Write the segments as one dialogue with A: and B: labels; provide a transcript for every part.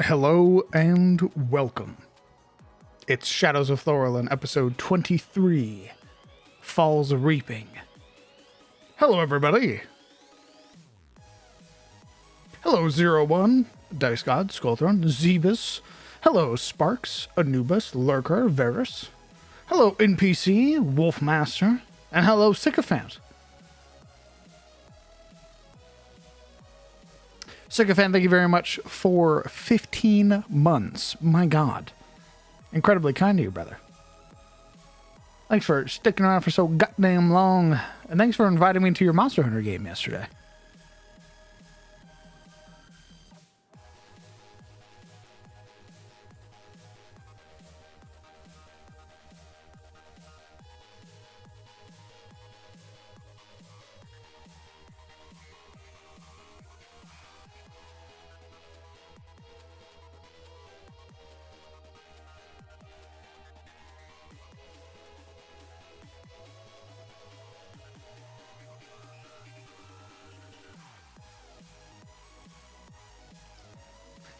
A: Hello and welcome. It's Shadows of Thorolun, episode 23, Falls Reaping. Hello everybody. Hello 01, Dice God, Skullthrone, Zebus. Hello Sparks, Anubis, Lurker, Varus. Hello NPC, Wolfmaster. And hello Sycophant. Sycophant, thank you very much for 15 months. My God. Incredibly kind to you, brother. Thanks for sticking around for so goddamn long. And thanks for inviting me to your Monster Hunter game yesterday.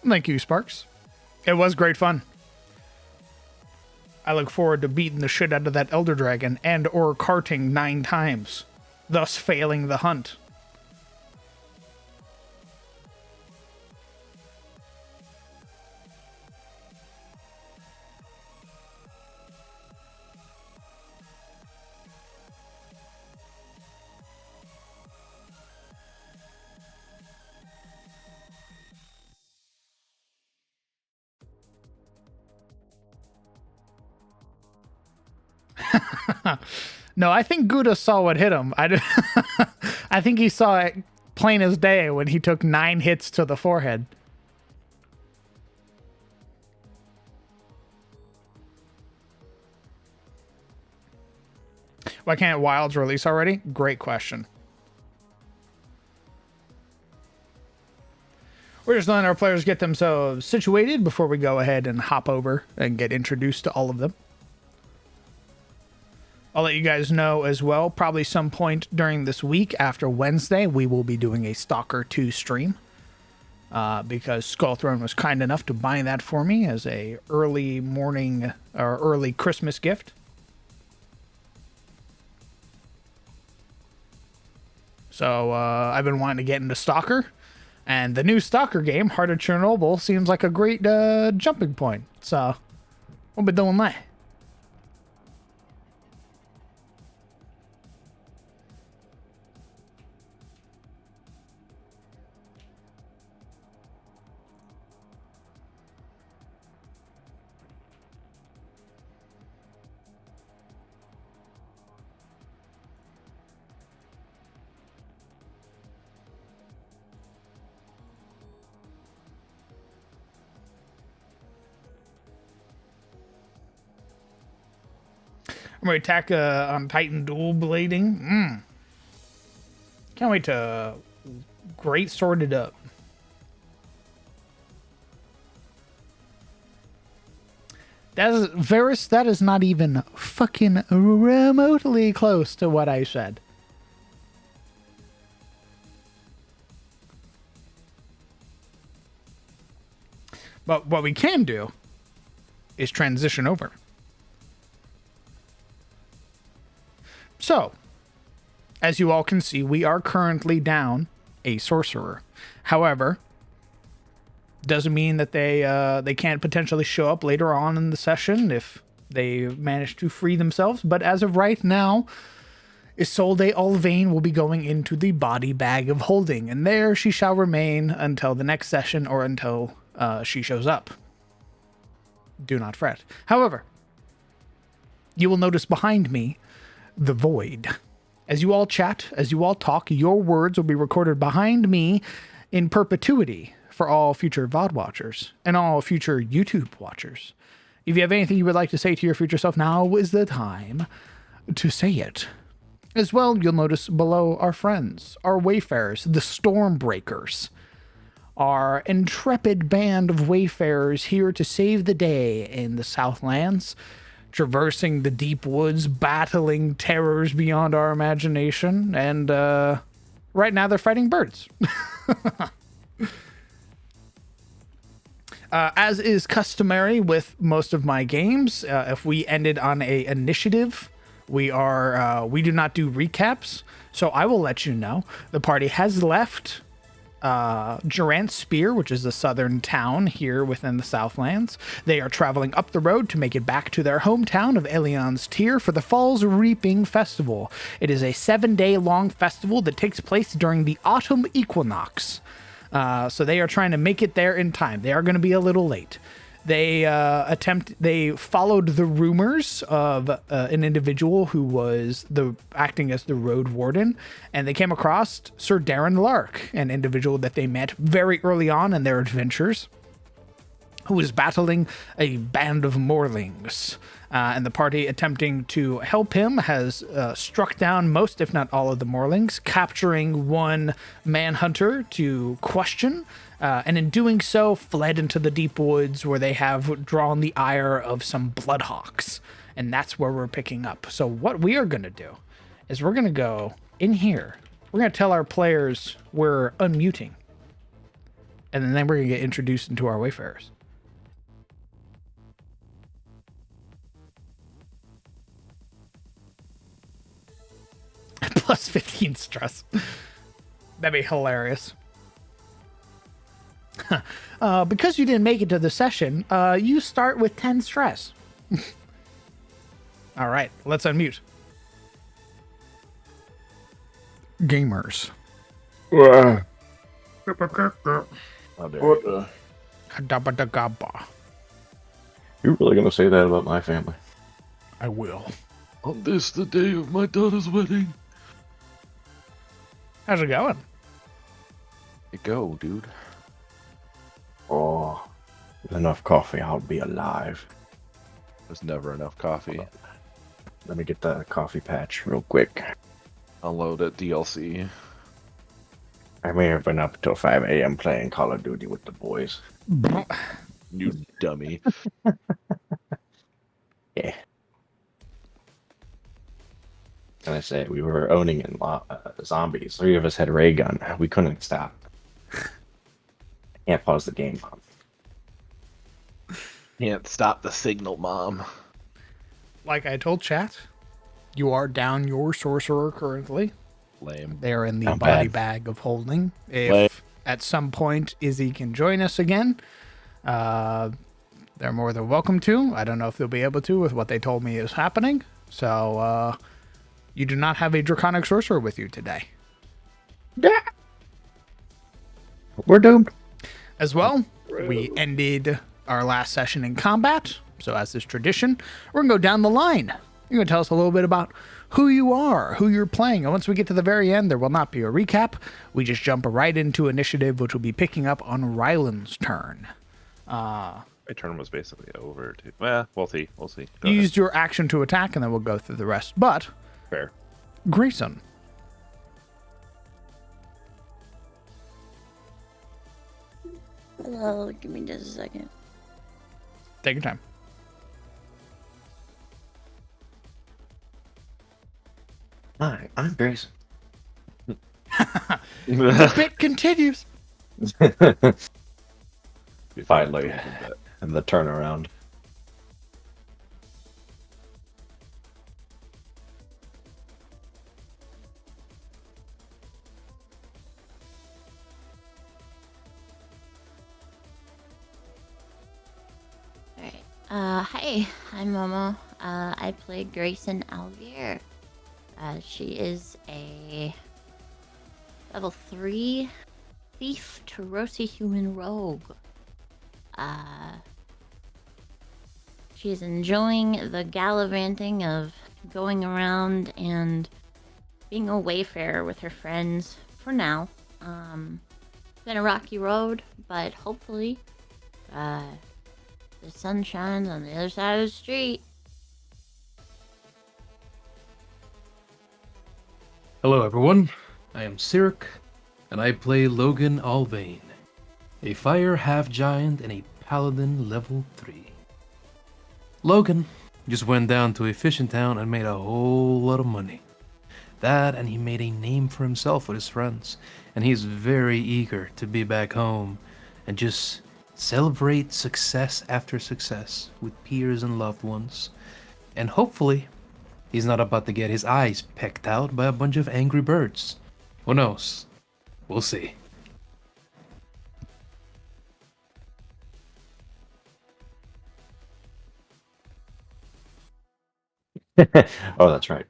A: Thank you, Sparks. It was great fun. I look forward to beating the shit out of that Elder Dragon and or carting 9 times, thus failing the hunt. No, I think Gouda saw what hit him. I think he saw it plain as day when he took 9 hits to the forehead. Why can't Wilds release already? Great question. We're just letting our players get themselves situated before we go ahead and hop over and get introduced to all of them. I'll let you guys know as well, probably some point during this week after Wednesday, we will be doing a Stalker 2 stream. Because Skullthrone was kind enough to buy that for me as a early morning or early Christmas gift. So I've been wanting to get into Stalker. And the new Stalker game, Heart of Chernobyl, seems like a great jumping point. So we'll be doing that. I'm going to attack on Titan dual blading. Can't wait to great sword it up. That is Varus, that is not even fucking remotely close to what I said. But what we can do is transition over. So, as you all can see, we are currently down a sorcerer. However, doesn't mean that they can't potentially show up later on in the session if they manage to free themselves. But as of right now, Isolde Alvain will be going into the body bag of holding, and there she shall remain until the next session or until she shows up. Do not fret. However, you will notice behind me the void. As you all chat, as you all talk, your words will be recorded behind me in perpetuity for all future VOD watchers and all future YouTube watchers. If you have anything you would like to say to your future self, now is the time to say it. As well, you'll notice below our friends, our wayfarers, the Stormbreakers, our intrepid band of wayfarers here to save the day in the Southlands, traversing the deep woods, battling terrors beyond our imagination, and right now they're fighting birds. As is customary with most of my games, if we ended on a initiative, we do not do recaps. So I will let you know the party has left Durant Spear, which is a southern town here within the Southlands. They are traveling up the road to make it back to their hometown of Elion's Tier for the Falls Reaping Festival. It is a 7-day long festival that takes place during the autumn equinox. So they are trying to make it there in time. They are going to be a little late. They followed the rumors of an individual who was acting as the road warden, and they came across Sir Darren Lark, an individual that they met very early on in their adventures, who was battling a band of Morlings. And the party attempting to help him has struck down most, if not all, of the Morlings, capturing one manhunter to question, and in doing so, fled into the deep woods where they have drawn the ire of some Bloodhawks. And that's where we're picking up. So what we are going to do is we're going to go in here. We're going to tell our players we're unmuting. And then we're going to get introduced into our Wayfarers. Plus 15 stress. That'd be hilarious. Because you didn't make it to the session, you start with 10 stress. All right, let's unmute. Gamers.
B: What You really gonna say that about my family?
A: I will.
C: On this, the day of my daughter's wedding.
A: How's it going?
C: You go, dude.
B: Oh, with enough coffee, I'll be alive.
C: There's never enough coffee.
B: Let me get the coffee patch real quick.
C: Unload at DLC.
B: I may have been up until 5 a.m. playing Call of Duty with the boys.
C: You dummy.
B: Yeah. Can I say, we were owning in zombies. 3 of us had a ray gun. We couldn't stop. Can't pause the game, Mom.
C: Can't stop the signal, Mom.
A: Like I told chat, you are down your sorcerer currently.
C: Lame.
A: They're in the
B: Not
A: body
B: bad.
A: bag of holding. If
B: Lame.
A: at some point Izzy can join us again, they're more than welcome to. I don't know if they'll be able to with what they told me is happening. So, you do not have a Draconic Sorcerer with you today.
B: Yeah. We're doomed.
A: As well, we ended our last session in combat. So as is tradition, we're going to go down the line. You're going to tell us a little bit about who you are, who you're playing. And once we get to the very end, there will not be a recap. We just jump right into initiative, which will be picking up on Ryland's turn.
C: My turn was basically over, too. Well, we'll see. We'll see.
A: You used your action to attack, and then we'll go through the rest. But,
C: Fair.
A: Grayson.
D: Hello, give me just a second.
A: Take your time.
B: Hi, I'm Grayson.
A: The bit continues.
B: Finally, and the turnaround.
D: Alright. Hi, I'm Momo. I play Grayson Alvier. She is a level 3 thief, Tarosi human rogue. She is enjoying the gallivanting of going around and being a wayfarer with her friends for now. It's been a rocky road, but hopefully, the sun shines on the other side of the street.
E: Hello everyone, I am Sirik, and I play Logan Alvain, a fire half-giant and a paladin level 3. Logan just went down to a fishing town and made a whole lot of money. That, and he made a name for himself with his friends, and he's very eager to be back home and just celebrate success after success with peers and loved ones, and hopefully, he's not about to get his eyes pecked out by a bunch of angry birds. Who knows? We'll see.
B: Oh, that's right.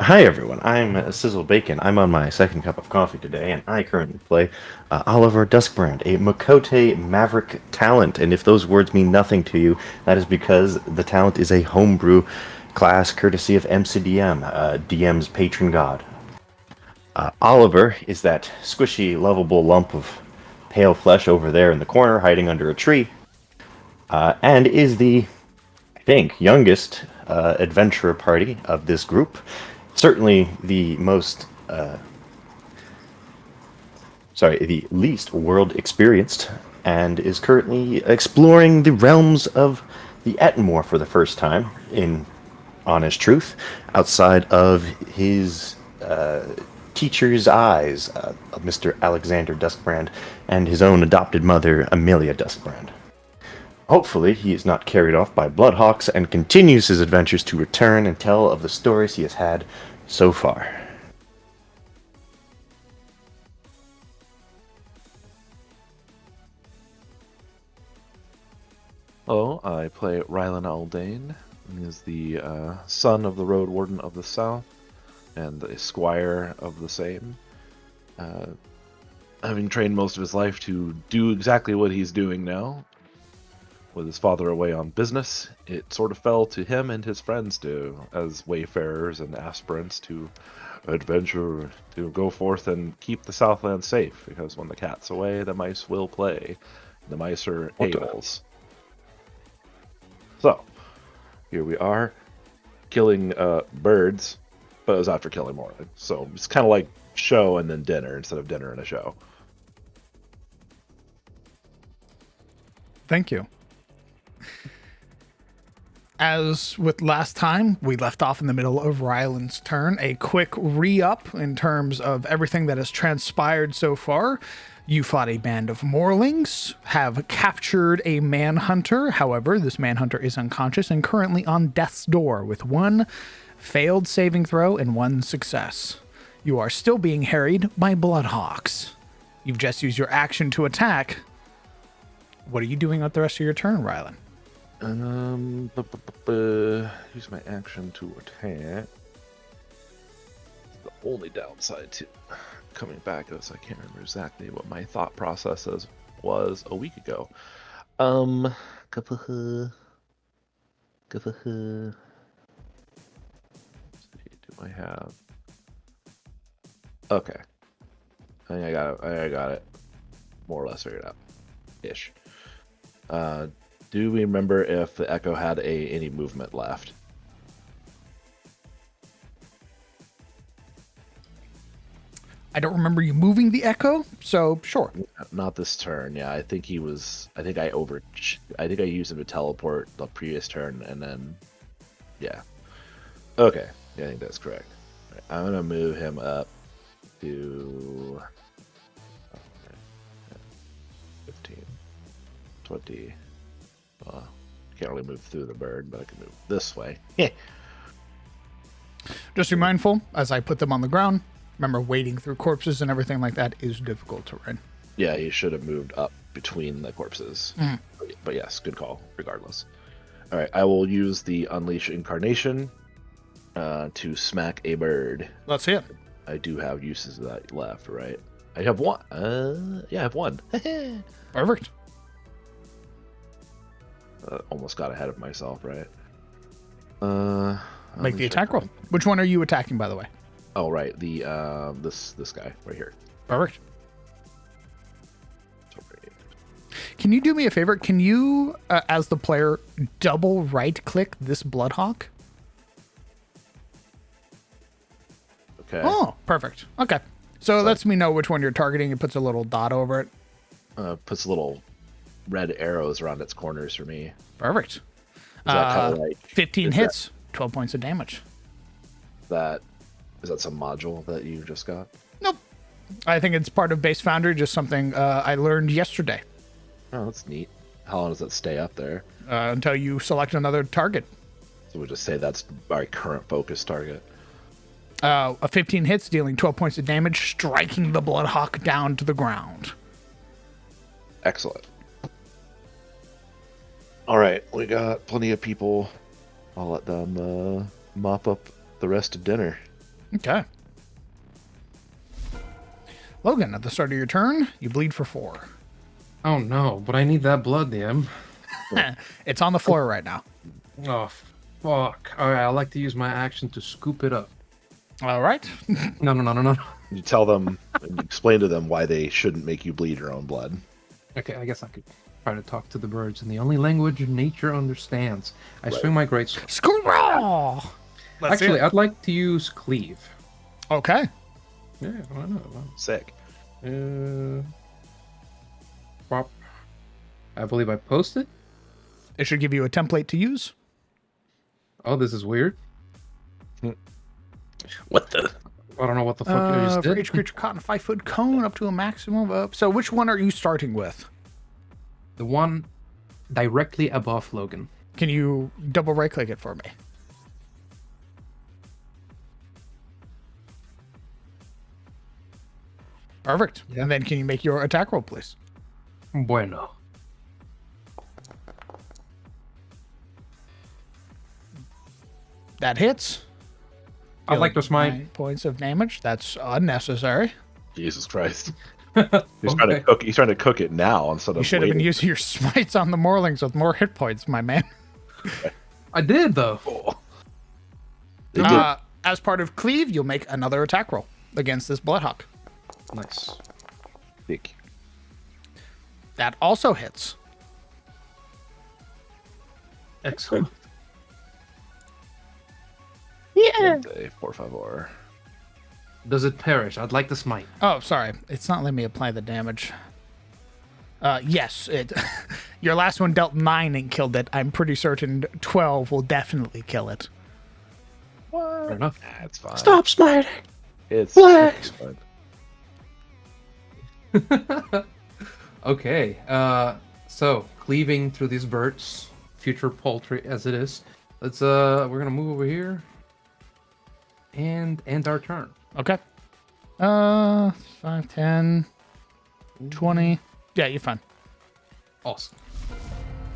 B: Hi, everyone. I'm Sizzle Bacon. I'm on my second cup of coffee today, and I currently play Oliver Duskbrand, a Makote Maverick talent. And if those words mean nothing to you, that is because the talent is a homebrew class courtesy of MCDM, DM's patron god. Oliver is that squishy, lovable lump of pale flesh over there in the corner, hiding under a tree, and is the, I think, youngest adventurer party of this group. Certainly the the least world experienced, and is currently exploring the realms of the Ettenmore for the first time, in honest truth, outside of his teacher's eyes, of Mr. Alexander Duskbrand, and his own adopted mother, Amelia Duskbrand. Hopefully, he is not carried off by Bloodhawks and continues his adventures to return and tell of the stories he has had so far.
C: Hello, I play Rylan Aldane. He is the son of the Road Warden of the South and the squire of the same. Having trained most of his life to do exactly what he's doing now, with his father away on business, it sort of fell to him and his friends as wayfarers and aspirants to adventure, to go forth and keep the Southland safe, because when the cat's away, the mice will play. The mice are a-holes. So, here we are, killing birds, but it was after killing Morlin. So it's kind of like show and then dinner instead of dinner and a show.
A: Thank you. As with last time, we left off in the middle of Ryland's turn. A quick re-up in terms of everything that has transpired so far. You fought a band of Morlings, have captured a manhunter. However, this manhunter is unconscious and currently on death's door with one failed saving throw and one success. You are still being harried by Bloodhawks. You've just used your action to attack. What are you doing with the rest of your turn, Ryland?
C: Use my action to attack. The only downside to coming back is I can't remember exactly what my thought process was a week ago. Do I have? Okay. I think I got it. More or less figured out. Ish. Do we remember if the Echo had any movement left?
A: I don't remember you moving the Echo, so sure.
C: Not this turn. Yeah, I think he was. I think I used him to teleport the previous turn, and then, yeah. Okay, yeah, I think that's correct. Right, I'm gonna move him up to 15, 20. Can't really move through the bird, but I can move this way.
A: Just be mindful, as I put them on the ground, remember wading through corpses and everything like that is difficult terrain.
C: Yeah, he should have moved up between the corpses. But yes, good call, regardless. Alright, I will use the Unleash Incarnation to smack a bird.
A: Let's see it.
C: I do have uses of that left, right? I have one. Yeah, I have one.
A: Perfect.
C: Almost got ahead of myself, right?
A: Make the attack roll. Which one are you attacking, by the way?
C: Oh, right. The this guy right here.
A: Perfect. Can you do me a favor? Can you, as the player, double right-click this Bloodhawk?
C: Okay.
A: Oh, perfect. Okay. So it lets me know which one you're targeting. It puts a little dot over it.
C: Puts little red arrows around its corners for me.
A: Perfect.
C: Is that kind of like
A: 15 hits, 12 points of damage.
C: Is that some module that you just got?
A: Nope. I think it's part of Base Foundry, just something I learned yesterday.
C: Oh, that's neat. How long does it stay up there?
A: Until you select another target.
C: So we just say that's our current focus target.
A: A 15 hits, dealing 12 points of damage, striking the Bloodhawk down to the ground.
C: Excellent. All right, we got plenty of people. I'll let them mop up the rest of dinner.
A: Okay. Logan, at the start of your turn, you bleed for 4.
E: Oh no, but I need that blood, DM.
A: It's on the floor right now.
E: Oh, fuck. Alright, I like to use my action to scoop it up.
A: All right.
E: No.
C: You tell them and you explain to them why they shouldn't make you bleed your own blood.
E: Okay, I guess I could try to talk to the birds in the only language nature understands. I
C: Right.
E: swing my greatsword.
A: Squirrel!
E: Actually, I'd like to use cleave.
A: Okay.
E: Yeah, why not?
C: Sick.
E: Pop. I believe I posted.
A: It should give you a template to use.
E: Oh, this is weird.
B: What the?
E: I don't know what the fuck I just
A: For
E: did.
A: each creature caught in a 5-foot cone up to a maximum of... So which one are you starting with?
E: The one directly above Logan.
A: Can you double right click it for me? Perfect.
E: Yeah.
A: And then can you make your attack roll, please?
E: Bueno.
A: That hits.
E: I'd like to
A: Dealing
E: smite.
A: 9 points of damage. That's unnecessary.
C: Jesus Christ.
E: Okay.
C: He's trying to cook it now instead of
A: You should have been
C: waiting.
A: using your smites on the Morlings with more hit points, my man.
E: I did though.
C: They did.
A: As part of Cleave, you'll make another attack roll against this Bloodhawk.
E: Nice.
C: Thick.
A: That also hits.
E: Excellent.
C: Say 4, 5, or.
E: Does it perish? I'd like to smite.
A: Oh, sorry. It's not letting me apply the damage. Yes, it. Your last one dealt 9 and killed it. I'm pretty certain 12 will definitely kill it.
E: Fair enough.
C: That's fine.
B: Stop smiting.
C: It's
B: Relax.
C: fine.
E: Okay. So cleaving through these birds, future poultry as it is. Let's we're gonna move over here and end our turn.
A: Okay. 5, 10, 20. Yeah, you're fine.
E: Awesome.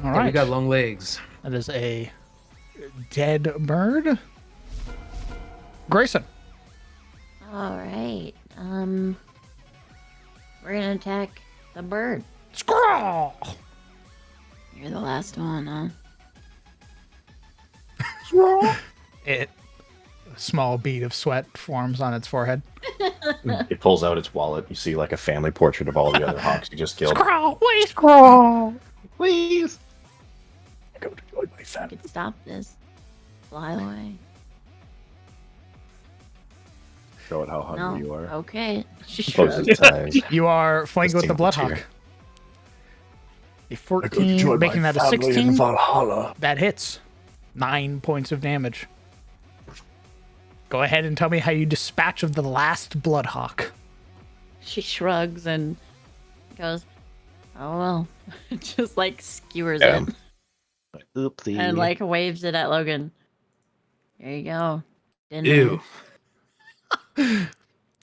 A: All
E: Yeah,
A: right.
E: we got long legs.
A: That is a dead bird. Grayson.
D: All right. We're gonna attack the bird.
A: Squirrel!
D: You're the last one, huh?
A: A small bead of sweat forms on its forehead.
B: It pulls out its wallet. You see like a family portrait of all the other hawks you just killed.
A: Squirrel! Wait, squirrel!
C: Please.
B: Go to join my
D: I
B: family.
D: could stop this. Fly away.
C: Show it how
D: No.
C: hungry you are.
D: Okay.
B: Closes its eyes.
A: You are flanked with the
B: Distinct
A: Bloodhawk.
B: cheer.
A: A 14, making that a 16.
B: Valhalla.
A: That hits. 9 points of damage. Go ahead and tell me how you dispatch of the last Bloodhawk.
D: She shrugs and goes, "Oh well," just like skewers
B: Yeah.
D: it
C: Oopsie.
D: and like waves it at Logan. There you go. Dinner.
E: Ew.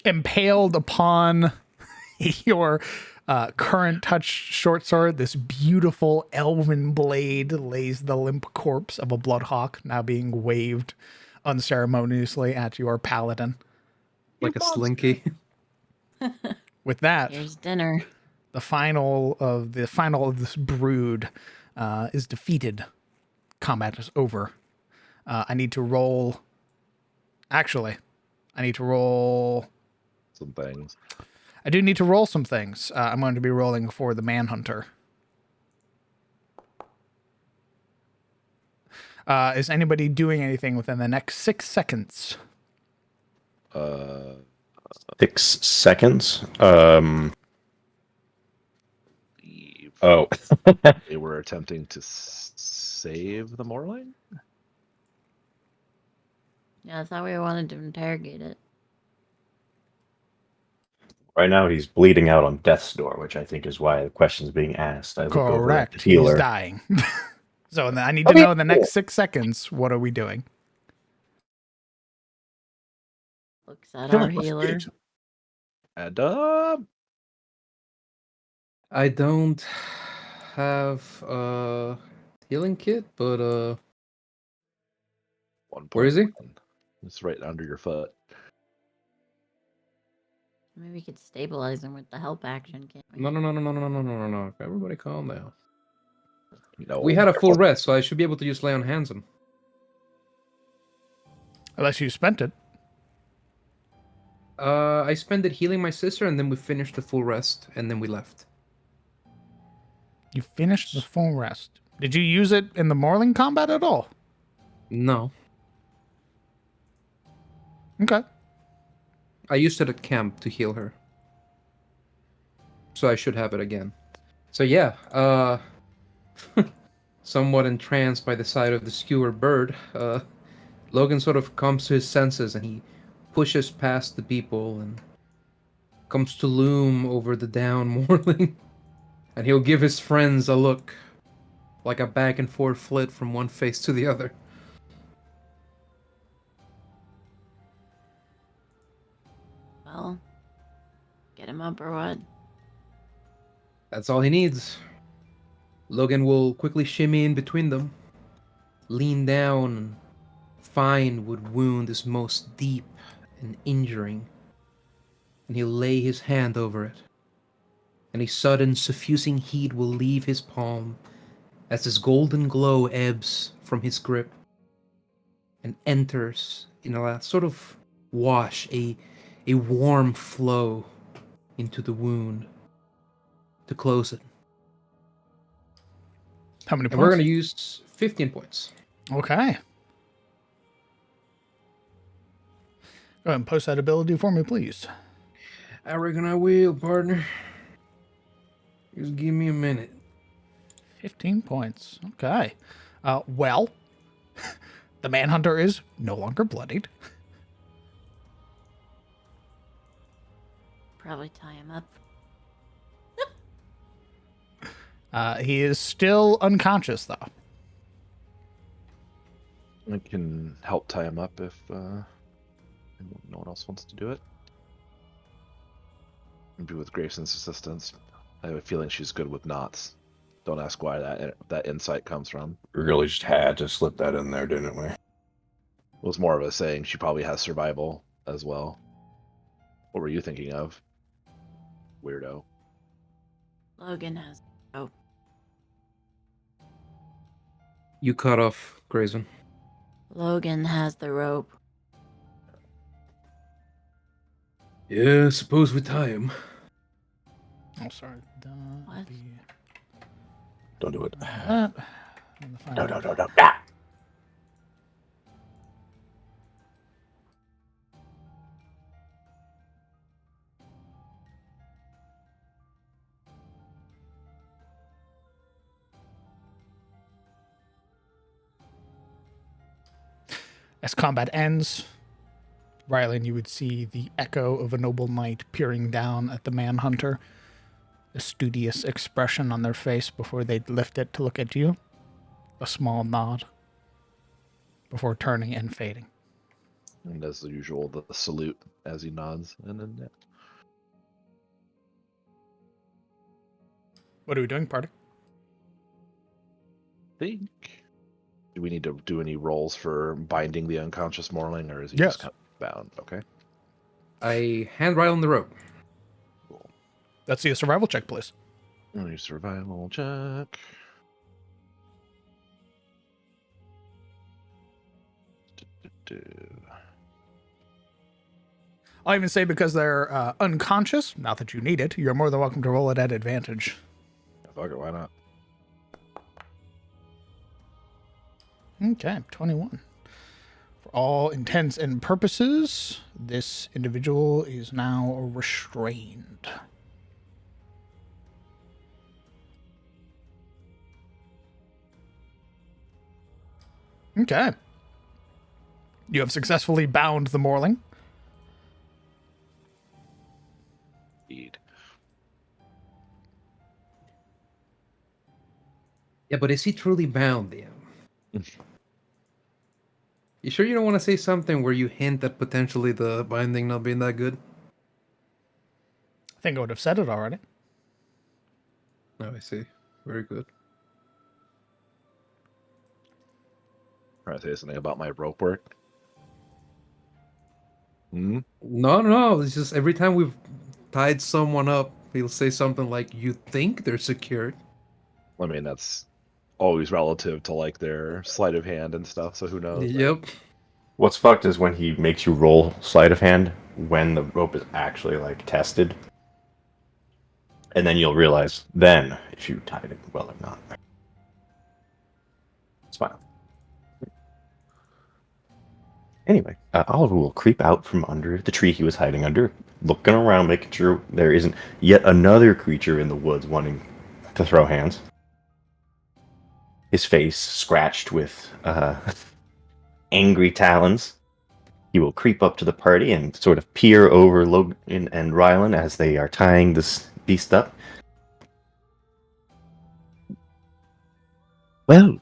A: Impaled upon your current touch short sword, this beautiful elven blade lays the limp corpse of a Bloodhawk, now being waved unceremoniously at your paladin.
E: Like a slinky.
A: With that,
D: Here's dinner.
A: the final of this brood is defeated. Combat is over. I need to roll. Actually, I need to roll.
C: Some things.
A: I do need to roll some things. I'm going to be rolling for the Manhunter. Is anybody doing anything within the next 6 seconds?
B: 6 seconds. Oh.
C: They were attempting to save the Morling?
D: Yeah, I thought we wanted to interrogate it.
B: Right now, he's bleeding out on death's door, which I think is why the question's being asked. I look over at the
A: Correct. He's
B: healer.
A: dying. So I need to know in the next 6 seconds, what are we doing?
D: Looks at
B: Kill
D: our
B: him with
D: healer.
B: speed.
C: And
E: I don't have a healing kit, but
C: 1
E: where is he?
C: It's right under your foot.
D: Maybe we could stabilize him with the help action, can't we?
E: No. Everybody calm down.
C: No.
E: We had a full rest, so I should be able to just lay on hands him.
A: Unless you spent it.
E: I spent it healing my sister, and then we finished the full rest, and then we left.
A: You finished the full rest. Did you use it in the Morling combat at all?
E: No.
A: Okay.
E: I used it at camp to heal her. So I should have it again. So yeah, somewhat entranced by the sight of the skewered bird, Logan sort of comes to his senses and he pushes past the people and comes to loom over the down moorling. And he'll give his friends a look, like a back and forth flit from one face to the other.
D: Well, get him up or what?
E: That's all he needs. Logan will quickly shimmy in between them, lean down, and find what wound is most deep and injuring, and he'll lay his hand over it. And a sudden, suffusing heat will leave his palm as this golden glow ebbs from his grip and enters in a sort of wash, a warm flow into the wound to close it.
A: How many
E: And
A: points?
E: we're going to use 15 points.
A: Okay. Go ahead and post that ability for me, please.
E: I reckon I will, partner. Just give me a minute.
A: 15 points. Okay. Well, the Manhunter is no longer bloodied.
D: Probably tie him up.
A: He is still unconscious, though.
C: I can help tie him up if no one else wants to do it. Maybe with Grayson's assistance. I have a feeling she's good with knots. Don't ask why that insight comes from.
B: We really just had to slip that in there, didn't we?
C: It was more of a saying she probably has survival as well. What were you thinking of? Weirdo.
D: Logan has rope.
E: You cut off, Grayson.
D: Logan has the rope.
E: Yeah, suppose we tie him.
A: Oh, sorry.
D: What?
B: Don't do it.
A: No.
B: No. Ah!
A: As combat ends, Rylan, you would see the echo of a noble knight peering down at the Manhunter, a studious expression on their face before they'd lift it to look at you, a small nod, before turning and fading.
C: And as usual, the salute as he nods, and then yeah.
A: What are we doing, party?
C: Think. Do we need to do any rolls for binding the unconscious Morling, or is he
A: Yes.
C: just kind of bound? Okay.
E: I hand Rylan the rope.
A: Let's see a survival check, please.
C: Let me survival check.
A: I'll even say because they're unconscious, not that you need it, you're more than welcome to roll it at advantage.
C: Fuck it, why not?
A: Okay, 21. For all intents and purposes, this individual is now restrained. Okay. You have successfully bound the Morling.
E: Yeah, but is he truly bound, Liam? You sure you don't want to say something where you hint at potentially the binding not being that good?
A: I think I would have said it already.
E: Oh, I see. Very good.
C: Trying to say something about my rope work. Hmm?
E: No. It's just every time we've tied someone up, he'll say something like, "You think they're secured?"
C: I mean, that's always relative to like their sleight of hand and stuff. So who knows?
E: Yep.
B: What's fucked is when he makes you roll sleight of hand when the rope is actually like tested, and then you'll realize then if you tied it well or not. It's fine. Anyway, Oliver will creep out from under the tree he was hiding under, looking around, making sure there isn't yet another creature in the woods wanting to throw hands. His face scratched with angry talons. He will creep up to the party and sort of peer over Logan and Rylan as they are tying this beast up. Well,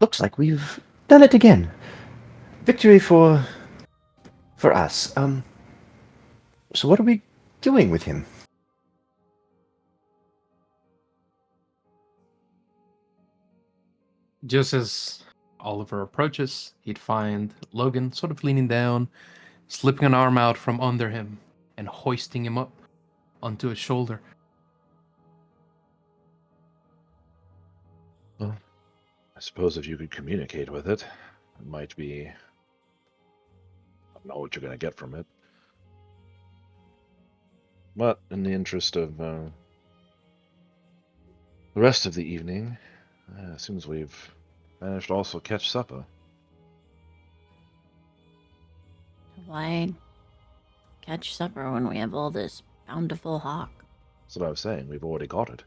B: looks like we've done it again. Victory for us. So what are we doing with him?
E: Just as Oliver approaches, he'd find Logan sort of leaning down, slipping an arm out from under him, and hoisting him up onto his shoulder.
C: Well, I suppose if you could communicate with it, it might be. I don't know what you're going to get from it. But in the interest of the rest of the evening, it seems we've managed to also catch supper.
D: Why catch supper when we have all this bountiful hawk?
C: That's what I was saying. We've already got it.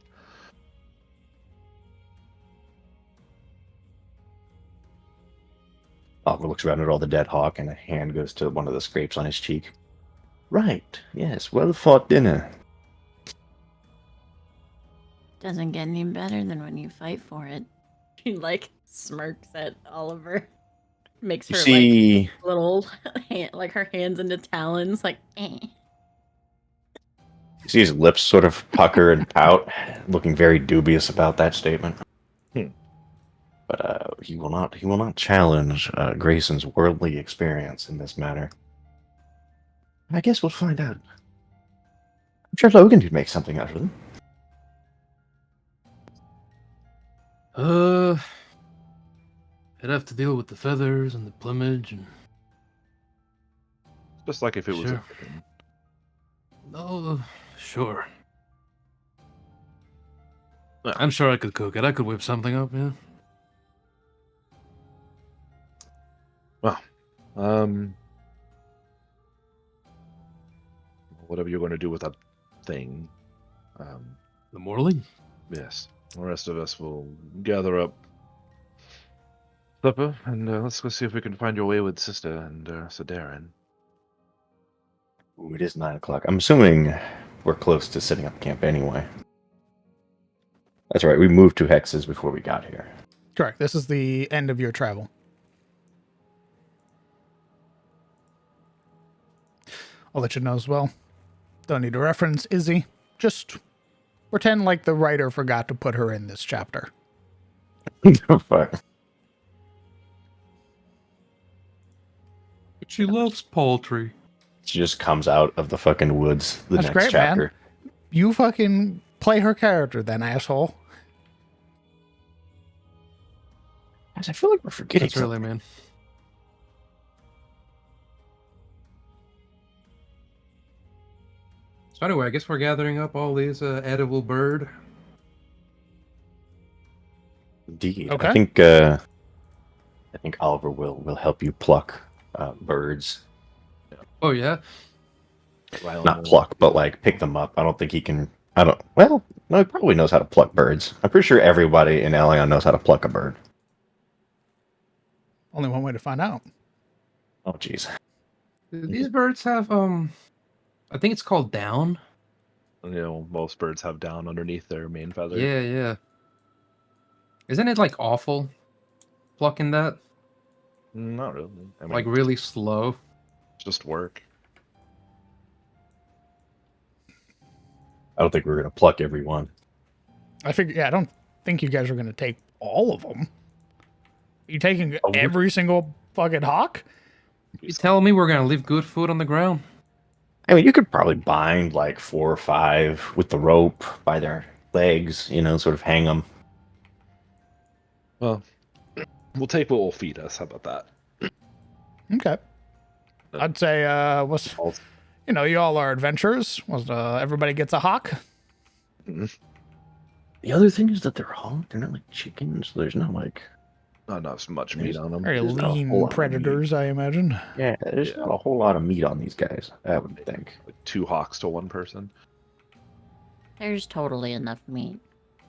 B: Oliver looks around at all the dead hawk, and a hand goes to one of the scrapes on his cheek. Right, yes, well fought dinner.
D: Doesn't get any better than when you fight for it. She like smirks at Oliver. Makes
B: You
D: her
B: see,
D: like little hand, like her hands into talons, like eh.
B: you see his lips sort of pucker and pout, looking very dubious about that statement.
C: Hmm.
B: But he will not challenge Grayson's worldly experience in this matter. I guess we'll find out. I'm sure Logan could make something out of them.
E: I'd have to deal with the feathers and the plumage and...
C: Just like if it was a
E: Sure.
C: chicken.
E: Oh, sure.
C: Well.
E: I'm sure I could cook it. I could whip something up, yeah.
C: Whatever you're going to do with that thing.
E: The morling?
C: Yes. The rest of us will gather up supper and let's go see if we can find your wayward sister and Sir Darren.
B: Ooh, it is 9 o'clock. I'm assuming we're close to setting up camp anyway. That's right, we moved 2 hexes before we got here.
A: Correct. This is the end of your travel. I'll let you know as well. Don't need to reference Izzy. Just pretend like the writer forgot to put her in this chapter.
B: Fuck.
E: But she loves poultry.
B: She just comes out of the fucking woods the
A: That's
B: next
A: great,
B: chapter.
A: man. You fucking play her character then, asshole.
B: Guys, I feel like we're forgetting
E: That's really,
B: something.
E: man. So anyway, I guess we're gathering up all these edible bird.
B: Indeed.
A: Okay.
B: I think Oliver will help you pluck birds.
E: Oh, yeah?
C: Rylan
B: Not
C: will-
B: pluck, but like pick them up. I don't think he can. Well, no, he probably knows how to pluck birds. I'm pretty sure everybody in Elion knows how to pluck a bird.
A: Only one way to find out.
B: Oh, jeez.
E: These birds have, I think it's called down.
C: You know, most birds have down underneath their main feather.
E: Yeah. Isn't it like awful plucking that?
C: Not really. I mean,
E: Like really slow?
C: it's just work.
B: I don't think we're gonna pluck every one.
A: I figure. Yeah, I don't think you guys are gonna take all of them. You taking
B: Oh, we're-
A: every single fucking hawk?
E: You telling me we're gonna leave good food on the ground?
B: I mean, you could probably bind like 4 or 5 with the rope by their legs, sort of hang them.
C: Well, we'll take what will feed us. How about that?
A: Okay. I'd say, what's
C: Also,
A: you all are adventurers. Was everybody gets a hawk?
B: The other thing is that they're hung. They're not like chickens. There's not like
C: not as much meat on them.
A: Very
B: There's not a whole
A: lean
B: lot of
A: predators, I imagine.
B: there's
C: Yeah.
B: not a whole lot of meat on these guys. I would think.
C: Like 2 hawks to 1 person.
D: There's totally enough meat.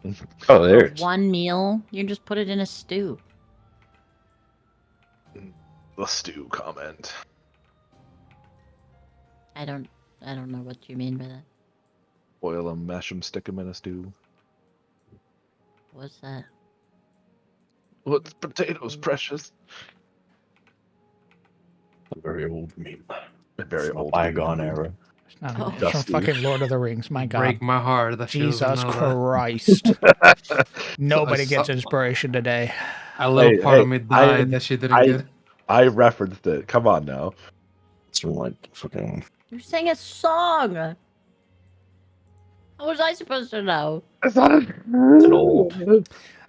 B: Oh,
D: For
B: there's
D: one meal, you just put it in a stew.
C: The stew comment.
D: I don't know what you mean by that.
C: Boil them, mash them, stick them in a stew.
D: What's that?
C: What's potatoes, precious?
B: a very old meme.
C: Very
B: From a
C: old.
B: bygone era.
A: It's not
D: Oh.
A: it's from
C: Dusty.
A: fucking Lord of the Rings. My God.
E: Break my heart. That shit was
A: Jesus
E: another-
A: Christ. Nobody
E: So-
A: gets inspiration today.
E: A little
C: Hey,
E: part of
C: hey,
E: me died. That shit didn't get.
C: I referenced it. Come on now.
B: It's from like fucking.
D: You sang a song. How was I supposed to know?
B: It's an old.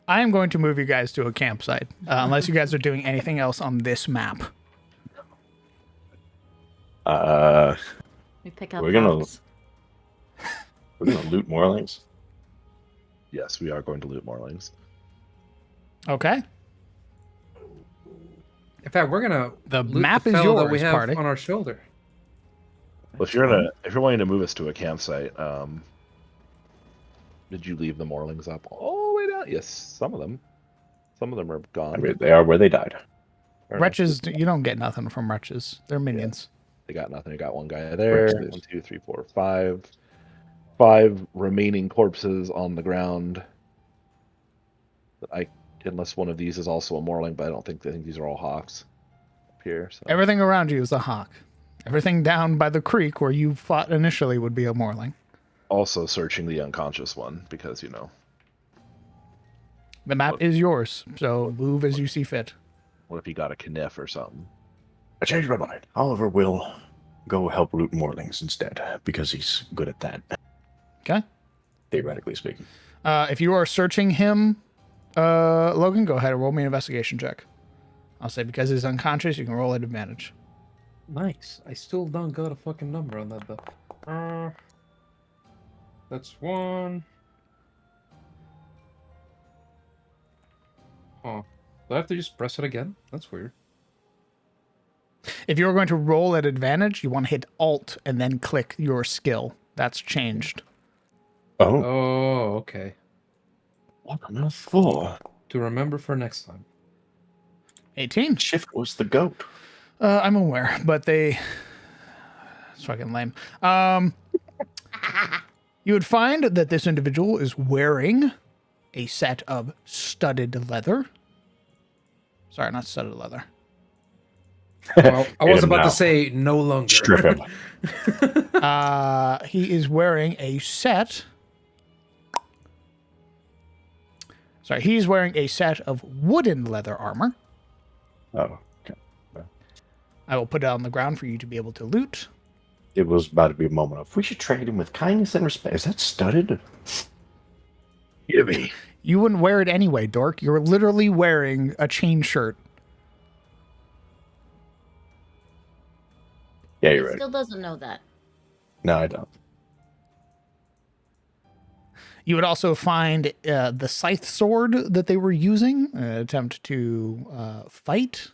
A: I am going to move you guys to a campsite, unless you guys are doing anything else on this map.
D: We pick up
B: We're gonna-
D: hawks.
B: We're gonna loot Morlings.
C: Yes, we are going to loot Morlings.
A: Okay.
E: In fact, we're gonna.
A: The
E: loot
A: map
E: the
A: is
E: fellow
A: yours,
E: that we have
A: party.
E: on our shoulder.
C: Well, if you're wanting to move us to a campsite, did you leave the Morlings up all the way down? Yes, some of them. Some of them are gone.
B: I mean, they are where they died.
C: Fair enough.
A: Wretches, you don't get nothing from wretches. They're minions.
C: They got nothing. They got one guy there.
B: Wretches.
C: 1, 2, 3, 4, 5. 5 remaining corpses on the ground. Unless one of these is also a Morling, but I think these are all hawks up here. So.
A: Everything around you is a hawk. Everything down by the creek where you fought initially would be a Morling.
C: Also searching the unconscious one because
A: The map is yours, so move as you see fit.
C: what if he got a kniff or something?
B: I changed my mind. Oliver will go help loot Morlings instead because he's good at that.
A: Okay.
B: Theoretically speaking.
A: If you are searching him, Logan, go ahead and roll me an investigation check. I'll say because he's unconscious, you can roll at advantage.
E: Nice. I still don't got a fucking number on that though. That's 1. Huh. Do I have to just press it again? That's weird.
A: If you're going to roll at advantage, you want to hit Alt and then click your skill. That's changed.
B: Oh,
E: Oh, okay.
B: what on earth for?
E: To remember for next time.
A: 18.
B: Shift was the goat.
A: I'm aware, but it's fucking lame. You would find that this individual is wearing a set of studded leather. Sorry, not studded leather.
E: Well, I was
B: Hit him
E: about
B: now.
E: to say no longer.
B: Strip him.
A: He is wearing a set. Sorry, he's wearing a set of wooden leather armor.
B: Oh, okay.
A: I will put it on the ground for you to be able to loot.
B: It was about to be a moment of, we should trade him with kindness and respect. Is that studded?
C: Give me.
A: You wouldn't wear it anyway, dork. You're literally wearing a chain shirt.
B: Yeah,
D: He
B: you're right.
D: still doesn't know that.
B: No, I don't.
A: You would also find the scythe sword that they were using in an attempt to fight.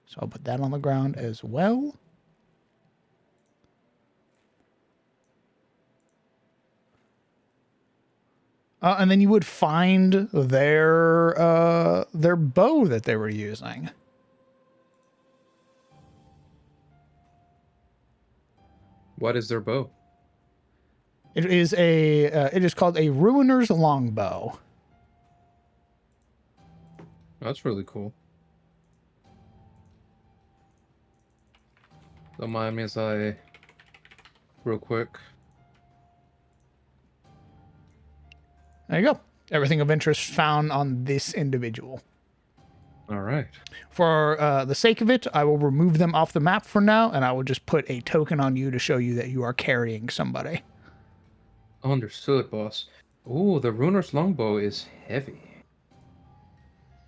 A: So I'll put that on the ground as well. And then you would find their bow that they were using.
E: What is their bow?
A: It is called a ruiner's longbow.
E: That's really cool. Don't mind me as I, real quick.
A: There you go. Everything of interest found on this individual.
E: All right.
A: For the sake of it, I will remove them off the map for now, and I will just put a token on you to show you that you are carrying somebody.
E: Understood, boss. Ooh, the Runer's longbow is heavy.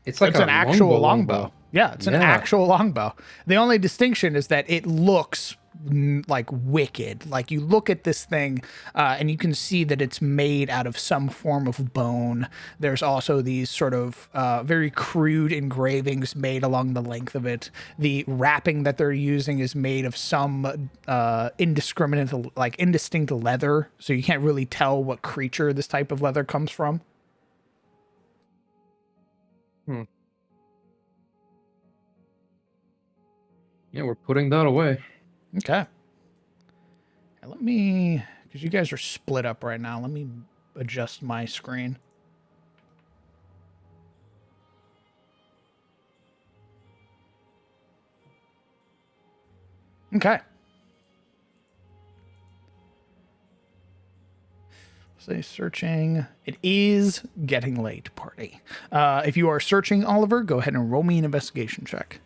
E: It's like
A: It's an actual longbow. Yeah, it's an
E: Yeah.
A: actual longbow. The only distinction is that it looks like wicked. Like you look at this thing and you can see that it's made out of some form of bone. There's also these sort of very crude engravings made along the length of it. The wrapping that they're using is made of some indistinct leather, so you can't really tell what creature this type of leather comes from.
E: Yeah, we're putting that away.
A: Okay. Now let me, because you guys are split up right now, let me adjust my screen. Okay. Say searching. It is getting late, party. If you are searching, Oliver, go ahead and roll me an investigation check.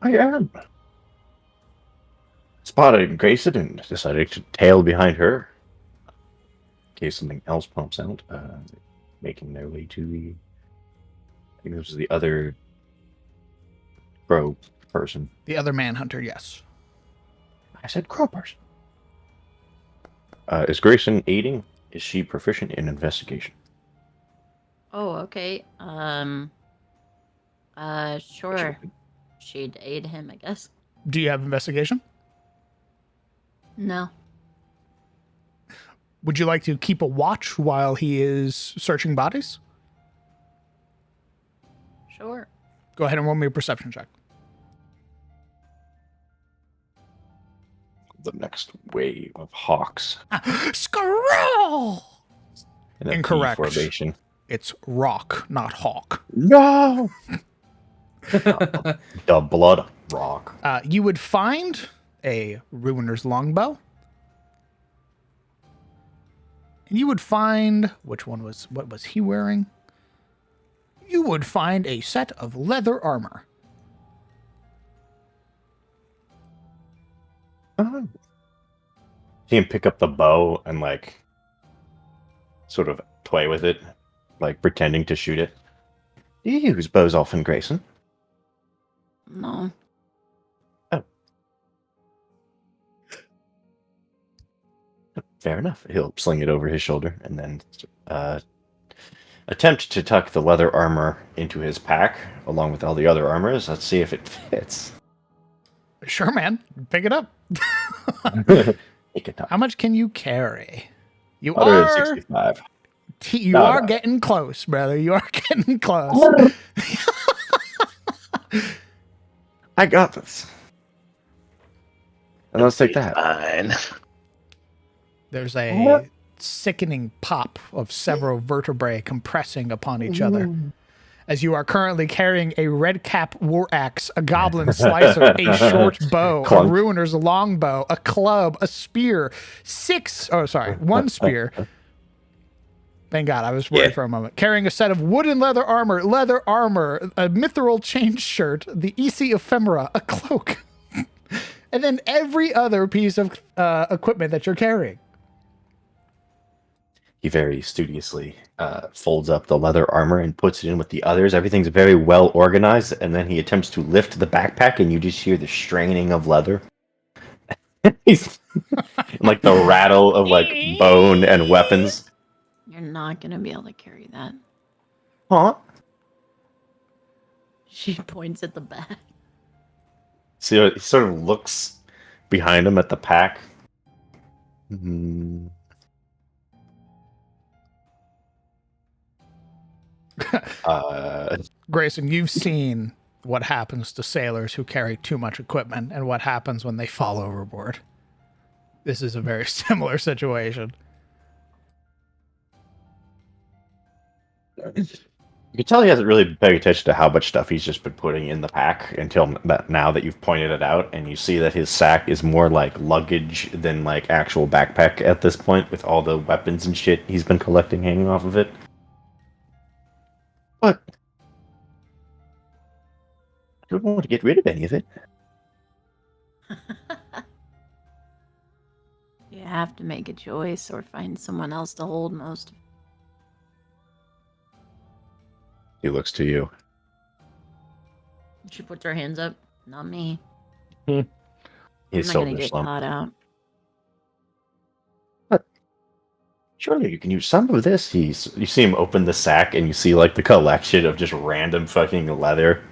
B: I am. Spotted Grayson and decided to tail behind her. In case something else pumps out. Making their way to the... I think this was the other crow person.
A: The other manhunter, yes.
B: I said crow person. Is Grayson aiding? Is she proficient in investigation?
D: Oh, okay. Sure. She'd aid him, I guess.
A: Do you have investigation?
D: No.
A: Would you like to keep a watch while he is searching bodies?
D: Sure.
A: Go ahead and roll me a perception check.
B: The next wave of hawks.
A: Squirrel!
B: In a V
A: Incorrect.
B: formation.
A: It's rock, not hawk.
B: No! The blood rock.
A: You would find a ruiner's longbow. And you would find, what was he wearing? You would find a set of leather armor.
B: Oh. See him pick up the bow and like sort of play with it, like pretending to shoot it. Do you use bows often, Grayson?
D: No.
B: Fair enough. He'll sling it over his shoulder and then attempt to tuck the leather armor into his pack along with all the other armors. Let's see if it fits.
A: Sure, man. Pick it up.
B: Take it up.
A: How much can you carry? You
B: 165.
A: are getting close, brother. You are getting close.
B: I got this. And let's take that.
C: Fine.
A: There's a sickening pop of several vertebrae compressing upon each other. As you are currently carrying a red cap war axe, a goblin slicer, a short bow,
B: Clunk.
A: a ruiner's longbow, a club, a spear, one spear. Thank God, I was worried for a moment. Carrying a set of wooden leather armor, a mithril chain shirt, the EC ephemera, a cloak, and then every other piece of equipment that you're carrying.
B: He very studiously folds up the leather armor and puts it in with the others. Everything's very well organized, and then he attempts to lift the backpack, and you just hear the straining of leather. He's like the rattle of like bone and weapons.
D: You're not gonna be able to carry that.
B: Huh?
D: She points at the back.
B: So he sort of looks behind him at the pack.
A: Grayson, you've seen what happens to sailors who carry too much equipment and what happens when they fall overboard. This is a very similar situation.
B: You can tell he hasn't really been paying attention to how much stuff he's just been putting in the pack until now that you've pointed it out, and you see that his sack is more like luggage than like actual backpack at this point, with all the weapons and shit he's been collecting hanging off of it. But I don't want to get rid of any of it.
D: You have to make a choice or find someone else to hold most.
B: He looks to you.
D: She puts her hands up. Not me.
B: He's
D: I'm not
B: so
D: gonna get caught out.
B: But surely you can use some of this. You see him open the sack, and you see like the collection of just random fucking leather.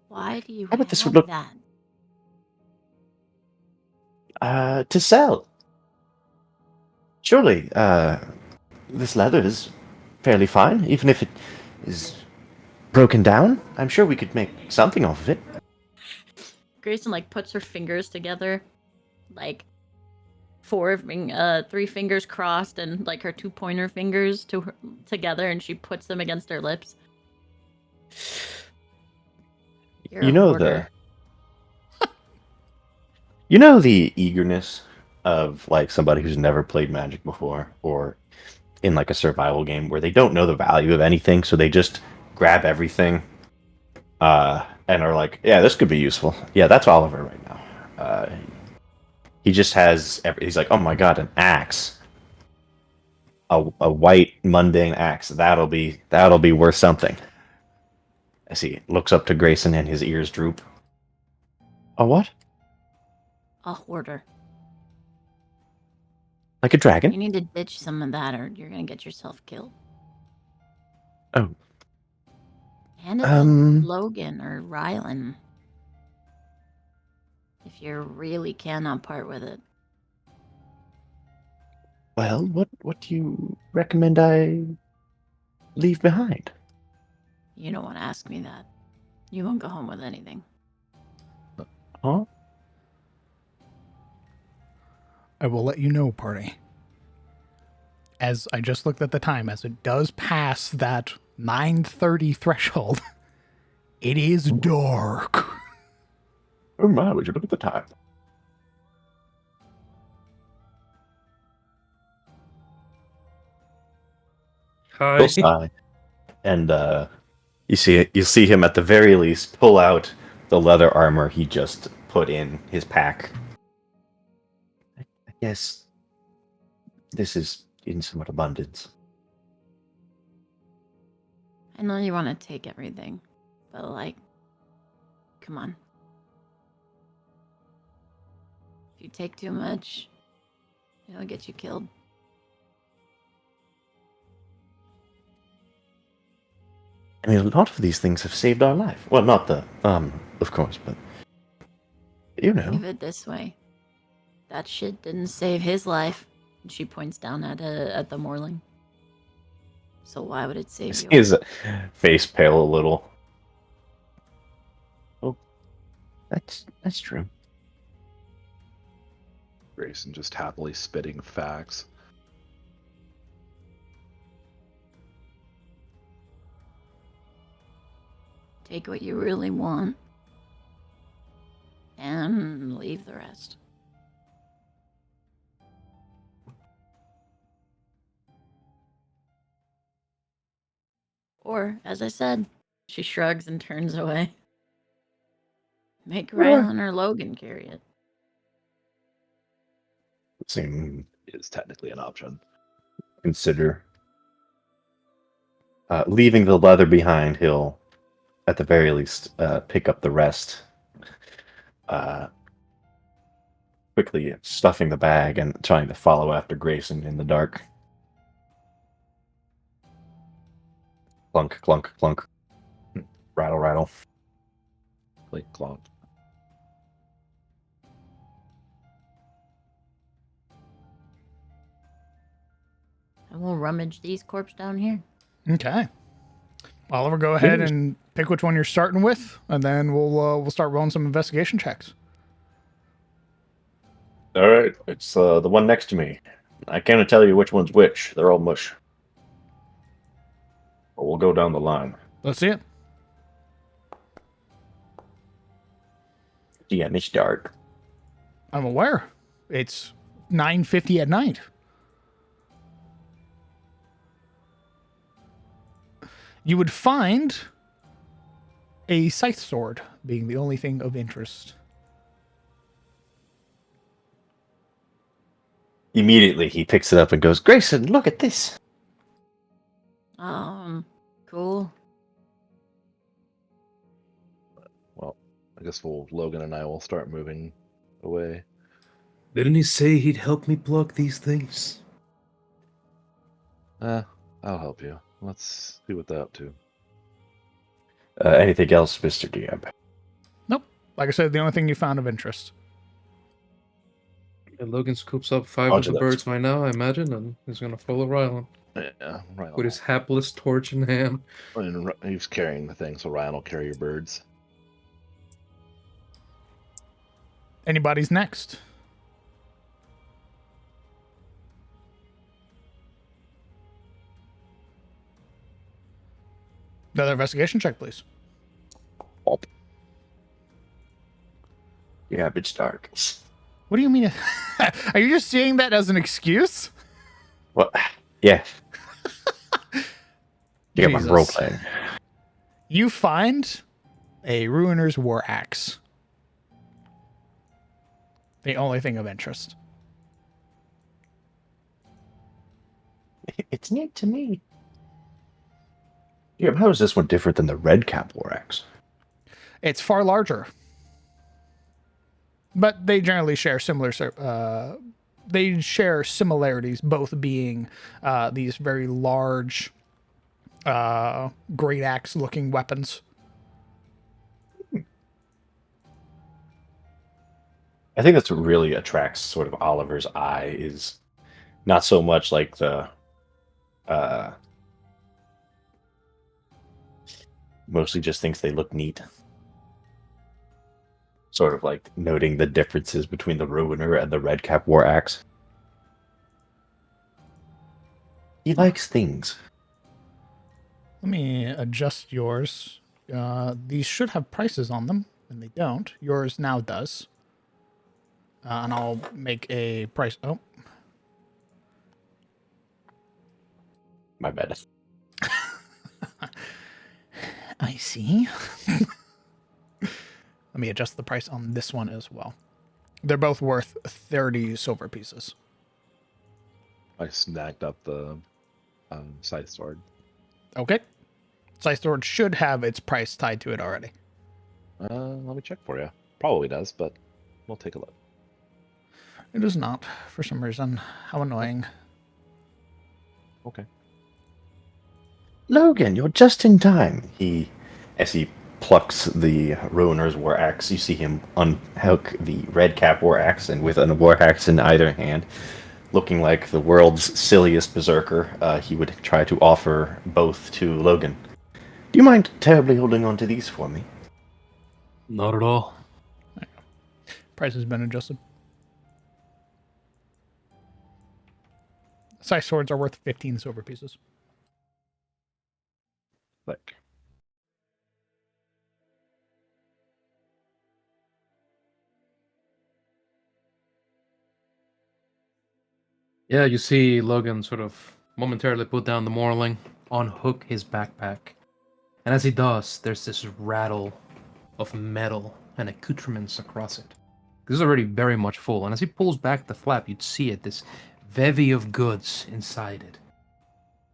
D: Why do you
B: How about this
D: have
B: would look-
D: that?
B: To sell. Surely, this leather is fairly fine, even if it is broken down. I'm sure we could make something off of it.
D: Grayson like puts her fingers together, like three fingers crossed and like her two pointer fingers together, and she puts them against her lips. You're
B: You
D: a
B: know
D: hoarder.
B: You know the eagerness of like somebody who's never played Magic before, or in like a survival game where they don't know the value of anything, so they just grab everything, and are like, "Yeah, this could be useful." Yeah, that's Oliver right now. He just has. He's like, "Oh my god, an axe, a white mundane axe. That'll be worth something." As he looks up to Grayson and his ears droop. A what?
D: A hoarder.
B: Like a
D: You
B: dragon?
D: need to ditch some of that, or you're gonna get yourself killed.
B: Oh.
D: Hand it to Logan or Rylan. If you really cannot part with it.
B: Well, what do you recommend I leave behind?
D: You don't want to ask me that. You won't go home with anything.
B: Huh?
A: I will let you know, party. As I just looked at the time, as it does pass that 9:30 threshold, it is dark.
B: Oh my, would you look at the time?
E: Hi.
B: He'll sigh. And you see him at the very least pull out the leather armor he just put in his pack. I guess this is in somewhat abundance.
D: I know you want to take everything, but like, come on. If you take too much, it'll get you killed.
B: I mean, a lot of these things have saved our life. Well, not the, of course, but you know.
D: Leave it this way. That shit didn't save his life. And she points down at the Morling. So why would it save yours?
B: His face pale a little. Oh, that's true.
C: Grayson just happily spitting facts.
D: Take what you really want and leave the rest. Or, as I said, she shrugs and turns away. Make Rylan or Logan carry it.
B: Seem
C: Is technically an option.
B: consider leaving the leather behind. He'll, at the very least, pick up the rest. Quickly stuffing the bag and trying to follow after Grayson in the dark. Clunk, clunk, clunk. Rattle, rattle.
C: Clink clonk.
D: And we'll rummage these corpses down here.
A: Okay. Oliver, go ahead
B: Yes.
A: and pick which one you're starting with, and then we'll start rolling some investigation checks.
B: All right, it's the one next to me. I can't tell you which one's which. They're all mush. But we'll go down the line.
A: Let's see it.
B: Yeah, it's dark.
A: I'm aware. It's 9:50 at night. You would find a scythe sword being the only thing of interest.
B: Immediately, he picks it up and goes, Grayson, look at this.
D: Cool.
C: Well, I guess Logan and I will start moving away.
E: Didn't he say he'd help me plug these things?
C: I'll help you. Let's see what they're up to.
B: Anything else, Mr. Diab?
A: Nope. Like I said, the only thing you found of interest.
E: And Logan scoops up 5
B: Roger
E: of the
B: that.
E: birds by now, I imagine, and he's gonna follow Rylan
C: Yeah, right.
E: with his hapless torch in hand.
C: And he's carrying the thing, so Ryan will carry your birds.
A: Anybody's next? Another investigation check, please.
B: Yeah, it's dark.
A: What do you mean? Are you just saying that as an excuse?
B: Well, yeah. Yeah, I'm
A: Jesus.
B: role playing.
A: You find a Ruiner's War Axe. The only thing of interest.
B: It's neat to me. Yeah, how is this one different than the Red Cap War Axe?
A: It's far larger, but they generally share similar. They share similarities, both being these very large, great axe-looking weapons.
B: I think that's what really attracts sort of Oliver's eye is not so much like the mostly just thinks they look neat. Sort of like noting the differences between the Ruiner and the Red Cap War Axe. He likes things.
A: Let me adjust yours. These should have prices on them, and they don't. Yours now does. And I'll make a price. Oh,
B: My bad.
A: I see. Let me adjust the price on this one as well. They're both worth 30 silver pieces.
C: I snagged up the scythe sword.
A: Okay. Scythe sword should have its price tied to it already.
C: Let me check for you. Probably does, but we'll take a look.
A: It is not, for some reason. How annoying.
C: Okay.
B: Logan, you're just in time. As he plucks the Ruiner's War Axe, you see him unhook the Red Cap War Axe, and with a War Axe in either hand, looking like the world's silliest berserker, he would try to offer both to Logan. Do you mind terribly holding on to these for me?
E: Not at all.
A: Price has been adjusted. Scythe swords are worth 15 silver pieces.
C: Like,
E: Yeah, you see Logan sort of momentarily put down the Morling, unhook his backpack. And as he does, there's this rattle of metal and accoutrements across it. This is already very much full, and as he pulls back the flap, you'd see it, this bevy of goods inside it.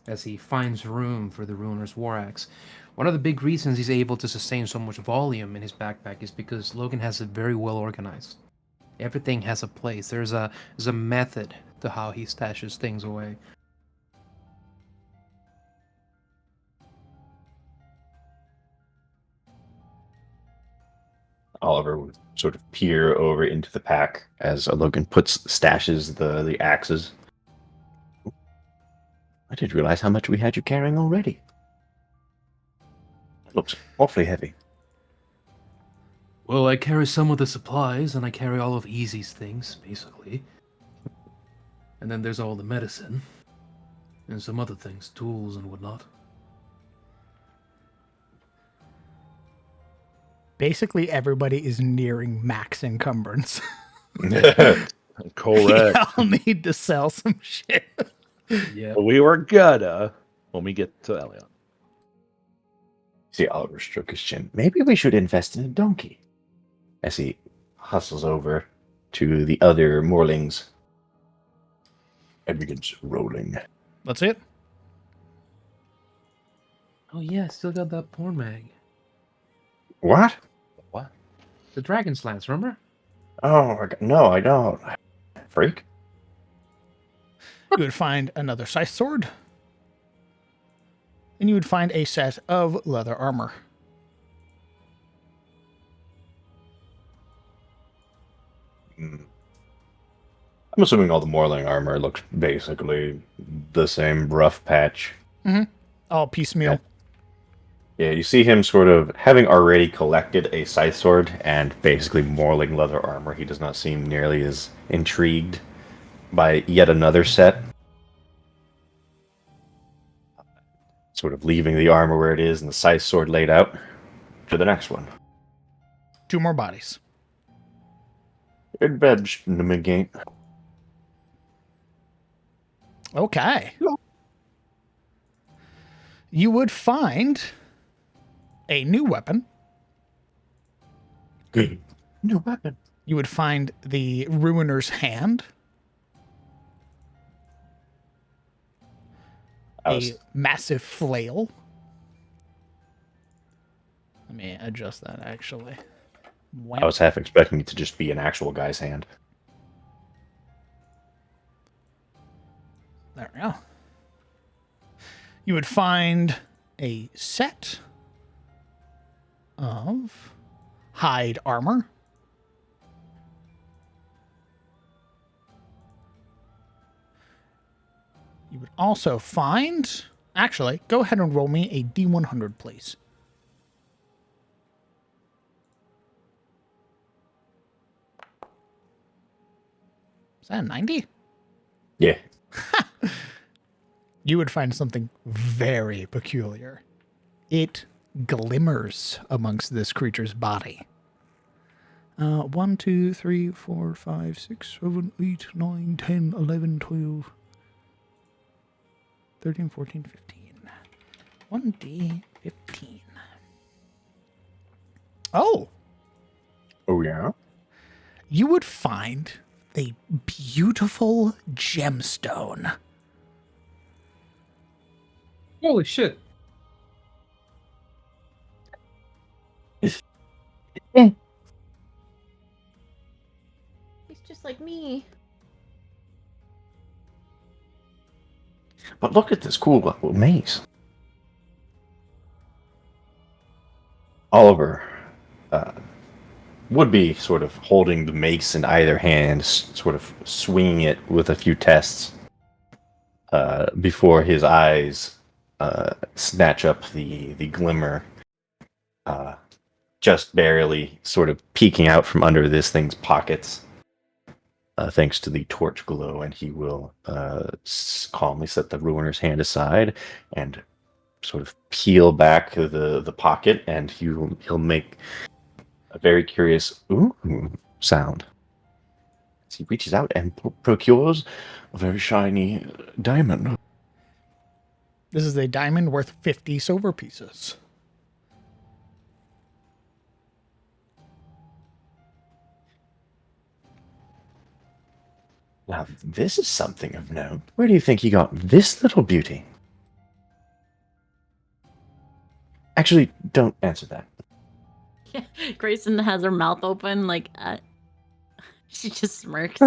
E: As he finds room for the Ruiner's War Axe. One of the big reasons he's able to sustain so much volume in his backpack is because Logan has it very well organized. Everything has a place. There's a method to how he stashes things away.
B: Oliver would sort of peer over into the pack as Logan stashes the axes. I didn't realize how much we had you carrying already. Looks awfully heavy.
E: Well, I carry some of the supplies, and I carry all of Easy's things, basically. And then there's all the medicine. And some other things, tools and whatnot.
A: Basically, everybody is nearing max encumbrance.
C: Correct.
A: I'll need to sell some shit.
E: Yeah.
C: We were gonna when we get to Elion.
B: See, Oliver stroke his chin. Maybe we should invest in a donkey. As he hustles over to the other moorlings and begins rolling.
A: That's it.
E: Oh yeah, still got that porn mag.
B: What?
C: What?
E: The Dragon Slants, remember?
B: Oh, no, I don't. Freak?
A: You would find another scythe sword. And you would find a set of leather armor.
B: I'm assuming all the moorling armor looks basically the same rough patch.
A: All piecemeal.
B: Yeah, you see him sort of having already collected a scythe sword and basically moorling leather armor. He does not seem nearly as intrigued by yet another set. Sort of leaving the armor where it is and the scythe sword laid out to the next one.
A: 2 more bodies.
B: In bed in the mid-game.
A: Okay. You would find a new weapon.
B: Good. New weapon.
A: You would find the Ruiner's Hand. A massive flail. Let me adjust that, actually.
B: I was half expecting it to just be an actual guy's hand.
A: There we go. You would find a set of hide armor. You would also find... Actually, go ahead and roll me a D100, please. Is that a 90?
B: Yeah.
A: You would find something very peculiar. It glimmers amongst this creature's body. 1, 2, 3, 4, 5, 6, 7, 8, 9, 10, 11, 12, 13, 14, 15. 1d15. Oh!
B: Oh, yeah?
A: You would find a beautiful gemstone.
E: Holy shit.
D: He's just like me.
B: But look at this cool little maze. Oliver would be sort of holding the mace in either hand, sort of swinging it with a few tests before his eyes snatch up the glimmer, just barely sort of peeking out from under this thing's pockets, thanks to the torch glow, and he will calmly set the ruiner's hand aside and sort of peel back the pocket, and he'll make a very curious ooh sound as he reaches out and procures a very shiny diamond.
A: This is a diamond worth 50 silver pieces.
B: Now, this is something of note. Where do you think he got this little beauty? Actually, don't answer that.
D: Yeah, Grayson has her mouth open, like, she just smirks.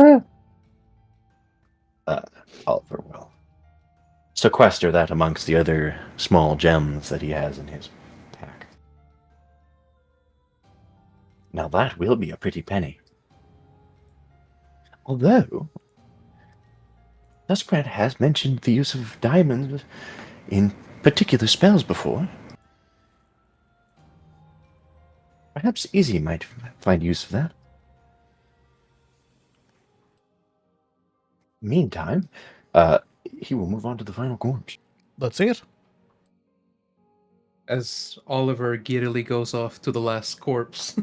B: Oliver will sequester that amongst the other small gems that he has in his pack. Now that will be a pretty penny. Although, Duskbrand has mentioned the use of diamonds in particular spells before. Perhaps Izzy might find use of that. Meantime, he will move on to the final corpse.
A: Let's see it.
E: As Oliver giddily goes off to the last corpse,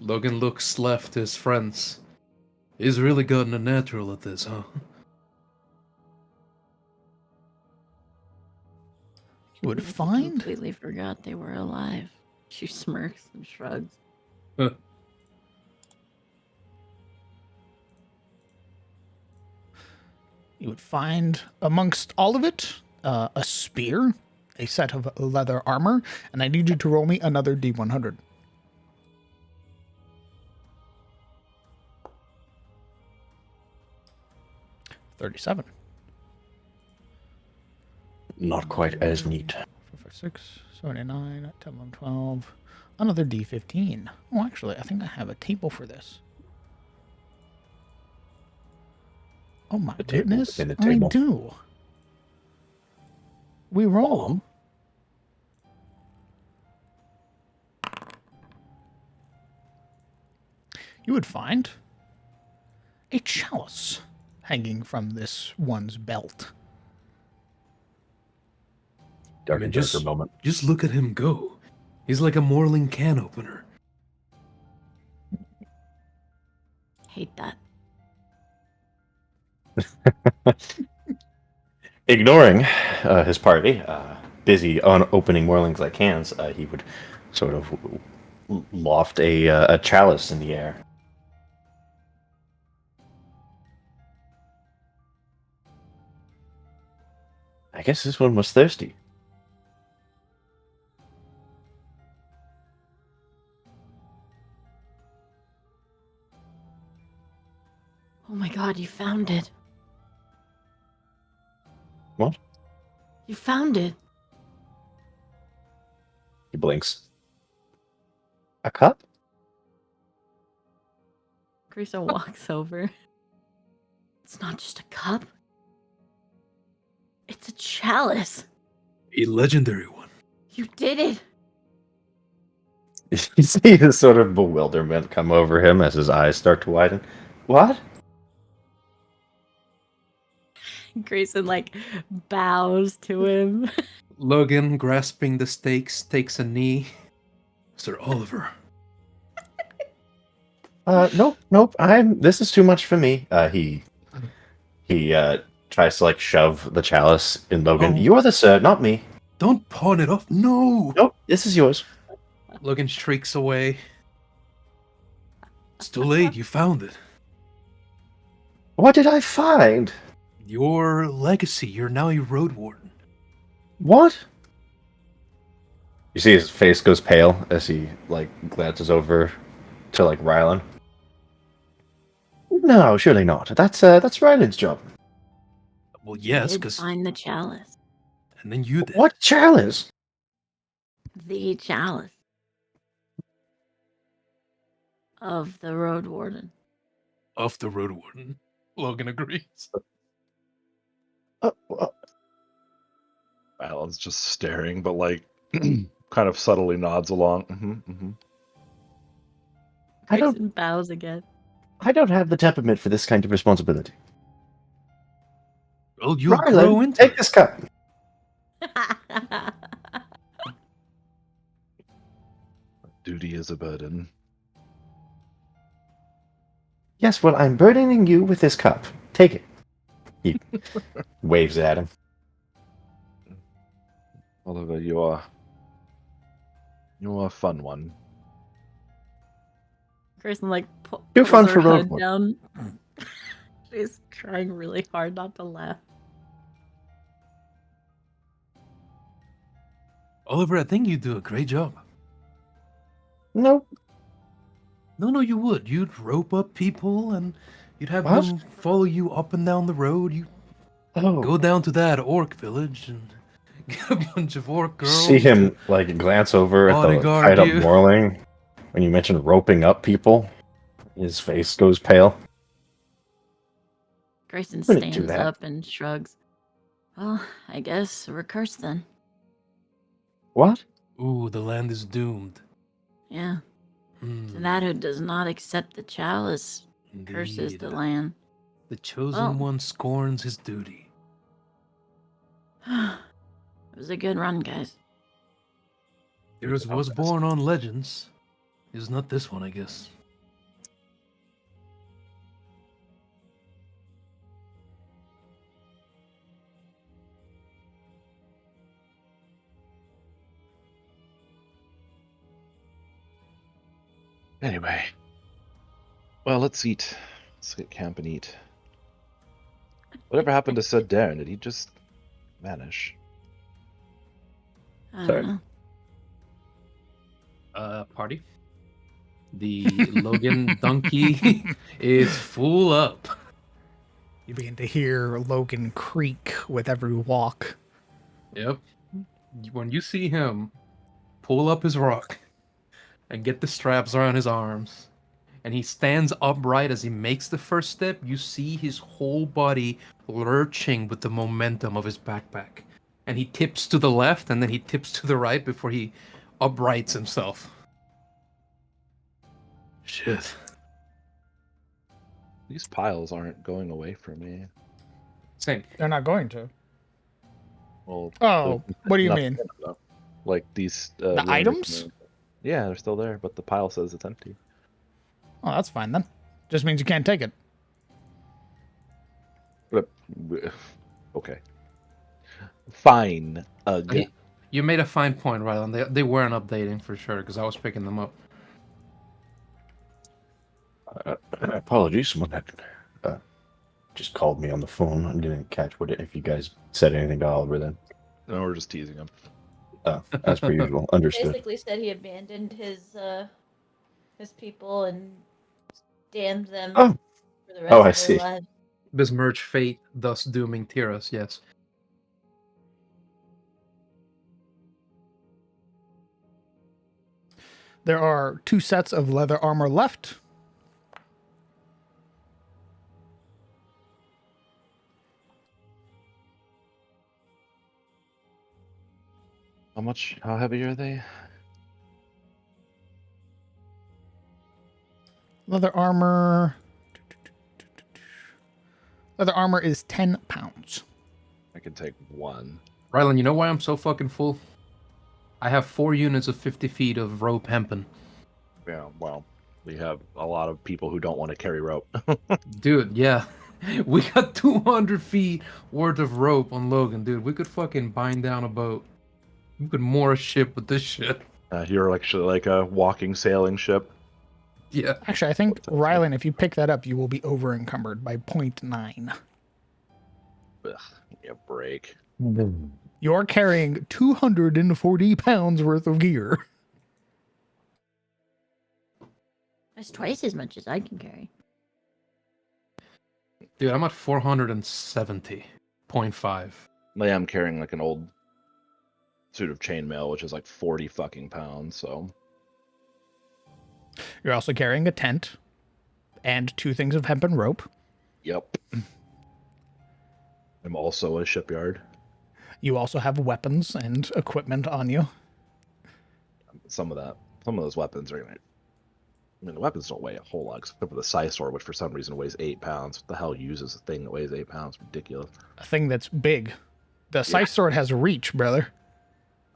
E: Logan looks left to his friends. He's really gotten a natural at this, huh?
A: You would
D: I
A: find
D: completely forgot they were alive. She smirks and shrugs.
A: you would find amongst all of it a spear, a set of leather armor, and I need you to roll me another D100. $37.
B: Not quite as neat.
A: 6, 79, 10, 11, 12. Another D15. Oh, actually, I think I have a table for this. Oh my
B: The table
A: goodness,
B: within the
A: I
B: table.
A: do. We roll 'em. You would find a chalice hanging from this one's belt.
B: Dark
E: Man,
B: and darker moment.
E: Just look at him go. He's like a Morling can opener.
D: Hate that.
B: Ignoring his party, busy on opening Morlings like cans, he would sort of loft a chalice in the air. I guess this one was thirsty.
D: Oh my god, you found it.
B: What?
D: You found it.
B: He blinks. A cup?
D: Grayson walks over. It's not just a cup. It's a chalice.
E: A legendary one.
D: You did it.
B: You see this sort of bewilderment come over him as his eyes start to widen. What?
D: Grayson like bows to him.
E: Logan, grasping the stakes, takes a knee. Sir Oliver.
B: Nope. This is too much for me. He tries to like shove the chalice in Logan.
E: Oh.
B: You're the sir, not me.
E: Don't pawn it off. No!
B: Nope, this is yours.
E: Logan shrieks away. It's too late. You found it.
B: What did I find?
E: Your legacy. You're now a road warden.
B: What? You see his face goes pale as he like glances over to like Rylan. No, surely not. That's Rylan's job.
E: Well,
D: I
E: yes,
D: did
E: because...
D: find the chalice.
E: And then you did.
B: What chalice?
D: The chalice of the road warden.
E: Of the road warden. Logan agrees.
B: Uh,
C: Alan's just staring, but like kind of subtly nods along.
B: I don't-
D: Grayson bows again.
B: I don't have the temperament for this kind of responsibility.
E: Well, you'll
B: Rylan,
E: grow into
B: take
E: it.
B: this cup.
C: Duty is a burden.
B: Yes, well, I'm burdening you with this cup. Take it. He waves at him.
C: Oliver, you're a fun one.
D: Grayson like
B: Too
D: pulls
B: fun
D: her
B: for road
D: hood
B: warden.
D: down. She's trying really hard not to laugh.
E: Oliver, I think you do a great job.
B: Nope.
E: No, you would. You'd rope up people and you'd have
B: What?
E: them follow you up and down the road. You
B: Oh.
E: go down to that orc village and get a bunch of orc girls.
B: See him like glance over at the
E: bodyguard
B: tied up
E: you.
B: Morling. When you mention roping up people, his face goes pale.
D: Grayson
B: Wouldn't do
D: stands
B: that.
D: up and shrugs. Well, I guess we're cursed then.
B: What?
E: Ooh, the land is doomed.
D: Yeah.
E: Hmm,
D: To that who does not accept the chalice curses
E: indeed.
D: the land.
E: The chosen
D: Well.
E: one scorns his duty.
D: It was a good run, guys.
E: Yours was born on legends. It's not this one, I guess.
C: Anyway. Well, let's eat. Let's get camp and eat. Whatever happened to Sir Darren? Did he just vanish?
D: I
B: Sorry.
D: don't know.
E: Party. The Logan donkey is full up.
A: You begin to hear Logan creak with every walk.
E: Yep. When you see him pull up his rock and get the straps around his arms, and he stands upright as he makes the first step, you see his whole body lurching with the momentum of his backpack. And he tips to the left, and then he tips to the right before he uprights himself. Shit.
C: These piles aren't going away from me.
E: Same.
A: They're not going to.
C: Well,
A: Oh,
C: there's
A: what do you
C: nothing
A: mean?
C: in them, though. Like these.
A: The
C: rooms
A: items?
C: and- Yeah, they're still there, but the pile says it's empty.
A: Oh, that's fine then. Just means you can't take it.
C: But, okay. Fine. Ugh.
E: Hey, you made a fine point, Rylan. They weren't updating for sure, because I was picking them up.
B: Apologies, someone had just called me on the phone. I didn't catch if you guys said anything to Oliver then.
C: No, we're just teasing him.
B: As per usual, understood.
D: Basically said he abandoned his people and damned them
B: Oh.
D: for the rest
B: Oh,
D: of
B: I
D: their
B: see.
D: lives.
E: Besmirch fate, thus dooming Tiras, yes.
A: There are 2 sets of leather armor left.
C: How heavy are they?
A: Leather armor. Leather armor is 10 pounds.
C: I can take one.
E: Rylan, you know why I'm so fucking full? I have 4 units of 50 feet of rope hempen.
C: Yeah, well, we have a lot of people who don't want to carry rope.
E: Dude, yeah. We got 200 feet worth of rope on Logan, dude. We could fucking bind down a boat. We could moor a ship with this shit.
C: You're actually like a walking sailing ship.
E: Yeah.
A: Actually, I think, Rylan, if you pick that up, you will be over encumbered by 0.9.
C: Ugh, give me a break.
A: You're carrying 240 pounds worth of gear.
D: That's twice as much as I can carry.
E: Dude, I'm at 470.5.
C: I am carrying like an old suit of chainmail, which is like 40 fucking pounds, so.
A: You're also carrying a tent and 2 things of hempen rope.
C: Yep. I'm also a shipyard.
A: You also have weapons and equipment on you.
C: Some of those weapons are gonna. I mean, the weapons don't weigh a whole lot, except for the scythe sword, which for some reason weighs 8 pounds. What the hell uses a thing that weighs 8 pounds? Ridiculous.
A: A thing that's big. The scythe sword has reach, brother.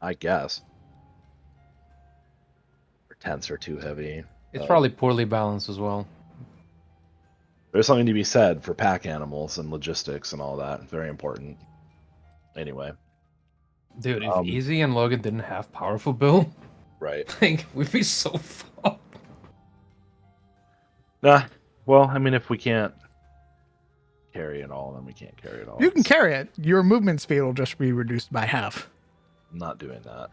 C: I guess. Our tents are too heavy.
E: It's probably poorly balanced as well.
C: There's something to be said for pack animals and logistics and all that. Very important. Anyway,
E: Dude, if Easy and Logan didn't have powerful build,
C: right.
E: like, we'd be so fucked.
C: Nah. Well, I mean, if we can't carry it all, then we can't carry it all.
A: You can carry it. Your movement speed will just be reduced by half.
C: I'm not doing that.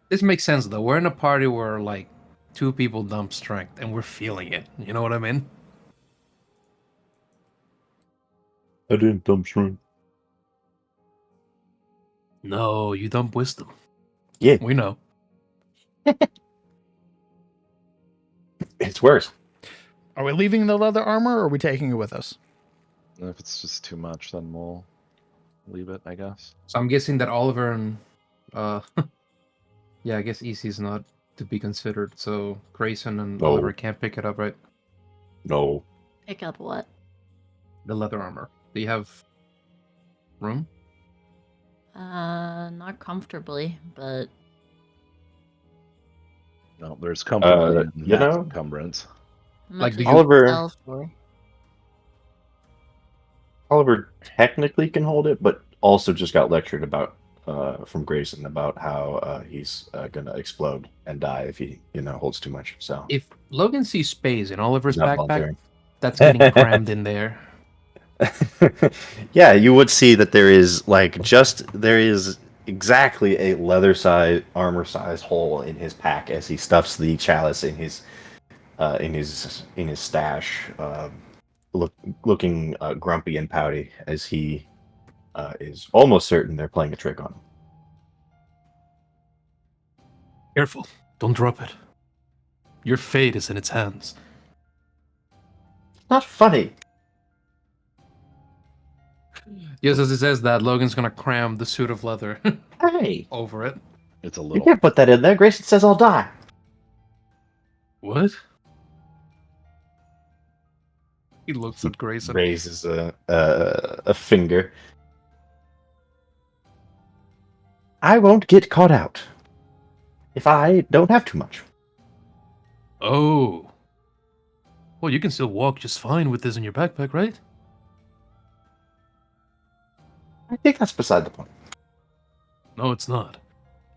E: This makes sense, though. We're in a party where, like, 2 people dump strength, and we're feeling it. You know what I mean?
B: I didn't dump shrimp.
E: No, you dump wisdom.
B: Yeah,
E: We know.
B: it's worse.
A: Are we leaving the leather armor or are we taking it with us?
C: And if it's just too much, then we'll leave it, I guess.
E: So I'm guessing that Oliver and, yeah, I guess Easy's not to be considered, so Grayson and
B: No.
E: Oliver can't pick it up, right?
B: No.
D: Pick up what?
E: The leather armor. Do you have room?
D: Not comfortably, but
C: No, there's comfort in
B: you
C: max
B: know,
C: encumbrance.
D: How
E: Like,
D: much
E: do
D: does
E: you-
D: it
B: Oliver-
D: sell for?
B: Oliver technically can hold it, but also just got lectured about from Grayson about how he's gonna explode and die if he holds too much. So
E: If Logan sees space in Oliver's
B: he's not
E: backpack,
B: volunteering.
E: that's getting crammed in there.
B: Yeah, you would see that there is exactly a leather size armor size hole in his pack as he stuffs the chalice in his stash, looking grumpy and pouty as he is almost certain they're playing a trick on him.
E: Careful, don't drop it. Your fate is in its hands.
B: Not funny.
E: Yes, as he says that, Logan's gonna cram the suit of leather
B: Hey,
E: over it.
C: It's a
B: you
C: little.
B: can't put that in there. Grayson says I'll die.
E: What? He looks at Grayson.
B: Raises a finger. I won't get caught out if I don't have too much.
E: Oh. Well, you can still walk just fine with this in your backpack, right?
B: I think that's beside the point.
E: No, it's not.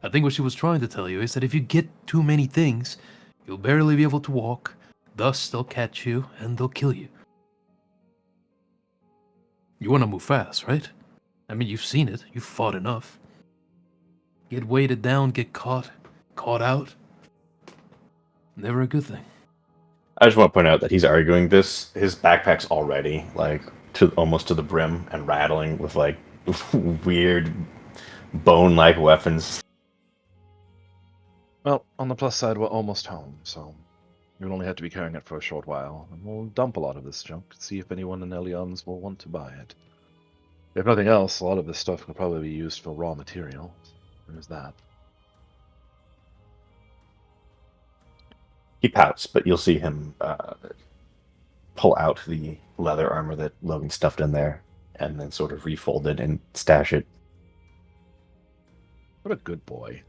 E: I think what she was trying to tell you is that if you get too many things, you'll barely be able to walk, thus they'll catch you and they'll kill you. You want to move fast, right? I mean, you've seen it. You've fought enough. Get weighted down, get caught out. Never a good thing.
B: I just want to point out that he's arguing this. His backpack's already almost to the brim and rattling with weird bone-like weapons.
C: Well, on the plus side, we're almost home, so you'll only have to be carrying it for a short while, and we'll dump a lot of this junk to see if anyone in Elions will want to buy it. If nothing else, a lot of this stuff can probably be used for raw materials. There's that.
B: He pouts, but you'll see him pull out the leather armor that Logan stuffed in there and then sort of refold it and stash it.
C: What a good boy.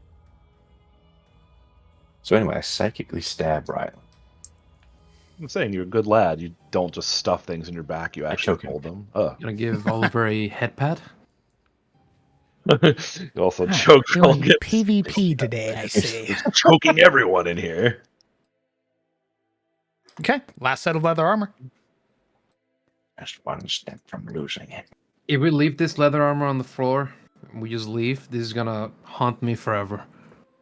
B: So anyway, I psychically stab Ryan.
C: I'm saying you're a good lad. You don't just stuff things in your back, you actually
B: choke him.
C: hold them. Ugh.
E: Gonna give Oliver a head pat?
C: You also
A: Ah,
C: choke
A: doing
C: Vulgus.
A: PvP today, I see.
C: Choking everyone in here.
A: Okay, last set of leather armor.
B: Just one step from losing it.
E: If we leave this leather armor on the floor, we just leave, this is gonna haunt me forever.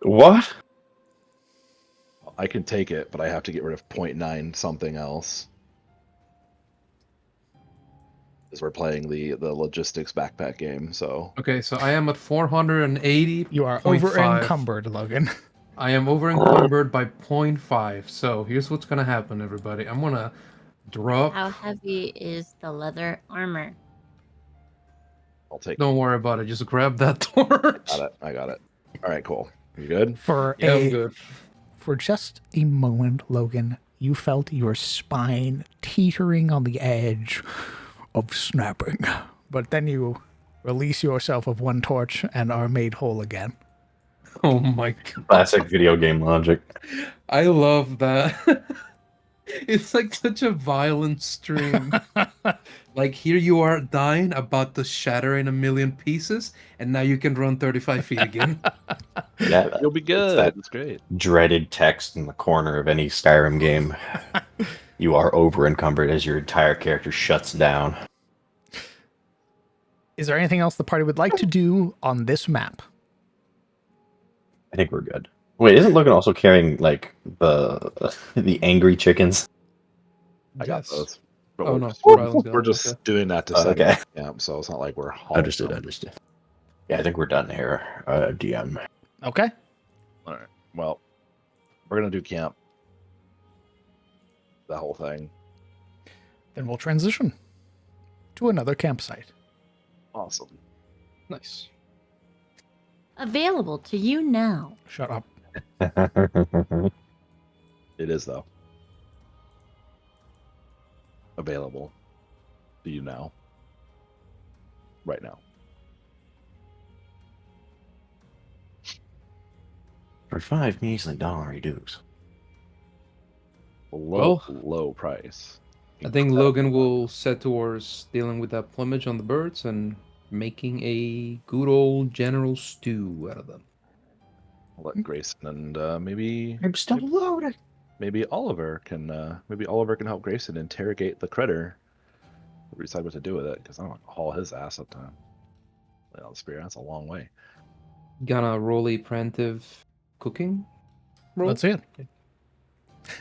B: What?
C: I can take it, but I have to get rid of 0.9 something else. Because we're playing the logistics backpack game, so.
E: Okay, so I am at 480.
A: You are over encumbered, Logan.
E: I am over encumbered by 0.5. So here's what's gonna happen, everybody. I'm gonna drop.
D: How heavy is the leather armor?
C: I'll take
E: Don't worry about it. Just grab that torch.
C: I got it. Alright, cool. You good?
E: Yeah, I'm good.
A: For just a moment, Logan, you felt your spine teetering on the edge of snapping. But then you release yourself of one torch and are made whole again.
E: Oh my god.
B: Classic video game logic.
E: I love that. It's like such a violent stream. Like here you are dying, about to shatter in a million pieces, and now you can run 35 feet again.
B: Yeah,
C: You'll be good.
B: that-
C: That's great.
B: dreaded text in the corner of any Skyrim game. You are over encumbered as your entire character shuts down.
A: Is there anything else the party would like to do on this map?
B: I think we're good. Wait, isn't Logan also carrying the angry chickens?
C: I got
E: Yes.
C: those. But
E: Oh,
C: we're
E: no,
C: just,
E: Rylan's got
C: we're
E: it,
C: just
E: okay.
C: doing that to
B: Oh,
C: set
B: okay.
C: up camp, so it's not like we're hauling
B: Understood.
C: them.
B: Understood. Yeah, I think we're done here, DM.
A: Okay.
C: All right. Well, we're gonna do camp. The whole thing.
A: Then we'll transition to another campsite.
C: Awesome.
E: Nice.
D: Available to you now.
A: Shut up.
C: It is though. Available to you now. Right now.
B: For 5 measly dollary dues.
C: Low,
E: Well,
C: low price.
E: I think Logan will set towards dealing with that plumage on the birds and making a good old general stew out of them.
C: I'll let Grayson and maybe
B: I'm still loaded.
C: maybe Oliver can help Grayson interrogate the critter. We'll decide what to do with it, because I don't want to haul his ass up to the spear. That's a long way.
E: Gonna roll a preventive cooking roll.
A: Let's see it.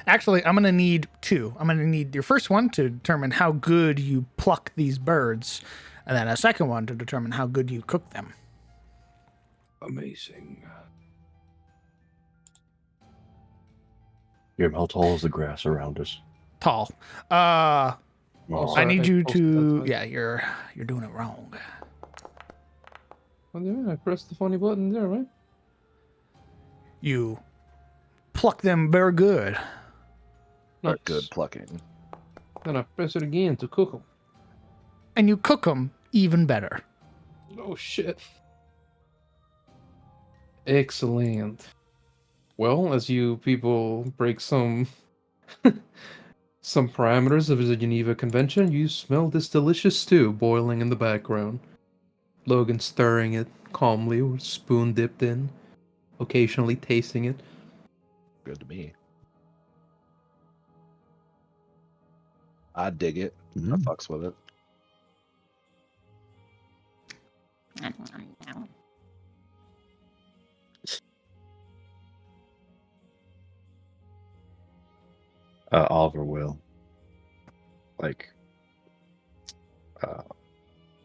A: Actually, I'm going to need two. I'm going to need your first one to determine how good you pluck these birds, and then a second one to determine how good you cook them.
E: Amazing.
B: You're how tall is the grass around us?
A: Tall.
B: Oh,
A: I
E: sorry,
A: need
E: I
A: you
E: posted
A: to.
E: that.
A: Yeah, you're doing it wrong.
E: Well, yeah, I pressed the funny button there, right?
A: You pluck them very good.
E: Nice.
C: Good plucking.
E: Then I press it again to cook them.
A: And you cook them even better.
E: Oh shit. Excellent. Well, as you people break some some parameters of the Geneva Convention, you smell this delicious stew boiling in the background. Logan stirring it calmly with spoon dipped in, occasionally tasting it.
C: Good to me. I dig it. I fucks with it.
B: Oliver will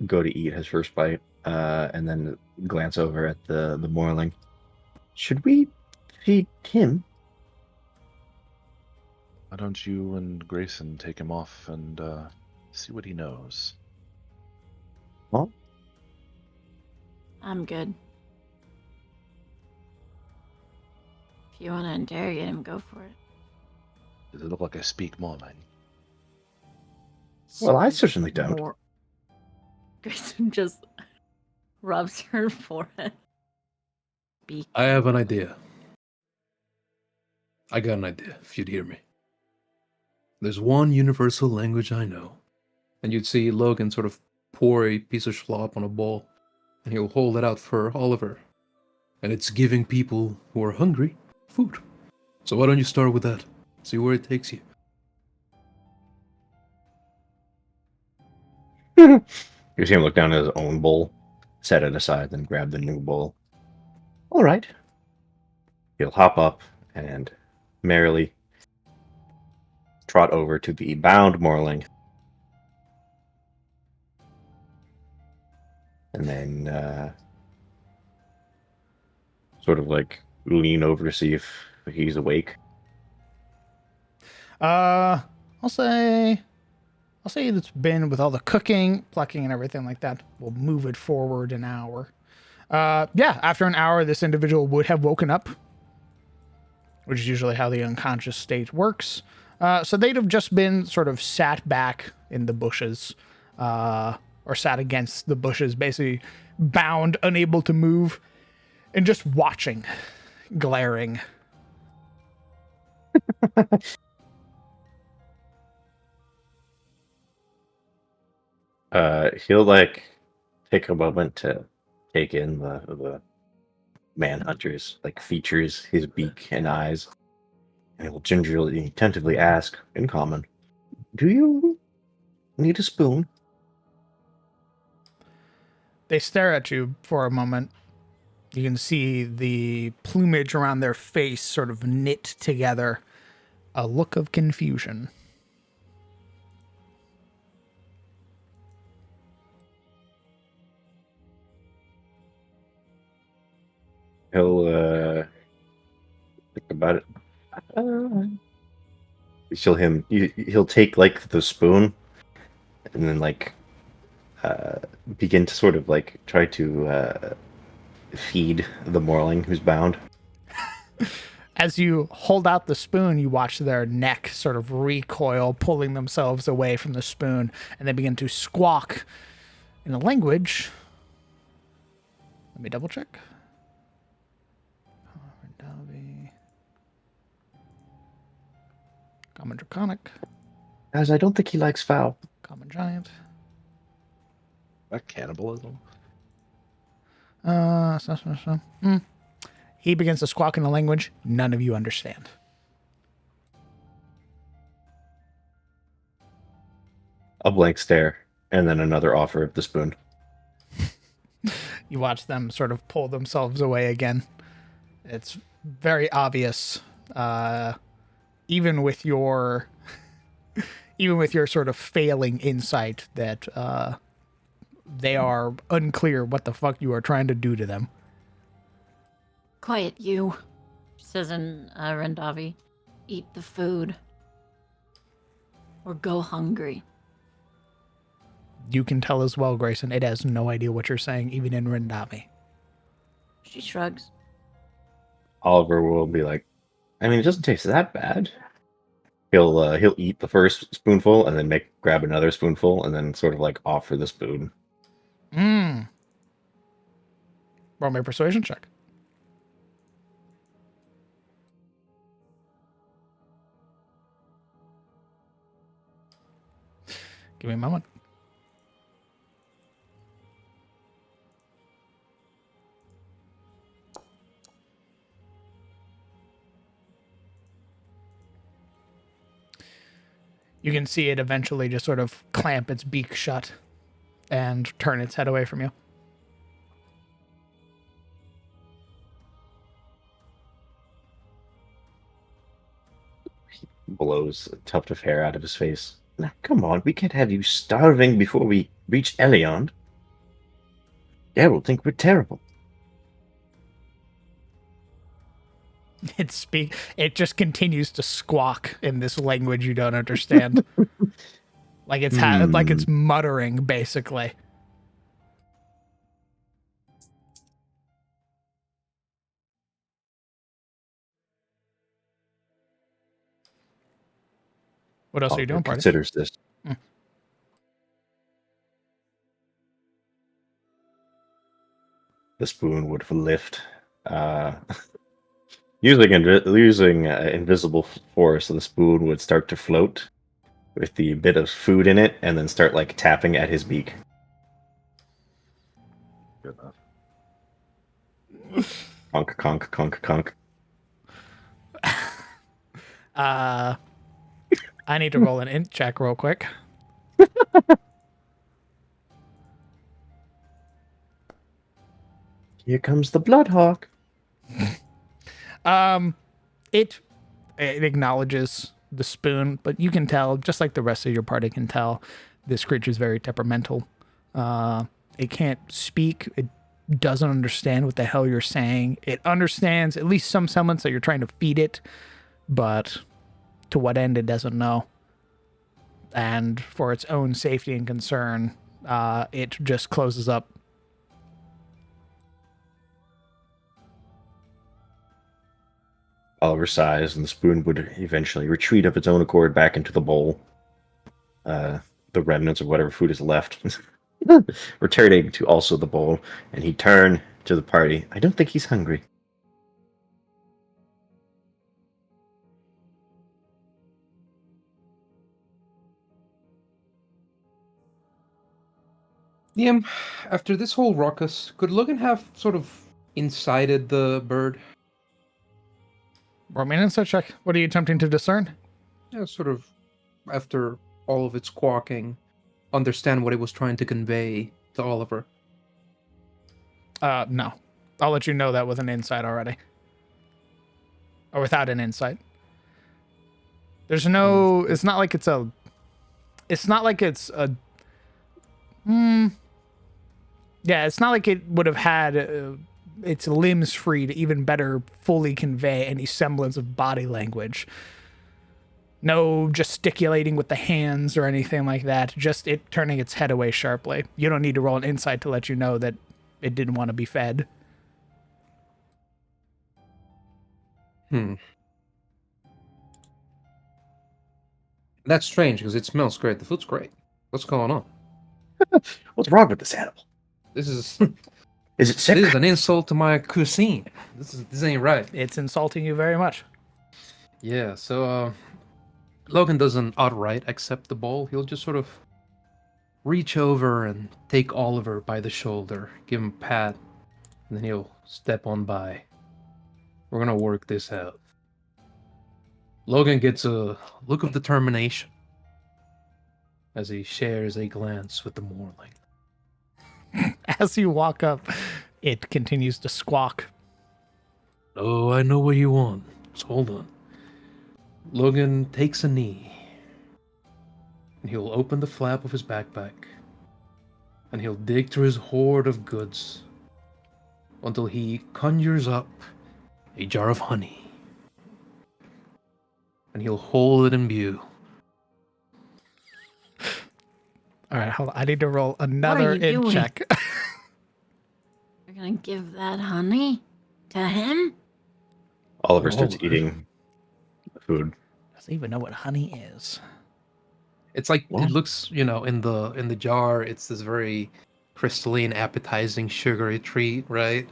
B: go to eat his first bite, and then glance over at the Morling. Should we feed him?
C: Why don't you and Grayson take him off and see what he knows?
B: Well,
D: I'm good. If you want to interrogate him, go for it.
C: Does it look like I speak Mormon?
B: well, I certainly don't.
D: More. Grayson just rubs her forehead.
E: I have an idea. I got an idea, if you'd hear me. There's one universal language I know. And you'd see Logan sort of pour a piece of schlop on a bowl, and he'll hold it out for Oliver. And it's giving people who are hungry food. So why don't you start with that? See where it takes you.
B: You see him look down at his own bowl, set it aside, then grab the new bowl. All right. He'll hop up and merrily trot over to the bound Morling. And then sort of like lean over to see if he's awake.
A: I'll say it's been with all the cooking, plucking, and everything like that. We'll move it forward an hour. Yeah, after an hour, this individual would have woken up, which is usually how the unconscious state works. So they'd have just been sort of sat back in the bushes, or sat against the bushes, basically bound, unable to move, and just watching, glaring.
B: He'll like take a moment to take in the manhunter's like features, his beak and eyes, and he'll gingerly, attentively ask, in common, "Do you need a spoon?"
A: They stare at you for a moment. You can see the plumage around their face sort of knit together, a look of confusion.
B: He'll think about it. He'll take like the spoon, and then like begin to sort of like try to feed the Morling who's bound.
A: As you hold out the spoon, you watch their neck sort of recoil, pulling themselves away from the spoon, and they begin to squawk in a language. Let me double check. Rendavi. Common Draconic.
B: Guys, I don't think he likes foul.
A: Common Giant.
C: That cannibalism.
A: He begins to squawk in a language none of you understand.
B: A blank stare, and then another offer of the spoon.
A: You watch them sort of pull themselves away again. It's very obvious, even with your sort of failing insight, that they are unclear what the fuck you are trying to do to them.
D: Quiet, you, says in Rendavi. Eat the food. Or go hungry.
A: You can tell as well, Grayson. It has no idea what you're saying, even in Rendavi.
D: She shrugs.
B: Oliver will be like, I mean, it doesn't taste that bad. He'll eat the first spoonful and then grab another spoonful and then sort of like offer the spoon.
A: Roll me a persuasion check. Give me a moment. You can see it eventually just sort of clamp its beak shut and turn its head away from you.
B: Blows a tuft of hair out of his face. Now, come on, we can't have you starving before we reach Eliond. Dad will think we're terrible.
A: It just continues to squawk in this language you don't understand. like it's muttering, basically. What else are you doing, party?
B: Considers this. The spoon would lift. Using invisible force, the spoon would start to float with the bit of food in it, and then start like tapping at his beak.
C: Good enough.
B: Conk, conk, conk, conk.
A: I need to roll an int check real quick.
B: Here comes the Bloodhawk.
A: It acknowledges the spoon, but you can tell, just like the rest of your party can tell, this creature is very temperamental. It can't speak. It doesn't understand what the hell you're saying. It understands at least some semblance that you're trying to feed it, but to what end it doesn't know. And for its own safety and concern, it just closes up.
B: Oliver sighs, and the spoon would eventually retreat of its own accord back into the bowl. The remnants of whatever food is left returning to also the bowl, and he'd turn to the party. I don't think he's hungry.
E: Liam, after this whole ruckus, could Logan have sort of incited the bird?
A: Roll me an insight check. What are you attempting to discern?
E: Yeah, sort of, after all of its squawking, understand what it was trying to convey to Oliver.
A: No. I'll let you know that with an insight already. Or without an insight. There's no... It's not like it's a... It's not like it's a... Yeah, it's not like it would have had its limbs free to even better fully convey any semblance of body language. No gesticulating with the hands or anything like that. Just it turning its head away sharply. You don't need to roll an insight to let you know that it didn't want to be fed.
E: That's strange, because it smells great. The food's great. What's going on?
B: What's wrong with this animal?
E: This is
B: Is it sick?
E: This is an insult to my cuisine. This ain't right.
A: It's insulting you very much.
E: Yeah, so Logan doesn't outright accept the bowl. He'll just sort of reach over and take Oliver by the shoulder, give him a pat, and then he'll step on by. We're gonna work this out. Logan gets a look of determination as he shares a glance with the Moorling.
A: As you walk up, it continues to squawk.
E: Oh, I know what you want. Just hold on. Logan takes a knee, and he'll open the flap of his backpack, and he'll dig through his hoard of goods until he conjures up a jar of honey, and he'll hold it in view.
A: All right, hold on. I need to roll another
D: you
A: int
D: doing?
A: check.
D: You're gonna give that honey to him?
B: Oliver starts
E: Oh.
B: eating the food.
A: Doesn't even know what honey is.
E: It's like
B: What?
E: it looks, in the jar. It's this very crystalline, appetizing, sugary treat, right?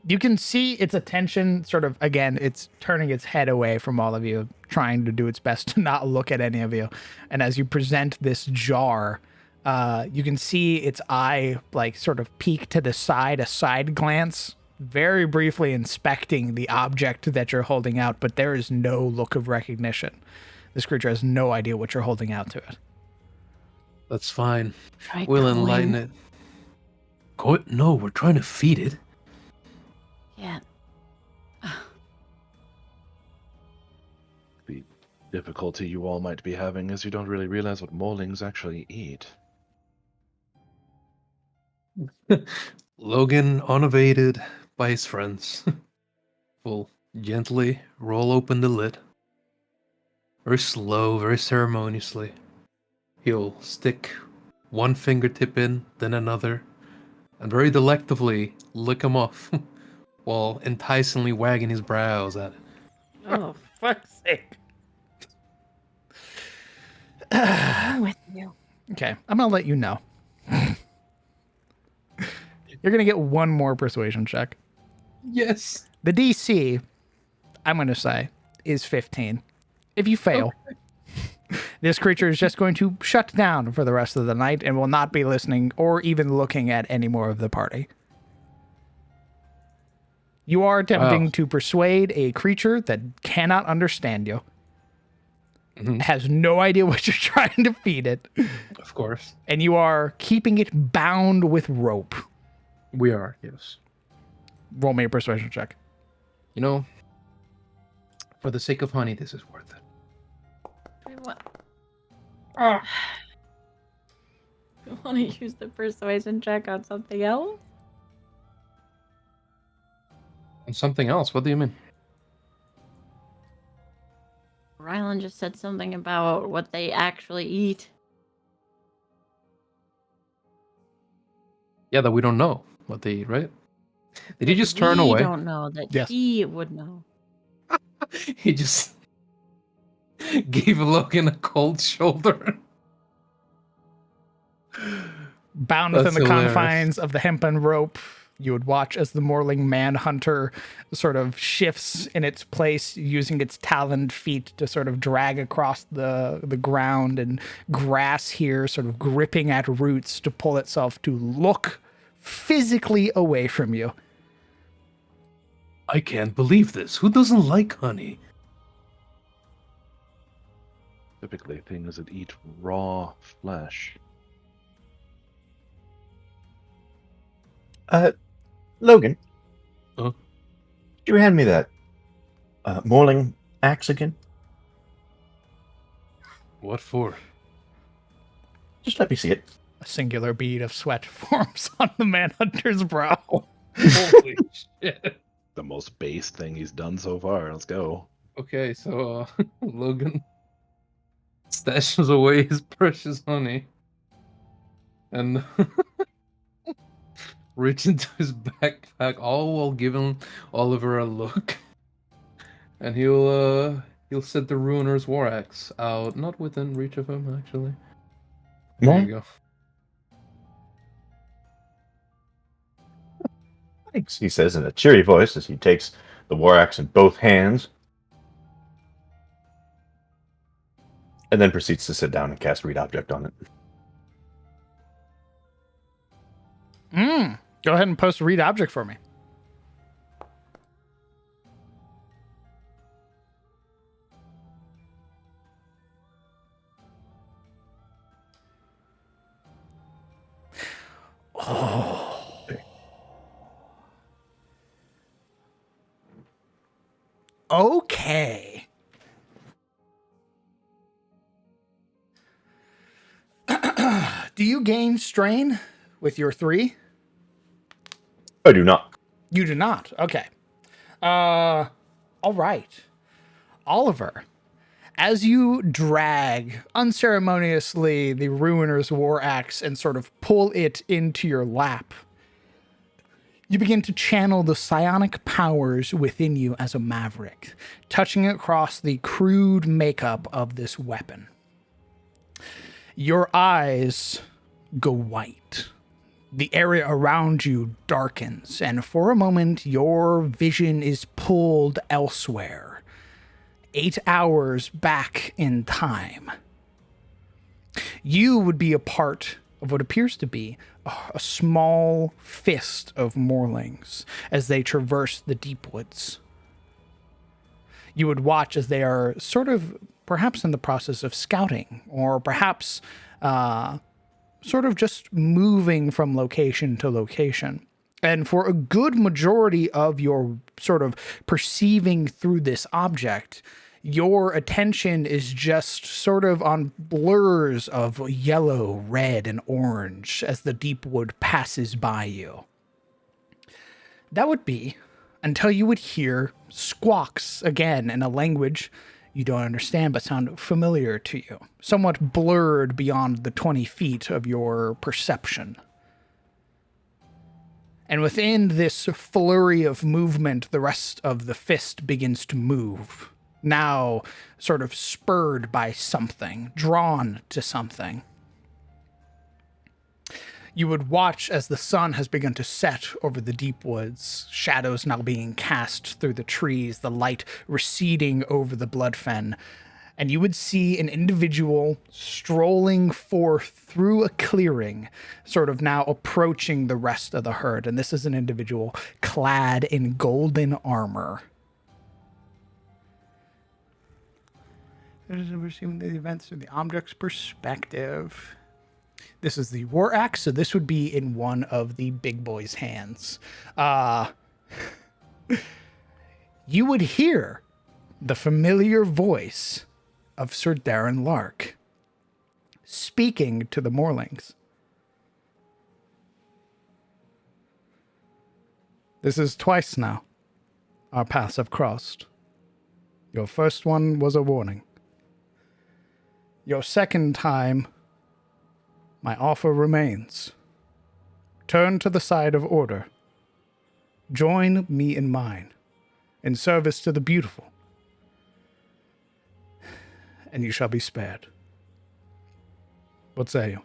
A: You can see its attention sort of, again, it's turning its head away from all of you, trying to do its best to not look at any of you. And as you present this jar, you can see its eye like sort of peek to the side, a side glance, very briefly inspecting the object that you're holding out, but there is no look of recognition. This creature has no idea what you're holding out to it.
E: That's fine.
D: Try
E: We'll
D: going.
E: enlighten it. No, we're trying to feed it.
D: Yeah.
C: The difficulty you all might be having is you don't really realize what Morlings actually eat.
E: Logan, unevaded by his friends, will gently roll open the lid. Very slow, very ceremoniously. He'll stick one fingertip in, then another, and very delectably lick them off, while enticingly wagging his brows at it.
A: Oh, fuck's sake.
D: I'm with you.
A: Okay, I'm going to let you know. You're going to get one more persuasion check.
E: Yes.
A: The DC, I'm going to say, is 15. If you fail, this creature is just going to shut down for the rest of the night and will not be listening or even looking at any more of the party. You are attempting
E: Wow.
A: to persuade a creature that cannot understand you,
E: Mhm.
A: has no idea what you're trying to feed it,
E: Of course.
A: and you are keeping it bound with rope.
E: We are, yes.
A: Roll me a persuasion check.
E: For the sake of honey, this is worth it.
D: What? You want to use the persuasion check on something else?
E: And something else, what do you mean?
D: Rylan just said something about what they actually eat.
E: Yeah, that we don't know what they eat, right? Did he just turn
D: We
E: away?
D: don't know that
A: Yes.
D: he would know.
E: He just gave Logan a cold shoulder.
A: Bound
E: That's
A: within the
E: hilarious.
A: confines of the hempen rope, you would watch as the Morling manhunter sort of shifts in its place, using its taloned feet to sort of drag across the ground, and grass here sort of gripping at roots to pull itself to look physically away from you.
E: I can't believe this. Who doesn't like honey?
C: Typically, things that eat raw flesh.
B: Logan.
E: Huh?
B: Could you hand me that Morling axe again?
E: What for?
B: Just let me see it.
A: A singular bead of sweat forms on the manhunter's brow.
E: Holy shit.
C: The most base thing he's done so far. Let's go.
E: Okay, so Logan stashes away his precious honey and reach into his backpack, all while giving Oliver a look. And he'll set the Ruiner's War Axe out, not within reach of him, actually. There you go.
B: Thanks, he says in a cheery voice as he takes the war axe in both hands, and then proceeds to sit down and cast Read Object on it.
A: Go ahead and post a read object for me. Oh. Okay. Do you gain strain with your 3?
B: I do not.
A: You do not. Okay. All right. Oliver, as you drag unceremoniously the Ruiner's War Axe and sort of pull it into your lap, you begin to channel the psionic powers within you as a maverick, touching across the crude makeup of this weapon. Your eyes go white. The area around you darkens, and for a moment, your vision is pulled elsewhere. 8 hours back in time. You would be a part of what appears to be a small fist of Morlings as they traverse the deep woods. You would watch as they are sort of perhaps in the process of scouting, or perhaps sort of just moving from location to location. And for a good majority of your sort of perceiving through this object, your attention is just sort of on blurs of yellow, red, and orange as the deep wood passes by you. That would be until you would hear squawks again in a language you don't understand but sound familiar to you, somewhat blurred beyond the 20 feet of your perception. And within this flurry of movement, the rest of the fist begins to move, now sort of spurred by something, drawn to something. You would watch as the sun has begun to set over the deep woods, shadows now being cast through the trees, the light receding over the bloodfen, and you would see an individual strolling forth through a clearing, sort of now approaching the rest of the herd. And this is an individual clad in golden armor. Receiving the events through the object's perspective. This is the war axe, so this would be in one of the big boy's hands. You would hear the familiar voice of Sir Darren Lark speaking to the Morlings. This is twice now our paths have crossed. Your first one was a warning. Your second time, my offer remains. Turn to the side of order. Join me in mine, in service to the beautiful, and you shall be spared. What say you?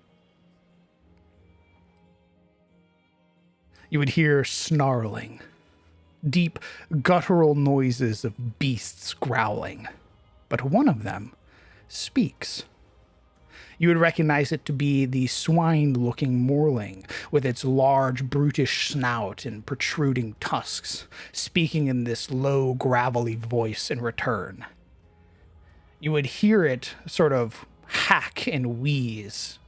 A: You would hear snarling, deep guttural noises of beasts growling, but one of them speaks. You would recognize it to be the swine-looking Morling, with its large, brutish snout and protruding tusks, speaking in this low, gravelly voice in return. You would hear it sort of hack and wheeze,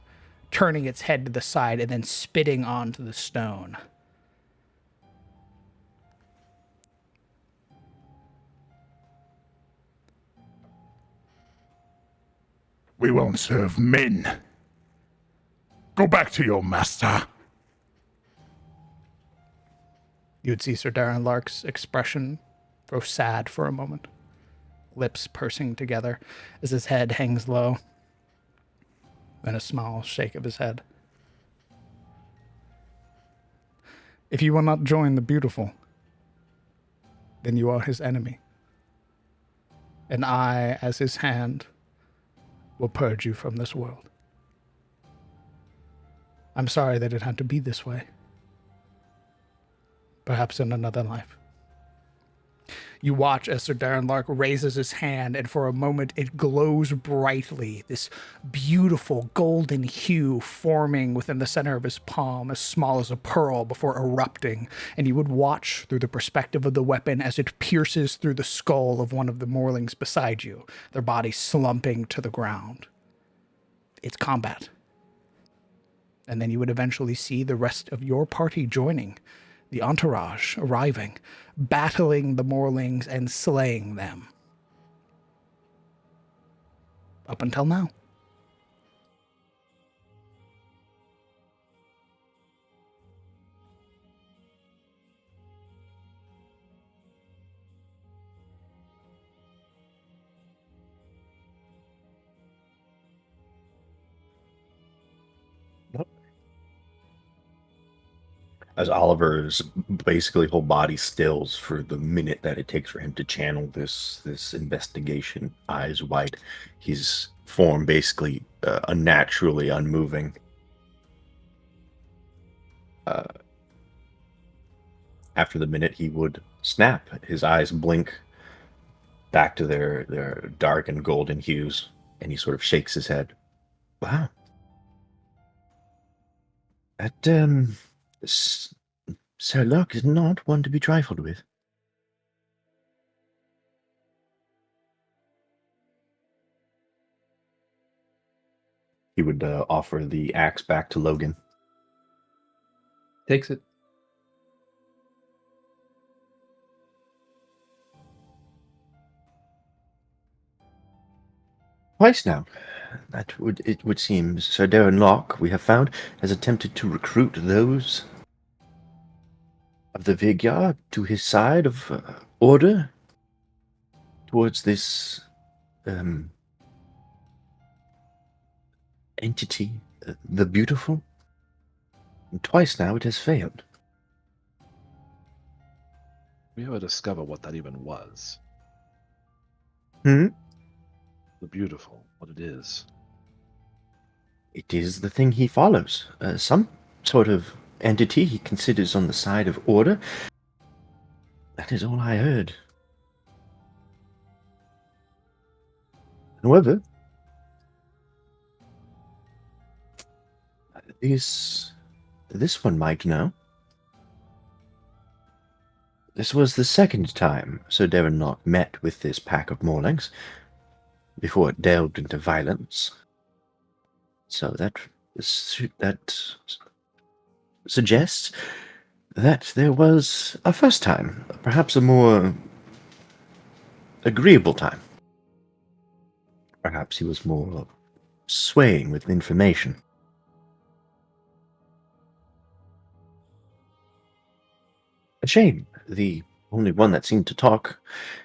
A: turning its head to the side and then spitting onto the stone.
F: We won't serve men. Go back to your master.
A: You would see Sir Darren Lark's expression grow sad for a moment, lips pursing together as his head hangs low, then a small shake of his head. If you will not join the beautiful, then you are his enemy, and I, as his hand, will purge you from this world. I'm sorry that it had to be this way. perhaps in another life. You watch as Sir Darren Lark raises his hand, and for a moment it glows brightly, this beautiful golden hue forming within the center of his palm, as small as a pearl, before erupting. And you would watch through the perspective of the weapon as it pierces through the skull of one of the Morlings beside you, their body slumping to the ground. It's combat. And then you would eventually see the rest of your party joining, the entourage arriving, battling the Morlings and slaying them. Up until now.
B: As Oliver's basically whole body stills for the minute that it takes for him to channel this investigation, eyes wide, his form basically unnaturally unmoving. After the minute, he would snap. His eyes blink back to their dark and golden hues, and he sort of shakes his head. Wow. That, Sir Locke is not one to be trifled with. He would offer the axe back to Logan.
E: Takes it.
B: Twice now. It would seem Sir Darren Locke, we have found, has attempted to recruit those of the Vigyar to his side of order towards this entity, the Beautiful. And twice now it has failed.
C: We ever discover what that even was?
B: Hmm?
C: The Beautiful, what it is.
B: It is the thing he follows. Some sort of entity he considers on the side of order. That is all I heard. However, this one might know. This was the second time Sir Darren Locke met with this pack of Morlings before it delved into violence. So that suggests that there was a first time, perhaps a more agreeable time. Perhaps he was more swaying with information. A shame. The only one that seemed to talk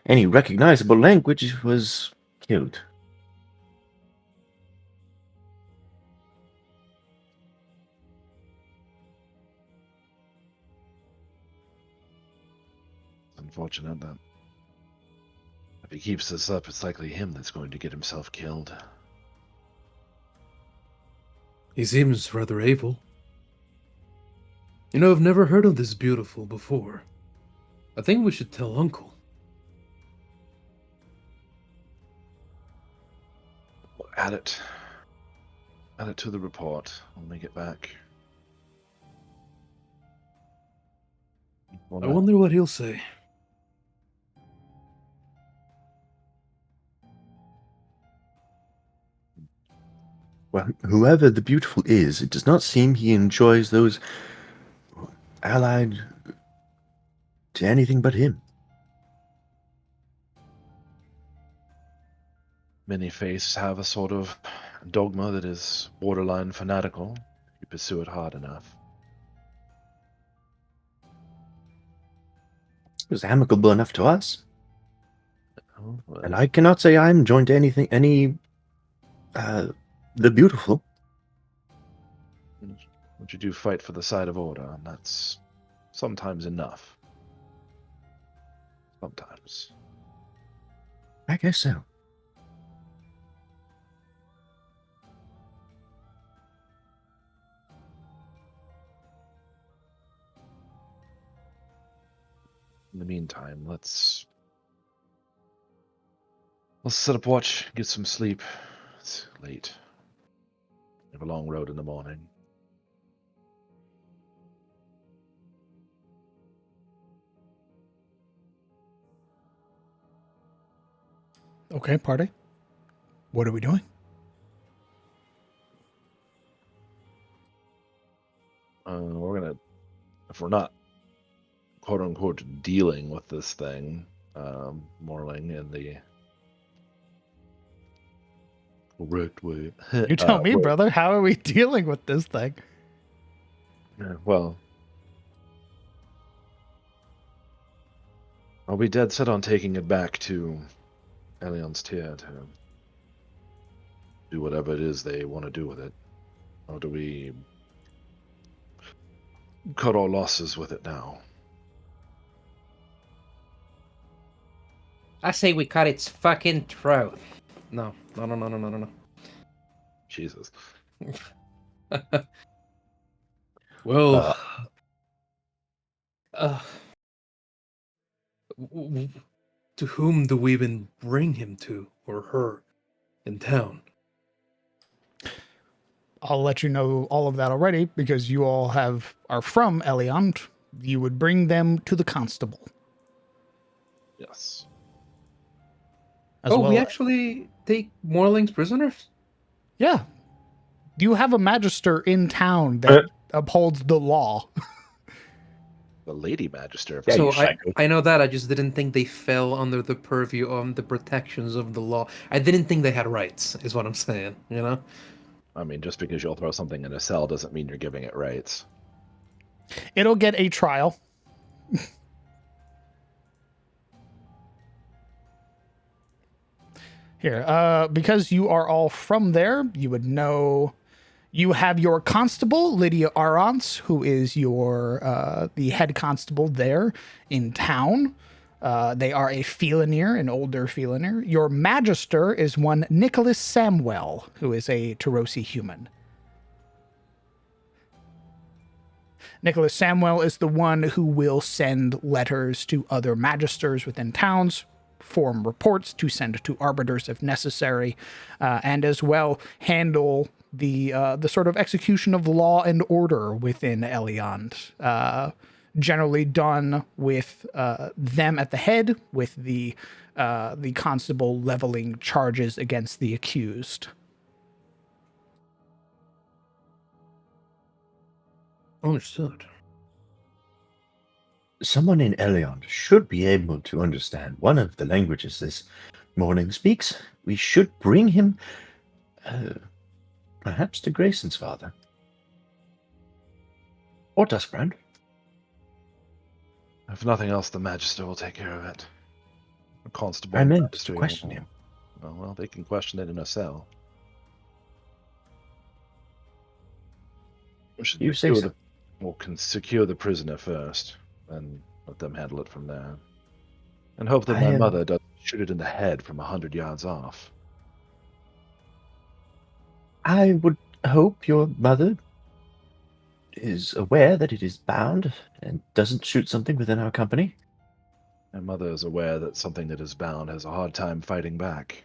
B: any recognizable language was killed.
C: Unfortunate that if he keeps this up, it's likely him that's going to get himself killed.
E: He seems rather able. You know, I've never heard of this Beautiful before. I think we should tell Uncle.
C: Add it. Add it to the report when we get back.
E: I wonder what he'll say.
B: Well, whoever the Beautiful is, it does not seem he enjoys those allied to anything but him.
C: Many faiths have a sort of dogma that is borderline fanatical if you pursue it hard enough.
B: It was amicable enough to us.
C: Oh, well,
B: And I cannot say I'm joined to the Beautiful.
C: what you do fight for the side of order, and that's sometimes enough. Sometimes.
B: I guess so.
C: In the meantime, let's set up watch, get some sleep. It's late. We have a long road in the morning.
A: Okay, party. What are we doing?
C: We're gonna, if we're not quote unquote dealing with this thing, Morling in the correct way.
A: You tell me, brother. How are we dealing with this thing?
C: Well, I'll be dead set on taking it back to Elion's tier to do whatever it is they want to do with it. Or do we cut our losses with it now?
E: I say we cut its fucking throat. No.
C: Jesus.
E: Well, to whom do we even bring him to, or her, in town?
A: I'll let you know all of that already because you all are from Eliant. You would bring them to the constable.
C: Yes.
E: We actually take Morlings prisoners?
A: Yeah. You have a magister in town that upholds the law.
C: The Lady Magister.
B: Yeah,
E: So
B: you psycho.
E: I know that, I just didn't think they fell under the purview of the protections of the law. I didn't think they had rights, is what I'm saying, you know?
C: I mean, just because you'll throw something in a cell doesn't mean you're giving it rights.
A: It'll get a trial. Here, because you are all from there, you would know. You have your constable, Lydia Arance, who is your the head constable there in town. They are a felonier, an older felonier. Your magister is one Nicholas Samwell, who is a Tarosi human. Nicholas Samwell is the one who will send letters to other magisters within towns, form reports to send to arbiters if necessary, and as well handle the sort of execution of law and order within Eliand. Generally done with them at the head, with the constable leveling charges against the accused.
E: Understood.
B: Someone in Elion should be able to understand one of the languages this morning speaks. We should bring him, perhaps to Grayson's father. Or Duskbrand.
C: If nothing else, the Magister will take care of it. The constable.
B: I meant
C: Magister
B: to question him.
C: Oh, well, they can question it in a cell.
B: You say so.
C: We'll secure the prisoner first, and let them handle it from there. And hope that my mother doesn't shoot it in the head from 100 yards off.
B: I would hope your mother is aware that it is bound and doesn't shoot something within our company.
C: My mother is aware that something that is bound has a hard time fighting back.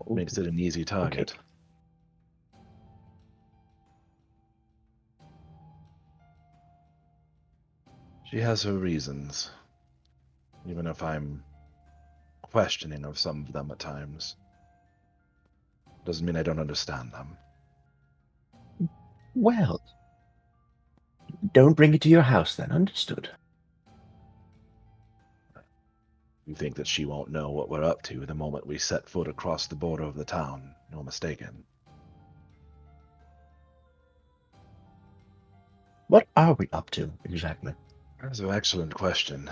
C: Makes it an easy target.
B: Okay.
C: She has her reasons, even if I'm questioning of some of them at times. Doesn't mean I don't understand them.
B: Well, don't bring it to your house then, understood?
C: You think that she won't know what we're up to the moment we set foot across the border of the town? You're mistaken.
B: What are we up to, exactly?
C: That's an excellent question.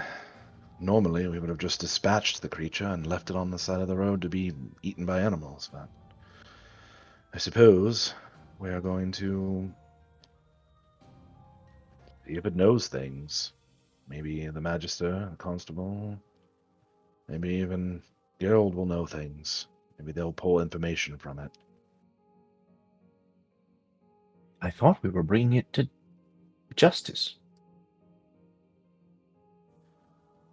C: Normally, we would have just dispatched the creature and left it on the side of the road to be eaten by animals, but I suppose we are going to see if it knows things. Maybe the Magister, the Constable, maybe even Gerald will know things. Maybe they'll pull information from it.
B: I thought we were bringing it to justice.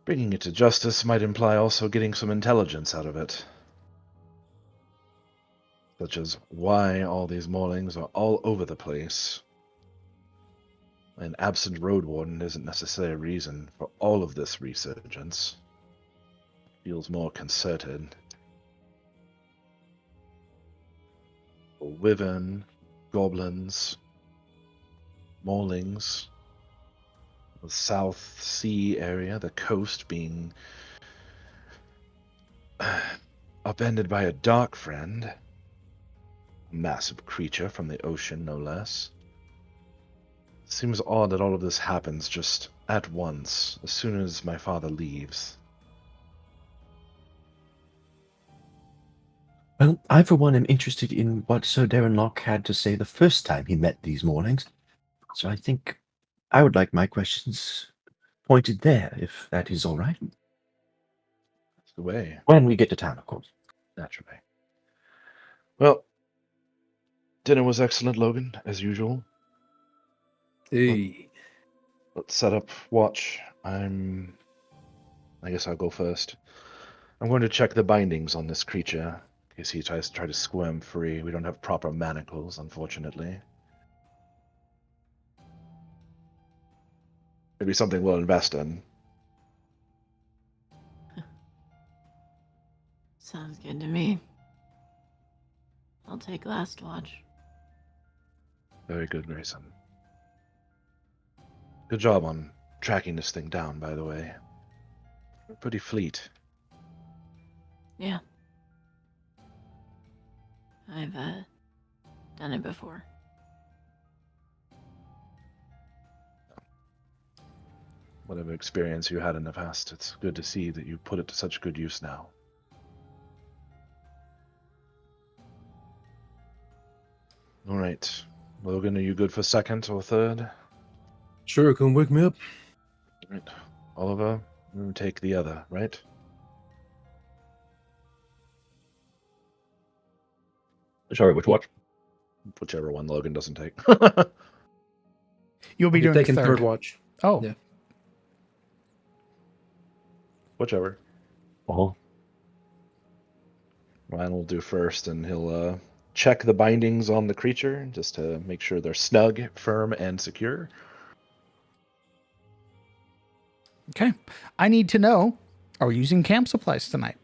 C: Bringing it to justice might imply also getting some intelligence out of it. Such as why all these maulings are all over the place. An absent road warden isn't necessarily a reason for all of this resurgence. Feels more concerted. Wyvern, goblins, maulings, the South Sea area, the coast being upended by a dark friend, a massive creature from the ocean, no less. Seems odd that all of this happens just at once, as soon as my father leaves.
B: Well, I for one am interested in what Sir Darren Locke had to say the first time he met these mornings, so I think I would like my questions pointed there, if that is all right.
C: That's the way,
B: When we get to town, of course.
C: naturally. Well, dinner was excellent, Logan, as usual.
E: Hey.
C: Let's set up watch. I guess I'll go first. I'm going to check the bindings on this creature, in case he tries to squirm free. We don't have proper manacles, unfortunately. Maybe something we'll invest in.
G: Sounds good to me. I'll take last watch.
C: Very good, Grayson. Good job on tracking this thing down, by the way. We're pretty fleet.
G: Yeah. I've done it before.
C: Whatever experience you had in the past, it's good to see that you put it to such good use now. All right. Logan, are you good for second or third?
E: Sure, come wake me up.
C: All right. Oliver, you take the other, right?
B: Sorry, which watch?
C: Whichever one Logan doesn't take.
A: You'll be
E: I'll
A: doing
E: taking
A: third.
E: watch.
A: Oh,
E: Yeah.
C: Whichever.
B: Oh,
C: Ryan will do first, and he'll check the bindings on the creature just to make sure they're snug, firm, and secure.
A: okay. I need to know, are we using camp supplies tonight?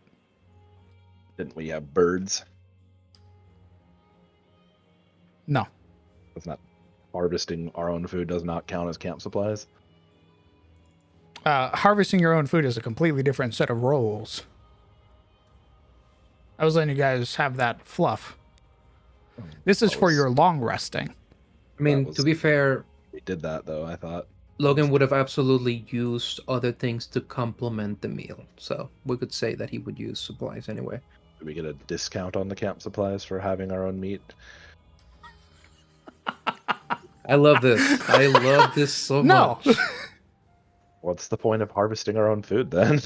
C: Didn't we have birds?
A: No.
C: That's not harvesting our own food does not count as camp supplies.
A: Harvesting your own food is a completely different set of roles. I was letting you guys have that fluff. This is for your long resting.
E: I mean,
C: was-
E: to be fair,
C: We did that though, I thought.
E: Logan would have absolutely used other things to complement the meal. So we could say that he would use supplies anyway.
C: Did we get a discount on the camp supplies for having our own meat?
E: I love this. I love this so
A: No.
E: much.
C: What's the point of harvesting our own food then?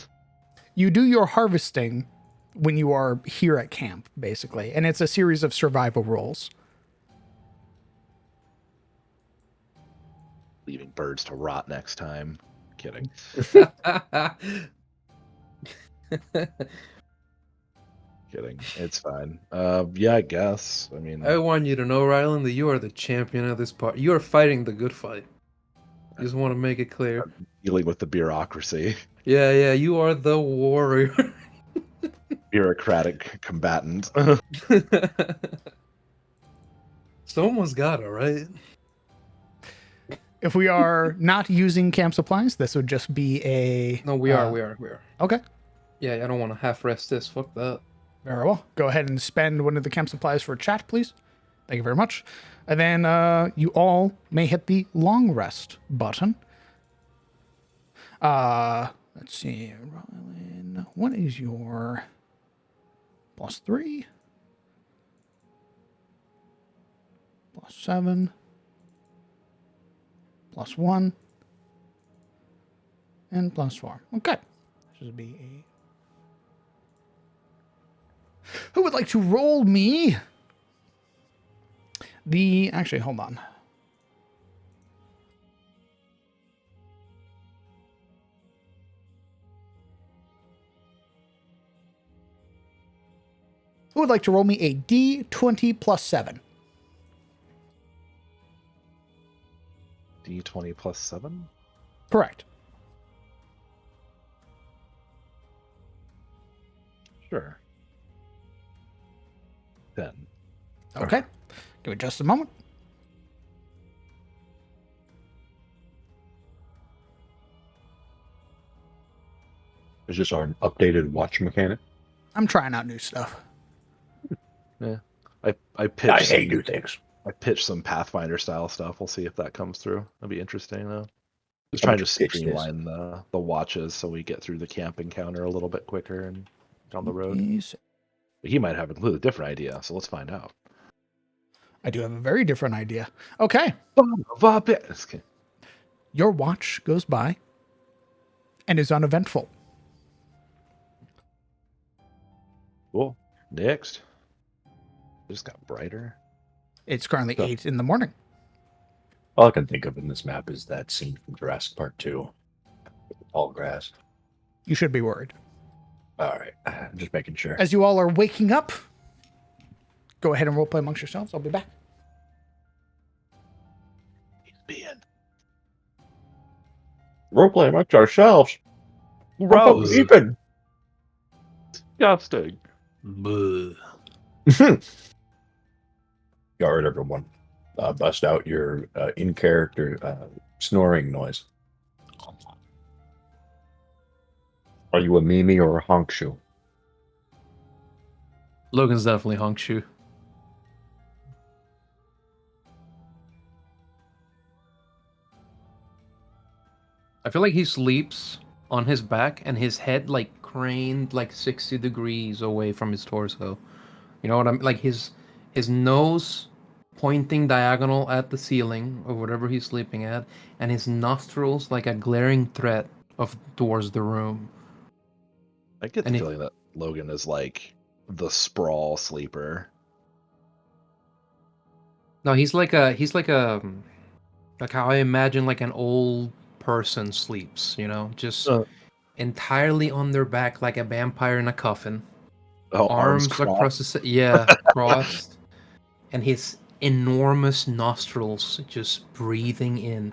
A: You do your harvesting when you are here at camp, basically, and it's a series of survival roles.
C: Leaving birds to rot next time. Kidding. Kidding. It's fine. Yeah, I guess. I mean,
E: I want you to know, Rylan, that you are the champion of this part. You are fighting the good fight. Just want to make it clear.
C: dealing with the bureaucracy,
E: Yeah, you are the warrior.
C: bureaucratic combatant.
E: Someone's got it, right?
A: If we are not using camp supplies, this would just be a...
E: No, we are.
A: Okay.
E: Yeah, I don't want to half rest this. Fuck that.
A: Very well. Go ahead and spend one of the camp supplies for chat, please. Thank you very much. And then you all may hit the long rest button. Let's see. Rylan, what is your +3? +7? +1? And +4. Okay. This would be a... Who would like to roll me the... Actually, hold on. Who would like to roll me a D20 plus 7?
C: D20 plus 7?
A: Correct.
C: Sure. 10.
A: Okay. Give it just a moment.
B: Is this our updated watch mechanic?
A: I'm trying out new stuff.
C: Yeah. I
B: I
C: pitched
B: hate new things.
C: I pitched some Pathfinder style stuff. We'll see if that comes through. That'll be interesting though. Just
B: How
C: trying
B: much
C: to
B: pitch this?
C: streamline the watches so we get through the camp encounter a little bit quicker and down the road. But he might have a completely different idea, so let's find out.
A: I do have a very different idea. Okay. Your watch goes by and is uneventful.
C: Cool. Next. It just got brighter.
A: It's currently
B: So-
A: 8 in the morning.
B: All I can think of in this map is that scene from Jurassic Park 2. All grass.
A: You should be worried.
B: All right. Just making sure.
A: As you all are waking up, go ahead and roleplay amongst yourselves. I'll be back.
C: He's being
B: Roleplay amongst ourselves.
C: gross.
B: Even.
C: Disgusting.
E: Buh.
B: All right, everyone. Bust out your in-character snoring noise. Are you a Mimi or a Honkshu?
E: Logan's definitely Honkshu. I feel like he sleeps on his back and his head like craned like 60 degrees away from his torso. You know what I'm like his nose pointing diagonal at the ceiling or whatever he's sleeping at, and his nostrils like a glaring threat of towards the room.
C: I get the
E: And he-
C: feeling that Logan is like the sprawl sleeper.
E: No, he's like how I imagine like an old person sleeps, you know, just entirely on their back like a vampire in a coffin.
C: Oh,
E: Arms
C: crossed.
E: across crossed, and his enormous nostrils just breathing in.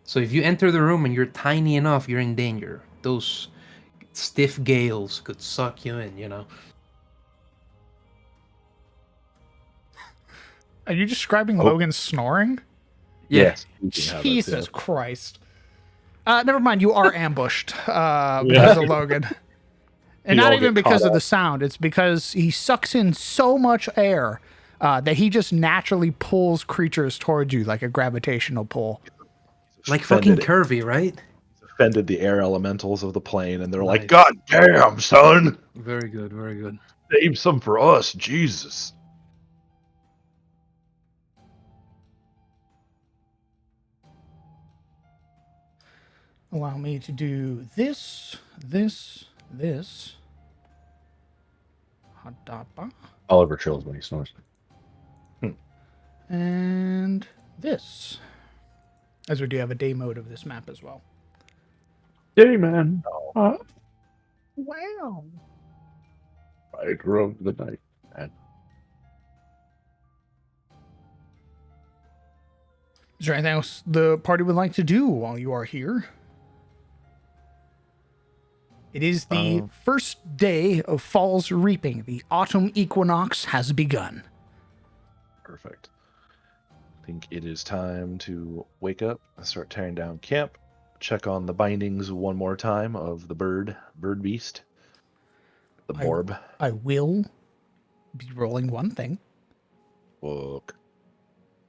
E: So if you enter the room and you're tiny enough, you're in danger. Those stiff gales could suck you in, you know.
A: Are you describing Logan's snoring?
B: Yes.
A: Jesus Christ. Never mind, you are ambushed because of Logan. And
C: You
A: not
C: all
A: even
C: get
A: because
C: caught
A: of the
C: up.
A: sound. It's because he sucks in so much air that he just naturally pulls creatures towards you like a gravitational pull.
E: Like fucking
C: Offended-
E: curvy, right?
C: offended the air elementals of the plane, and they're like,
E: Nice.
C: "God damn, son,
E: Very good, very good.
C: save some for us, Jesus."
A: Allow me to do this. Hadapa.
B: Oliver chills when he snores.
A: And this. As we do have a day mode of this map as well.
B: Hey, man.
A: Wow.
B: I drove the night. Man.
A: Is there anything else the party would like to do while you are here? It is the first day of fall's reaping. The autumn equinox has begun.
C: Perfect. I think it is time to wake up and start tearing down camp. Check on the bindings one more time of the bird beast, the Borb.
A: I will be rolling one thing.
C: Book.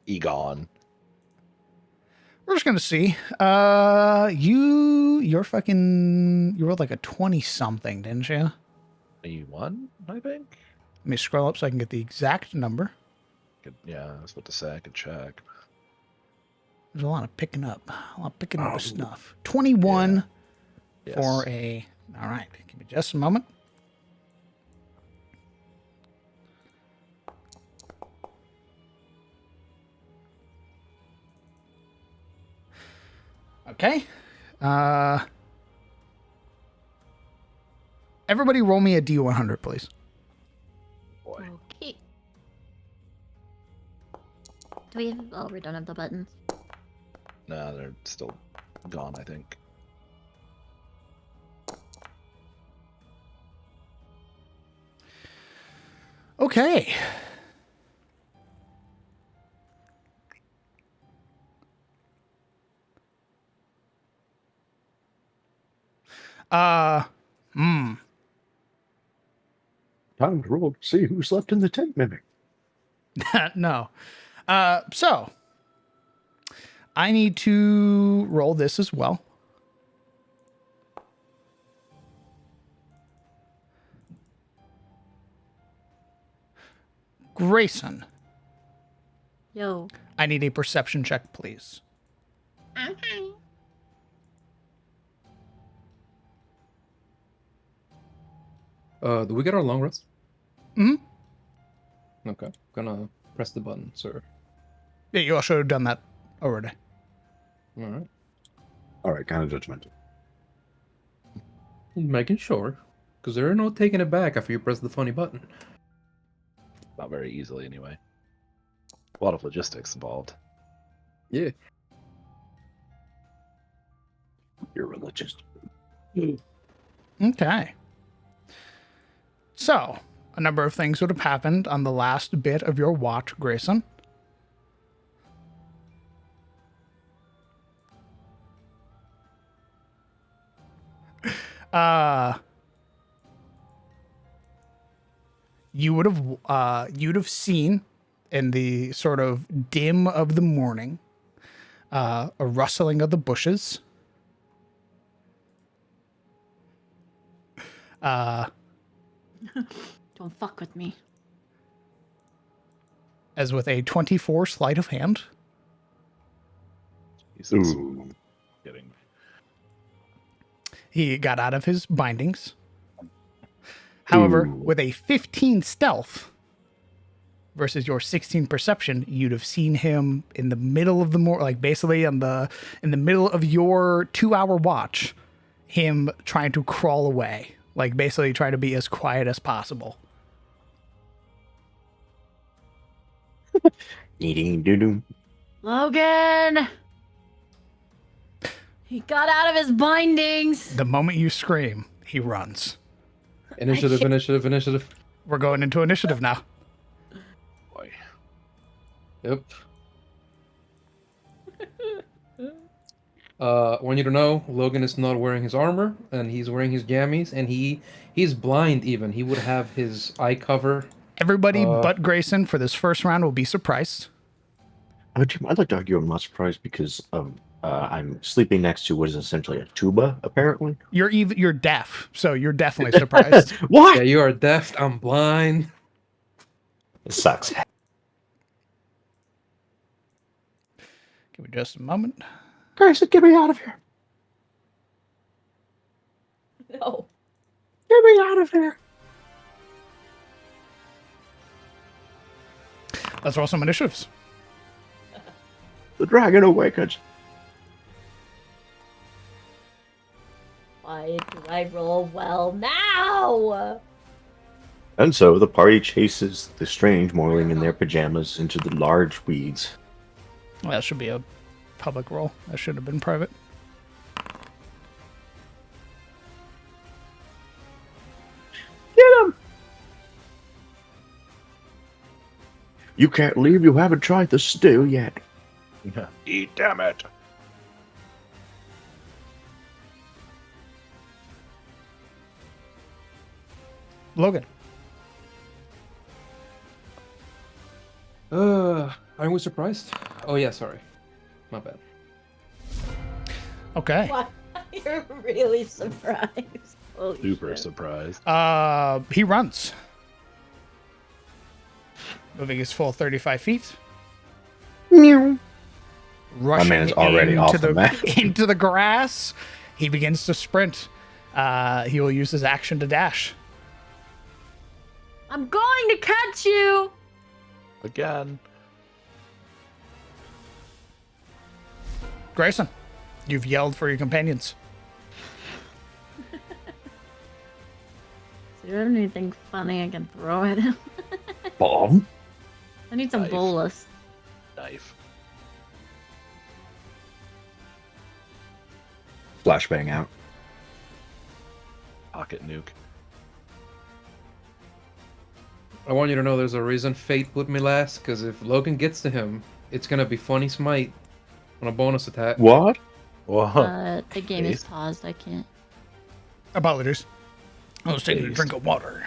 C: Egon.
A: We're just gonna see. You rolled like a 20 something, didn't you?
C: E1, I think.
A: Let me scroll up so I can get the exact number.
C: Yeah, I was about to say I could check.
A: There's a lot of picking up. Of stuff. 21
C: Yes.
A: for a. All right, give me just a moment. Okay. Everybody roll me a D100, please.
C: Boy.
G: Oh
D: Do we have? Oh, we don't have the buttons.
C: Nah, they're still gone, I think.
A: Okay. Uh, hmm.
B: Time to roll to see who's left in the tent mimic.
A: No. So I need to roll this as well. Grayson,
G: Yo.
A: I need a perception check, please.
G: Okay.
E: Do we get our long rest?
A: Mhm.
E: Okay. Gonna press the button, sir.
A: Yeah, you all should have done that already.
E: Alright.
B: All right, kind of judgmental.
E: Making sure. Because there are no taking it back after you press the funny button.
C: Not very easily, anyway. A lot of logistics involved.
E: Yeah.
B: You're religious.
A: Okay. So, a number of things would have happened on the last bit of your watch, Grayson. You'd have seen in the sort of dim of the morning a rustling of the bushes.
G: Don't fuck with me.
A: As with a 24 sleight of hand.
C: Jesus.
B: Ooh.
C: Getting
A: He got out of his bindings. However,
B: Ooh.
A: with a 15 stealth versus your 16 perception, you'd have seen him in the middle of the like basically in the middle of your 2-hour watch, him trying to crawl away, like basically trying to be as quiet as possible.
B: Eating doo-doo.
G: Logan! He got out of his bindings!
A: The moment you scream, he runs.
E: Initiative, initiative, initiative.
A: We're going into initiative now.
C: boy.
E: Yep. Want you to know, Logan is not wearing his armor, and he's wearing his jammies, and he's blind even. He would have his eye cover.
A: Everybody but Grayson for this first round will be surprised.
B: Jim, I'd like to argue I'm not surprised because I'm sleeping next to what is essentially a tuba, apparently.
A: You're deaf, so you're definitely surprised.
B: What?
E: Yeah, you are deaf. I'm blind.
B: It sucks.
A: Give me just a moment.
B: Grayson, get me out of here.
G: No.
B: Get me out of here.
A: Let's roll some initiatives.
B: The dragon awakens.
G: Why do I roll well now?
B: And so the party chases the strange morling in their pajamas into the large weeds.
A: Well, that should be a public roll. That should have been private.
B: Get him! You can't leave. You haven't tried the stew yet.
C: Eat, damn it.
A: Logan.
E: Aren't we surprised? Oh yeah, sorry. My bad.
A: Okay.
G: Why? You're really surprised. Holy
C: Super
G: shit.
C: surprised.
A: He runs. Moving his full 35 feet.
B: Meow.
A: Rushing
B: man is already
A: into
B: off the map.
A: into the grass. He begins to sprint. He will use his action to dash.
G: I'm going to catch you!
C: Again.
A: Grayson, you've yelled for your companions.
G: Do you have anything funny I can throw at him?
B: Bomb.
G: I need some
C: Nice.
G: bolus.
C: knife.
B: Flashbang out.
C: Pocket nuke.
E: I want you to know there's a reason fate put me last, because if Logan gets to him, it's gonna be funny smite on a bonus attack.
B: What?
C: Whoa.
D: The game is
C: Based.
D: paused. I can't.
A: Apologies. I was taking a
C: Based.
A: drink of water.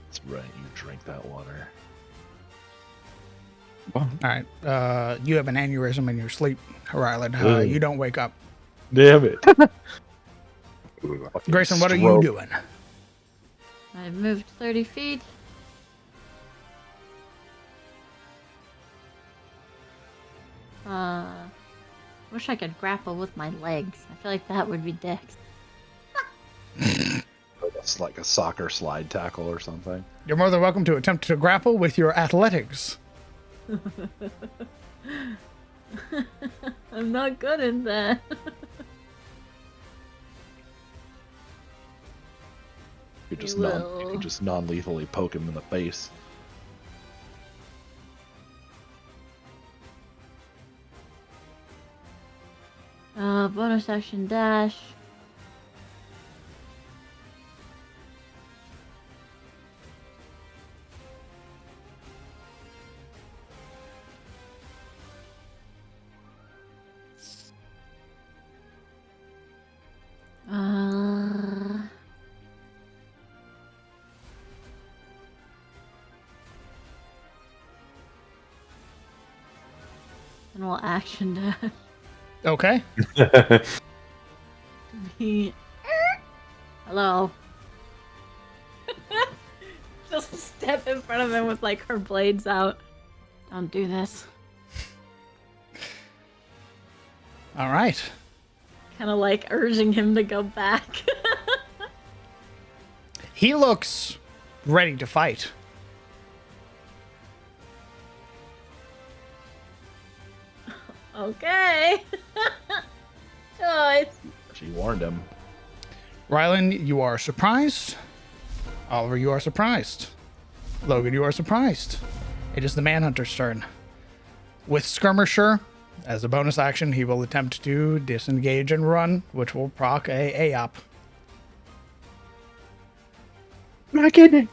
C: That's right. You drink that water.
A: All right. You have an aneurysm in your sleep, Ryland.
C: Ooh.
A: You don't wake up.
C: Damn it.
A: Grayson, what are you doing?
D: I've moved 30 feet. Wish I could grapple with my legs. I feel like that would be dex.
C: It's like a soccer slide tackle or something.
A: You're more than welcome to attempt to grapple with your athletics.
D: I'm not good at that.
C: You just
D: You
C: you
D: will.
C: could just non-lethally poke him in the face.
D: Bonus action dash. And we'll action dash.
A: Okay.
D: Hello. Just step in front of him with like her blades out. Don't do this.
A: All right.
D: Kind of like urging him to go back.
A: He looks ready to fight.
D: Okay. Oh, it's
C: She warned him.
A: Ryland, you are surprised. Oliver, you are surprised. Logan, you are surprised. It is the Manhunter's turn. With Skirmisher, as a bonus action, he will attempt to disengage and run, which will proc a AOP.
B: My goodness.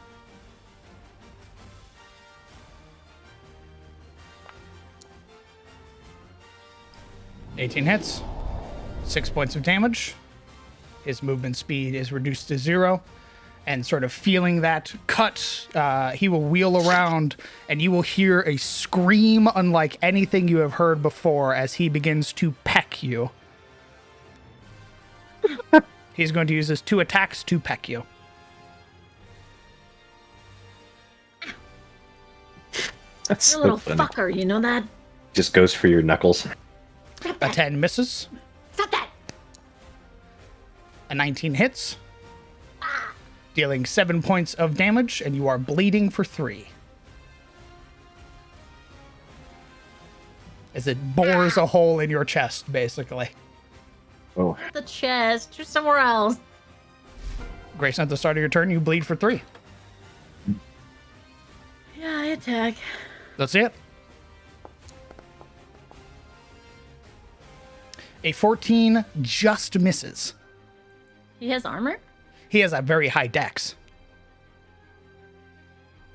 A: $18 hits. 6 points of damage. His movement speed is reduced to 0. And sort of feeling that cut, he will wheel around and you will hear a scream unlike anything you have heard before as he begins to peck you. He's going to use his 2 attacks to peck you.
B: That's
D: a
B: so
D: little
B: funny.
D: fucker, you know that?
B: Just goes for your knuckles.
A: A 10 misses.
D: Stop that!
A: A 19 hits. Dealing 7 points of damage, and you are bleeding for 3. As it bores a hole in your chest, basically.
B: Oh,
D: The chest, or somewhere else.
A: Grayson, at the start of your turn, you bleed for 3.
D: Yeah, I attack.
A: That's it. A 14 just misses.
D: He has armor?
A: He has a very high dex.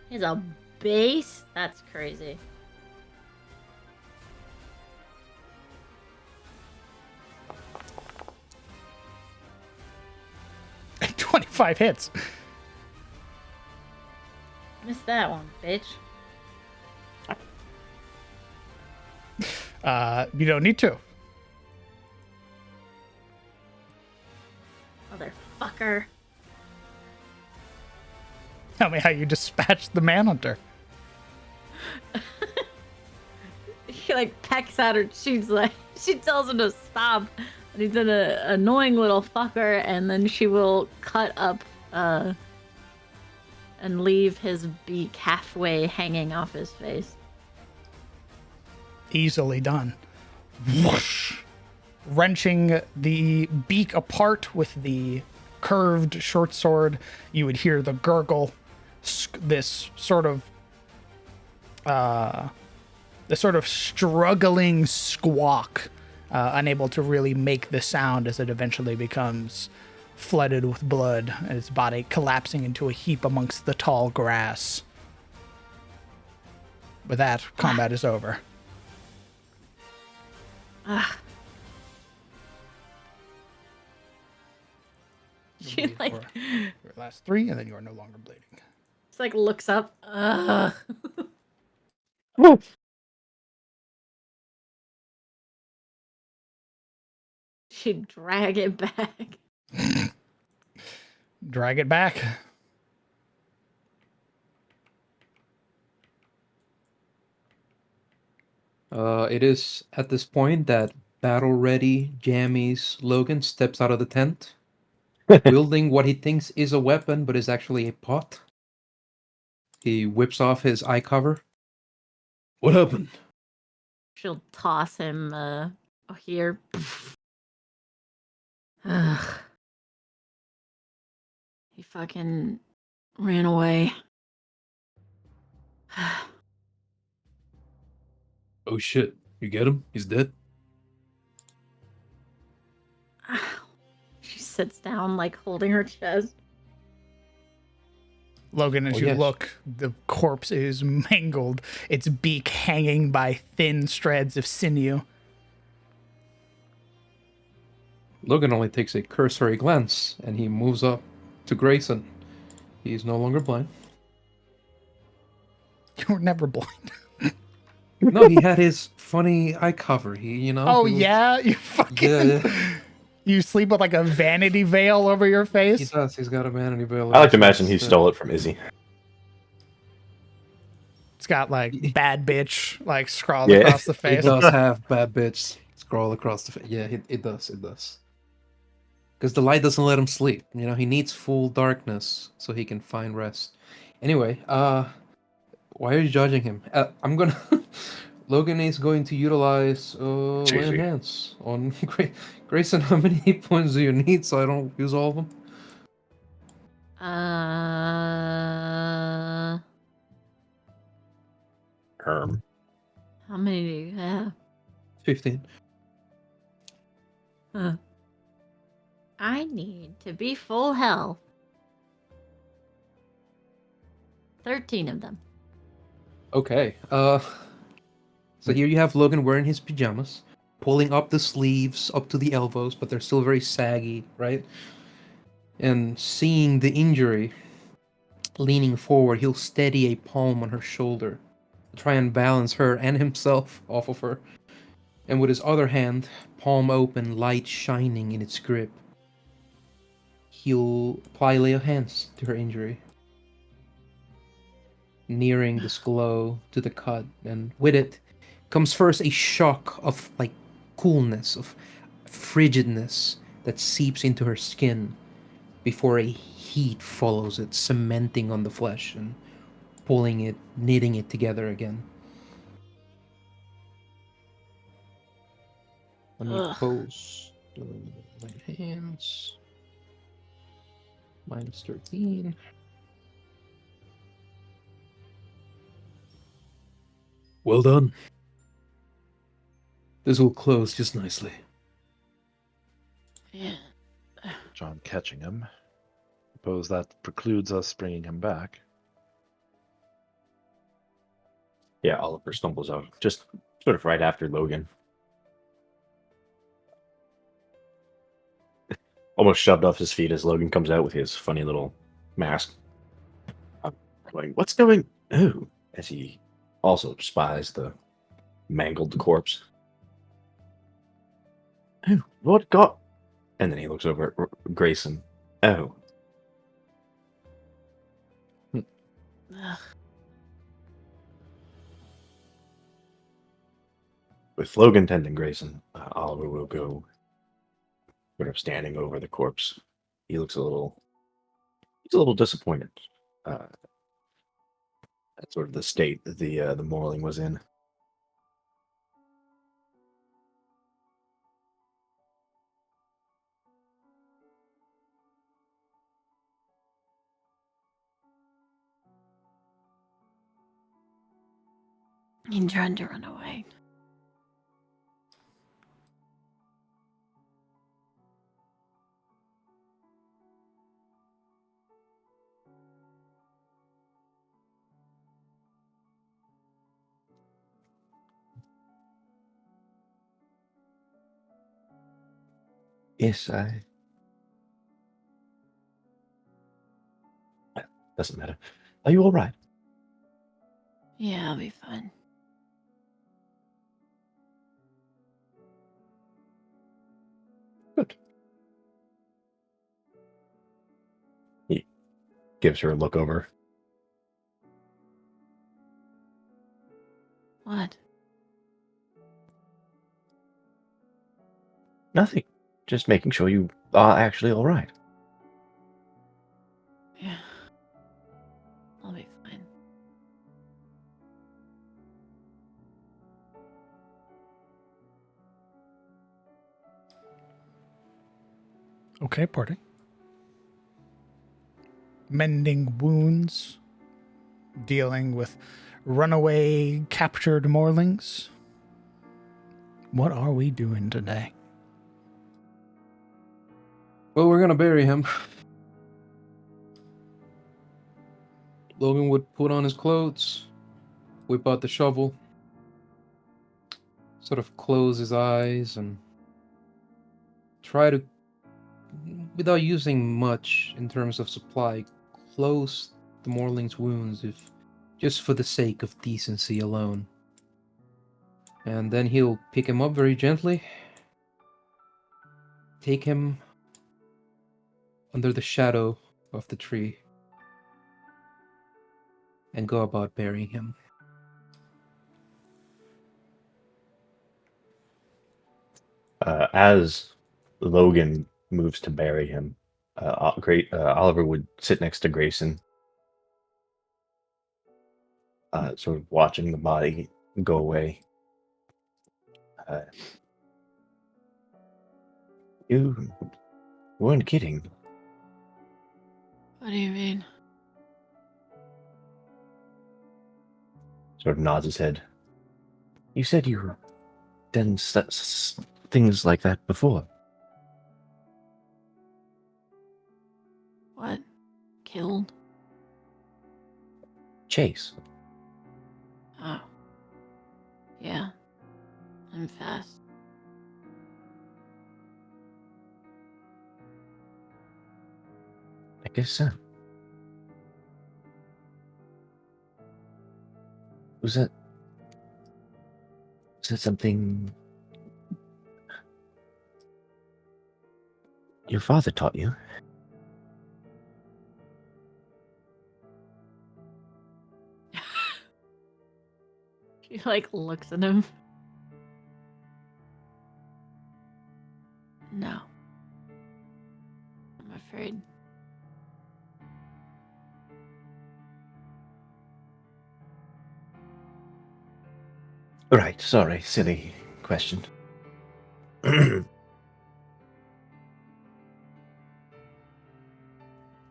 D: He has a base? That's crazy.
A: And 25 hits.
D: Missed that one, bitch.
A: You don't need to.
D: Motherfucker.
A: Tell me how you dispatched the Manhunter.
D: He like pecks at her. She's like, she tells him to stop. And he's an annoying little fucker. And then she will cut up and leave his beak halfway hanging off his face.
A: Easily done. Whoosh. Wrenching the beak apart with the curved short sword, you would hear the gurgle, this sort of the sort of struggling squawk, unable to really make the sound as it eventually becomes flooded with blood and its body collapsing into a heap amongst the tall grass. With that, combat is over.
G: She like,
A: Your last 3, and then you are no longer bleeding.
G: just like looks up. Ugh. She'd drag it back.
A: Drag it back.
E: It is at this point that battle-ready Jammies Logan steps out of the tent, wielding what he thinks is a weapon, but is actually a pot. He whips off his eye cover. What happened?
G: She'll toss him here. Ugh. He fucking ran away.
E: Oh shit, you get him? He's dead?
G: She sits down, like holding her chest.
A: Logan, as
E: Oh,
A: you
E: yes.
A: look, the corpse is mangled, its beak hanging by thin shreds of sinew.
E: Logan only takes a cursory glance, and he moves up to Grayson. He's no longer blind.
A: You were never blind.
E: No, he had his funny eye cover. He
A: Oh,
E: he was-
A: yeah? You fucking...
E: Yeah,
A: You sleep with like a vanity veil over your
E: he
A: face?
E: does. He's got a vanity veil.
B: I like to imagine he stole it from Izzy.
A: It's got like bad bitch like scrawled
B: Yeah.
A: across the
E: It
A: face.
E: does have bad bitch scroll across the face. Yeah, it does. It does. Because the light doesn't let him sleep. He needs full darkness so he can find rest. Anyway, why are you judging him? I'm gonna. Logan is going to utilize
B: It's
E: Lay on
B: easy.
E: Hands on Grayson. How many hit points do you need so I don't use all of them?
G: How many do you have?
E: 15.
G: I need to be full health. 13 of them.
E: Okay. So here you have Logan wearing his pajamas, pulling up the sleeves up to the elbows, but they're still very saggy, right? And seeing the injury, leaning forward, he'll steady a palm on her shoulder, try and balance her and himself off of her. And with his other hand, palm open, light shining in its grip, he'll apply lay of hands to her injury, nearing this glow to the cut, and with it comes first a shock of like coolness, of frigidness that seeps into her skin before a heat follows it, cementing on the flesh and pulling it, knitting it together again. Let me
G: Ugh.
E: post my hands. Minus 13. Well done. This will close just nicely.
G: Yeah.
C: John catching him. Suppose that precludes us bringing him back.
B: Yeah, Oliver stumbles out just sort of right after Logan. Almost shoved off his feet as Logan comes out with his funny little mask. I'm going, what's going? Oh, as he also spies the mangled corpse. Oh, what got? And then he looks over at Grayson. Oh,
G: Ugh.
B: with Logan tending Grayson, Oliver will go sort of standing over the corpse. He's a little disappointed at sort of the state that the Morling was in.
G: He tried to run away.
B: Yes, doesn't matter. Are you all right?
G: Yeah, I'll be fine.
B: Good. He gives her a look over.
G: What?
B: Nothing. Just making sure you are actually all right.
G: Yeah. I'll be fine.
A: Okay, party. Mending wounds, dealing with runaway captured Morlings. What are we doing today?
E: Well, we're gonna bury him. Logan would put on his clothes, whip out the shovel, sort of close his eyes, and try to, without using much in terms of supply, close the Morling's wounds, if just for the sake of decency alone. And then he'll pick him up very gently, take him under the shadow of the tree, and go about burying him.
B: As Logan moves to bury him, Oliver would sit next to Grayson, sort of watching the body go away. You weren't kidding.
G: What do you mean?
B: Sort of nods his head. You said you done things like that before.
G: What? Killed?
B: Chase.
G: Oh. Yeah. I'm fast.
B: I guess so. Was that something your father taught you?
G: She looks at him. No. I'm afraid.
B: Right, sorry, silly question.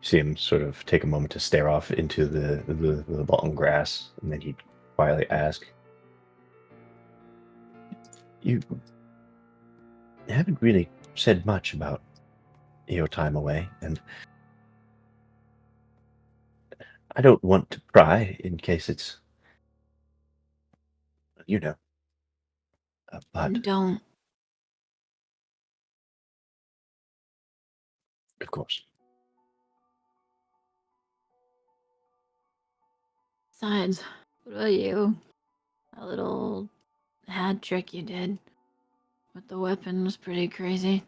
B: See him sort of take a moment to stare off into the long grass, and then he'd quietly ask, You haven't really said much about your time away, and I don't want to pry in case it's, but
G: Don't.
B: of course.
G: Besides, what about you? That little hat trick you did with the weapon was pretty crazy.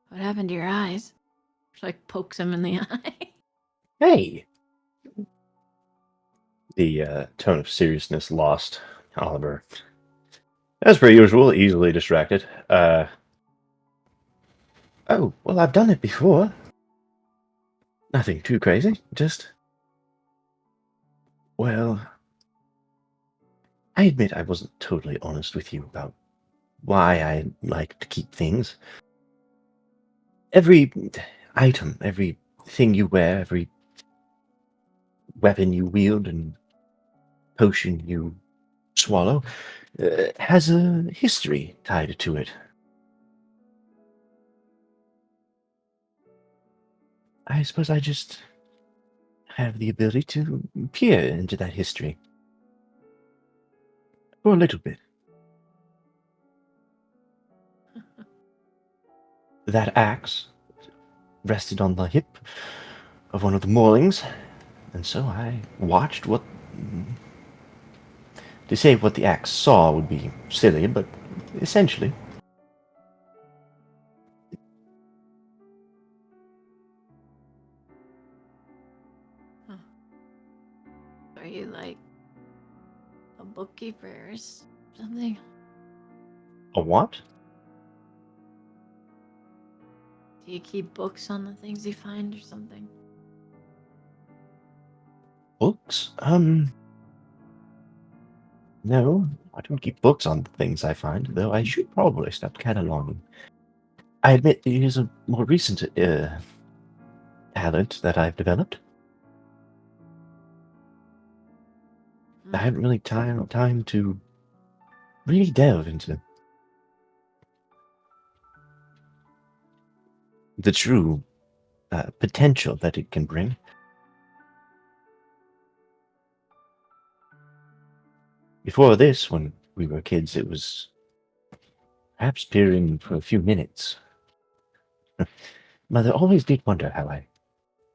G: What happened to your eyes? She pokes him in the eye.
B: Hey! The tone of seriousness lost. Oliver, as per usual, easily distracted. Oh, well, I've done it before. Nothing too crazy, just... Well, I admit I wasn't totally honest with you about why I like to keep things. Every item, every thing you wear, every weapon you wield, and potion you swallow has a history tied to it. I suppose I just have the ability to peer into that history. For a little bit. That axe rested on the hip of one of the Morlings, and so I watched what. To say what the axe saw would be silly, but essentially.
G: Are you like a bookkeeper or something?
B: A what?
G: Do you keep books on the things you find or something?
B: Books? No, I don't keep books on the things I find, though I should probably stop cataloging. I admit it is a more recent talent that I've developed. I haven't really time to really delve into the true potential that it can bring. Before this, when we were kids, it was perhaps peering for a few minutes. Mother always did wonder how I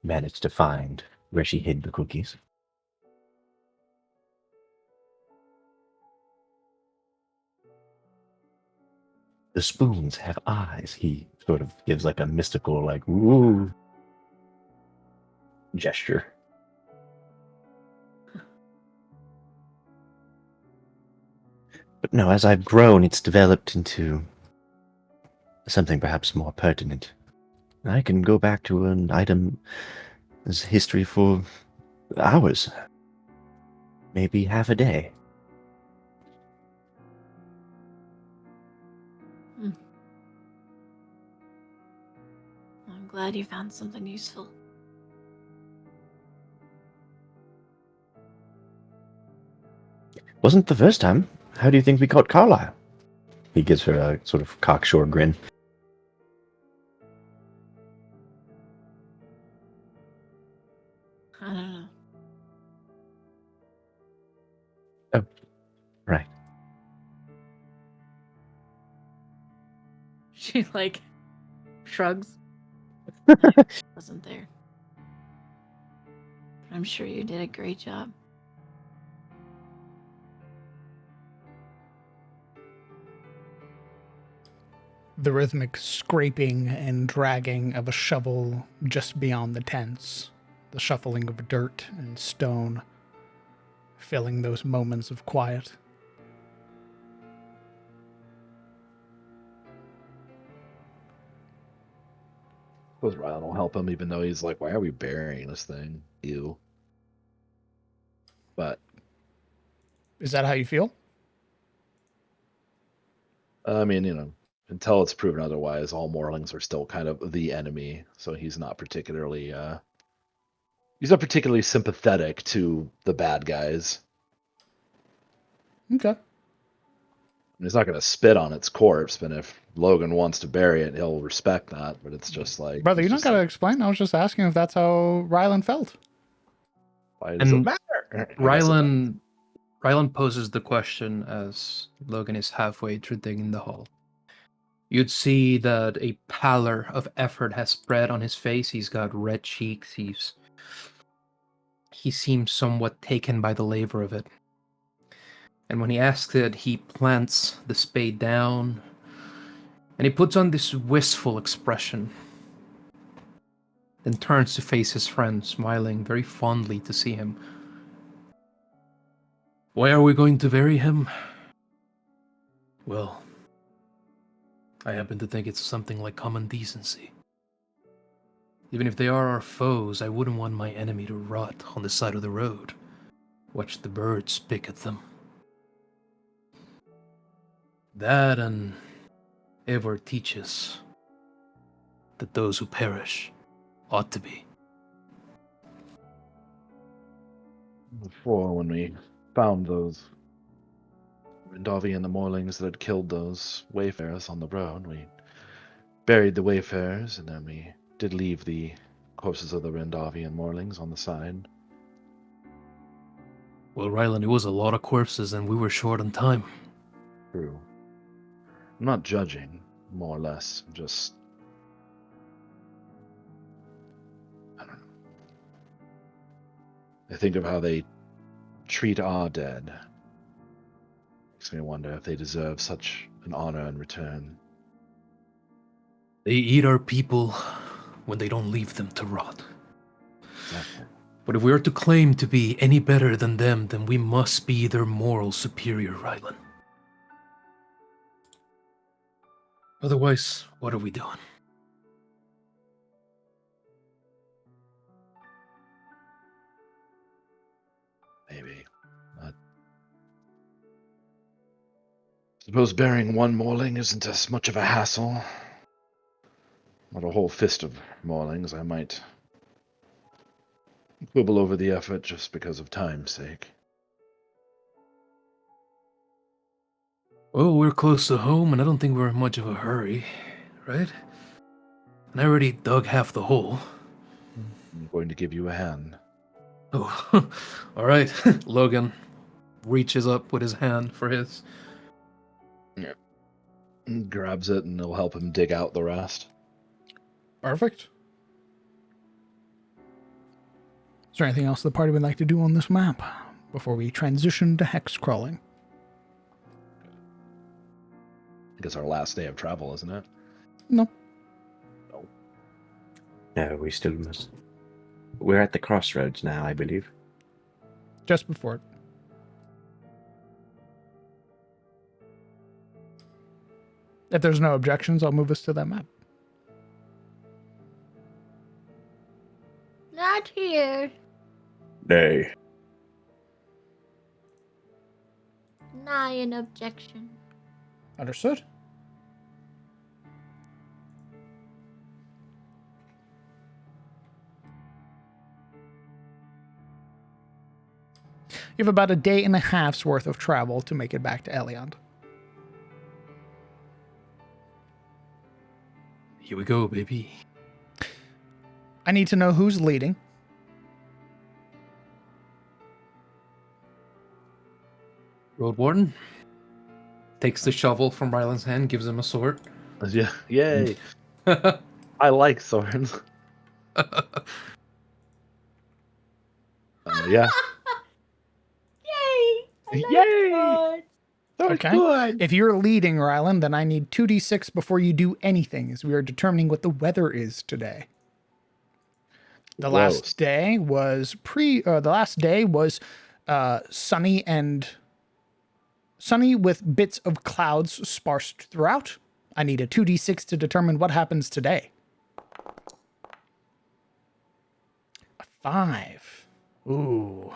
B: managed to find where she hid the cookies. The spoons have eyes. He sort of gives like a mystical, like, ooh gesture. But no, as I've grown, it's developed into something perhaps more pertinent. I can go back to an item as history for hours, maybe half a day.
G: I'm glad you found something useful.
B: Wasn't the first time. How do you think we caught Carlisle? He gives her a sort of cocksure grin.
G: I don't know.
B: Oh, right.
G: She like shrugs. Wasn't there. I'm sure you did a great job.
A: The rhythmic scraping and dragging of a shovel just beyond the tents, the shuffling of dirt and stone, filling those moments of quiet.
C: Suppose Rylan will help him, even though he's like, "Why are we burying this thing? Ew." But
A: Is that how you feel?
C: I mean, until it's proven otherwise, all Morlings are still kind of the enemy. So he's not particularly sympathetic to the bad guys.
A: Okay.
C: He's not going to spit on its corpse, but if Logan wants to bury it, he'll respect that. But it's just like,
A: Brother, you
C: he's
A: don't
C: just
A: gotta
C: like,
A: explain. I was just asking if that's how Rylan felt.
C: why does it
E: And
C: matter? I guess it does.
E: Rylan poses the question as Logan is halfway through digging the hole. You'd see that a pallor of effort has spread on his face. He's got red cheeks. He seems somewhat taken by the labor of it. And when he asks it, he plants the spade down and he puts on this wistful expression, then turns to face his friend, smiling very fondly to see him. Why are we going to bury him? Well, I happen to think it's something like common decency. Even if they are our foes, I wouldn't want my enemy to rot on the side of the road. Watch the birds pick at them. That and Eivor teaches that those who perish ought to be.
C: Before, when we found those Rindavi and the Morlings that had killed those wayfarers on the road. We buried the wayfarers, and then we did leave the corpses of the Rindavi and Morlings on the side.
E: Well, Rylan, it was a lot of corpses and we were short on time.
C: True. I'm not judging, more or less. I'm just. I don't know. I think of how they treat our dead. Makes me wonder if they deserve such an honor in return.
E: They eat our people when they don't leave them to rot.
C: Exactly.
E: But if we are to claim to be any better than them, then we must be their moral superior, Rylan. Otherwise, what are we doing?
C: Maybe. Suppose burying one Morling isn't as much of a hassle. Not a whole fist of Morlings. I might quibble over the effort just because of time's sake.
E: Well, we're close to home, and I don't think we're in much of a hurry, right? And I already dug half the hole.
C: I'm going to give you a hand.
E: Oh, all right. Logan reaches up with his hand for his.
C: Grabs it, and it'll help him dig out the rest.
A: Perfect. Is there anything else the party would like to do on this map before we transition to hex crawling?
C: I guess our last day of travel, isn't it?
A: No.
B: No, we still must. We're at the crossroads now, I believe.
A: Just before it. If there's no objections, I'll move us to that map.
D: Not here.
B: Nay.
D: Not an objection.
A: Understood. You have about a day and a half's worth of travel to make it back to Eliand.
E: Here we go, baby.
A: I need to know who's leading.
E: Road Warden takes the shovel from Rylan's hand, gives him a sword.
C: Yeah, yay! I like swords. Yeah.
D: Yay!
C: Yay!
A: Okay.
C: Good.
A: If you're leading, Ryland, then I need 2d6 before you do anything, as we are determining what the weather is today. The last day was sunny with bits of clouds sparsed throughout. I need a 2d6 to determine what happens today. A 5. Ooh.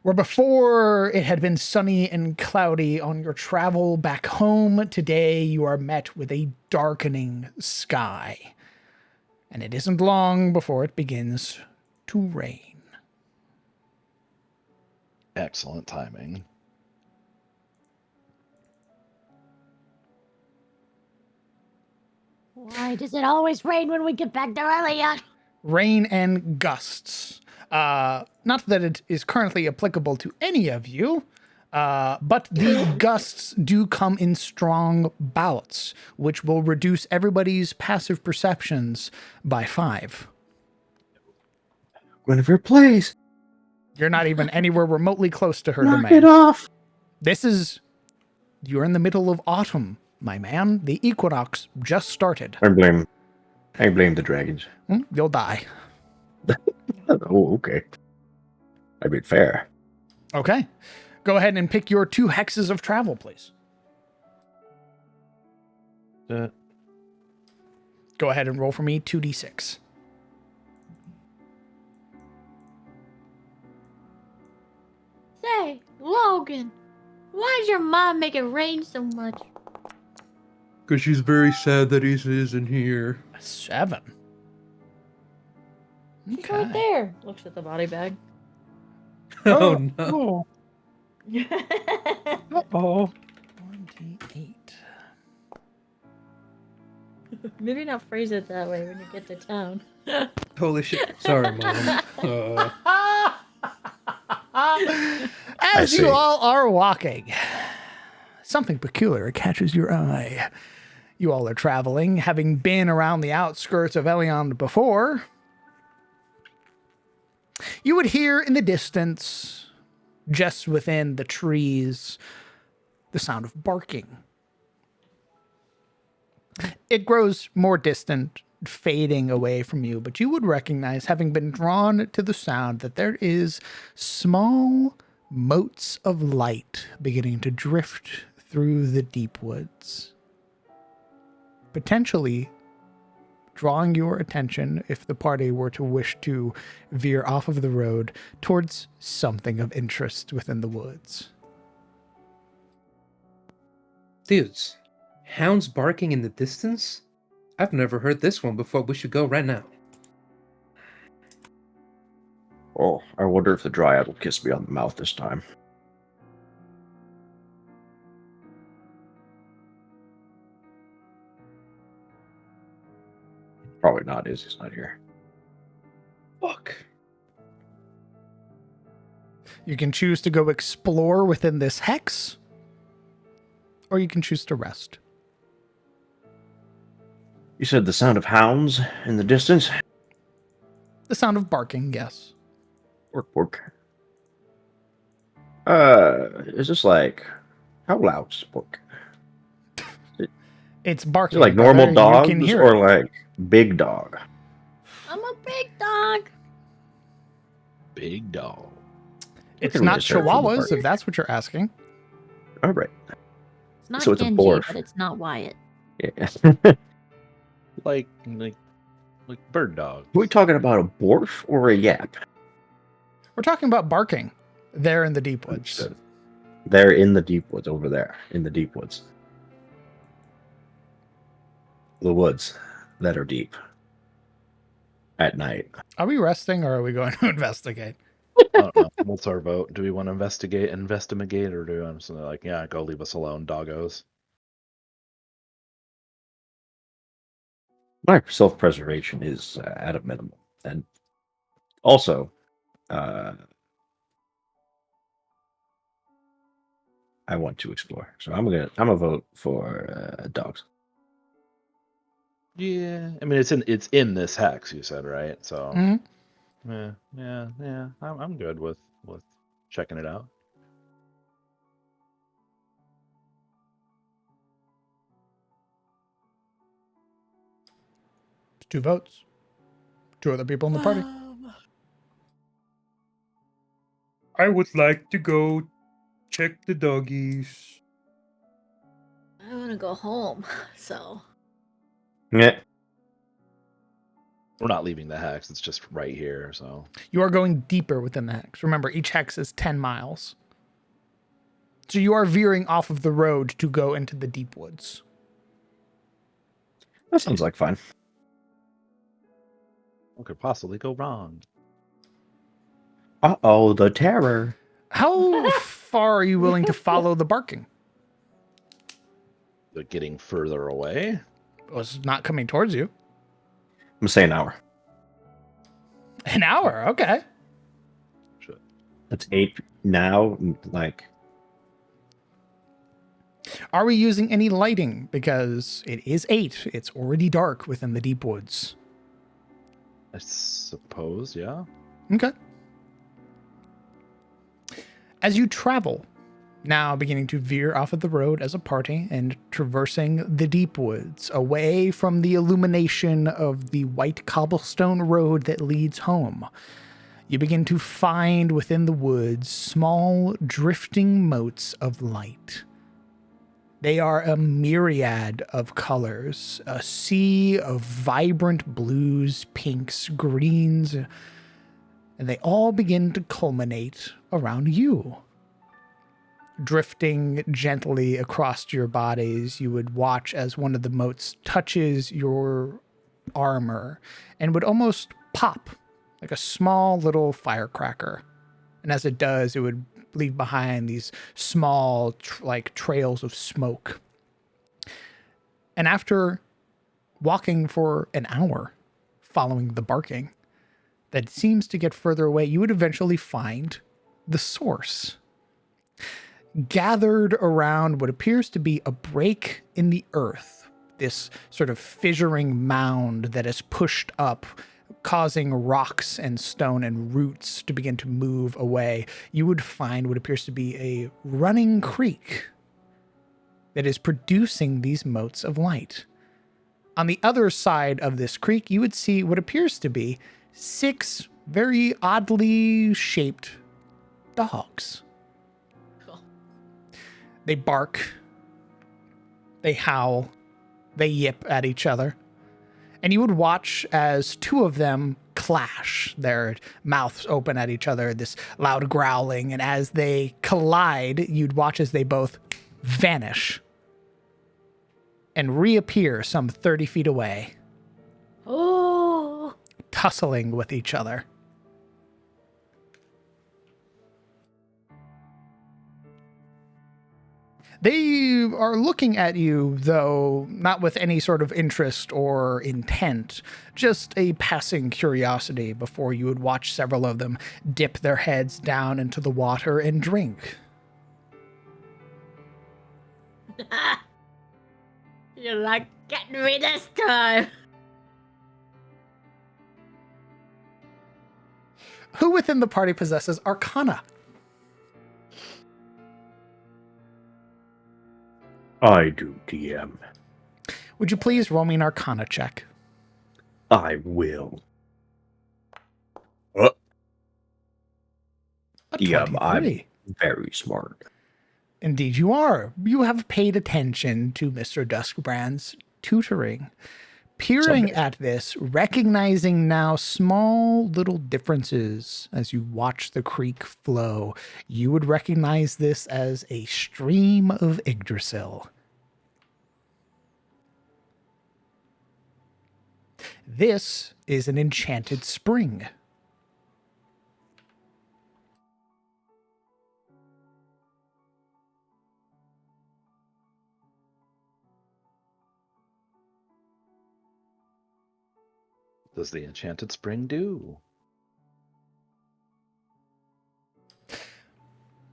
A: Where before it had been sunny and cloudy on your travel back home, today you are met with a darkening sky. And it isn't long before it begins to rain.
C: Excellent timing.
H: Why does it always rain when we get back to Eliot?
A: Rain and gusts. Not that it is currently applicable to any of you, but the gusts do come in strong bouts, which will reduce everybody's passive perceptions by 5.
B: Guinevere, please.
A: You're not even anywhere remotely close to her
B: Knock
A: domain.
B: it off.
A: You're in the middle of autumn, my man. The equinox just started.
B: I blame the dragons.
A: You'll die.
B: Oh, okay. I mean, fair.
A: Okay. Go ahead and pick your 2 hexes of travel, please. Go ahead and roll for me 2d6.
H: Say, Logan, why did your mom make it rain so much?
E: Because she's very sad that he isn't here.
A: A 7.
G: She's right there. Looks at the body bag.
E: Oh no.
A: Uh-oh. 1d8.
H: Maybe not phrase it that way when you get to town.
E: Holy shit. Sorry, Mom.
A: As you
B: see.
A: all are walking, something peculiar catches your eye. You all are traveling, having been around the outskirts of Elion before. You would hear in the distance, just within the trees, the sound of barking. It grows more distant, fading away from you, but you would recognize, having been drawn to the sound, that there is small motes of light beginning to drift through the deep woods, potentially drawing your attention, if the party were to wish to veer off of the road, towards something of interest within the woods.
E: Dudes, hounds barking in the distance? I've never heard this one before. We should go right now.
B: Oh, I wonder if the dryad will kiss me on the mouth this time. Probably not, he's not here.
E: Fuck.
A: You can choose to go explore within this hex, or you can choose to rest.
B: You said the sound of hounds in the distance?
A: The sound of barking, yes.
B: Pork. Is this like, how loud is pork?
A: It's
B: Is
A: barking.
B: it like
A: brother.
B: normal
A: You
B: dogs
A: can hear
B: or
A: it.
B: like big dog?
H: I'm a big dog.
C: Big dog.
A: It's
B: can
A: not
B: research on the
A: chihuahuas,
B: barking.
A: if that's what you're asking.
B: All right.
H: It's not
B: So it's a
H: Genji,
B: borf.
H: but it's not Wyatt.
B: Yeah.
C: Like bird dog.
B: Are we talking about a borf or a yap?
A: We're talking about barking there in the deep woods.
B: Understood. They're in the deep woods over there, in the deep woods. The woods that are deep at night.
A: Are we resting or are we going to investigate?
C: I don't know. What's our vote? Do we want to investigate, or do we want something like, yeah, go leave us alone, doggos?
B: My self-preservation is at a minimum, and also, I want to explore. So I'm gonna vote for dogs.
C: Yeah, I mean it's in this hex, you said, right? So
A: Mhm.
C: yeah. I'm good with checking it out.
A: It's 2 votes. 2 other people in the party.
E: I would like to go check the doggies.
H: I want to go home, so.
B: Yeah.
C: We're not leaving the hex; it's just right here. So
A: You are going deeper within the hex. Remember, each hex is 10 miles. So you are veering off of the road to go into the deep woods.
B: That sounds like fun.
C: what could possibly go wrong?
B: Uh-oh, the terror.
A: How far are you willing to follow the barking?
C: They're getting further away.
A: Well, it's not coming towards you.
B: I'm gonna say an hour.
A: An hour, okay.
B: That's 8 now. Like,
A: Are we using any lighting? Because it is 8. It's already dark within the deep woods.
C: I suppose, yeah.
A: Okay. As you travel, now beginning to veer off of the road as a party and traversing the deep woods, away from the illumination of the white cobblestone road that leads home, you begin to find within the woods small drifting motes of light. They are a myriad of colors, a sea of vibrant blues, pinks, greens, and they all begin to culminate around you. Drifting gently across your bodies, you would watch as one of the motes touches your armor and would almost pop like a small little firecracker. And as it does, it would leave behind these small, like trails of smoke. And after walking for an hour, following the barking that seems to get further away, you would eventually find the source. Gathered around what appears to be a break in the earth, this sort of fissuring mound that is pushed up, causing rocks and stone and roots to begin to move away, you would find what appears to be a running creek that is producing these motes of light. On the other side of this creek, you would see what appears to be 6 very oddly shaped dogs.
H: Cool.
A: They bark, they howl, they yip at each other. And you would watch as 2 of them clash, their mouths open at each other, this loud growling. And as they collide, you'd watch as they both vanish and reappear some 30 feet away,
H: Oh.
A: tussling with each other. They are looking at you, though, not with any sort of interest or intent, just a passing curiosity before you would watch several of them dip their heads down into the water and drink.
H: You're not getting me this time.
A: Who within the party possesses Arcana?
B: I do, DM.
A: Would you please roll me an Arcana check?
B: I will.
A: A
B: DM,
A: 23.
B: I'm very smart.
A: Indeed you are. You have paid attention to Mr. Duskbrand's tutoring. Peering
B: Someday.
A: at this, recognizing now small little differences as you watch the creek flow, you would recognize this as a stream of Yggdrasil. This is an enchanted spring.
C: Does the enchanted spring do?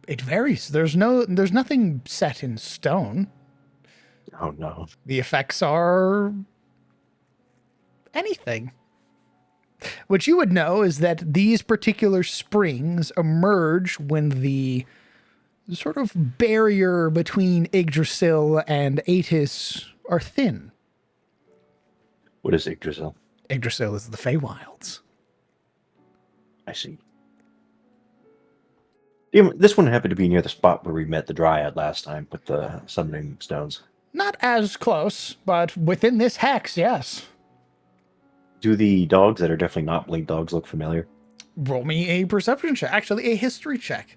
A: It varies. There's nothing set in stone.
B: Oh no.
A: The effects are anything. What you would know is that these particular springs emerge when the sort of barrier between Yggdrasil and Atis are thin.
B: What is Yggdrasil?
A: Yggdrasil is the Feywilds.
B: I see. Damn, this one happened to be near the spot where we met the Dryad last time with the summoning stones.
A: Not as close, but within this hex, yes.
B: Do the dogs that are definitely not blink dogs look familiar?
A: Roll me a perception check. Actually, a history check.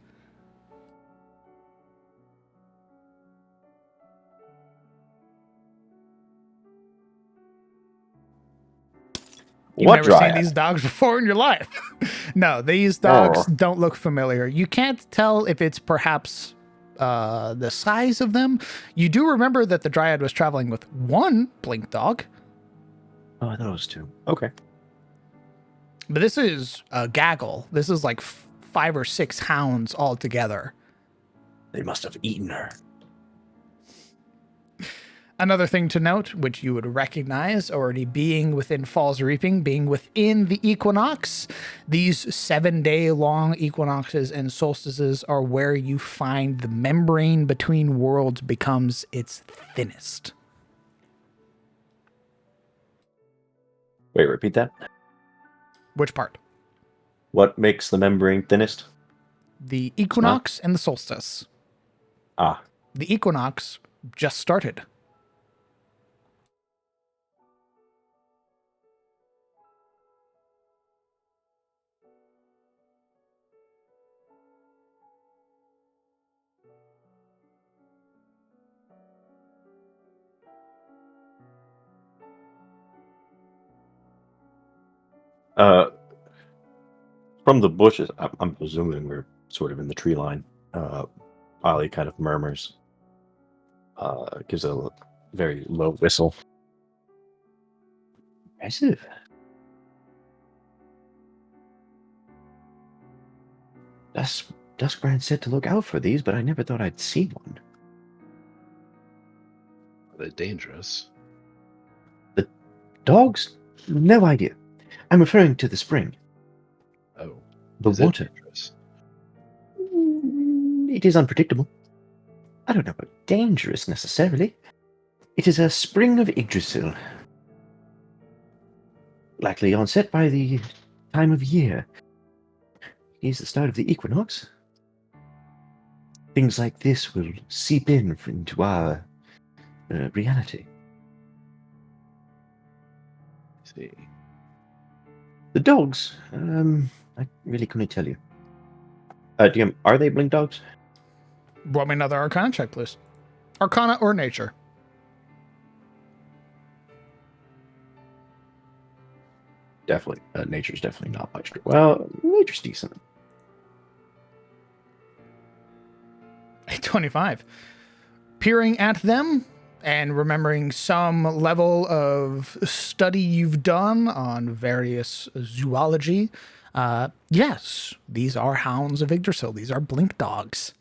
A: You've
B: What
A: never
B: Dryad?
A: seen these dogs before in your life. No, these dogs
B: Oh.
A: don't look familiar. You can't tell if it's perhaps the size of them. You do remember that the Dryad was traveling with one blink dog,
B: Oh, I thought it was 2. Okay.
A: but this is a gaggle. This is like 5 or 6 hounds all together.
B: They must have eaten her.
A: Another thing to note, which you would recognize already being within Fall's Reaping, being within the equinox, these 7-day-long equinoxes and solstices are where you find the membrane between worlds becomes its thinnest.
B: Wait, repeat that?
A: Which part?
B: What makes the membrane thinnest?
A: The equinox and the solstice.
B: Ah,
A: The equinox just started.
B: from the bushes, I'm presuming we're sort of in the tree line. Ollie kind of murmurs. Gives a very low whistle. Impressive. Duskbrand said to look out for these, but I never thought I'd see one.
C: Are they dangerous?
B: The dogs? No idea. I'm referring to the spring.
C: Oh.
B: The
C: Is it
B: water.
C: dangerous?
B: It is unpredictable. I don't know about dangerous necessarily. It is a spring of Yggdrasil. Likely onset by the time of year. It is the start of the equinox. Things like this will seep into our reality.
C: I see.
B: The dogs, I really couldn't tell you. DM, are they blink dogs?
A: Roll me another Arcana check, please. Arcana or Nature.
B: Definitely. Nature's definitely not my strength. Well, nature's decent.
A: A 25. Peering at them and remembering some level of study you've done on various zoology, yes, these are hounds of Yggdrasil. These are blink dogs.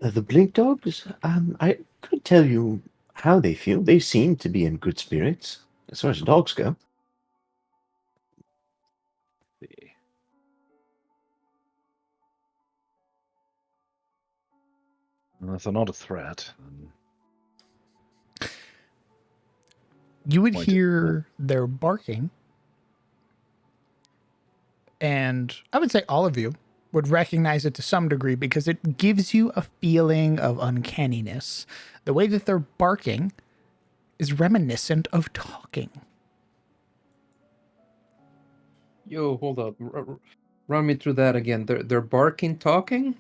B: The blink dogs, I couldn't tell you how they feel. They seem to be in good spirits, as far as dogs go.
C: See. Well, if they're not a threat, then
A: You would
C: Pointed.
A: hear their barking, and I would say all of you would recognize it to some degree because it gives you a feeling of uncanniness. The way that they're barking is reminiscent of talking.
E: Yo, hold up. Run me through that again. They're barking, talking?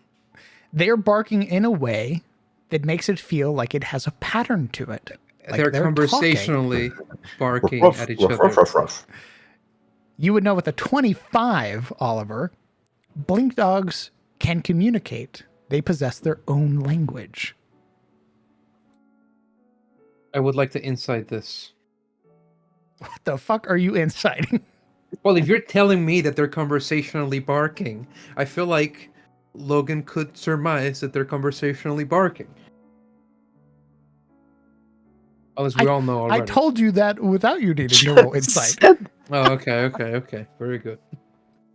A: They're barking in a way that makes it feel like it has a pattern to it. Like
E: they're
A: talking.
E: conversationally barking
B: Ruff,
E: at each
B: ruff,
E: other.
B: ruff, ruff, ruff.
A: You would know with a 25, Oliver, blink dogs can communicate. They possess their own language.
E: I would like to insight this.
A: What the fuck are you inciting?
E: Well, if you're telling me that they're conversationally barking, I feel like Logan could surmise that they're conversationally barking. Unless we all know already.
A: I told you that without you needing to roll insight.
E: Oh, okay. Very good.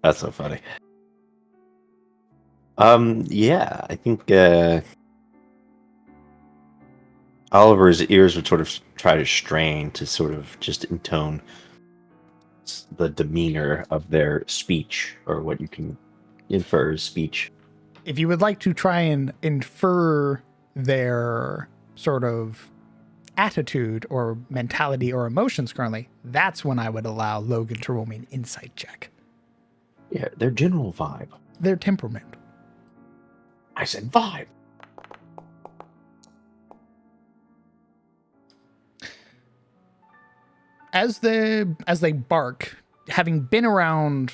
B: That's so funny. Yeah, I think Oliver's ears would sort of try to strain to sort of just intone the demeanor of their speech, or what you can infer as speech.
A: If you would like to try and infer their sort of attitude or mentality or emotions currently, that's when I would allow Logan to roll me an insight check.
B: Yeah, their general vibe.
A: Their temperament.
B: I said vibe.
A: As they bark, having been around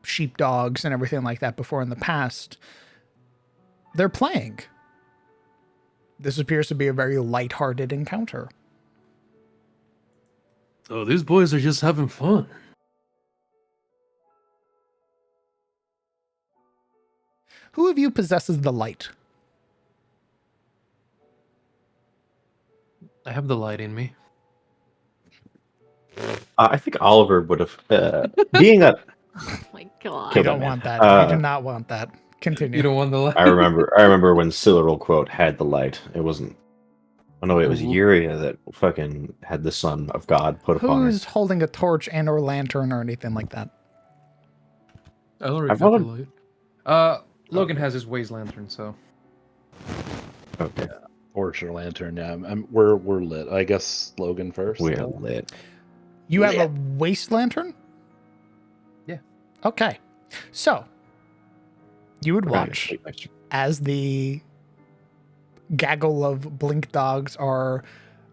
A: sheepdogs and everything like that before in the past, they're playing. This appears to be a very lighthearted encounter.
E: Oh, these boys are just having fun.
A: Who of you possesses the light?
E: I have the light in me.
B: I think Oliver would have, being a.
G: Oh my god.
B: Kill
A: You don't
B: that man.
A: want that. You do not want that. Continue.
E: You don't want the light?
B: I remember when Cyril quote had the light. It wasn't. Oh no, it was Yuria that fucking had the Son of God put upon her.
A: Who's holding a torch and or lantern or anything like that?
E: I already
B: I've
E: got the
B: already-
E: light. Logan has his Waze lantern, so.
B: Okay,
C: torch or lantern. Yeah, we're lit. I guess Logan first.
B: we are lit.
A: You have a waste lantern?
E: Yeah.
A: Okay. So, you would watch as the gaggle of blink dogs are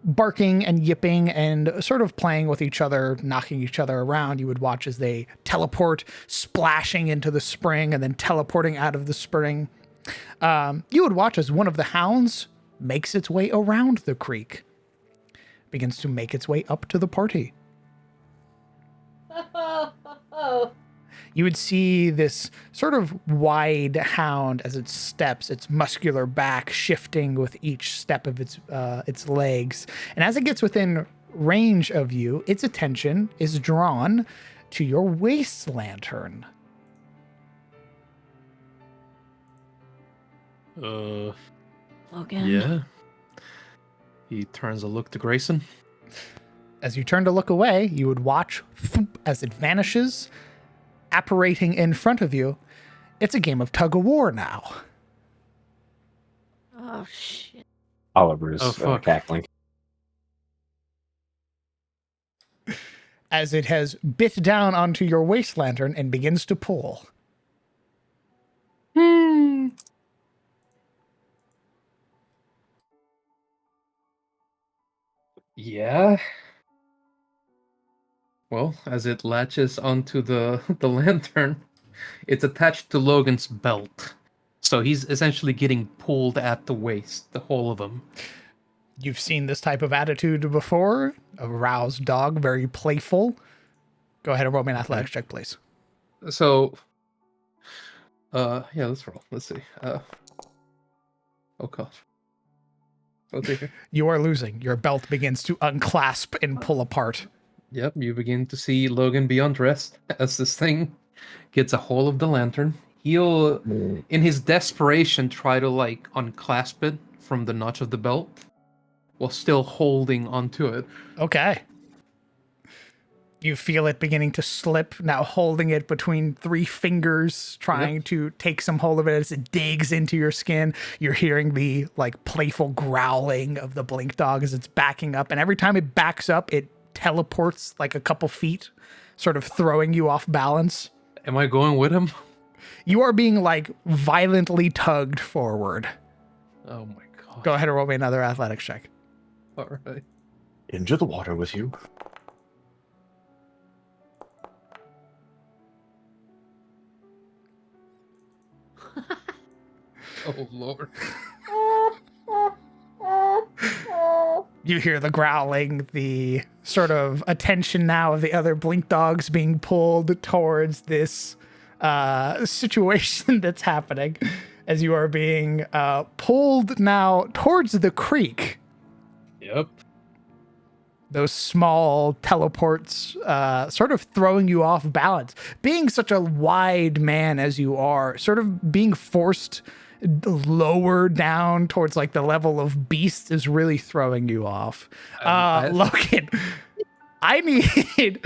A: barking and yipping and sort of playing with each other, knocking each other around. You would watch as they teleport, splashing into the spring and then teleporting out of the spring. You would watch as one of the hounds makes its way around the creek, begins to make its way up to the party. You would see this sort of wide hound as it steps, its muscular back shifting with each step of its legs. And as it gets within range of you, its attention is drawn to your waist lantern.
G: Logan.
E: Yeah. He turns a look to Grayson.
A: As you turn to look away, you would watch thump, as it vanishes, apparating in front of you. It's a game of tug of war now.
G: Oh shit.
B: Oliver is
E: Oh, fuck.
B: cackling.
A: As it has bit down onto your waist lantern and begins to pull.
E: Yeah. Well, as it latches onto the lantern, it's attached to Logan's belt. So he's essentially getting pulled at the waist, the whole of him.
A: You've seen this type of attitude before. A roused dog, very playful. Go ahead and roll me an athletics check, please.
E: So, yeah, let's roll. Let's see. Oh gosh. Let's see here.
A: You are losing. Your belt begins to unclasp and pull apart.
E: Yep, you begin to see Logan be undressed as this thing gets a hold of the lantern. He'll, in his desperation, try to like unclasp it from the notch of the belt while still holding onto it.
A: Okay. You feel it beginning to slip, now holding it between 3 fingers, trying to take some hold of it as it digs into your skin. You're hearing the like playful growling of the blink dog as it's backing up. And every time it backs up, it teleports like a couple feet, sort of throwing you off balance.
E: Am I going with him?
A: You are being like violently tugged forward.
E: Oh my god.
A: Go ahead and roll me another athletics check.
E: All right.
B: Into the water with you.
E: Oh lord.
A: You hear the growling, the sort of attention now of the other blink dogs being pulled towards this situation that's happening as you are being pulled now towards the creek.
E: Yep.
A: Those small teleports sort of throwing you off balance. Being such a wide man as you are, sort of being forced lower down towards like the level of beast is really throwing you off. Logan, I need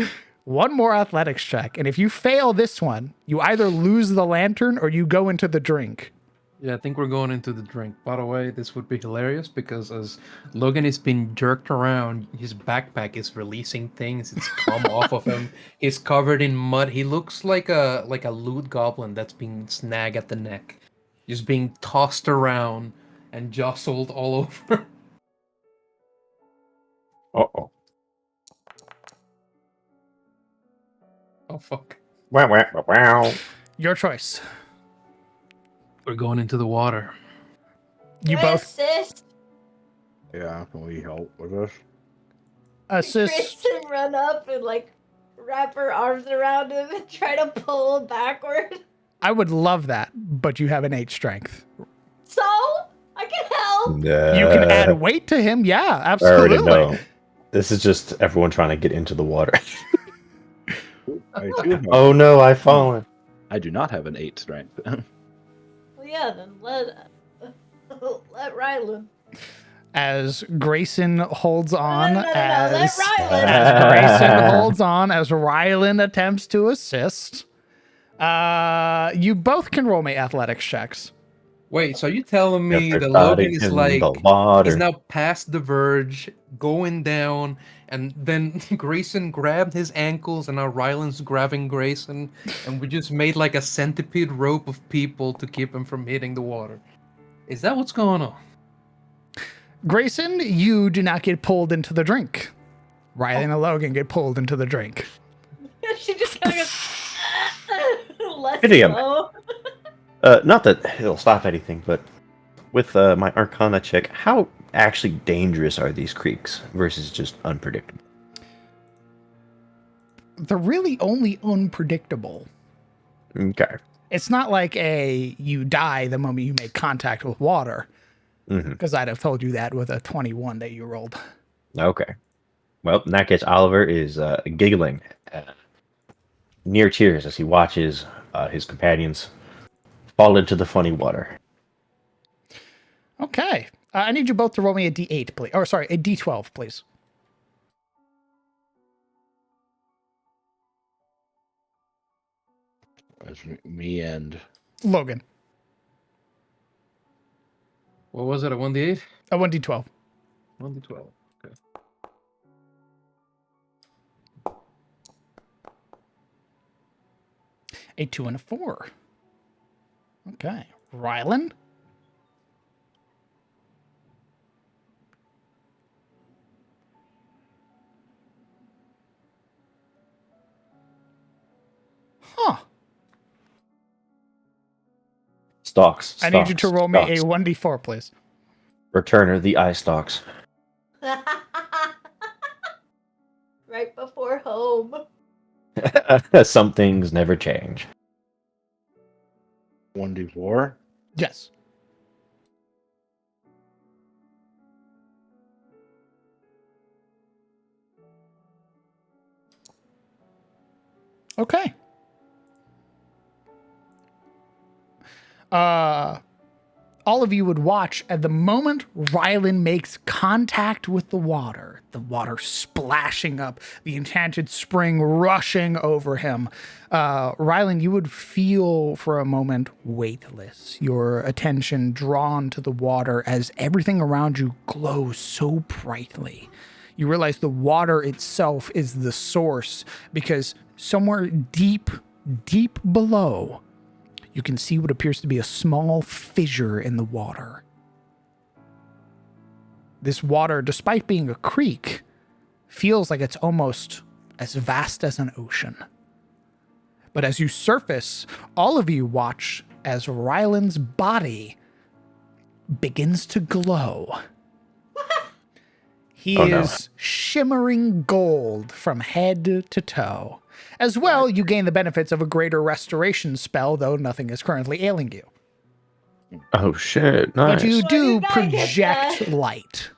A: one more athletics check. And if you fail this one, you either lose the lantern or you go into the drink.
E: Yeah, I think we're going into the drink. By the way, this would be hilarious because as Logan is being jerked around, his backpack is releasing things. It's come off of him. He's covered in mud. He looks like a loot goblin that's being snagged at the neck. Just being tossed around and jostled all over.
B: Uh-oh.
E: Oh fuck.
B: Wow, wow, wow, wow.
A: Your choice.
E: We're going into the water.
A: You both
H: assist.
I: Yeah, can we help with this?
A: assist.
H: Kristen run up and like wrap her arms around him and try to pull him backward.
A: I would love that, but you have an 8 strength.
H: So I can help.
A: You can add weight to him. Yeah,
B: I
A: absolutely.
B: already know. This is just everyone trying to get into the water.
I: I do have-
B: Oh no, I've fallen.
C: I do not have an 8 strength.
H: Well, yeah, then let Rylan.
A: As Grayson holds on,
H: No, let
A: as
H: Rylan.
A: Grayson holds on, as Rylan attempts to assist. You both can roll me athletics checks.
E: Wait, so you telling me that
B: Everybody
E: Logan is
B: in
E: like
B: the water.
E: he's now past the verge, going down, and then Grayson grabbed his ankles, and now Rylan's grabbing Grayson, and we just made like a centipede rope of people to keep him from hitting the water. Is that what's going on?
A: Grayson, you do not get pulled into the drink. Riley and Logan get pulled into the drink.
H: She just kind of goes, let's
B: Idiom.
H: go.
B: Not that it'll stop anything, but with my Arcana check, how actually dangerous are these creeks versus just unpredictable?
A: They're really only unpredictable.
B: Okay.
A: It's not like you die the moment you make contact with water, because I'd have told you that with a 21 that you rolled.
B: Okay. Well, in that case, Oliver is giggling near tears as he watches his companions fall into the funny water.
A: Okay. I need you both to roll me a D8, please. Or sorry, a D12, please.
I: That's me and
A: Logan.
E: What was it? A 1d8?
A: A 1D12.
E: 1d12. Okay.
A: A 2 and a 4. Okay. Rylan. Huh.
B: Stalks.
A: I need you to roll me a
B: stalks.
A: 1D4, please.
B: Returner, the eye stalks.
H: Right before home.
B: Some things never change.
I: 1d4.
A: Yes. Okay. All of you would watch at the moment Rylan makes contact with the water splashing up, the enchanted spring rushing over him. Rylan, you would feel for a moment weightless, your attention drawn to the water as everything around you glows so brightly. You realize the water itself is the source because somewhere deep, deep below, you can see what appears to be a small fissure in the water. This water, despite being a creek, feels like it's almost as vast as an ocean. But as you surface, all of you watch as Rylan's body begins to glow. He is shimmering gold from head to toe. As well, you gain the benefits of a greater restoration spell, though nothing is currently ailing you.
B: Oh shit! Nice.
A: But you
H: Why
A: do
H: did I get
A: project
H: that?
A: light.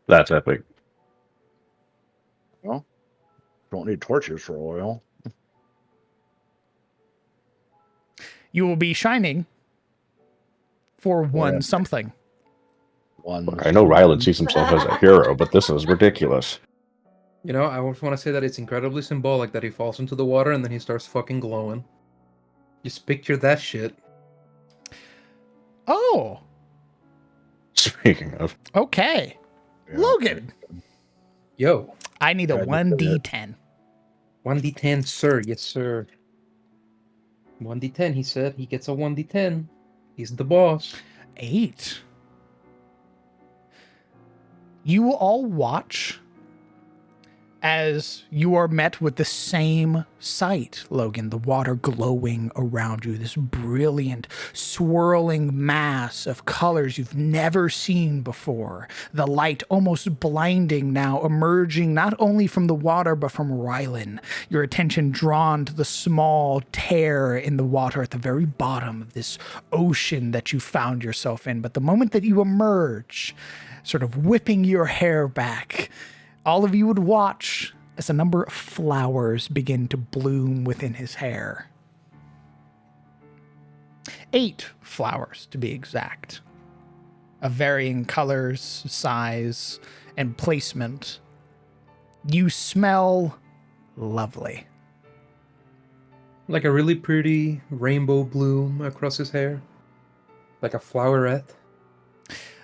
B: That's epic.
I: Well, don't need torches for oil.
A: You will be shining for one
I: yeah.
A: something.
B: I know Rylan sees himself as a hero, but this is ridiculous.
E: You know, I just want to say that it's incredibly symbolic that he falls into the water and then he starts fucking glowing. Just picture that shit.
A: Oh,
B: Speaking of,
A: okay.
I: Yeah.
A: Logan,
E: Yo,
A: I need a
I: Yeah, I just did it.
A: 1d10.
E: 1d10, sir. Yes, sir. 1d10, he said. He gets a 1d10. He's the boss.
A: 8. You will all watch as you are met with the same sight, Logan, the water glowing around you, this brilliant, swirling mass of colors you've never seen before. The light almost blinding now, emerging not only from the water, but from Rylan, your attention drawn to the small tear in the water at the very bottom of this ocean that you found yourself in. But the moment that you emerge, sort of whipping your hair back, all of you would watch as a number of flowers begin to bloom within his hair. 8 flowers, to be exact, of varying colors, size, and placement. You smell lovely.
E: Like a really pretty rainbow bloom across his hair. Like a floweret.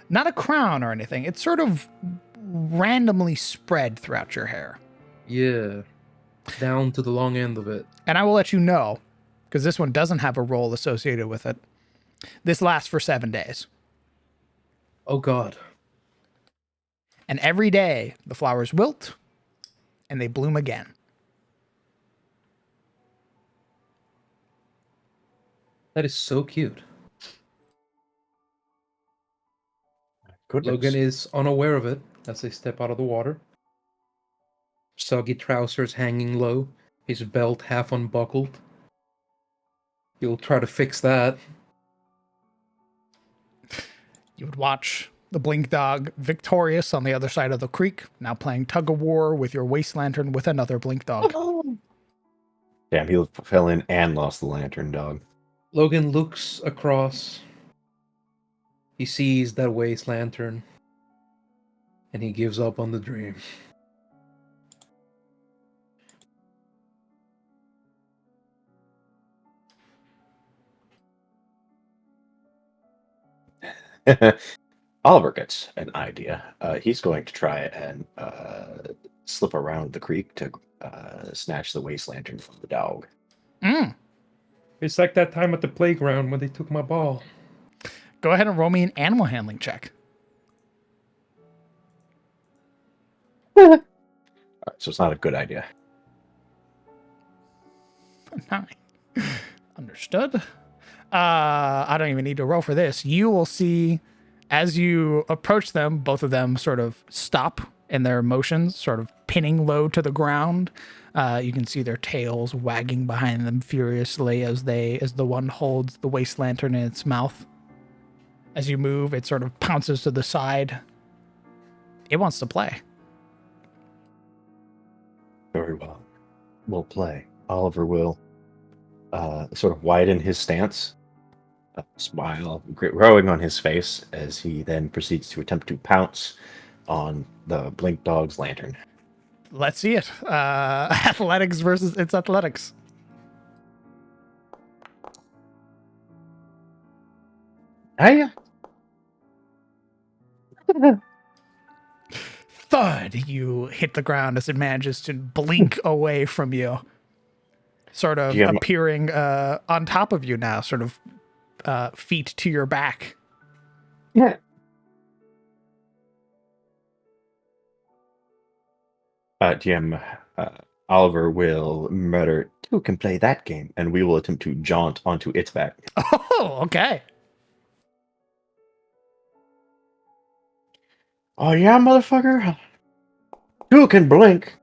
A: Not a crown or anything. It's sort of randomly spread throughout your hair.
E: Yeah. Down to the long end of it.
A: And I will let you know, because this one doesn't have a roll associated with it. This lasts for 7 days.
E: Oh God.
A: And every day, the flowers wilt and they bloom again.
E: That is so cute.
B: Goodness.
E: Logan is unaware of it as they step out of the water. Soggy trousers hanging low, his belt half unbuckled. He'll try to fix that.
A: You would watch the Blink Dog victorious on the other side of the creek, now playing tug of war with your waste lantern with another Blink Dog.
B: Damn, he fell in and lost the lantern dog.
E: Logan looks across. He sees that waste lantern. And he gives up on the dream.
B: Oliver gets an idea. He's going to try and slip around the creek to snatch the waste lantern from the dog.
A: Mm.
E: It's like that time at the playground when they took my ball.
A: Go ahead and roll me an animal handling check.
B: All right, so it's not a good idea.
A: 9. Understood. I don't even need to roll for this. You will see as you approach them, both of them sort of stop in their motions, sort of pinning low to the ground. You can see their tails wagging behind them furiously as the one holds the waste lantern in its mouth. As you move, it sort of pounces to the side. It wants to play.
B: Very well. We'll play. Oliver will sort of widen his stance, smile growing on his face as he then proceeds to attempt to pounce on the Blink Dog's lantern.
A: Let's see it. Athletics versus its athletics.
B: Hey.
A: Thud! You hit the ground as it manages to blink away from you. Sort of appearing on top of you now, sort of feet to your back.
B: Yeah. GM Oliver will mutter, "Who can play that game?" And we will attempt to jaunt onto its back.
A: Oh, okay.
B: Oh yeah, motherfucker. Who can blink?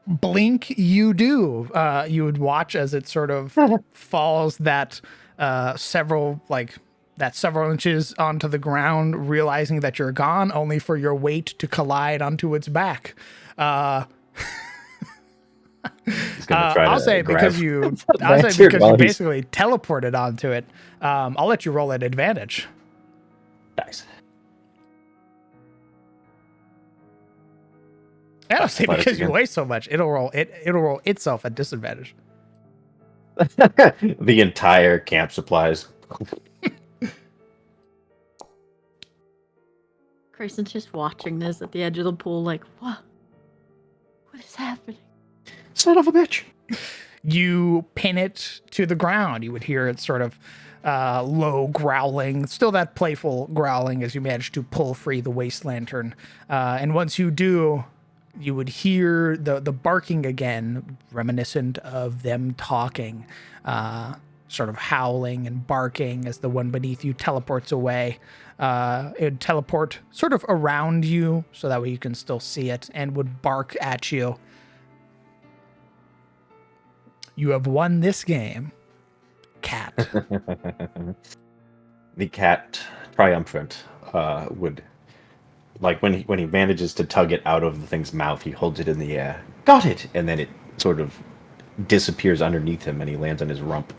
A: Blink, you do. You would watch as it sort of falls several inches onto the ground, realizing that you're gone, only for your weight to collide onto its back. I'll say because you basically teleported onto it. I'll let you roll at advantage.
B: Nice.
A: And I'll say because you weigh so much, it'll roll itself at disadvantage.
B: The entire camp supplies.
G: Grayson's just watching this at the edge of the pool, like, what? What is happening?
B: Son of a bitch.
A: You pin it to the ground. You would hear it sort of low growling, still that playful growling as you manage to pull free the waste lantern. And once you do, you would hear the barking again, reminiscent of them talking, sort of howling and barking as the one beneath you teleports away. It would teleport sort of around you so that way you can still see it and would bark at you. You have won this game, cat.
B: The cat, triumphant, would, like when he manages to tug it out of the thing's mouth, he holds it in the air. Got it! And then it sort of disappears underneath him and he lands on his rump.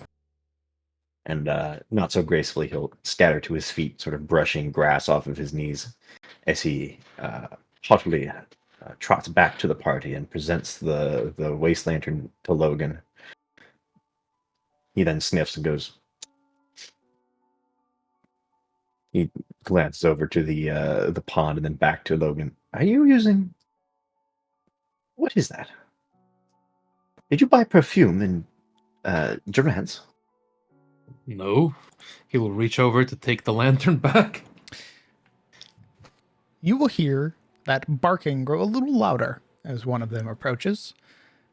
B: And not so gracefully, he'll scatter to his feet, sort of brushing grass off of his knees as he haughtily trots back to the party and presents the waste lantern to Logan. He then sniffs and goes. He glances over to the pond and then back to Logan. Are you using? What is that? Did you buy perfume in Durant's?
E: No. He will reach over to take the lantern back.
A: You will hear that barking grow a little louder as one of them approaches,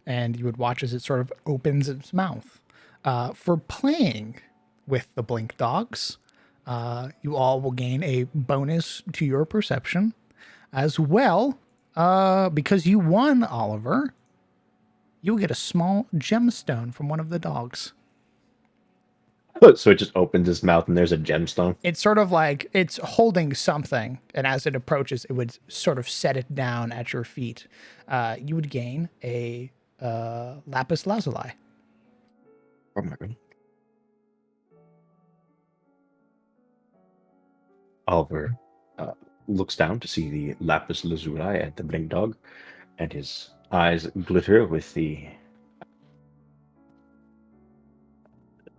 A: and you would watch as it sort of opens its mouth. For playing with the blink dogs, you all will gain a bonus to your perception, as well, because you won, Oliver. You will get a small gemstone from one of the dogs.
B: So it just opens its mouth and there's a gemstone.
A: It's sort of like it's holding something, and as it approaches, it would sort of set it down at your feet. You would gain a lapis lazuli.
B: Oh my god. Oliver looks down to see the lapis lazuli at the blink dog, and his eyes glitter with the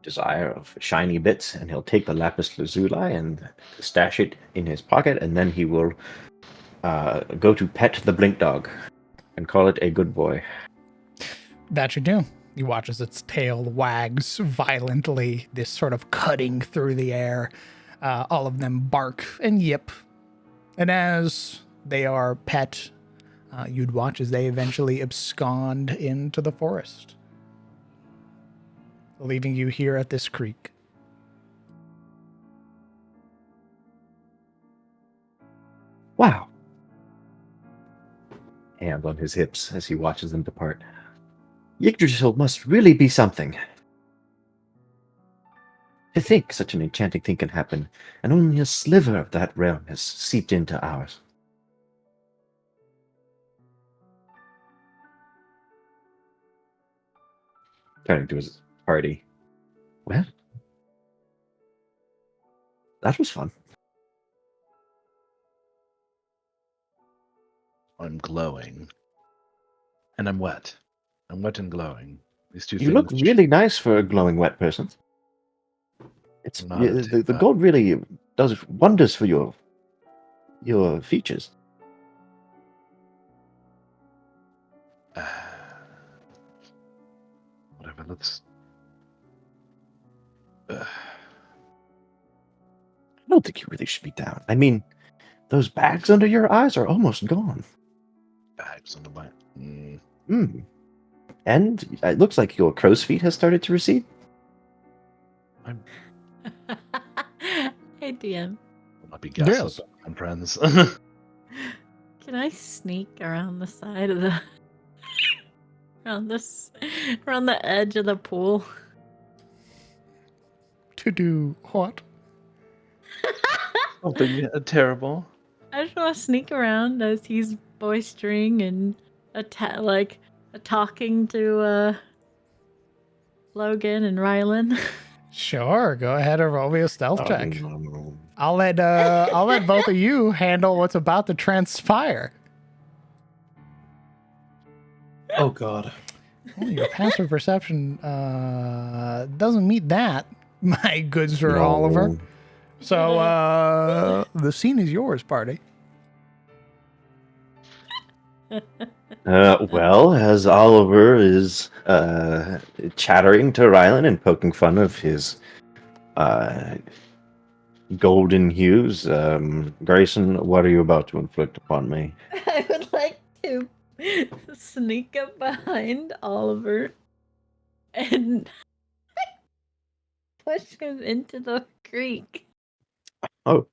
B: desire of shiny bits, and he'll take the lapis lazuli and stash it in his pocket, and then he will go to pet the blink dog and call it a good boy.
A: That you do. You watch as its tail wags violently, this sort of cutting through the air. All of them bark and yip. And as they are pet, you'd watch as they eventually abscond into the forest, leaving you here at this creek.
B: Wow. Hand on his hips as he watches them depart. Yggdrasil must really be something. To think such an enchanting thing can happen, and only a sliver of that realm has seeped into ours. Turning to his party. Well, that was fun.
C: I'm glowing. And I'm wet. I'm wet and glowing. These two
B: You
C: things.
B: look really nice for a glowing wet person. It's
C: I'm not a
B: the gold really does wonders for your features.
C: Whatever, let's.
B: I don't think you really should be down. I mean, those bags under your eyes are almost gone.
C: Bags on the way.
B: And it looks like your crow's feet has started to recede.
G: Hey, DM.
C: Will not be gaslit
A: Yes.
C: by my friends.
G: Can I sneak around the side of the around the edge of the pool?
A: To do what?
C: Something terrible.
G: I just want to sneak around as he's boistering and talking to Logan and Rylan.
A: Sure, go ahead and roll me a stealth check.
B: No.
A: I'll let both of you handle what's about to transpire.
E: Oh god.
A: Well, your passive perception doesn't meet that, my good Sir
B: No.
A: Oliver. So the scene is yours, party.
B: Well, as Oliver is chattering to Rylan and poking fun of his golden hues, Grayson, what are you about to inflict upon me?
G: I would like to sneak up behind Oliver and push him into the creek.
B: Oh,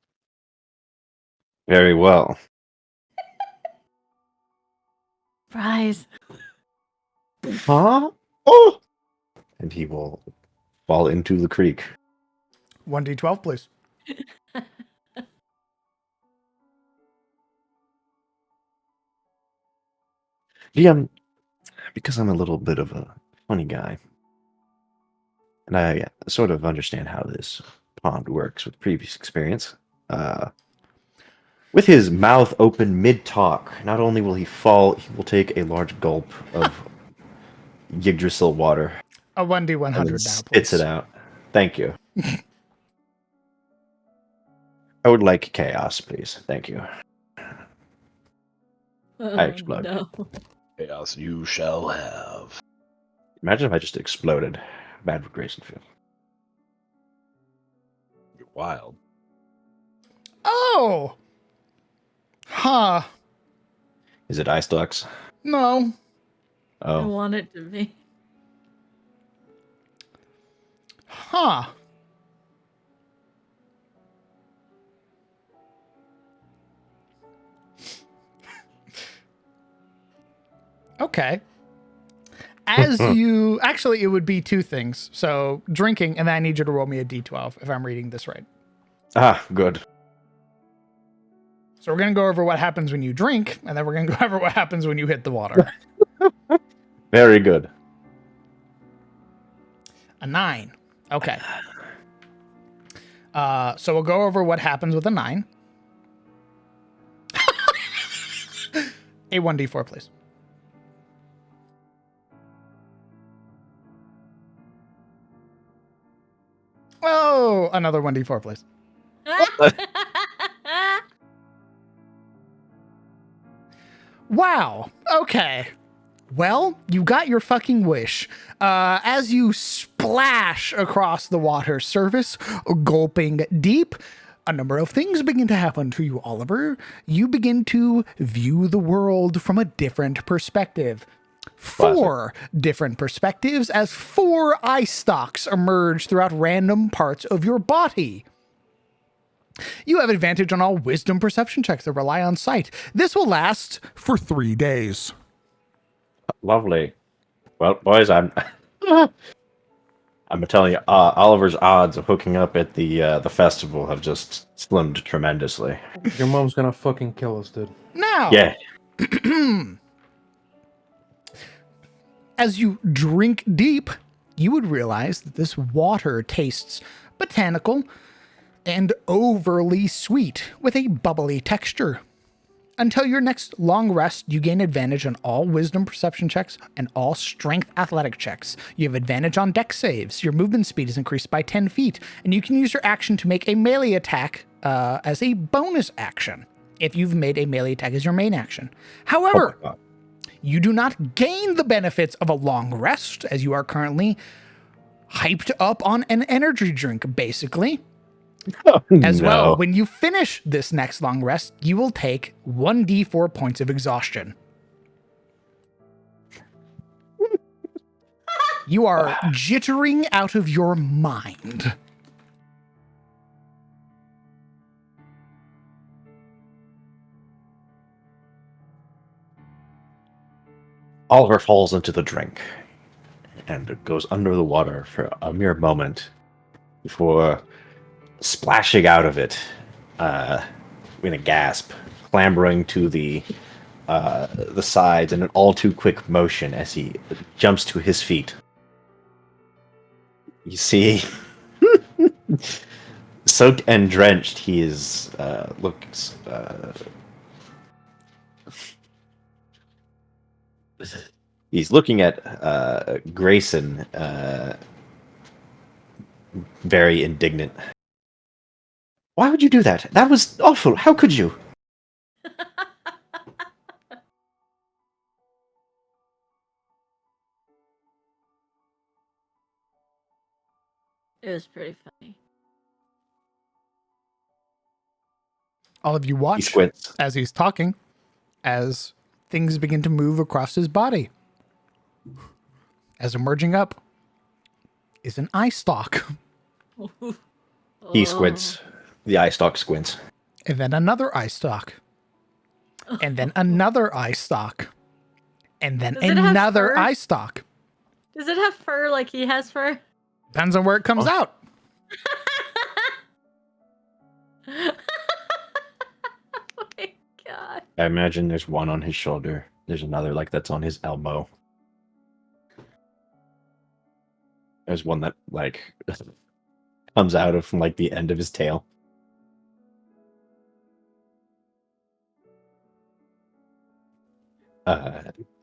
B: very well.
G: Surprise.
B: Huh? Oh! And he will fall into the creek.
A: 1d12, please.
B: DM, because I'm a little bit of a funny guy, and I sort of understand how this pond works with previous experience. With his mouth open mid-talk, not only will he fall, he will take a large gulp of Yggdrasil water
A: A 1d100
B: and
A: now,
B: then
A: please.
B: spits it out. Thank you. I would like chaos, please. Thank you.
G: Oh,
B: I explode.
G: No.
C: Chaos you shall have.
B: Imagine if I just exploded. Bad for Grayson Field.
C: You're wild.
A: Oh! Huh.
B: Is it ice ducks?
A: No.
G: I
B: Oh,
G: want it to be.
A: Huh. Okay. As you actually, it would be two things. So drinking, and then I need you to roll me a d12 if I'm reading this right.
B: good.
A: So we're gonna go over what happens when you drink, and then we're gonna go over what happens when you hit the water.
B: Very good.
A: A 9. Okay. So we'll go over what happens with a 9. A 1d4, please. Oh, another 1d4, please. Wow. Okay. Well, you got your fucking wish. As you splash across the water surface, gulping deep, a number of things begin to happen to you, Oliver. You begin to view the world from a different perspective. 4 different perspectives as 4 eye stalks emerge throughout random parts of your body. You have advantage on all wisdom perception checks that rely on sight. This will last for 3 days.
B: Lovely. Well, boys, I'm telling you, Oliver's odds of hooking up at the festival have just slimmed tremendously.
E: Your mom's gonna fucking kill us, dude.
A: Now,
B: Yeah.
A: as you drink deep, you would realize that this water tastes botanical and overly sweet with a bubbly texture. Until your next long rest, you gain advantage on all wisdom perception checks and all strength athletic checks. You have advantage on dex saves. Your movement speed is increased by 10 feet, and you can use your action to make a melee attack as a bonus action if you've made a melee attack as your main action. However,
B: Oh my God.
A: you do not gain the benefits of a long rest, as you are currently hyped up on an energy drink, basically. As well, when you finish this next long rest, you will take 1d4 points of exhaustion. You are jittering out of your mind.
B: Oliver falls into the drink and goes under the water for a mere moment before splashing out of it in a gasp, clambering to the sides in an all too quick motion as he jumps to his feet. You see, soaked and drenched, he is looks. He's looking at Grayson, very indignant. Why would you do that? That was awful. How could you?
G: It was pretty funny.
A: All of you
B: He
A: watch
B: squints.
A: as he's talking, as things begin to move across his body. As emerging up is an eye stalk,
B: He squints. The eye stalk squints.
A: and then another eye stalk, and then another eye stalk, and then
G: Does it have
A: another
G: fur?
A: eye stalk.
G: Does it have fur like he has fur?
A: Depends on where it comes out.
G: Oh my god.
B: I imagine there's one on his shoulder. There's another that's on his elbow. There's one that comes out of from the end of his tail.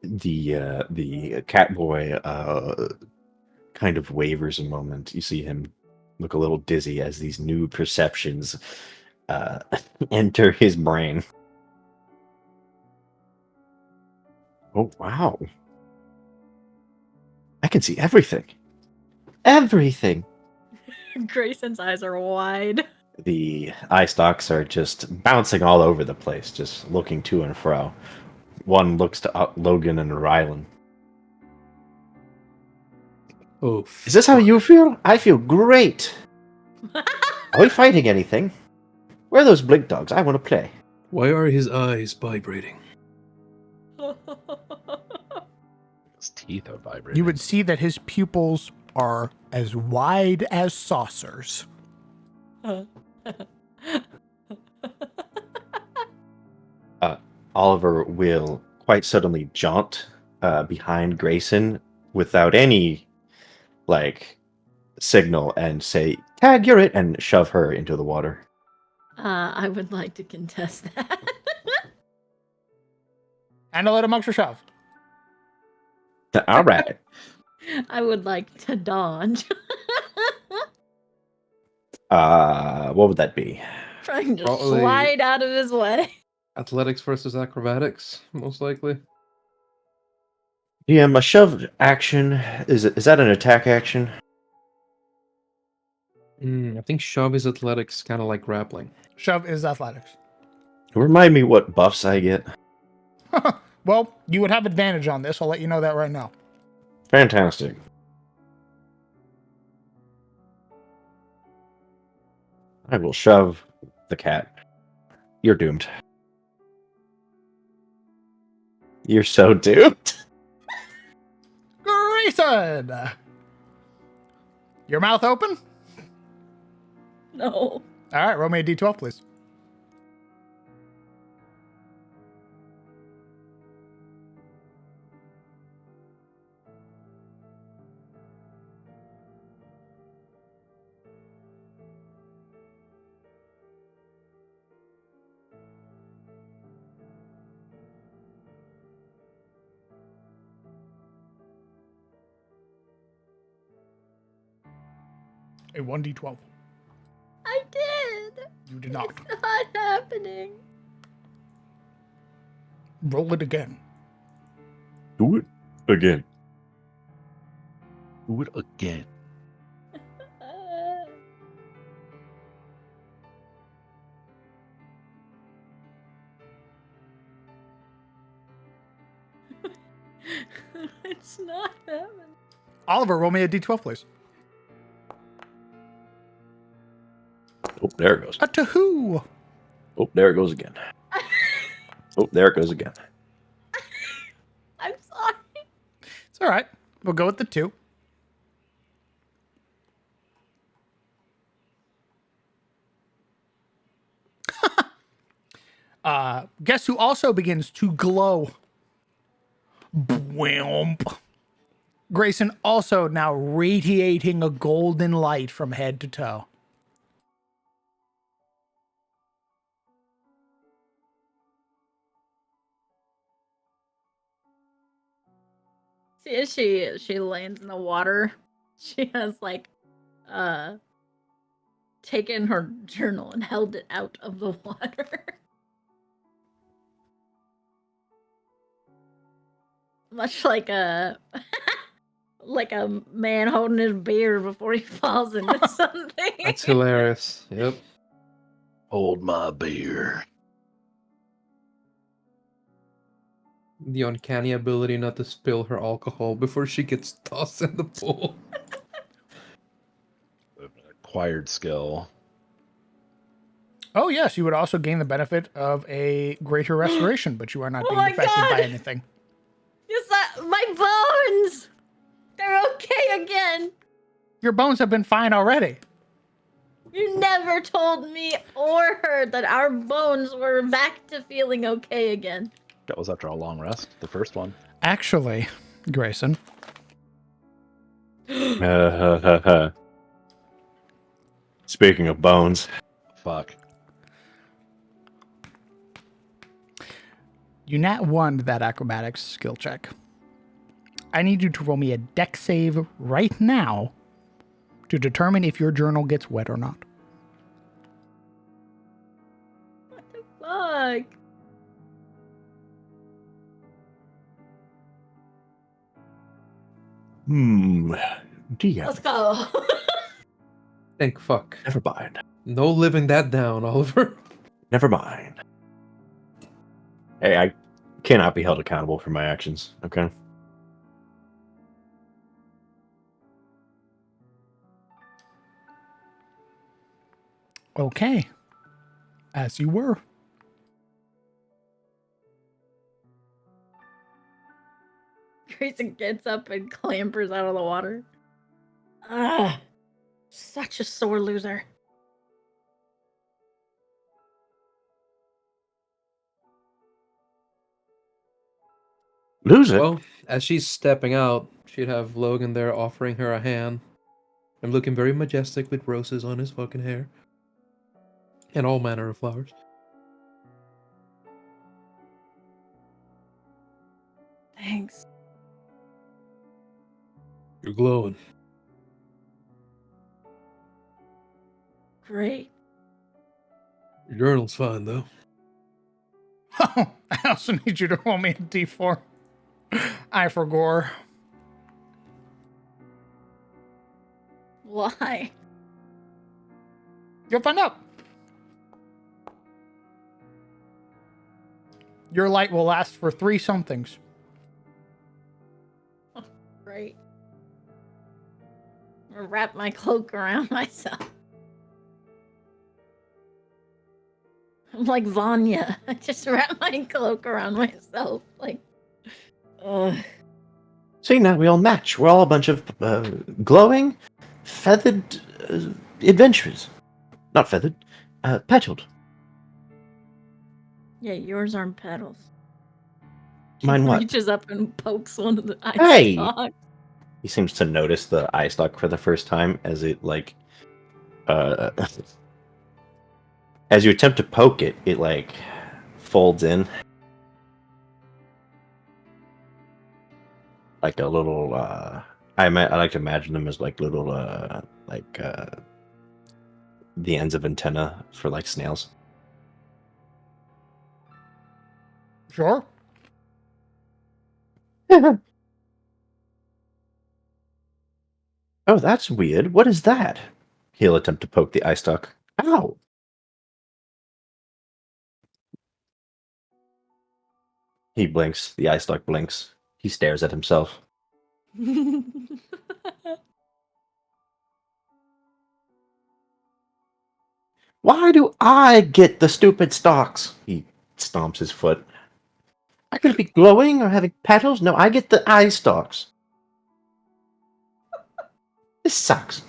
B: The cat boy kind of wavers a moment. You see him look a little dizzy as these new perceptions enter his brain. Oh wow! I can see everything. Everything.
G: Grayson's eyes are wide.
B: The eye stalks are just bouncing all over the place, just looking to and fro. One looks to Logan and Rylan.
E: Oh,
B: Is this how
E: fuck.
B: you feel? I feel great. Are we fighting anything? Where are those blink dogs? I want to play.
E: Why are his eyes vibrating?
C: His teeth are vibrating.
A: You would see that his pupils are as wide as saucers.
B: Oliver will quite suddenly jaunt behind Grayson without any signal and say, "Tag, you're it," and shove her into the water.
G: I would like to contest that.
A: Handle it amongst your shove.
B: All right.
G: I would like to dodge.
B: What would that be?
G: Trying to
E: Probably-
G: slide out of his way.
E: Athletics versus acrobatics, most likely.
B: Yeah, my shove action is that an attack action?
E: I think shove is athletics, kind of like grappling.
A: Shove is athletics.
B: Remind me what buffs I get.
A: Well, you would have advantage on this. I'll let you know that right now.
B: Fantastic. I will shove the cat. You're doomed. You're so doomed.
A: Grayson! Your mouth open?
G: No.
A: All right, roll me a d12, please. A 1d12.
G: I did.
A: You did not.
G: It's not happening.
A: Roll it again.
B: Do it again.
C: Do it again.
G: It's not happening.
A: Oliver, roll me a d12, please.
B: Oh, there it goes.
A: A to-hoo!
B: Oh, there it goes again. Oh, there it goes again.
G: I'm sorry.
A: It's all right. We'll go with the 2. Guess who also begins to glow? Bwomp. Grayson also now radiating a golden light from head to toe.
G: See, as she lands in the water, she has taken her journal and held it out of the water. Much like a like a man holding his beer before he falls into something.
E: That's hilarious. Yep.
C: Hold my beer.
E: The uncanny ability not to spill her alcohol before she gets tossed in the pool.
C: Acquired skill.
A: Oh, yes, you would also gain the benefit of a greater restoration, but you are not
G: Oh
A: being
G: my
A: affected
G: God!
A: by anything.
G: Is that my bones? They're okay again.
A: Your bones have been fine already.
G: You never told me or her that our bones were back to feeling okay again.
C: That was after a long rest. The first one.
A: Actually, Grayson,
B: Speaking of bones,
C: Fuck.
A: you nat 1 that acrobatics skill check. I need you to roll me a dex save right now to determine if your journal gets wet or not.
G: Fuck.
B: DM.
G: Let's go.
E: Think fuck.
B: Never mind.
E: No living that down, Oliver.
B: Never mind. Hey, I cannot be held accountable for my actions, okay?
A: Okay. As you were.
G: Grayson gets up and clambers out of the water. Ah, such a sore loser.
B: Lose it?
E: Well, as she's stepping out, she'd have Logan there offering her a hand. And looking very majestic with roses on his fucking hair. And all manner of flowers.
G: Thanks.
E: You're glowing.
G: Great.
E: Your journal's fine, though.
A: I also need you to roll me a d4. I forgore.
G: Why?
A: You'll find out. Your light will last for 3 somethings.
G: Great. I'm gonna wrap my cloak around myself. I'm like Vanya. I just wrap my cloak around myself. Like, ugh.
B: See, now we all match. We're all a bunch of glowing, feathered adventurers. Not feathered, petaled.
G: Yeah, yours aren't petals.
B: Mine what?
G: Reaches up and pokes one of the ice
B: Hey!
G: stalks.
B: He seems to notice the eye stalk for the first time as it, like, as you attempt to poke it, it, like, folds in. Like a little, I like to imagine them as, like, little, the ends of antenna for, like, snails.
A: Sure.
B: Oh, that's weird. What is that? He'll attempt to poke the eye stalk. Ow! He blinks. The eye stalk blinks. He stares at himself. Why do I get the stupid stalks? He stomps his foot. I could be glowing or having petals. No, I get the eye stalks. This sucks.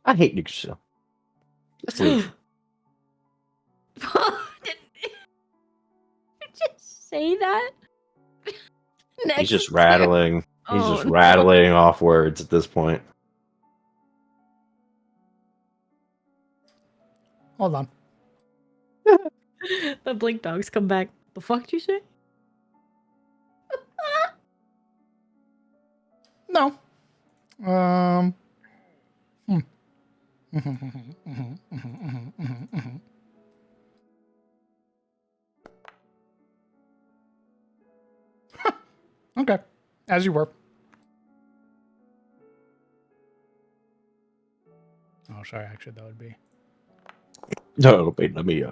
B: I hate Yggdrasil. Let's leave.
G: Did you just say that?
B: He's just
G: Next
B: rattling. He's
G: Oh,
B: just
G: no.
B: rattling off words at this point.
A: Hold on.
G: The blink dogs come back. The fuck did you say?
A: No. Okay. As you were. Oh, sorry. Actually, that would be.
B: No, wait, let me.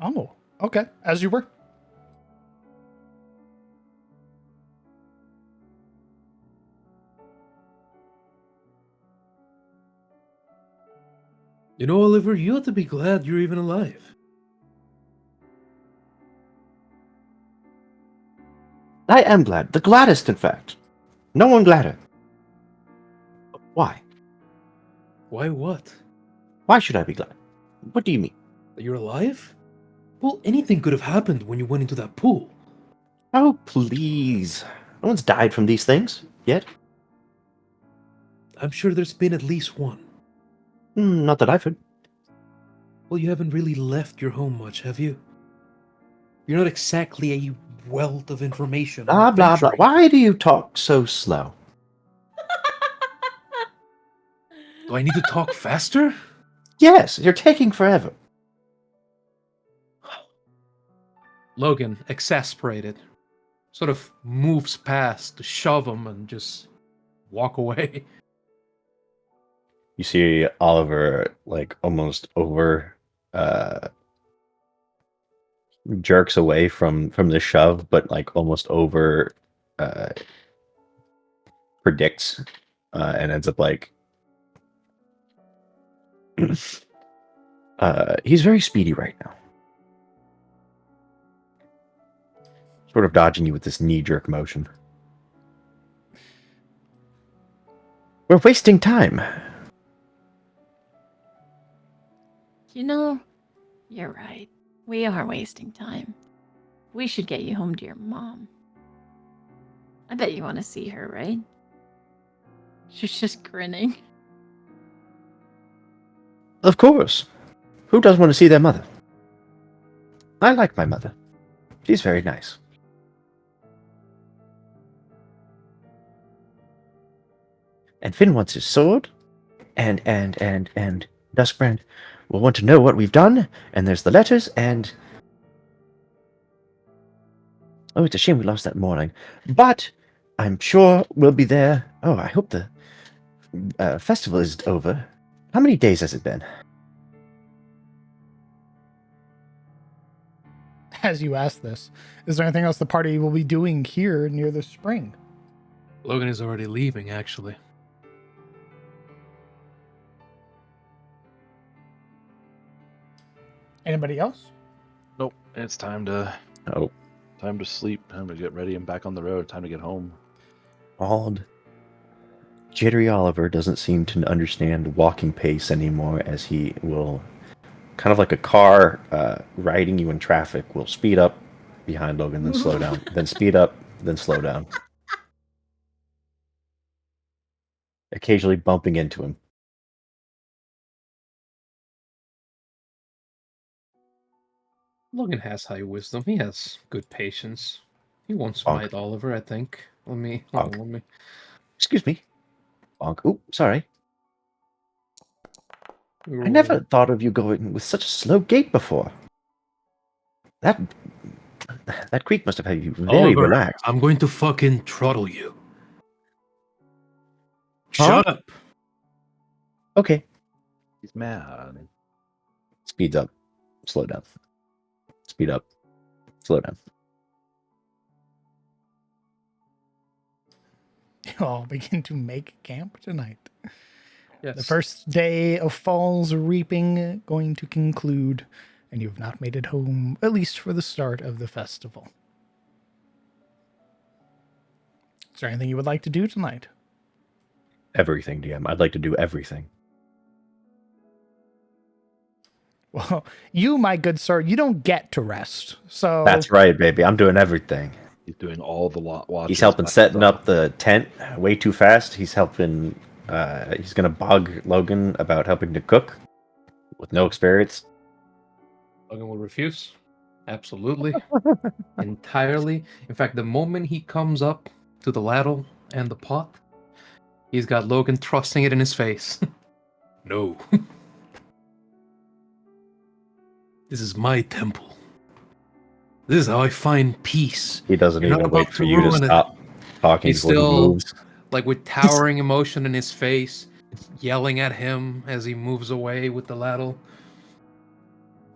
A: Oh, okay. As you were.
E: You know, Oliver, you ought to be glad you're even alive.
B: I am glad. The gladdest, in fact. No one gladder. Why?
E: Why what?
B: Why should I be glad? What do you mean?
E: That you're alive? Well, anything could have happened when you went into that pool.
B: Oh, please. No one's died from these things yet.
E: I'm sure there's been at least one.
B: Not that I've heard.
E: Well, you haven't really left your home much, have you? You're not exactly a wealth of information.
B: Blah, blah, blah. Why do you talk so slow?
E: Do I need to talk faster?
B: Yes, you're taking forever.
E: Logan, exasperated. sort of moves past to shove him and just walk away.
B: You see Oliver like almost over jerks away from the shove, but like almost over uh predicts and ends up like he's very speedy right now. Sort of dodging you with this knee-jerk motion. We're wasting time.
G: You know, you're right. We are wasting time. We should get you home to your mom. I bet you want to see her, right? She's just grinning.
B: Of course. Who doesn't want to see their mother? I like my mother. She's very nice. And Finn wants his sword. And Duskbrand will want to know what we've done. And there's the letters and... Oh, it's a shame we lost that morning. But I'm sure we'll be there. Oh, I hope the festival is over. How many days has it been?
A: As you ask this, is there anything else the party will be doing here near the spring?
E: Logan is already leaving, actually.
A: Anybody else?
C: Nope. It's time to
B: Oh,
C: sleep. Time to get ready and back on the road. Time to get home.
B: odd. Jittery Oliver doesn't seem to understand walking pace anymore, as he will, kind of like a car riding you in traffic, will speed up behind Logan, then slow down, then speed up, then slow down. Occasionally bumping into him.
E: Logan has high wisdom. He has good patience. He won't smite Oliver, I think. Let me.
B: Excuse me. Bonk. Ooh, sorry. I
E: Ooh.
B: never thought of you going with such a slow gait before. That creek must have had you very
E: Oliver,
B: relaxed.
E: I'm going to fucking throttle you.
B: Huh?
E: Shut up.
B: Okay.
C: He's mad.
B: Speeds up. Slow down. Speed up. Slow down.
A: You all begin to make camp tonight.
E: Yes.
A: The first day of fall's reaping going to conclude, and you have not made it home, at least for the start of the festival. Is there anything you would like to do tonight?
B: Everything, DM. I'd like to do everything.
A: Well, you, my good sir, you don't get to rest. So
B: That's right, baby. I'm doing everything.
C: He's doing all the watches.
B: He's helping
C: by
B: setting
C: himself.
B: up the tent way too fast. He's helping. He's gonna bug Logan about helping to cook with no experience.
E: Logan will refuse. Absolutely. Entirely. In fact, the moment he comes up to the ladle and the pot, he's got Logan thrusting it in his face. No. This is my temple. This is how I find peace.
B: He doesn't
E: You're not
B: even wait
E: about
B: for
E: to
B: you to
E: ruin it.
B: stop talking
E: He's
B: before he
E: still,
B: moves.
E: like, with towering emotion in his face, yelling at him as he moves away with the ladle.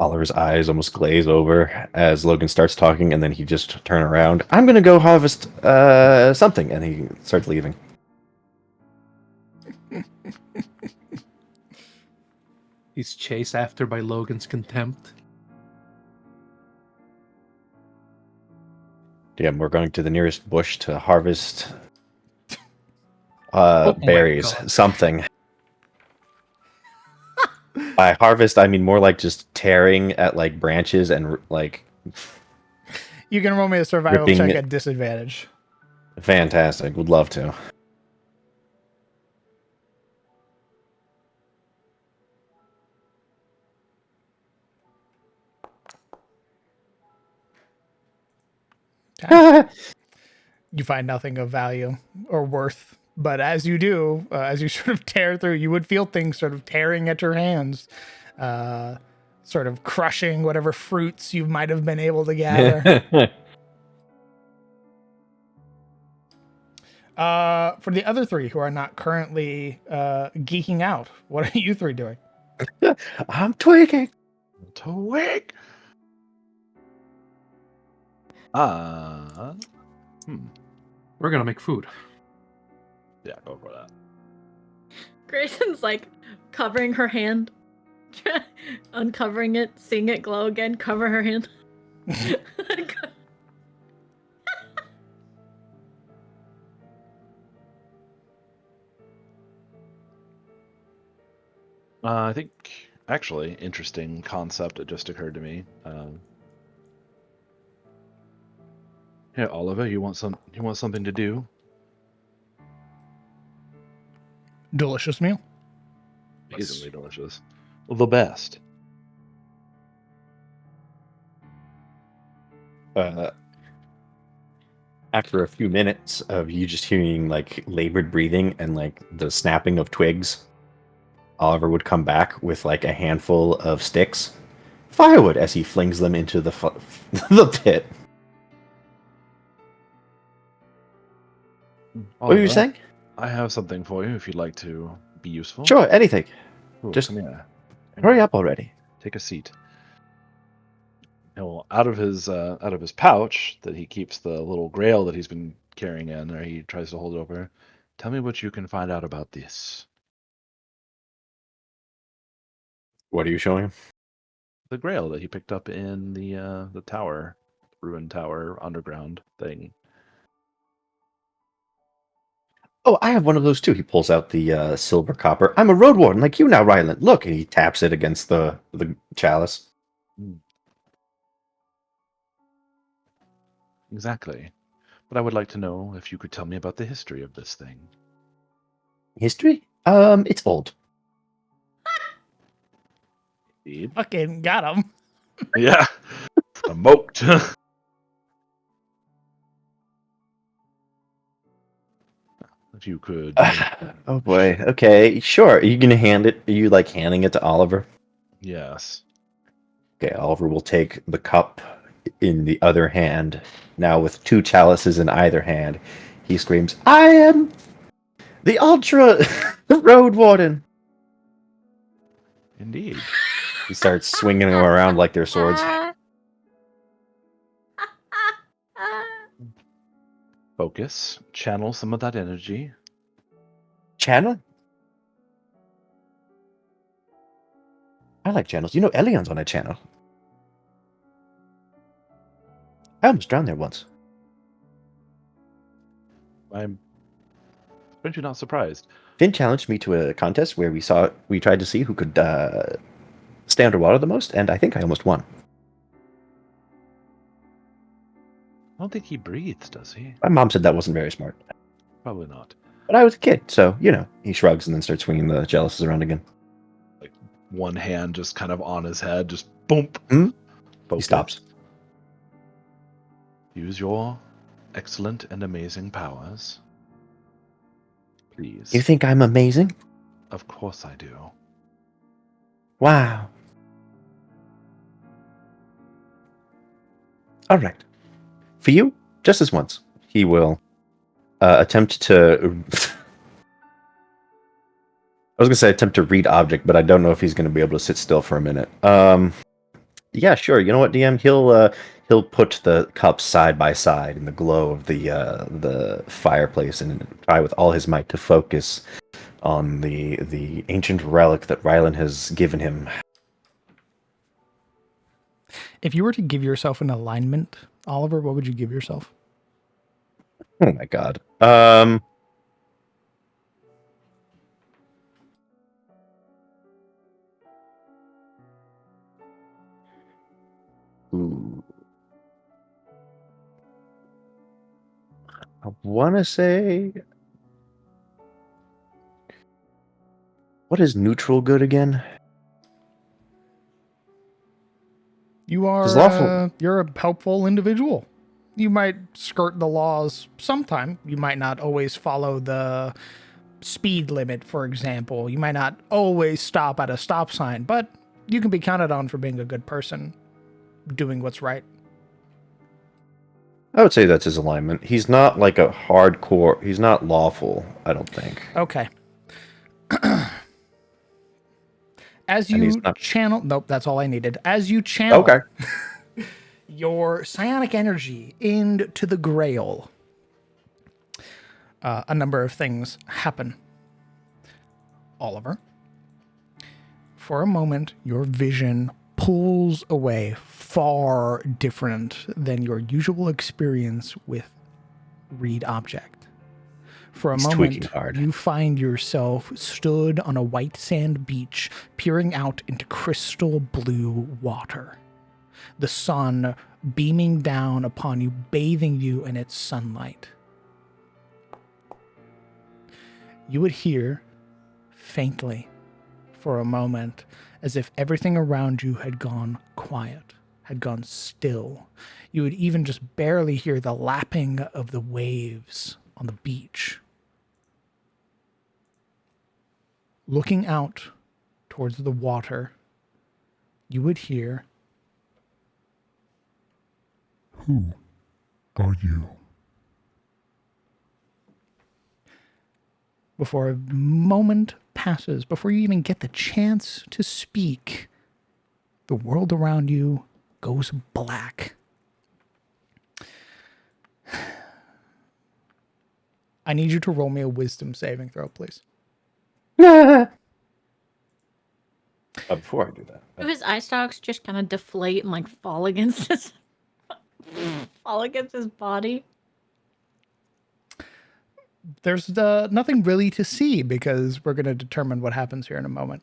B: Oliver's eyes almost glaze over as Logan starts talking, and then he just turn around. I'm gonna go harvest something, and he starts leaving.
E: He's chased after by Logan's contempt.
B: Damn, we're going to the nearest bush to harvest
E: Oh my
B: berries,
E: God.
B: something. By harvest, I mean more like just tearing at like branches and like.
A: you can roll me a survival
B: Ripping
A: check
B: it.
A: at disadvantage.
B: Fantastic. Would love to.
A: Okay. You find nothing of value or worth. But as you do, as you sort of tear through, you would feel things sort of tearing at your hands, sort of crushing whatever fruits you might have been able to gather. For the other three who are not currently geeking out, what are you three doing?
B: I'm tweaking.
C: Twig.
E: We're gonna make food.
C: Yeah, go for that.
G: Grayson's like covering her hand, uncovering it, seeing it glow again, cover her hand.
C: I think actually interesting concept that just occurred to me. Yeah, Oliver, you want something to do?
A: Delicious meal.
C: Amazingly delicious. The best.
B: After a few minutes of you just hearing like labored breathing and like the snapping of twigs, Oliver would come back with like a handful of sticks, firewood, as he flings them into the the pit. What were you
C: Oliver,
B: saying?
C: I have something for you if you'd like to be useful.
B: Sure, anything.
C: Ooh,
B: Just
C: come here.
B: hurry up already.
C: Take a seat. Well, out of his pouch that he keeps the little grail that he's been carrying in there, he tries to hold it over. Tell me what you can find out about this.
B: What are you showing him?
C: The grail that he picked up in the tower, ruined tower underground thing.
B: Oh, I have one of those too. He pulls out the silver copper. I'm a road warden like you now, Ryland. Look, and he taps it against the chalice.
C: Exactly. But I would like to know if you could tell me about the history of this thing.
B: History? It's old.
C: Indeed.
A: Fucking got him.
C: Yeah. Smoked. If you could.
B: Oh boy. Okay, sure. Are you gonna hand it? Are you like handing it to Oliver?
C: Yes.
B: Okay, Oliver will take the cup in the other hand. Now with two chalices in either hand, he screams, "I am the Ultra Road Warden!"
C: Indeed.
B: He starts swinging them around like they're swords.
C: Focus. Channel some of that energy.
B: Channel? I like channels. You know, Elion's on a channel. I almost drowned there once.
C: I'm aren't you not surprised?
B: Finn challenged me to a contest where we tried to see who could stay underwater the most, and I think I almost won.
C: I don't think he breathes, does he?
B: My mom said that wasn't very smart.
C: Probably not.
B: But I was a kid, so, you know, he shrugs and then starts swinging the chalices around again.
C: Like one hand just kind of on his head, just boom.
B: Hmm? He
C: Focus.
B: stops.
C: Use your excellent and amazing powers. Please.
B: You think I'm amazing?
C: Of course I do.
B: Wow. All right. For you, just this once, he will attempt to... I was going to say attempt to read object, but I don't know if he's going to be able to sit still for a minute. Yeah, sure. You know what, DM? He'll put the cups side by side in the glow of the fireplace and try with all his might to focus on the ancient relic that Rylan has given him.
A: If you were to give yourself an alignment, Oliver, what would you give yourself?
B: Oh my god. Ooh. I want to say... What is neutral good again?
A: You
B: 'Cause
A: are
B: lawful-
A: you're a helpful individual. You might skirt the laws sometime. You might not always follow the speed limit, for example. You might not always stop at a stop sign, but you can be counted on for being a good person, doing what's right.
B: I would say that's his alignment. He's not like a hardcore. He's not lawful. I don't think.
A: Okay. As
B: And he's
A: you
B: not.
A: channel, nope, that's all I needed. As you channel
B: Okay.
A: your psionic energy into the Grail, a number of things happen. Oliver, for a moment, your vision pulls away, far different than your usual experience with read object. For a
B: He's tweaking
A: moment,
B: hard.
A: you find yourself stood on a white sand beach, peering out into crystal blue water. The sun beaming down upon you, bathing you in its sunlight. You would hear, faintly, for a moment, as if everything around you had gone quiet, had gone still. You would even just barely hear the lapping of the waves on the beach. Looking out towards the water, you would hear,
F: Who are you?
A: before a moment passes, before you even get the chance to speak, the world around you goes black. I need you to roll me a wisdom saving throw, please.
B: Before I do that,
D: Do his eye stalks just kind of deflate and like fall against his body?
A: There's nothing really to see because we're going to determine what happens here in a moment.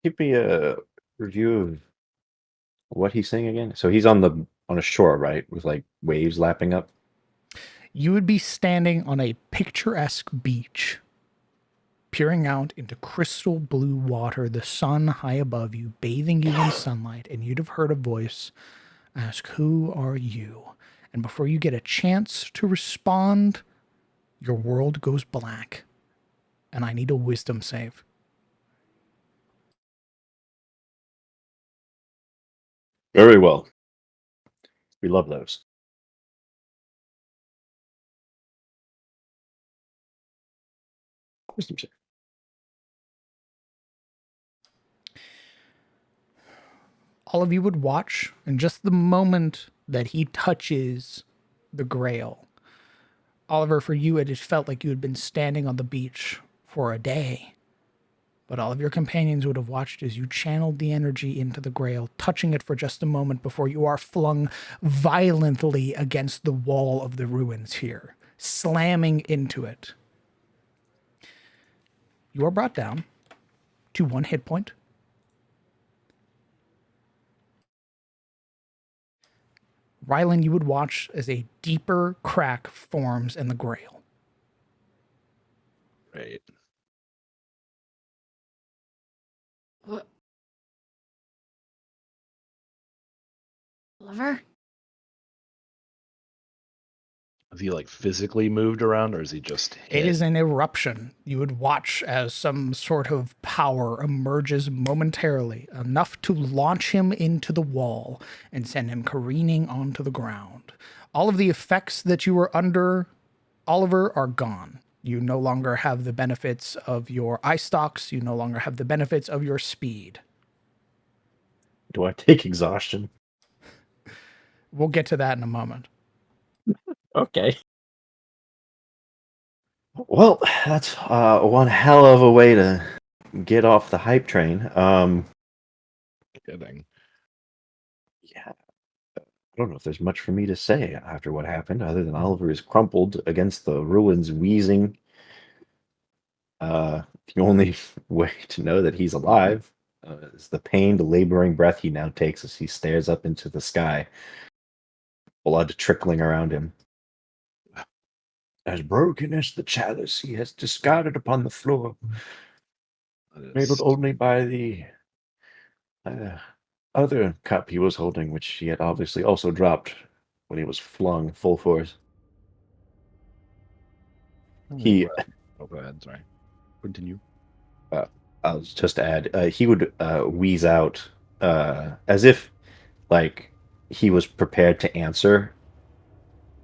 B: Give me a review of what he's saying again. So he's on a shore, right, with like waves lapping up.
A: You would be standing on a picturesque beach, peering out into crystal blue water, the sun high above you, bathing you in sunlight, and you'd have heard a voice ask, "Who are you?" And before you get a chance to respond, your world goes black, and I need a wisdom save.
B: Very well. We love those. Wisdom save.
A: All of you would watch, and just the moment that he touches the grail, Oliver, for you, it had felt like you had been standing on the beach for a day. But all of your companions would have watched as you channeled the energy into the grail, touching it for just a moment before you are flung violently against the wall of the ruins here, slamming into it. You are brought down to 1 hit point. Rylan, you would watch as a deeper crack forms in the grail.
C: Right.
G: What? Oliver?
C: Is he like physically moved around, or is he just hit?
A: It is an eruption. You would watch as some sort of power emerges momentarily, enough to launch him into the wall and send him careening onto the ground. All of the effects that you were under, Oliver, are gone. You no longer have the benefits of your eye stalks. You no longer have the benefits of your speed.
B: Do I take exhaustion?
A: We'll get to that in a moment.
B: Okay. Well, that's one hell of a way to get off the hype train.
C: Kidding.
B: Yeah. I don't know if there's much for me to say after what happened, other than Oliver is crumpled against the ruins, wheezing. The only way to know that he's alive is the pained, laboring breath he now takes as he stares up into the sky, blood trickling around him. As broken as the chalice he has discarded upon the floor, labeled only by the other cup he was holding, which he had obviously also dropped when he was flung full force. He,
C: Oh, go ahead. Sorry. Continue.
B: I was just to add, he would wheeze out as if like he was prepared to answer,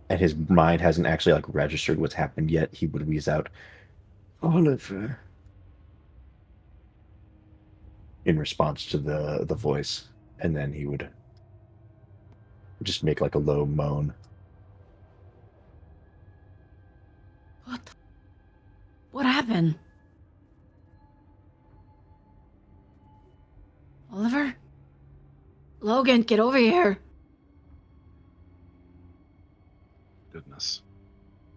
B: and his mind hasn't actually like registered what's happened yet. He would wheeze out, "Oliver," in response to the voice, and then he would just make like a low moan.
G: What? What happened? Oliver? Logan, get over here.
C: Goodness.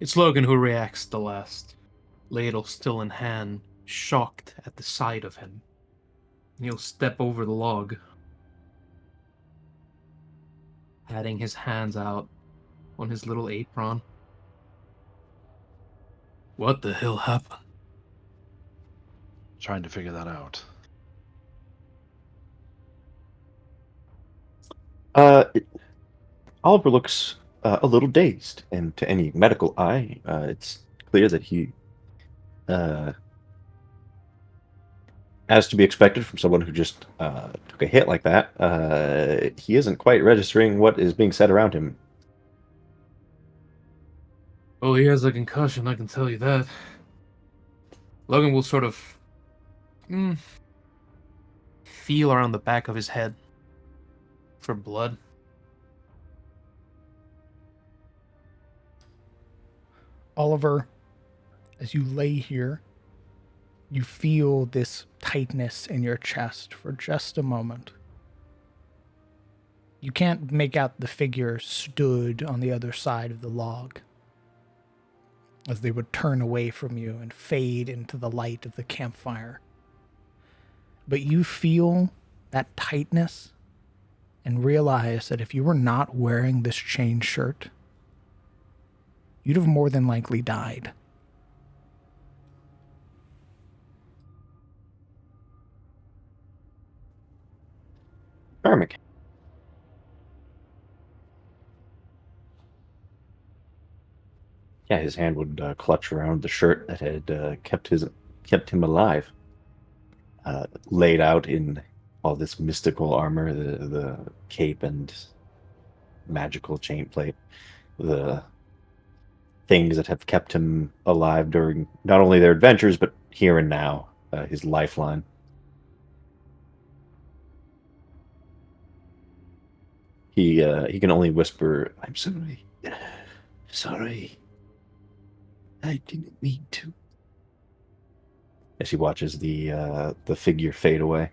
E: It's Logan who reacts the last, ladle still in hand, shocked at the sight of him. He'll step over the log, patting his hands out on his little apron. What the hell happened?
C: Trying to figure that out.
B: Oliver looks a little dazed, and to any medical eye, it's clear that he, uh, as to be expected from someone who just took a hit like that, he isn't quite registering what is being said around him.
E: Well, he has a concussion, I can tell you that. Logan will sort of feel around the back of his head for blood.
A: Oliver, as you lay here, you feel this tightness in your chest for just a moment. You can't make out the figure stood on the other side of the log, as they would turn away from you and fade into the light of the campfire. But you feel that tightness and realize that if you were not wearing this chain shirt, you'd have more than likely died.
B: Karmic. Yeah, his hand would clutch around the shirt that had kept him alive, laid out in all this mystical armor, the cape and magical chain plate, the things that have kept him alive during not only their adventures but here and now, his lifeline. He can only whisper, "I'm sorry, sorry, I didn't mean to," as he watches the figure fade away.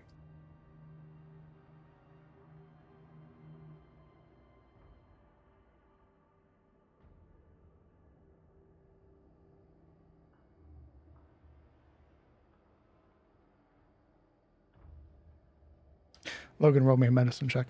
A: Logan, roll me a medicine check.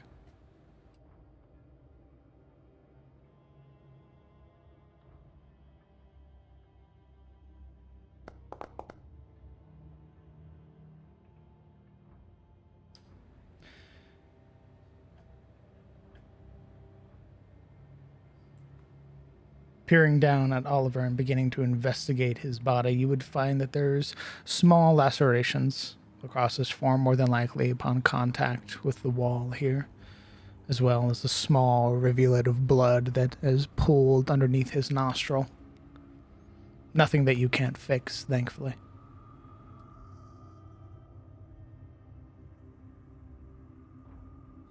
A: Peering down at Oliver and beginning to investigate his body, you would find that there's small lacerations across his form, more than likely upon contact with the wall here, as well as a small rivulet of blood that has pooled underneath his nostril. Nothing that you can't fix, thankfully.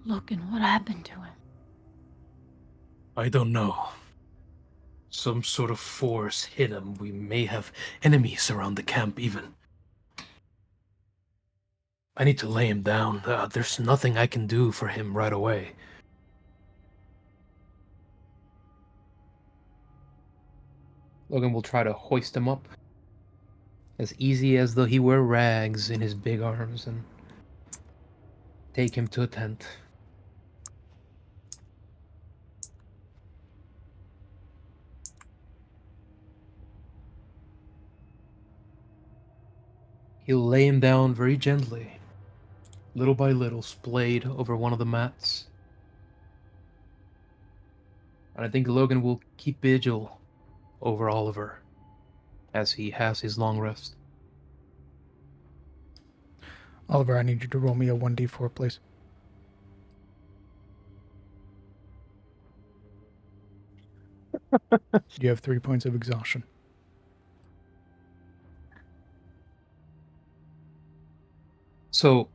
G: Logan, what happened to him?
E: I don't know. Some sort of force hit him. We may have enemies around the camp even. I need to lay him down. There's nothing I can do for him right away. Logan will try to hoist him up. As easy as though he were rags in his big arms and take him to a tent. He'll lay him down very gently, little by little, splayed over one of the mats. And I think Logan will keep vigil over Oliver as he has his long rest.
A: Oliver, I need you to roll me a 1d4, please. You have 3 points of exhaustion.
E: So,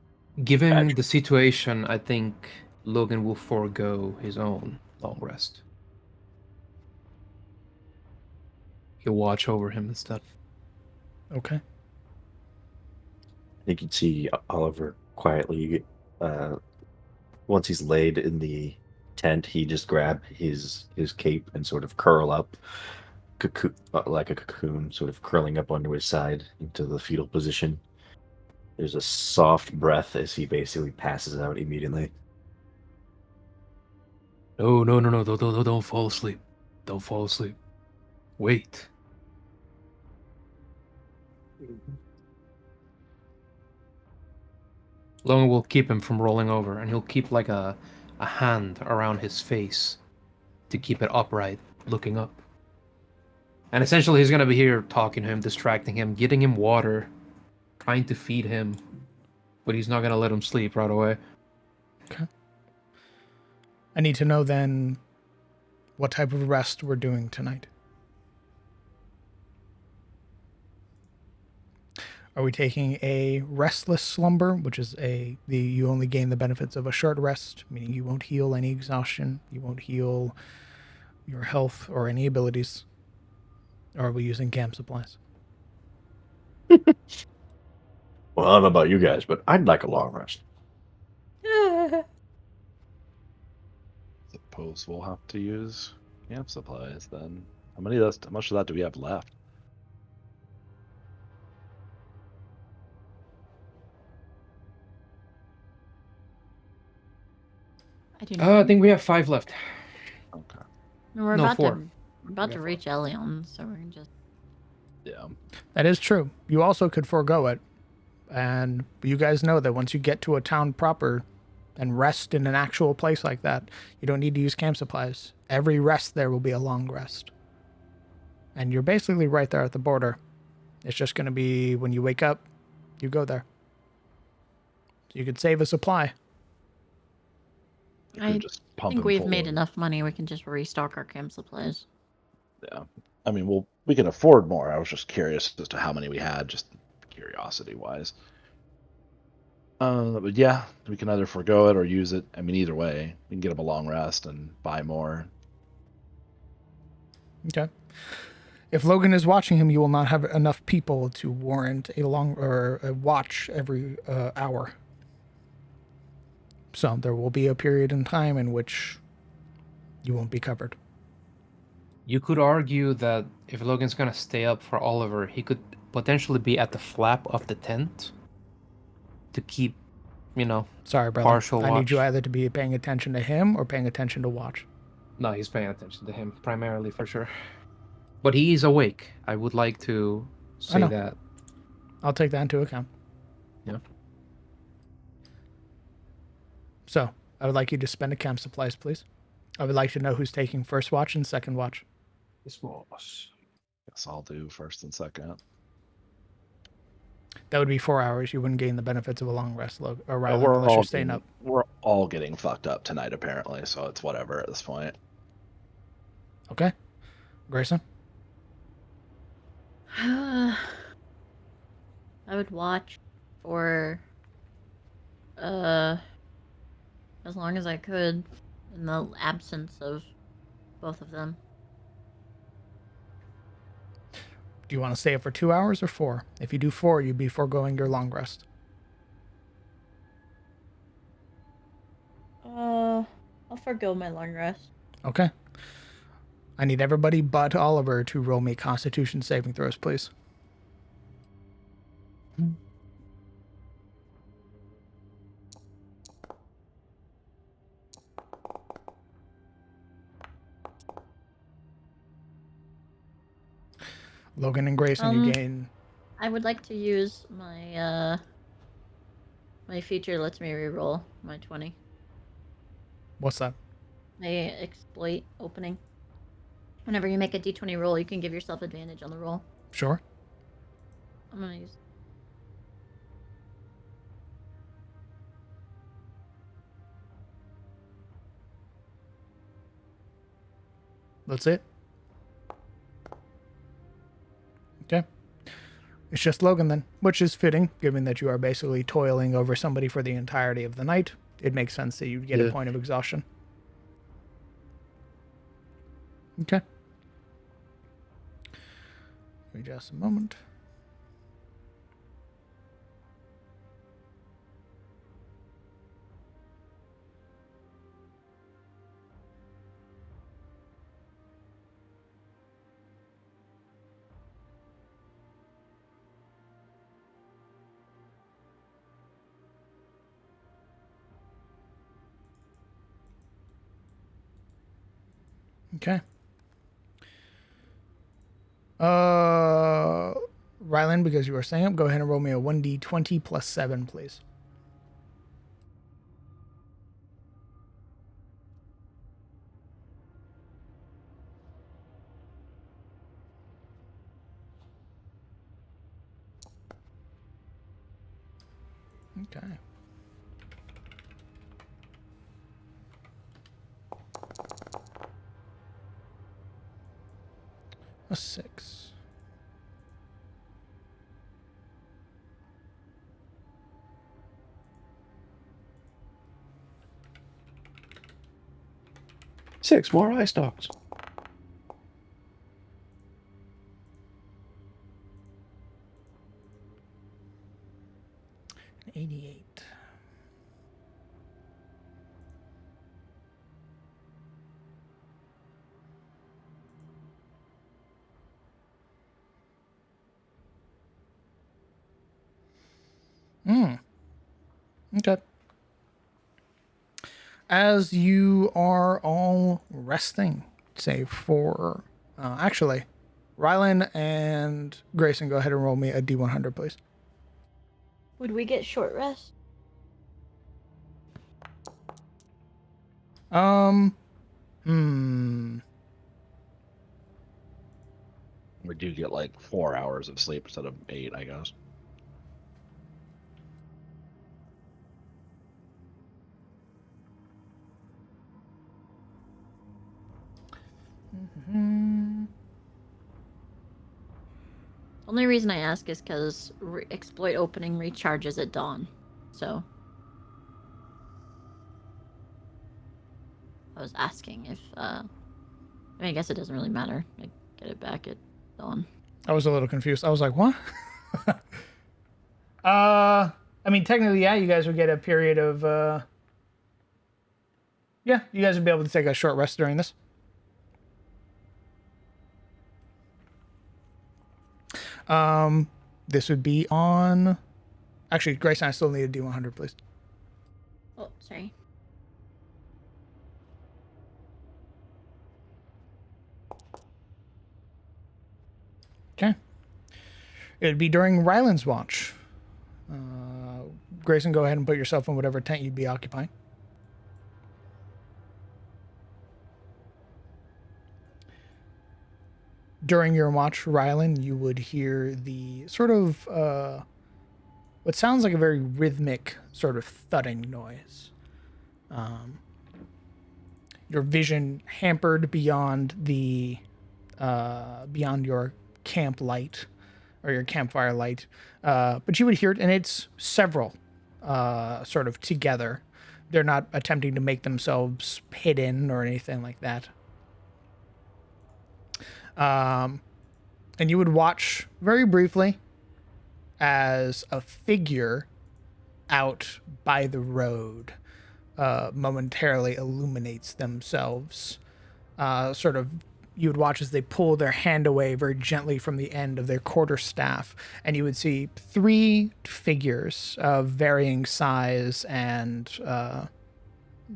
E: given the situation, I think Logan will forego his own long rest. He'll watch over him instead.
A: Okay.
B: You can see Oliver quietly, once he's laid in the tent, he just grab his cape and sort of curl up, like a cocoon, sort of curling up onto his side into the fetal position. There's a soft breath as he basically passes out immediately.
E: No, no, no, no, don't fall asleep. Don't fall asleep. Wait. Logan will keep him from rolling over, and he'll keep like a hand around his face to keep it upright, looking up. And essentially, he's gonna be here talking to him, distracting him, getting him water, trying to feed him, but he's not gonna let him sleep right away.
A: Okay. I need to know then what type of rest we're doing tonight. Are we taking a restless slumber, which is you only gain the benefits of a short rest, meaning you won't heal any exhaustion, you won't heal your health or any abilities? Or are we using camp supplies?
B: Well, I don't know about you guys, but I'd like a long rest.
C: Suppose we'll have to use camp supplies then. How much of that do we have left?
G: I do
E: I
G: not.
E: think we have 5 left.
C: Okay.
G: We're
E: No,
G: about
E: 4.
G: to we're about
E: We
G: to
E: got
G: reach Elion, so we're gonna just
C: Yeah.
A: That is true. You also could forego it. And you guys know that once you get to a town proper and rest in an actual place like that, you don't need to use camp supplies. Every rest there will be a long rest. And you're basically right there at the border. It's just going to be when you wake up, you go there. So you could save a supply.
C: We
G: I
C: could just pump
G: think
C: him
G: we've
C: full
G: made
C: of-
G: enough money. We can just restock our camp supplies.
C: Yeah. I mean, we can afford more. I was just curious as to how many we had, just curiosity wise. But yeah, we can either forego it or use it. I mean, either way, we can get him a long rest and buy more.
A: Okay. If Logan is watching him, you will not have enough people to warrant a long or a watch every hour. So there will be a period in time in which you won't be covered.
E: You could argue that if Logan's gonna stay up for Oliver, he could potentially be at the flap of the tent to keep,
A: Sorry, brother.
E: partial
A: I need you
E: watch.
A: either to be paying attention to him or paying attention to watch.
E: No, he's paying attention to him primarily for sure. But he is awake. I would like to say
A: know.
E: that.
A: I'll take that into account.
E: Yeah.
A: So I would like you to spend a camp supplies, please. I would like to know who's taking first watch and second watch.
E: This was.
C: Guess I'll do first and second.
A: That would be 4 hours. You wouldn't gain the benefits of a long rest, or rather,
C: We're
A: unless
C: all
A: you're staying
C: getting,
A: up.
C: we're all getting fucked up tonight, apparently. So it's whatever at this point.
A: Okay, Grayson.
G: I would watch for as long as I could in the absence of both of them.
A: Do you want to stay up for 2 hours or 4? If you do 4, you'd be foregoing your long rest.
D: I'll forgo my long rest.
A: Okay. I need everybody but Oliver to roll me Constitution saving throws, please. Logan and Grayson, you gain.
G: I would like to use my my feature lets me reroll my 20.
A: What's that?
G: My exploit opening. Whenever you make a d20 roll, you can give yourself advantage on the roll.
A: Sure.
G: I'm gonna use.
A: That's it. It's just Logan then, which is fitting, given that you are basically toiling over somebody for the entirety of the night. It makes sense that you'd get a
E: Yeah.
A: point of exhaustion. Okay. Give me just a moment. Okay. Rylan, because you are staying up, go ahead and roll me a 1d20 plus 7, please. Okay. A 6.
B: Six more eye stalks.
A: An 88. Okay. As you are all resting, save for... actually, Rylan and Grayson, go ahead and roll me a d100, please.
H: Would we get short rest?
I: We do get like 4 hours of sleep instead of 8, I guess.
D: Only reason I ask is because exploit opening recharges at dawn. So I was asking if I mean, I guess it doesn't really matter. I get it back at dawn.
A: I was a little confused. I was like, what? I mean, technically, yeah, you guys would get a period of, yeah, you guys would be able to take a short rest during this. This would be on, actually, Grayson, I still need a D100, please.
D: Oh, sorry.
A: Okay. It'd be during Ryland's watch. Grayson, go ahead and put yourself in whatever tent you'd be occupying. During your watch, Ryland, you would hear the sort of what sounds like a very rhythmic sort of thudding noise. Your vision hampered beyond the beyond your camp light or your campfire light, but you would hear it, and it's several sort of together. They're not attempting to make themselves hidden or anything like that. And you would watch very briefly as a figure out by the road momentarily illuminates themselves. Sort of, you would watch as they pull their hand away very gently from the end of their quarterstaff, and you would see 3 figures of varying size and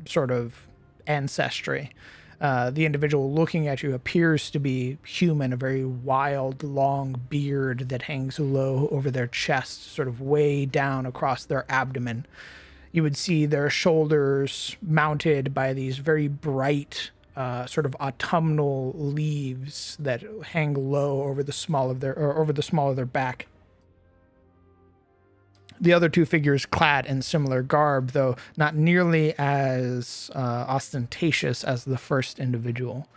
A: sort of ancestry. The individual looking at you appears to be human, a very wild, long beard that hangs low over their chest, sort of way down across their abdomen. You would see their shoulders mounted by these very bright, sort of autumnal leaves that hang low over the small of their back. The other 2 figures clad in similar garb, though not nearly as ostentatious as the first individual.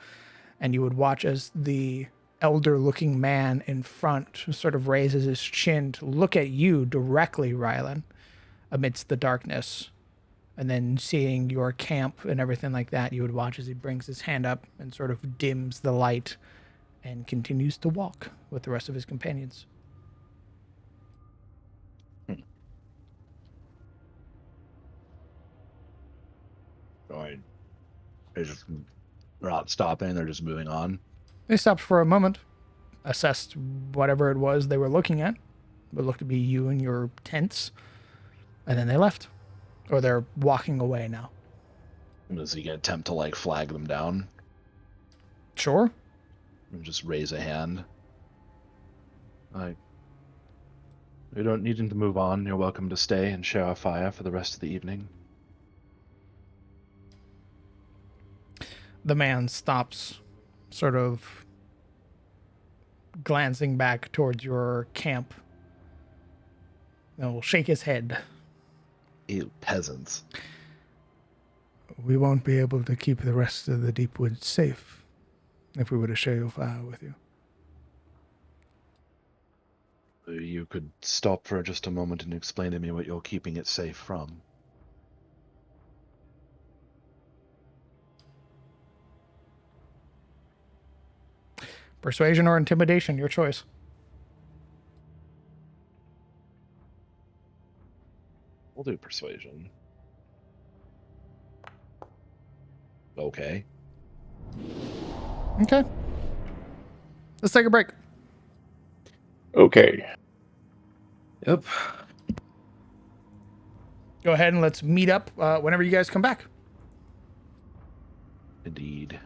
A: And you would watch as the elder-looking man in front sort of raises his chin to look at you directly, Rylan, amidst the darkness. And then seeing your camp and everything like that, you would watch as he brings his hand up and sort of dims the light and continues to walk with the rest of his companions.
I: Going. They're not stopping. They're just moving on.
A: They stopped for a moment, assessed whatever it was they were looking at. It looked to be you and your tents, and then they left. Or they're walking away now.
I: Does he attempt to like flag them down
A: Sure.
I: and just raise a hand? We don't need him to move on. You're welcome to stay and share our fire for the rest of the evening.
A: The man stops, sort of glancing back towards your camp. And will shake his head.
I: You peasants.
F: We won't be able to keep the rest of the deep woods safe if we were to share your fire with you.
I: You could stop for just a moment and explain to me what you're keeping it safe from.
A: Persuasion or intimidation, your choice.
I: We'll do persuasion. Okay.
A: Okay. Let's take a break.
B: Okay.
E: Yep.
A: Go ahead and let's meet up whenever you guys come back.
I: Indeed.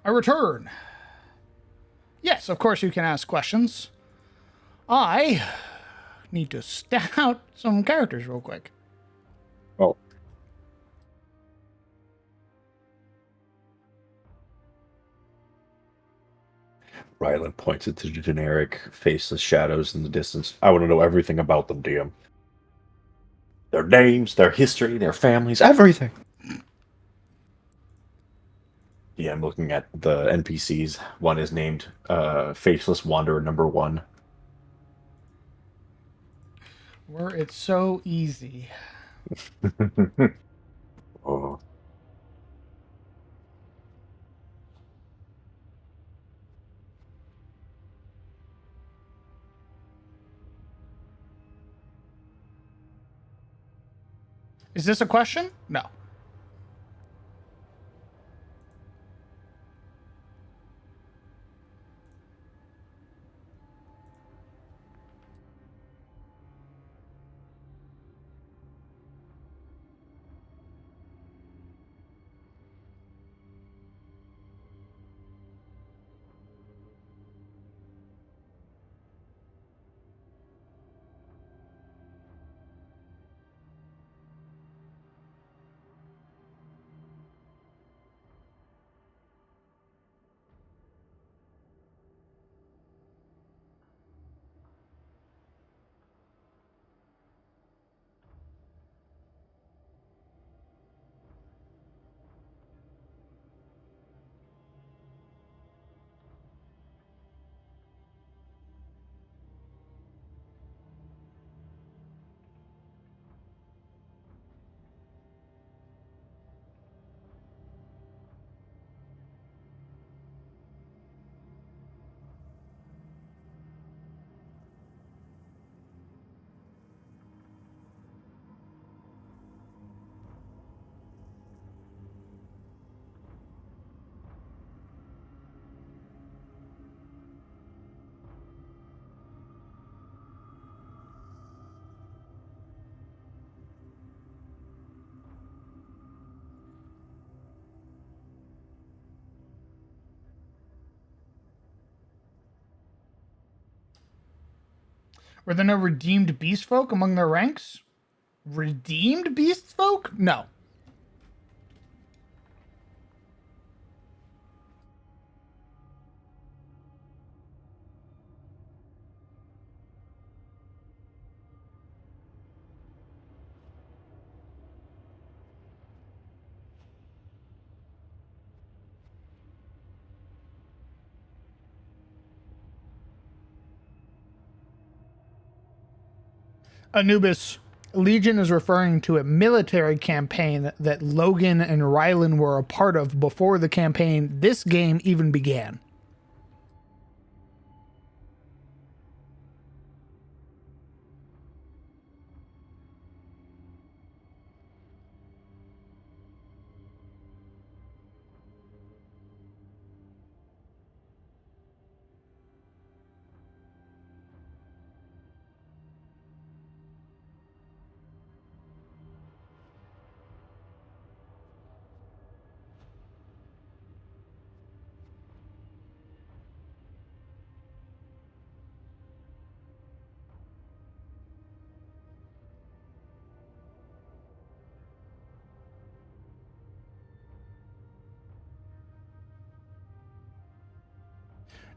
A: I return. Yes, of course you can ask questions. I need to stat out some characters real quick.
B: Oh. Ryland points at the generic faceless shadows in the distance. I want to know everything about them, DM. Their names, their history, their families, everything. DM looking at the NPCs. One is named Faceless Wanderer number 1.
A: Were it so easy.
B: Oh.
A: Is this a question? No. Were there no redeemed beast folk among their ranks? Redeemed beast folk? No. Anubis, Legion is referring to a military campaign that Logan and Rylan were a part of before the campaign this game even began.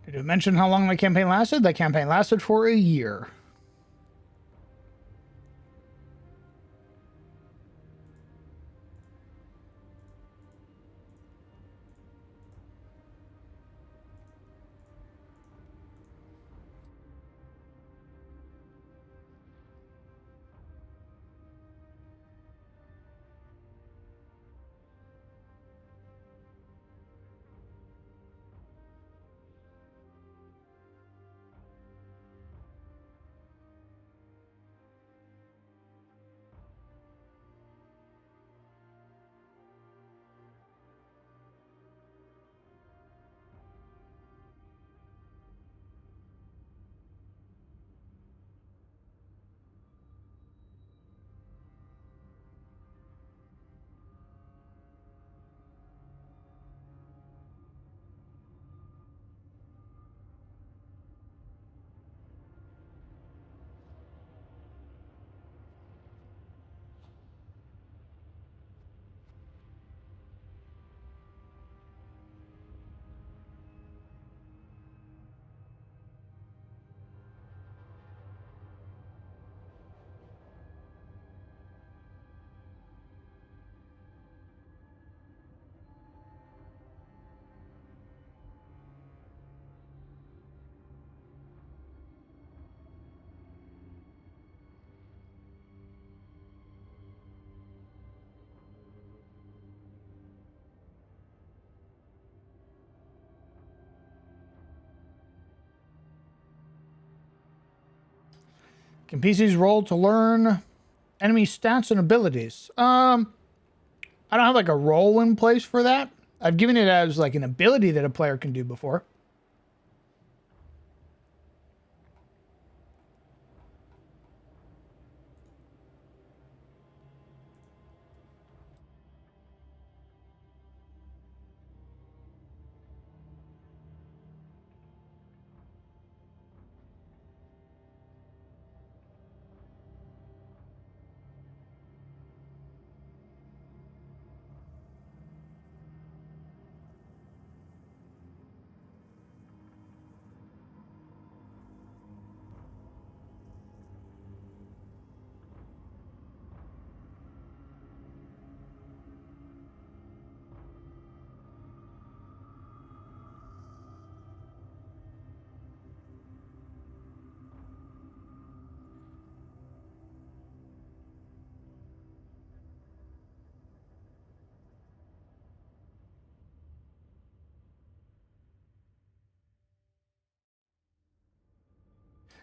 A: Did you mention how long the campaign lasted? The campaign lasted for a year. Can PCs roll to learn enemy stats and abilities? I don't have like a role in place for that. I've given it as like an ability that a player can do before.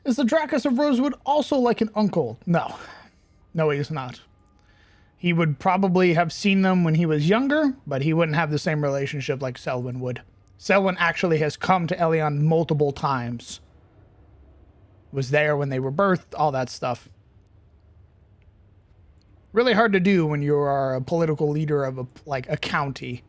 A: Is the Dracus of Rosewood also like an uncle? No. No, he is not. He would probably have seen them when he was younger, but he wouldn't have the same relationship like Selwyn would. Selwyn actually has come to Elion multiple times. Was there when they were birthed, all that stuff. Really hard to do when you are a political leader of a county.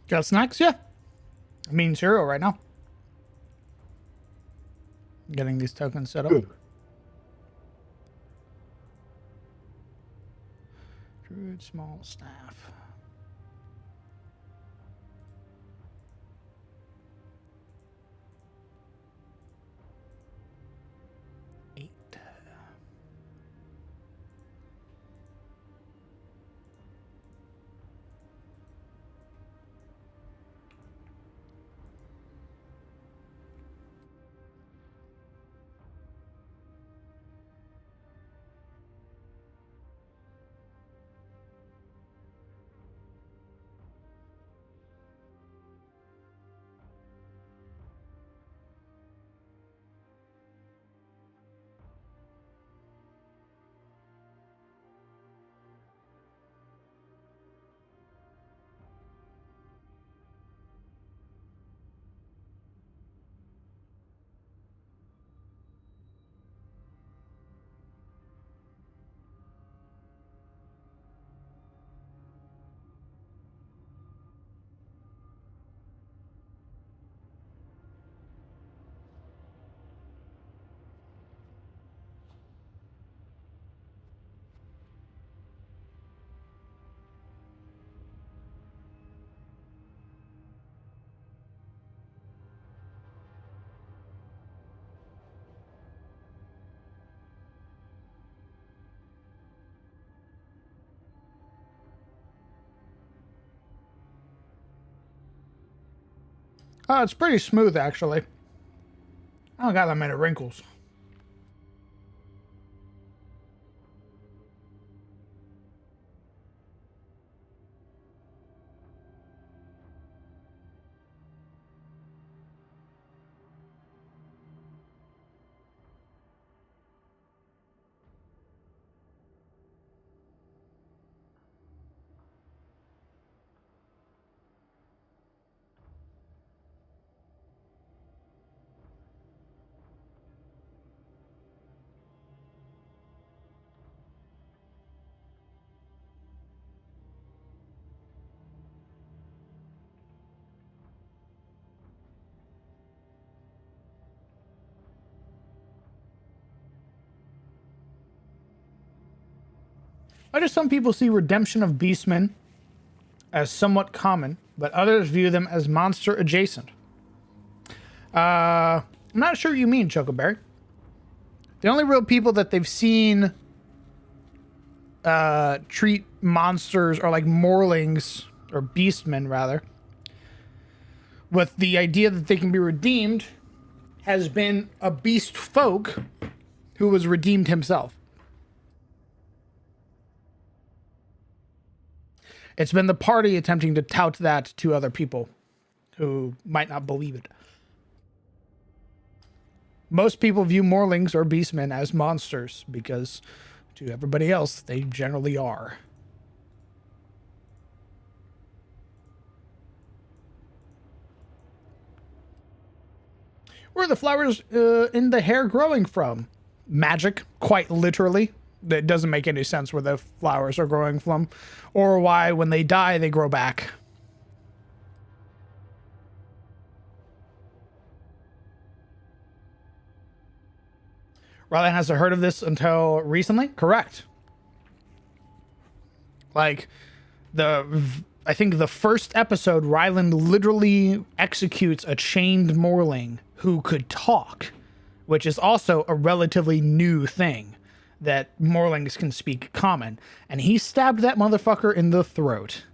A: Got snacks? Yeah. I mean cereal right now. Getting these tokens set up.
B: Good.
A: Druid small staff. Oh, it's pretty smooth, actually. I don't got that many wrinkles. Why do some people see redemption of beastmen as somewhat common, but others view them as monster adjacent? I'm not sure what you mean, Chocoberry. The only real people that they've seen treat monsters, or like morlings, or beastmen rather, with the idea that they can be redeemed, has been a beast folk who was redeemed himself. It's been the party attempting to tout that to other people who might not believe it. Most people view morlings or beastmen as monsters because to everybody else, they generally are. Where are the flowers in the hair growing from? Magic, quite literally. That doesn't make any sense where the flowers are growing from, or why when they die they grow back. Rylan hasn't heard of this until recently? Correct. Like, I think the first episode, Ryland literally executes a chained morling who could talk, which is also a relatively new thing, that morlings can speak common. And he stabbed that motherfucker in the throat.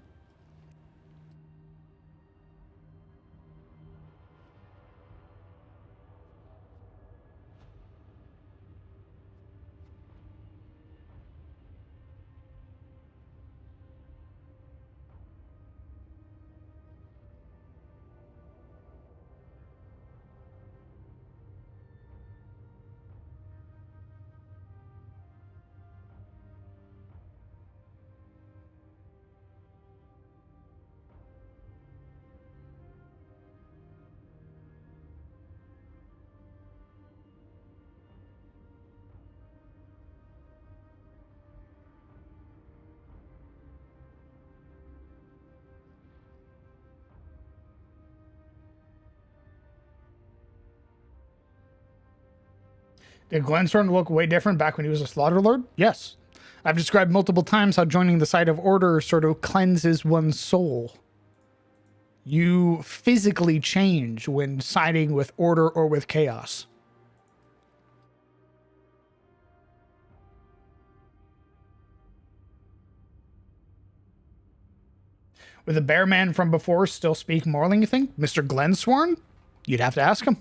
A: Did Glenstorn look way different back when he was a Slaughter Lord? Yes. I've described multiple times how joining the side of Order sort of cleanses one's soul. You physically change when siding with Order or with Chaos. Would the bear man from before still speak Morling, you think? Mr. Glensworn? You'd have to ask him.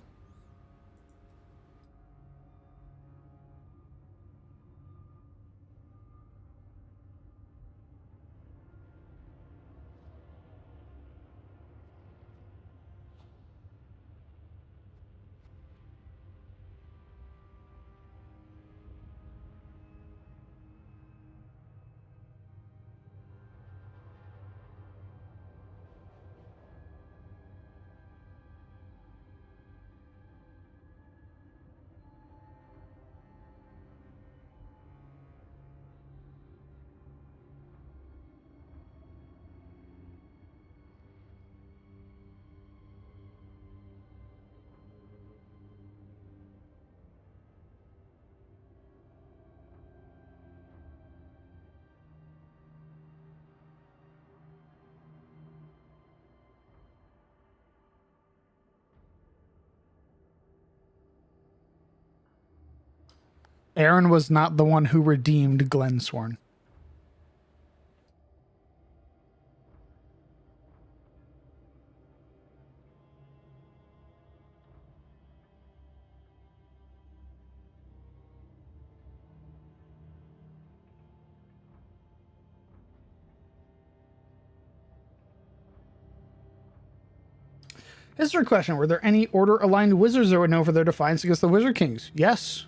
A: Aaron was not the one who redeemed Glensworn. History question. Were there any Order-aligned wizards that were known for their defiance against the Wizard Kings? Yes.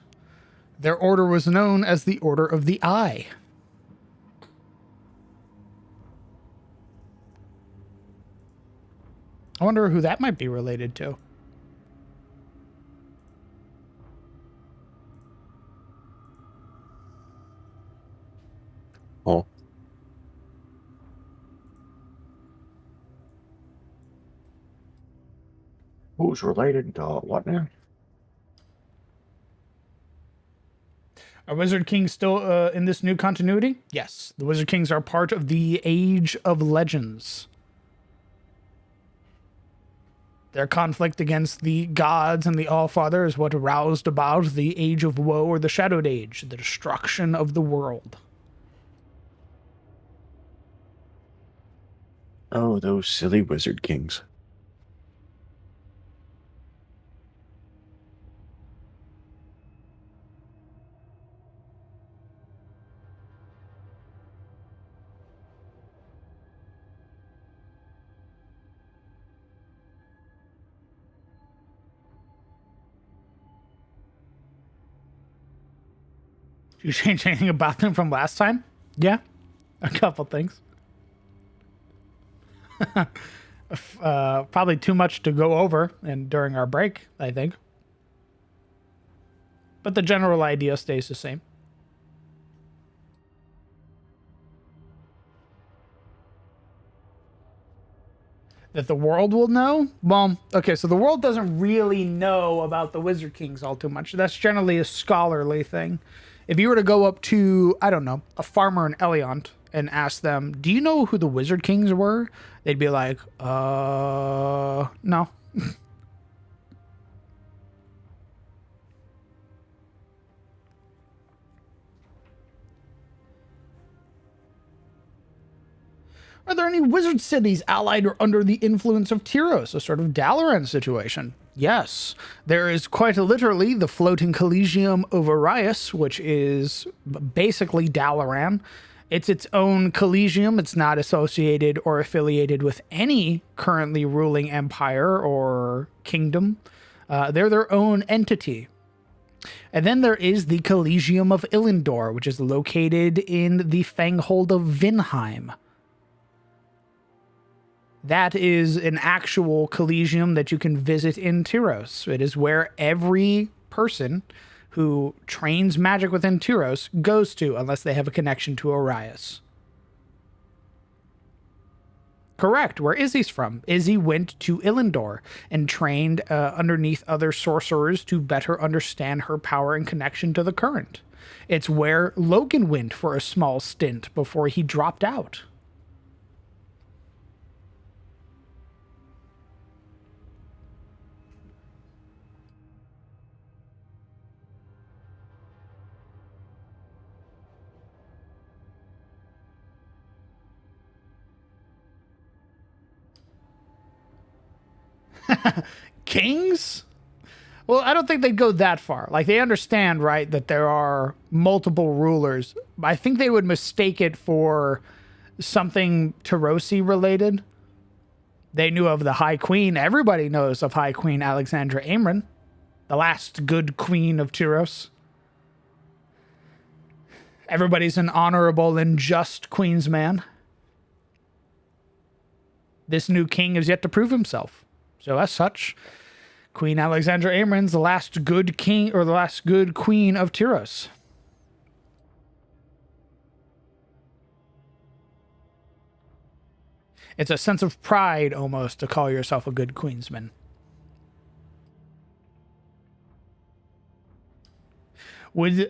A: Their order was known as the Order of the Eye. I wonder who that might be related to.
B: Oh. Who's related to what now?
A: Are Wizard Kings still in this new continuity? Yes. The Wizard Kings are part of the Age of Legends. Their conflict against the gods and the Allfather is what aroused about the Age of Woe or the Shadowed Age, the destruction of the world.
B: Oh, those silly Wizard Kings.
A: Did you change anything about them from last time? Yeah, a couple things. Probably too much to go over and during our break, I think. But the general idea stays the same. That the world will know? Well, okay, so the world doesn't really know about the Wizard Kings all too much. That's generally a scholarly thing. If you were to go up to, I don't know, a farmer in Eliant and ask them, do you know who the Wizard Kings were? They'd be like, no. Are there any wizard cities allied or under the influence of Tyros, a sort of Dalaran situation? Yes. There is quite literally the floating Collegium of Arius, which is basically Dalaran. It's its own collegium. It's not associated or affiliated with any currently ruling empire or kingdom. They're their own entity. And then there is the Collegium of Illendor, which is located in the Fanghold of Vinheim. That is an actual collegium that you can visit in Tyros. It is where every person who trains magic within Tyros goes to, unless they have a connection to Arius. Correct, where Izzy's from. Izzy went to Illendor and trained underneath other sorcerers to better understand her power and connection to the current. It's where Logan went for a small stint before he dropped out. Kings? Well, I don't think they'd go that far. Like, they understand, right, that there are multiple rulers. I think they would mistake it for something Tyrosi related. They knew of the High Queen. Everybody knows of High Queen Alexandra Amren, the last good queen of Tyros. Everybody's an honorable and just queen's man. This new king has yet to prove himself. So as such, Queen Alexandra Amren's the last good king, or the last good queen of Tyros. It's a sense of pride, almost, to call yourself a good queensman. Would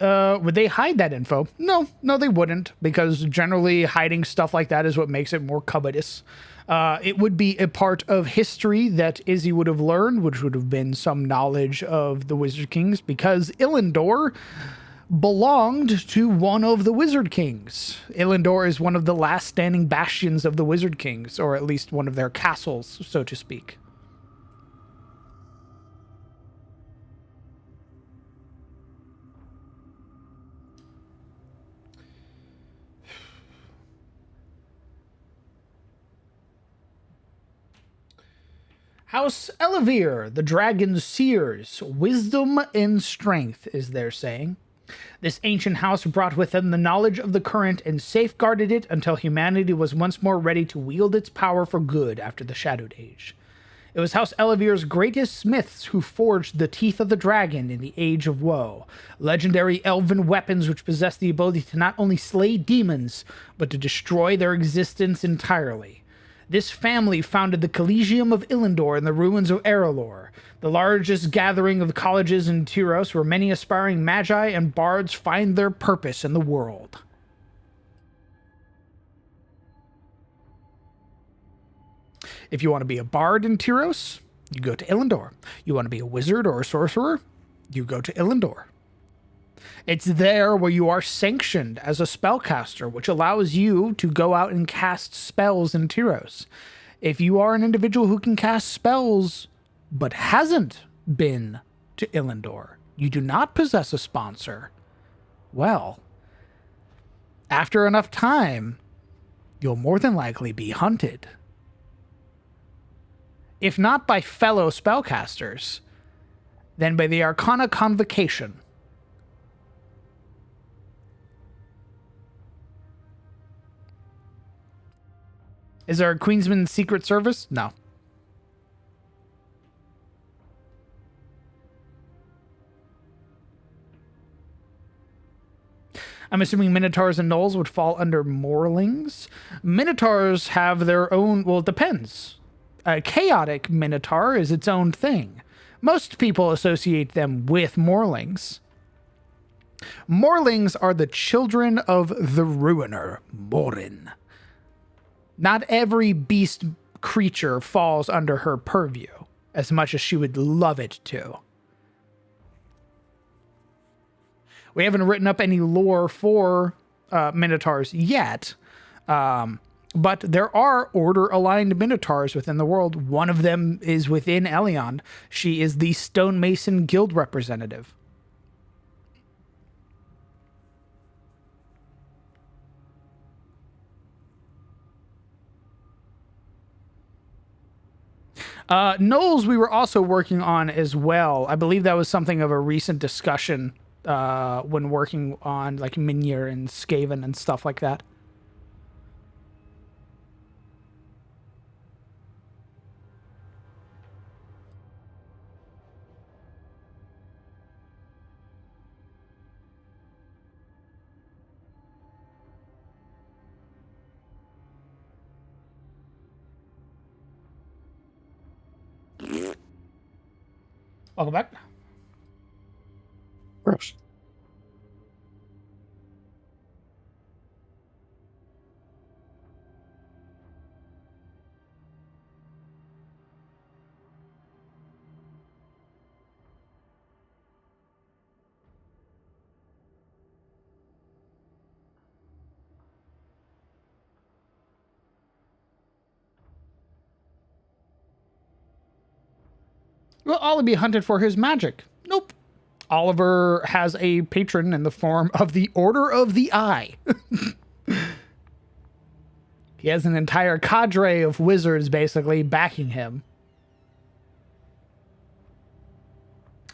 A: they hide that info? No, they wouldn't, because generally hiding stuff like that is what makes it more covetous. It would be a part of history that Izzy would have learned, which would have been some knowledge of the Wizard Kings, because Illendor belonged to one of the Wizard Kings. Illendor is one of the last standing bastions of the Wizard Kings, or at least one of their castles, so to speak. House Elevere, the dragon's seers, wisdom and strength, is their saying. This ancient house brought with them the knowledge of the current and safeguarded it until humanity was once more ready to wield its power for good after the Shadowed Age. It was House Elevere's greatest smiths who forged the teeth of the dragon in the Age of Woe, legendary elven weapons which possess the ability to not only slay demons, but to destroy their existence entirely. This family founded the Collegium of Illendor in the ruins of Erelor, the largest gathering of colleges in Tyros where many aspiring magi and bards find their purpose in the world. If you want to be a bard in Tyros, you go to Illendor. You want to be a wizard or a sorcerer, you go to Illendor. It's there where you are sanctioned as a spellcaster, which allows you to go out and cast spells in Tyros. If you are an individual who can cast spells but hasn't been to Illendor, you do not possess a sponsor, well, after enough time, you'll more than likely be hunted. If not by fellow spellcasters, then by the Arcana Convocation. Is there a Queensman Secret Service? No. I'm assuming Minotaurs and Gnolls would fall under Morlings. Minotaurs have their own... Well, it depends. A chaotic Minotaur is its own thing. Most people associate them with Morlings. Morlings are the children of the Ruiner, Morin. Not every beast creature falls under her purview, as much as she would love it to. We haven't written up any lore for Minotaurs yet, but there are order-aligned Minotaurs within the world. One of them is within Elion. She is the Stonemason Guild representative. Gnolls we were also working on as well. I believe that was something of a recent discussion when working on like Minir and Skaven and stuff like that. Welcome back.
B: Gross.
A: Will Ollie be hunted for his magic? Nope. Oliver has a patron in the form of the Order of the Eye. He has an entire cadre of wizards basically backing him.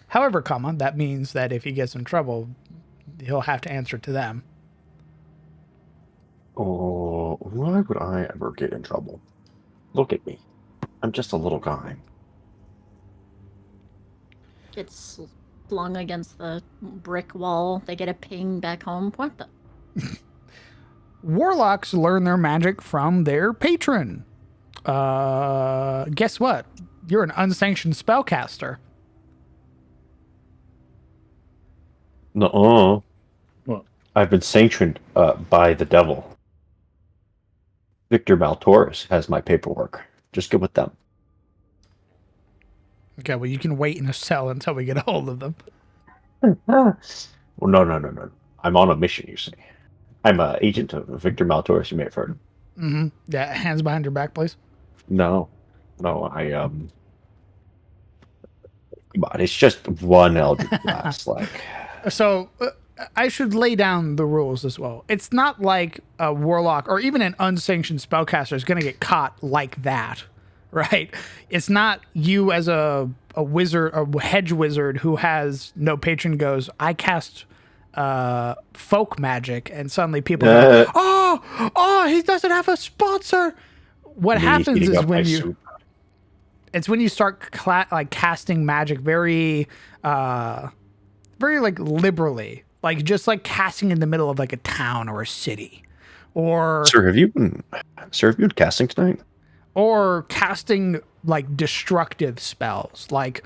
A: However, that means that if he gets in trouble, he'll have to answer to them.
B: Oh, why would I ever get in trouble? Look at me. I'm just a little guy.
D: Gets flung against the brick wall. They get a ping back home. What the?
A: Warlocks learn their magic from their patron. Guess what? You're an unsanctioned spellcaster.
B: Nuh-uh.
I: What?
B: I've been sanctioned by the devil. Victor Maltoris has my paperwork. Just get with them.
A: Okay, well, you can wait in a cell until we get a hold of them.
B: Well, no. I'm on a mission, you see. I'm an agent of Victor Maltoris, you may have heard.
A: Mm-hmm. Yeah, hands behind your back, please.
B: No, I, come on, it's just one Eldritch Blast, like...
A: So, I should lay down the rules as well. It's not like a warlock or even an unsanctioned spellcaster is going to get caught like that, right? It's not you as a wizard, a hedge wizard who has no patron goes, I cast folk magic, and suddenly people go, oh, he doesn't have a sponsor. What happens is when you... It's when you start casting magic very like liberally, like just like casting in the middle of like a town or a city, or
B: Sir, have you been casting tonight?
A: or casting like destructive spells, like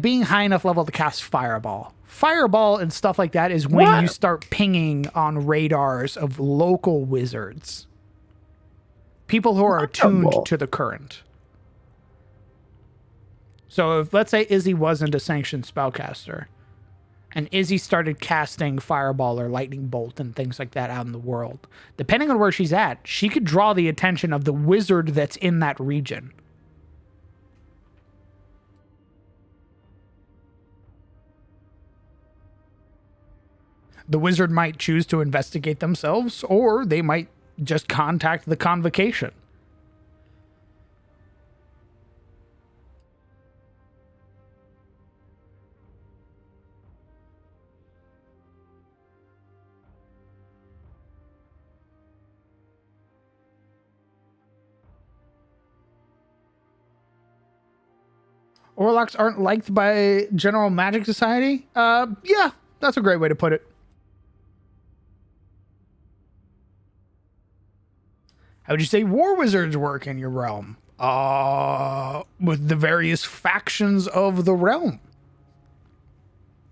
A: being high enough level to cast fireball. Fireball and stuff like that is when you start pinging on radars of local wizards, people who are attuned to the current. So if, let's say, Izzy wasn't a sanctioned spellcaster, and Izzy started casting fireball or lightning bolt and things like that out in the world, depending on where she's at, she could draw the attention of the wizard that's in that region. The wizard might choose to investigate themselves, or they might just contact the convocation. Warlocks aren't liked by general magic society? Yeah, that's a great way to put it. How would you say war wizards work in your realm? With the various factions of the realm.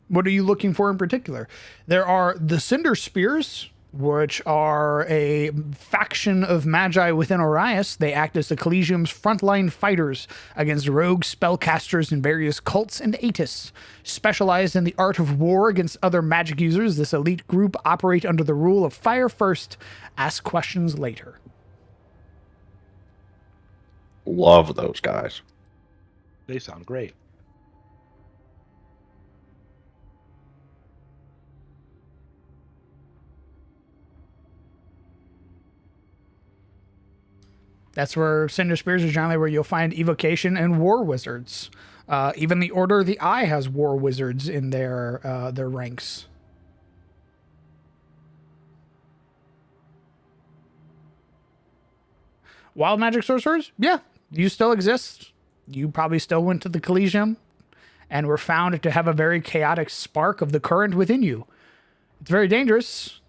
A: What are you looking for in particular? There are the Cinder Spears, which are a faction of magi within Orias. They act as the Collegium's frontline fighters against rogue spellcasters in various cults and Aetists. Specialized in the art of war against other magic users, this elite group operate under the rule of fire first, ask questions later.
B: Love those guys.
C: They sound great.
A: That's where Cinder Spears is generally where you'll find evocation and war wizards. Even the Order of the Eye has war wizards in their ranks. Wild magic sorcerers? Yeah, you still exist. You probably still went to the Collegium and were found to have a very chaotic spark of the current within you. It's very dangerous.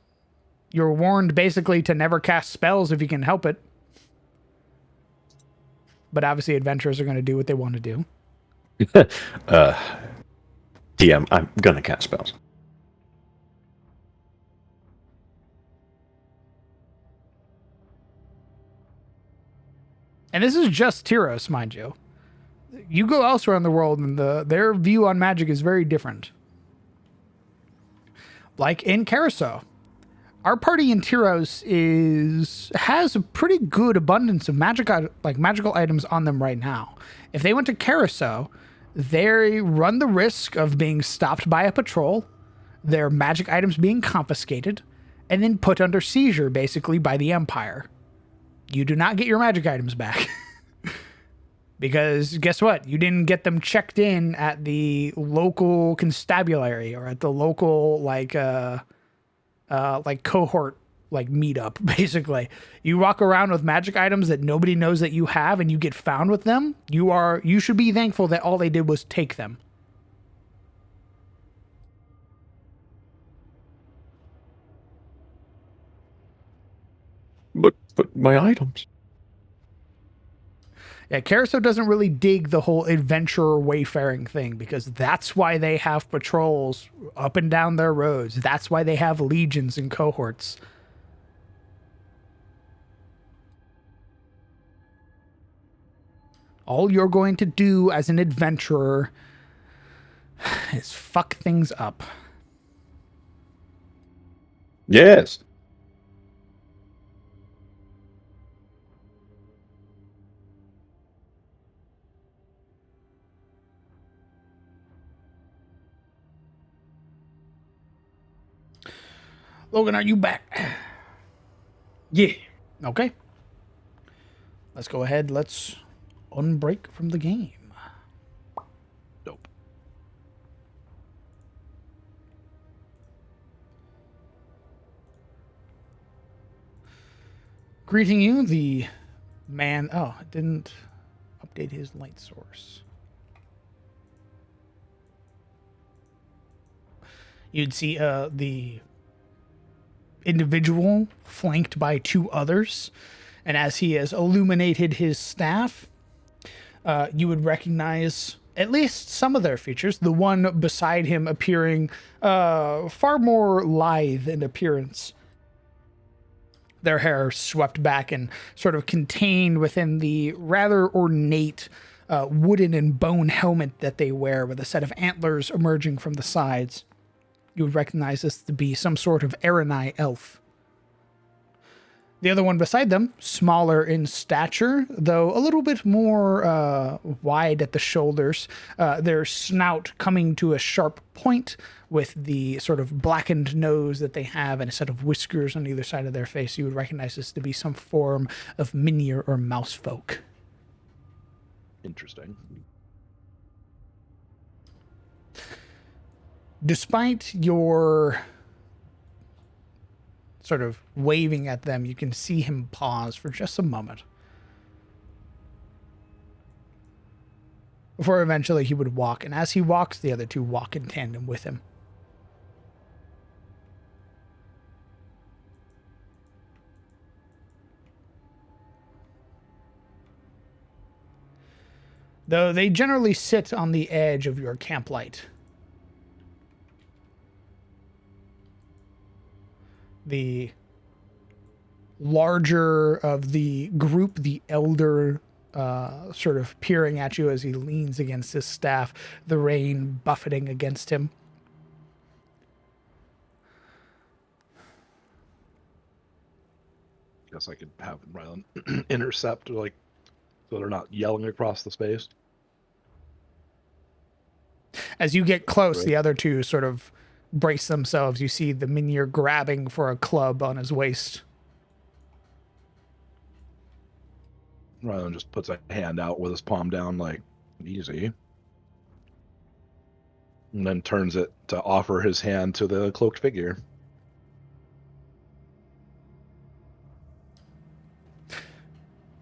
A: You're warned basically to never cast spells if you can help it. But obviously adventurers are going to do what they want to do.
B: DM, I'm gonna cast spells.
A: And this is just Tyros, mind you. You go elsewhere in the world and their view on magic is very different. Like in Carousel. Our party in Tyros has a pretty good abundance of magical items on them right now. If they went to Carousel, they run the risk of being stopped by a patrol, their magic items being confiscated, and then put under seizure, basically, by the Empire. You do not get your magic items back. Because guess what? You didn't get them checked in at the local constabulary or at the local, cohort meetup. Basically, you walk around with magic items that nobody knows that you have, and you get found with them. You should be thankful that all they did was take them.
B: But my items.
A: Yeah, Carousel doesn't really dig the whole adventurer wayfaring thing, because that's why they have patrols up and down their roads. That's why they have legions and cohorts. All you're going to do as an adventurer is fuck things up.
B: Yes.
A: Logan, are you back?
E: Yeah.
A: Okay. Let's go ahead. Let's unbreak from the game.
C: Dope.
A: Greeting you, the man. Oh, it didn't update his light source. You'd see the individual flanked by two others And as he has illuminated his staff, you would recognize at least some of their features. The one beside him appearing far more lithe in appearance. Their hair swept back and sort of contained within the rather ornate wooden and bone helmet that they wear, with a set of antlers emerging from the sides. You would recognize this to be some sort of Aranai elf. The other one beside them, smaller in stature, though a little bit more wide at the shoulders, their snout coming to a sharp point with the sort of blackened nose that they have and a set of whiskers on either side of their face. You would recognize this to be some form of Minier or mouse folk.
C: Interesting.
A: Despite your sort of waving at them, you can see him pause for just a moment before eventually he would walk. And as he walks, the other two walk in tandem with him. Though they generally sit on the edge of your camp light. The larger of the group, the elder, sort of peering at you as he leans against his staff, the rain buffeting against him.
C: Guess I could have Rylan intercept, like, so they're not yelling across the space.
A: As you get close,
C: Right.
A: the other two sort of brace themselves. You see the Minier grabbing for a club on his waist.
C: Rylan just puts a hand out with his palm down, like, easy. And then turns it to offer his hand to the cloaked figure.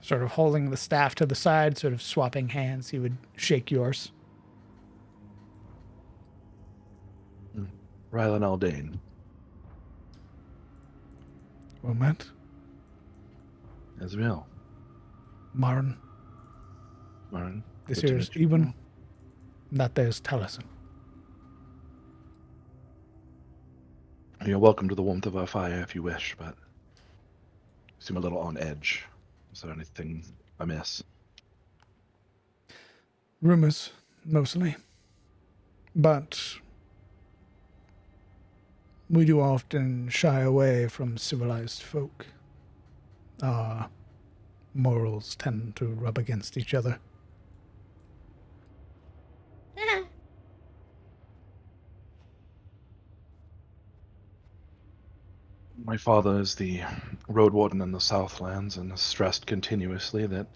A: Sort of holding the staff to the side, sort of swapping hands. He would shake yours.
C: Rylan Aldane.
F: Well met.
C: Ezreal.
F: Marin.
C: Marin.
F: This
C: Good to
F: here is
C: meet you.
F: Eben. That there is Taliesin.
C: You're welcome to the warmth of our fire if you wish, but you seem a little on edge. Is there anything amiss?
F: Rumors, mostly. But we do often shy away from civilized folk. Our morals tend to rub against each other.
C: My father is the road warden in the Southlands and has stressed continuously that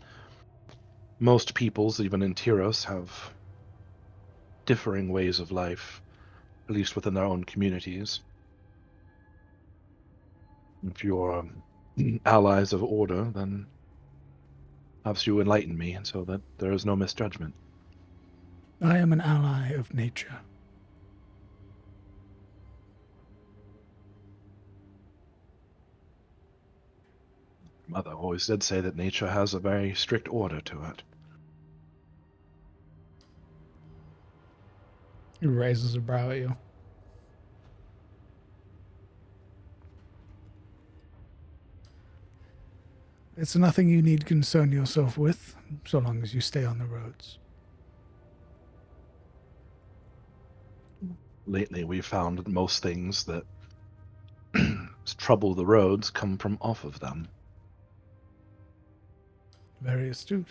C: most peoples, even in Tyros, have differing ways of life, at least within their own communities. If you're allies of order, then perhaps you enlighten me so that there is no misjudgment.
F: I am an ally of nature.
C: Mother always did say that nature has a very strict order to it.
A: He raises a brow at you.
F: It's nothing you need concern yourself with, so long as you stay on the roads.
C: Lately, we've found that most things that trouble the roads come from off of them.
F: Very astute.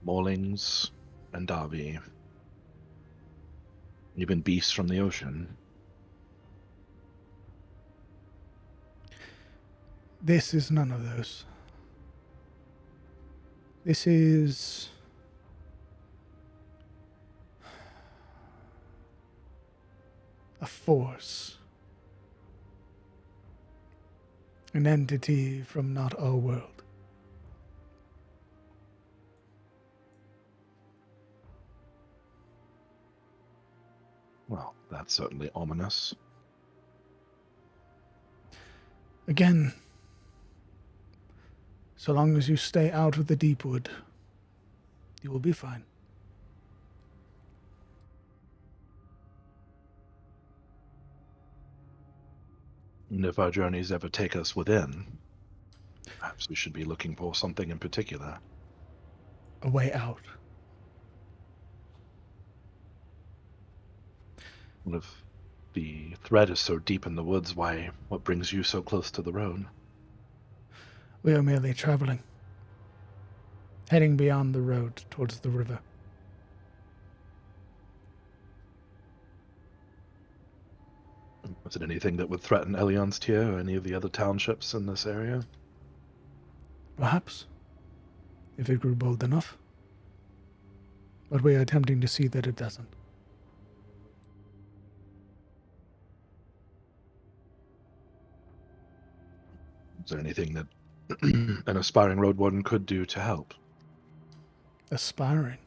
C: Maulings and Derby. Even beasts from the ocean.
F: This is none of those. This is a force. An entity from not our world.
C: Well, that's certainly ominous.
F: Again, So long as you stay out of the deep wood, you will be fine.
C: And if our journeys ever take us within, perhaps we should be looking for something in particular.
F: A way out.
C: And if the thread is so deep in the woods, what brings you so close to the road?
F: We are merely traveling. Heading beyond the road towards the river.
C: Was it anything that would threaten Elion's Tier or any of the other townships in this area?
F: Perhaps. If it grew bold enough. But we are attempting to see that it doesn't.
C: Is there anything that an aspiring road warden could do to help?
F: Aspiring.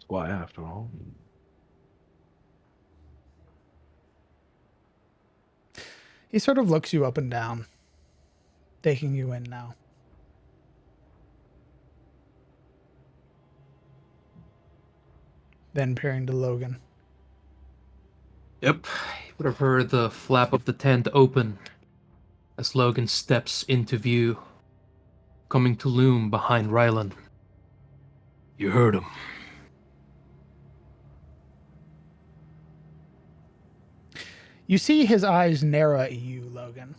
C: Why, after all?
A: He sort of looks you up and down, taking you in now. Then peering to Logan.
E: Yep, you would have heard the flap of the tent open as Logan steps into view, coming to loom behind Rylan. You heard him.
A: You see his eyes narrow at you, Logan.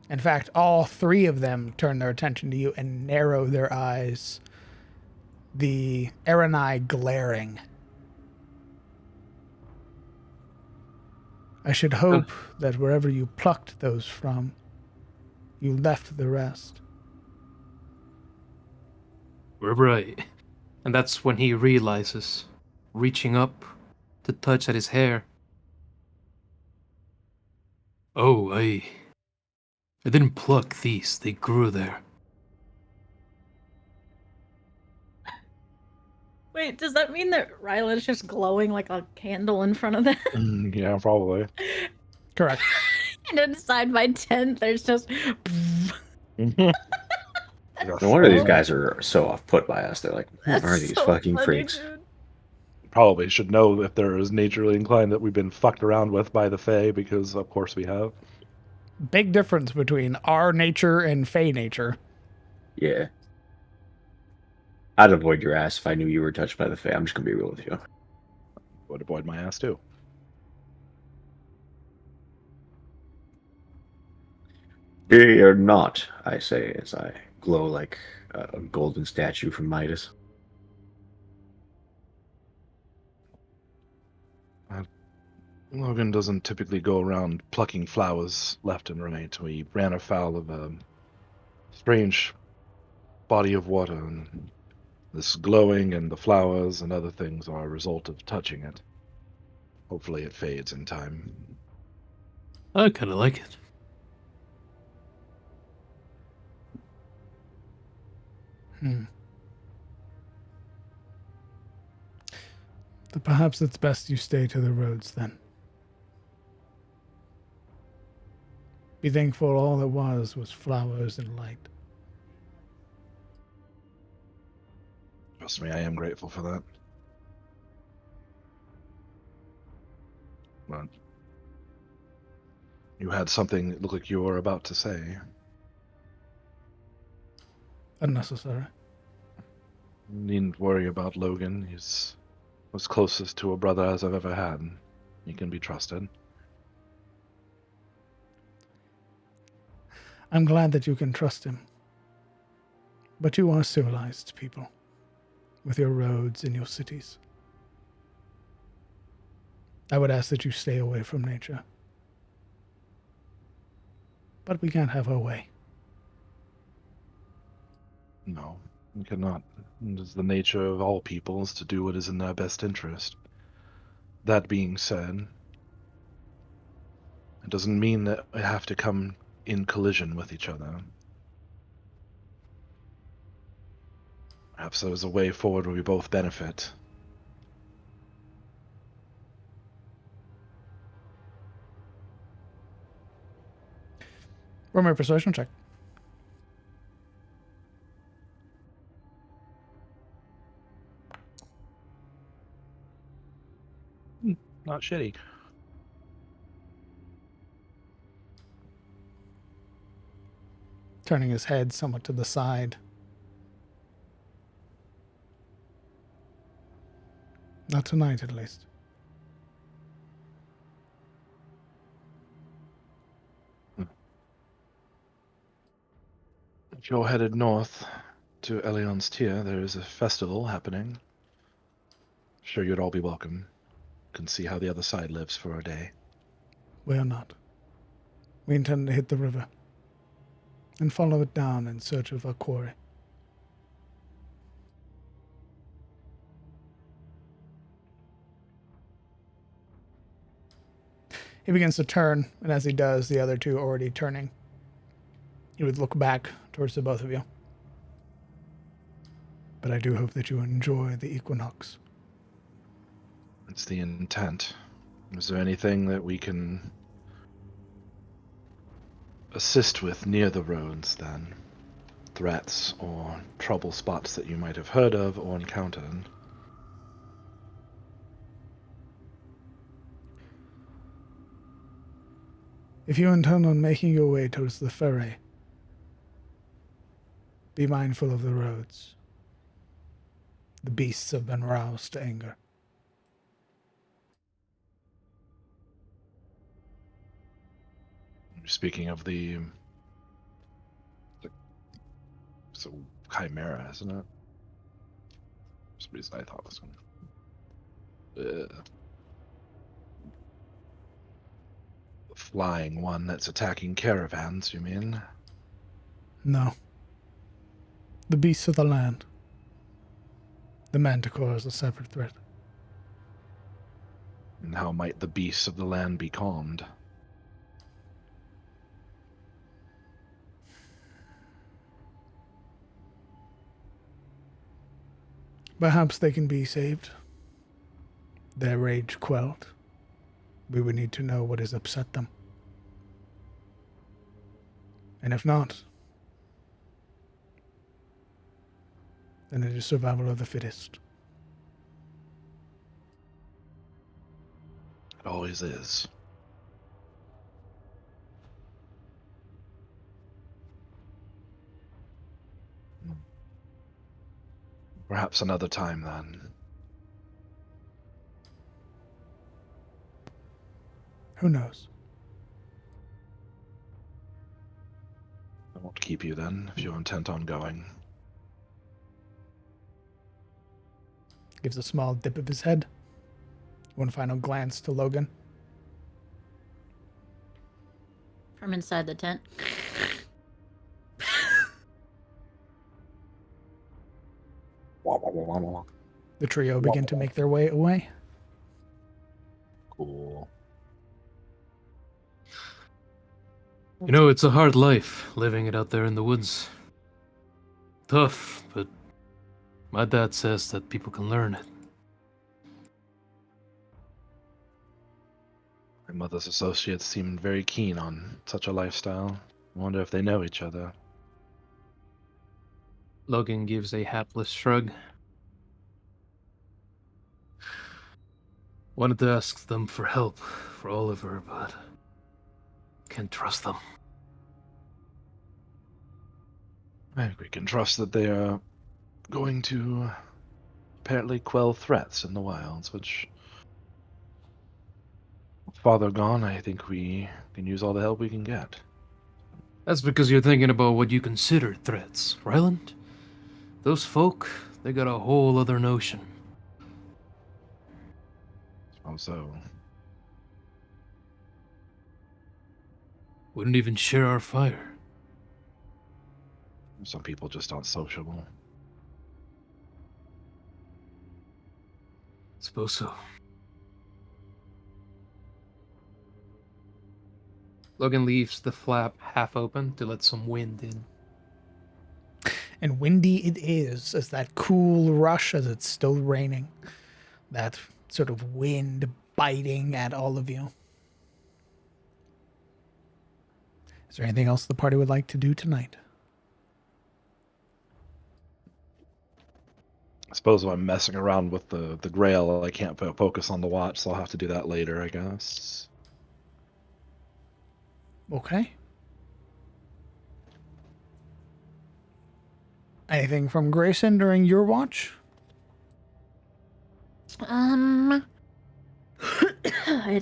A: In fact, all three of them turn their attention to you and narrow their eyes, the Aranai glaring. I should hope that wherever you plucked those from, you left the rest.
E: We're right. And that's when he realizes, reaching up to touch at his hair. Oh, I didn't pluck these, they grew there.
G: Wait, does that mean that Rylan's just glowing like a candle in front of them?
C: Yeah, probably.
A: Correct.
G: And inside my tent, there's just.
B: No wonder these guys are so off put by us. They're like, who
G: That's
B: are these
G: so
B: fucking
G: funny,
B: freaks?
G: dude.
C: Probably should know if they're as naturally inclined that we've been fucked around with by the Fae, because of course we have.
A: Big difference between our nature and Fey nature.
B: Yeah. I'd avoid your ass if I knew you were touched by the Fae. I'm just gonna be real with you.
C: Would avoid my ass too.
B: Fear not, I say, as I glow like a golden statue from Midas.
C: Logan doesn't typically go around plucking flowers left and right. We ran afoul of a strange body of water, and this glowing and the flowers and other things are a result of touching it. Hopefully it fades in time.
E: I kinda like it.
F: But perhaps it's best you stay to the roads then. Be thankful all it was flowers and light.
C: Trust me, I am grateful for that. But you had something that looked like you were about to say.
F: Unnecessary.
C: You needn't worry about Logan. He's as closest to a brother as I've ever had. He can be trusted.
F: I'm glad that you can trust him. But you are civilized people, with your roads and your cities. I would ask that you stay away from nature. But we can't have our way.
C: No, we cannot. It is the nature of all peoples to do what is in their best interest. That being said, it doesn't mean that we have to come in collision with each other. Perhaps there's a way forward where we both benefit.
A: Roll me a persuasion check.
I: not shitty.
F: Turning his head somewhat to the side. Not tonight, at least.
I: If you're headed north to Elion's Tier, there is a festival happening. Sure, you'd all be welcome. Can see how the other side lives for a day.
F: We are not. We intend to hit the river and follow it down in search of our quarry. He begins to turn, and as he does, the other two already turning. He would look back towards the both of you. But I do hope that you enjoy the equinox.
I: It's the intent. Is there anything that we can assist with near the roads, then? Threats or trouble spots that you might have heard of or encountered?
F: If you intend on making your way towards the ferry, be mindful of the roads. The beasts have been roused to anger.
I: Speaking of the so chimera, isn't it? For some reason I thought this one. Flying one that's attacking caravans, you mean?
F: No. The beasts of the land. The manticore is a separate threat.
I: And how might the beasts of the land be calmed?
F: Perhaps they can be saved. Their rage quelled. We would need to know what has upset them. And if not, then it is survival of the fittest.
I: It always is. Perhaps another time, then.
F: Who knows?
I: I won't keep you then, if you're intent on going.
F: Gives a small dip of his head. One final glance to Logan.
D: From inside the tent.
F: The trio begin to make their way away.
I: Cool.
E: You know, it's a hard life, living it out there in the woods. Tough, but my dad says that people can learn it.
I: My mother's associates seemed very keen on such a lifestyle. I wonder if they know each other.
E: Logan gives a hapless shrug. Wanted to ask them for help for Oliver, but can't trust them.
I: I think we can trust that they are going to apparently quell threats in the wilds, which, with Father gone, I think we can use all the help we can get.
E: That's because you're thinking about what you consider threats, Ryland. Those folk, they got a whole other notion.
I: Also,
E: Wouldn't even share our fire.
I: some people just aren't sociable.
E: Suppose so. Logan leaves the flap half open to let some wind in.
A: And windy it is, as that cool rush as it's still raining. That sort of wind biting at all of you. Is there anything else the party would like to do tonight?
C: suppose when I'm messing around with the grail, I can't focus on the watch, so I'll have to do that later, I guess.
A: Okay. Anything from Grayson during your watch?
D: I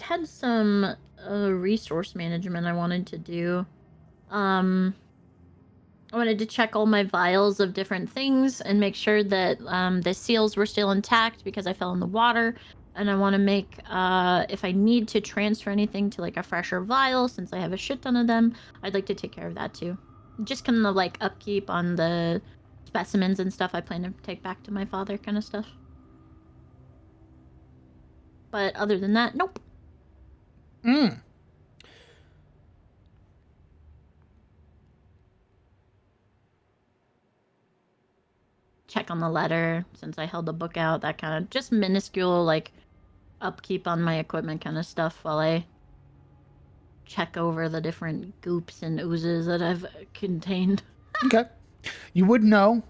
D: had some resource management I wanted to do. I wanted to check all my vials of different things and make sure that the seals were still intact because I fell in the water. And I want to make, if I need to transfer anything to like a fresher vial, since I have a shit ton of them, I'd like to take care of that too. Just kind of like upkeep on the specimens and stuff I plan to take back to my father kind of stuff. But other than that, nope. Check on the letter since I held the book out, that kind of just minuscule like upkeep on my equipment kind of stuff while I check over the different goops and oozes that I've contained.
A: Okay. You would know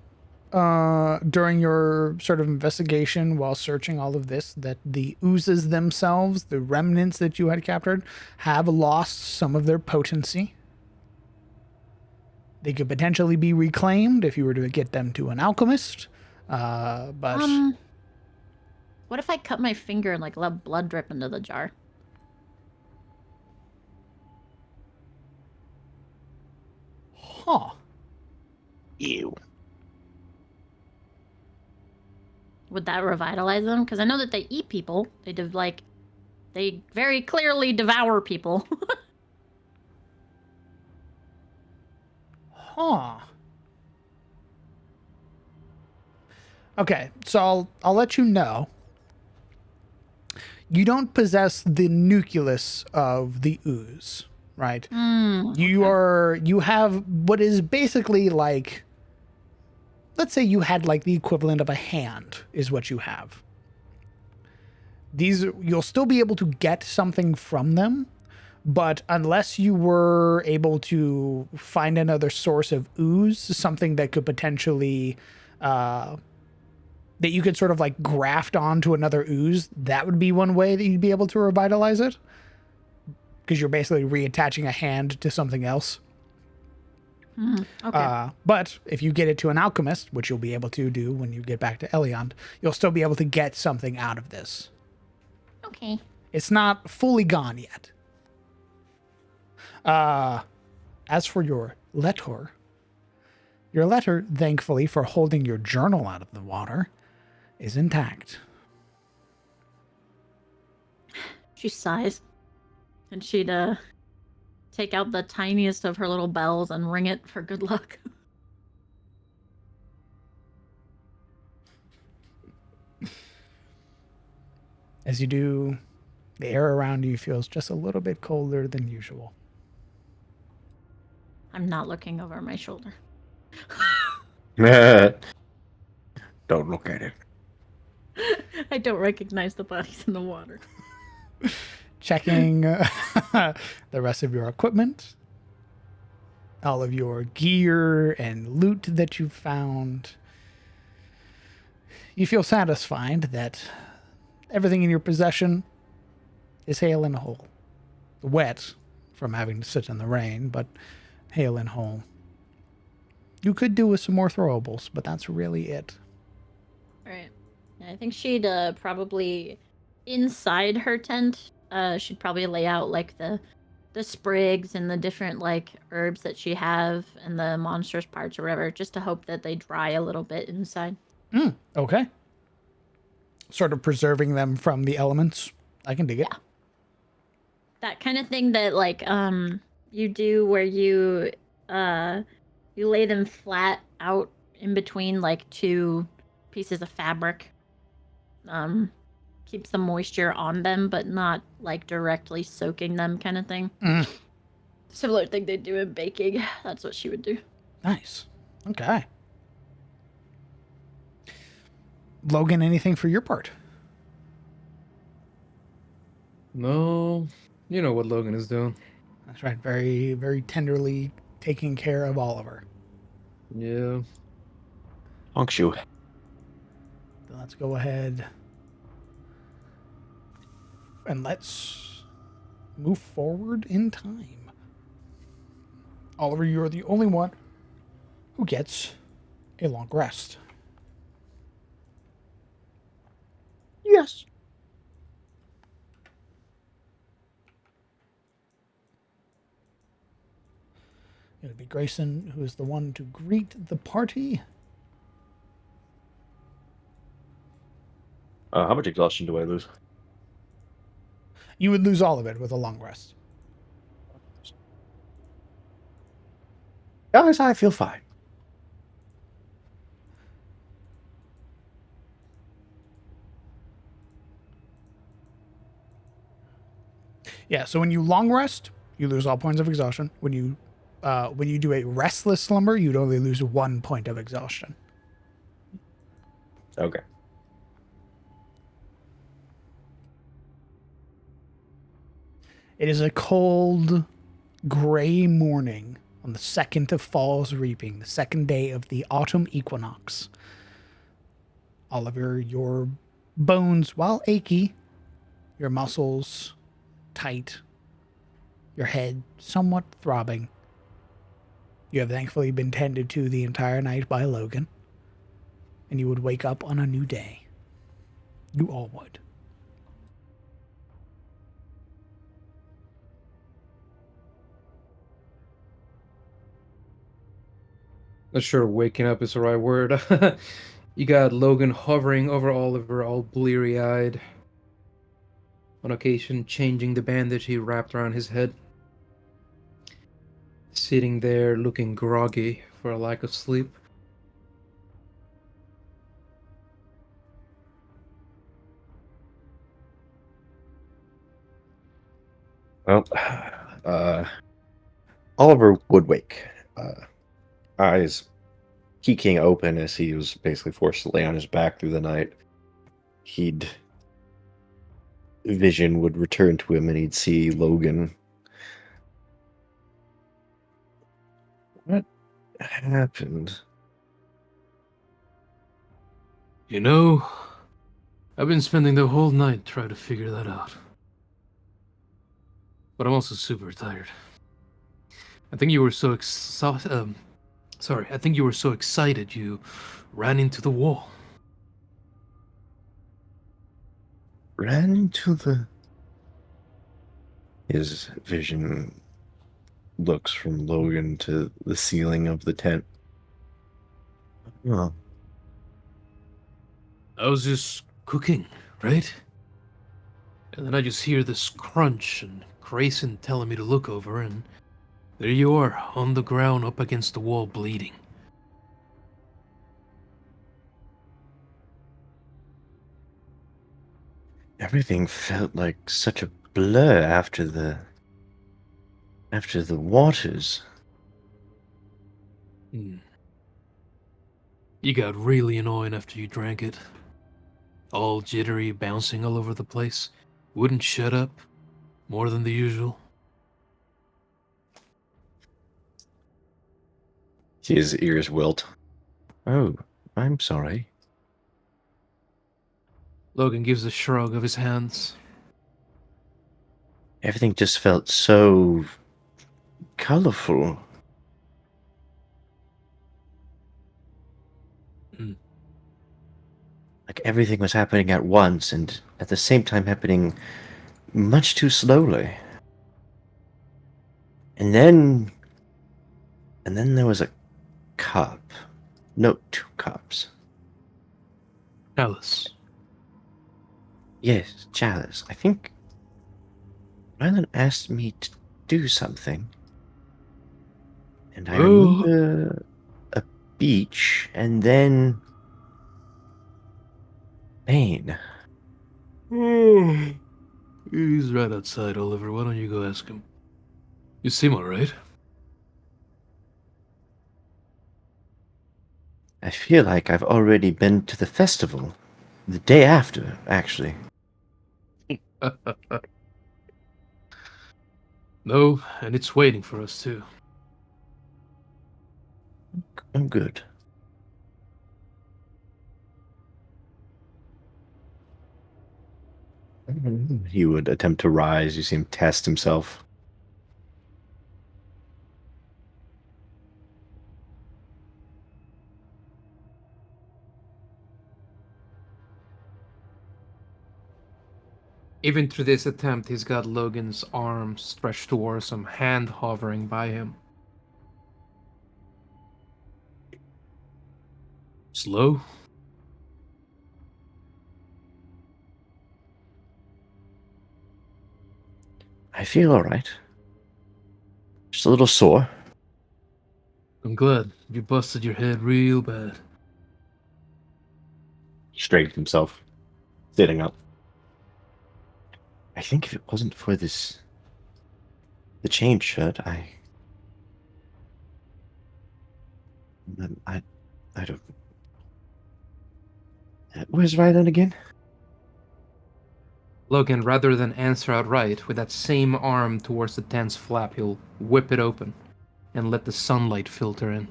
A: during your sort of investigation while searching all of this that the oozes themselves, the remnants that you had captured, have lost some of their potency. They could potentially be reclaimed if you were to get them to an alchemist. But
D: what if I cut my finger and like let blood drip into the jar?
A: Huh.
C: Ew.
D: Would that revitalize them? Because I know that they eat people. They very clearly devour people.
A: Huh. Okay, so I'll let you know. You don't possess the nucleus of the ooze, right? You have what is basically like, let's say you had like the equivalent of a hand is what you have. You'll still be able to get something from them, but unless you were able to find another source of ooze, something that could potentially that you could sort of like graft onto another ooze, that would be one way that you'd be able to revitalize it. Because you're basically reattaching a hand to something else.
D: Okay.
A: But if you get it to an alchemist, which you'll be able to do when you get back to Eliond, you'll still be able to get something out of this.
D: Okay.
A: It's not fully gone yet. As for your letter, thankfully for holding your journal out of the water, is intact.
D: She sighs. And she'd take out the tiniest of her little bells and ring it for good luck.
A: As you do, the air around you feels just a little bit colder than usual.
D: I'm not looking over my shoulder.
B: Don't look at it.
D: I don't recognize the bodies in the water.
A: Checking the rest of your equipment, all of your gear and loot that you've found. You feel satisfied that everything in your possession is hale and whole. Wet from having to sit in the rain, but hale and whole. You could do with some more throwables, but that's really it.
D: Right. Yeah, I think she'd probably, inside her tent, she'd probably lay out like the sprigs and the different like herbs that she have and the monstrous parts or whatever, just to hope that they dry a little bit inside.
A: Okay. Sort of preserving them from the elements. I can dig it.
D: Yeah. That kind of thing that like you do where you lay them flat out in between like two pieces of fabric. Keeps the moisture on them, but not like directly soaking them kind of thing. Similar thing they do in baking. That's what she would do.
A: Nice. Okay. Logan, anything for your part?
E: No, you know what Logan is doing.
A: That's right. Very, very tenderly taking care of Oliver.
E: Yeah.
B: Honkshoe.
A: let's go ahead and let's move forward in time. Oliver, you're the only one who gets a long rest.
B: Yes.
A: It would be Grayson who is the one to greet the party.
B: How much exhaustion do I lose?
A: You would lose all of it with a long rest.
B: Guys, I feel fine.
A: Yeah, so when you long rest, you lose all points of exhaustion. When you do a restless slumber, you'd only lose 1 point of exhaustion.
B: Okay.
A: It is a cold, gray morning on the 2nd of fall's reaping, the 2nd day of the autumn equinox. Oliver, your bones, while achy, your muscles tight, your head somewhat throbbing. You have thankfully been tended to the entire night by Logan, and you would wake up on a new day. You all would.
E: Not sure waking up is the right word. You got Logan hovering over Oliver, all bleary eyed. On occasion, changing the bandage he wrapped around his head. Sitting there looking groggy for a lack of sleep.
B: Well, Oliver would wake, eyes peeking open as he was basically forced to lay on his back through the night. Vision would return to him and he'd see Logan. What happened?
E: You know, I've been spending the whole night trying to figure that out. But I'm also super tired. I think you were so I think you were so excited you ran into the wall.
B: Ran into the... His vision looks from Logan to the ceiling of the tent. Oh,
E: I was just cooking, right? And then I just hear this crunch and Grayson telling me to look over, and there you are, on the ground up against the wall bleeding.
B: everything felt like such a blur after the waters.
E: Hmm. You got really annoying after you drank it. All jittery, bouncing all over the place. Wouldn't shut up. More than the usual.
B: His ears wilt. Oh, I'm sorry.
E: Logan gives a shrug of his hands.
B: Everything just felt so colorful.
E: Hmm.
B: Like everything was happening at once and at the same time happening much too slowly. And then there was a cup. No, 2 cups.
E: Alice.
B: Yes, chalice. I think Rylan asked me to do something. And I
E: Oh.
B: remember a beach and then Bane.
E: He's right outside, Oliver. Why don't you go ask him? You seem alright.
B: I feel like I've already been to the festival. The day after, actually.
E: No, and it's waiting for us too.
B: I'm good. He would attempt to rise. You see him test himself.
E: Even through this attempt, he's got Logan's arm stretched towards him, hand hovering by him. Slow.
B: I feel all right. Just a little sore.
E: I'm glad. You busted your head real bad.
B: He straightened himself, sitting up. I think if it wasn't for the chain shirt, I don't. Where's Rylan again?
E: Logan, rather than answer outright, with that same arm towards the tent's flap, he'll whip it open and let the sunlight filter in.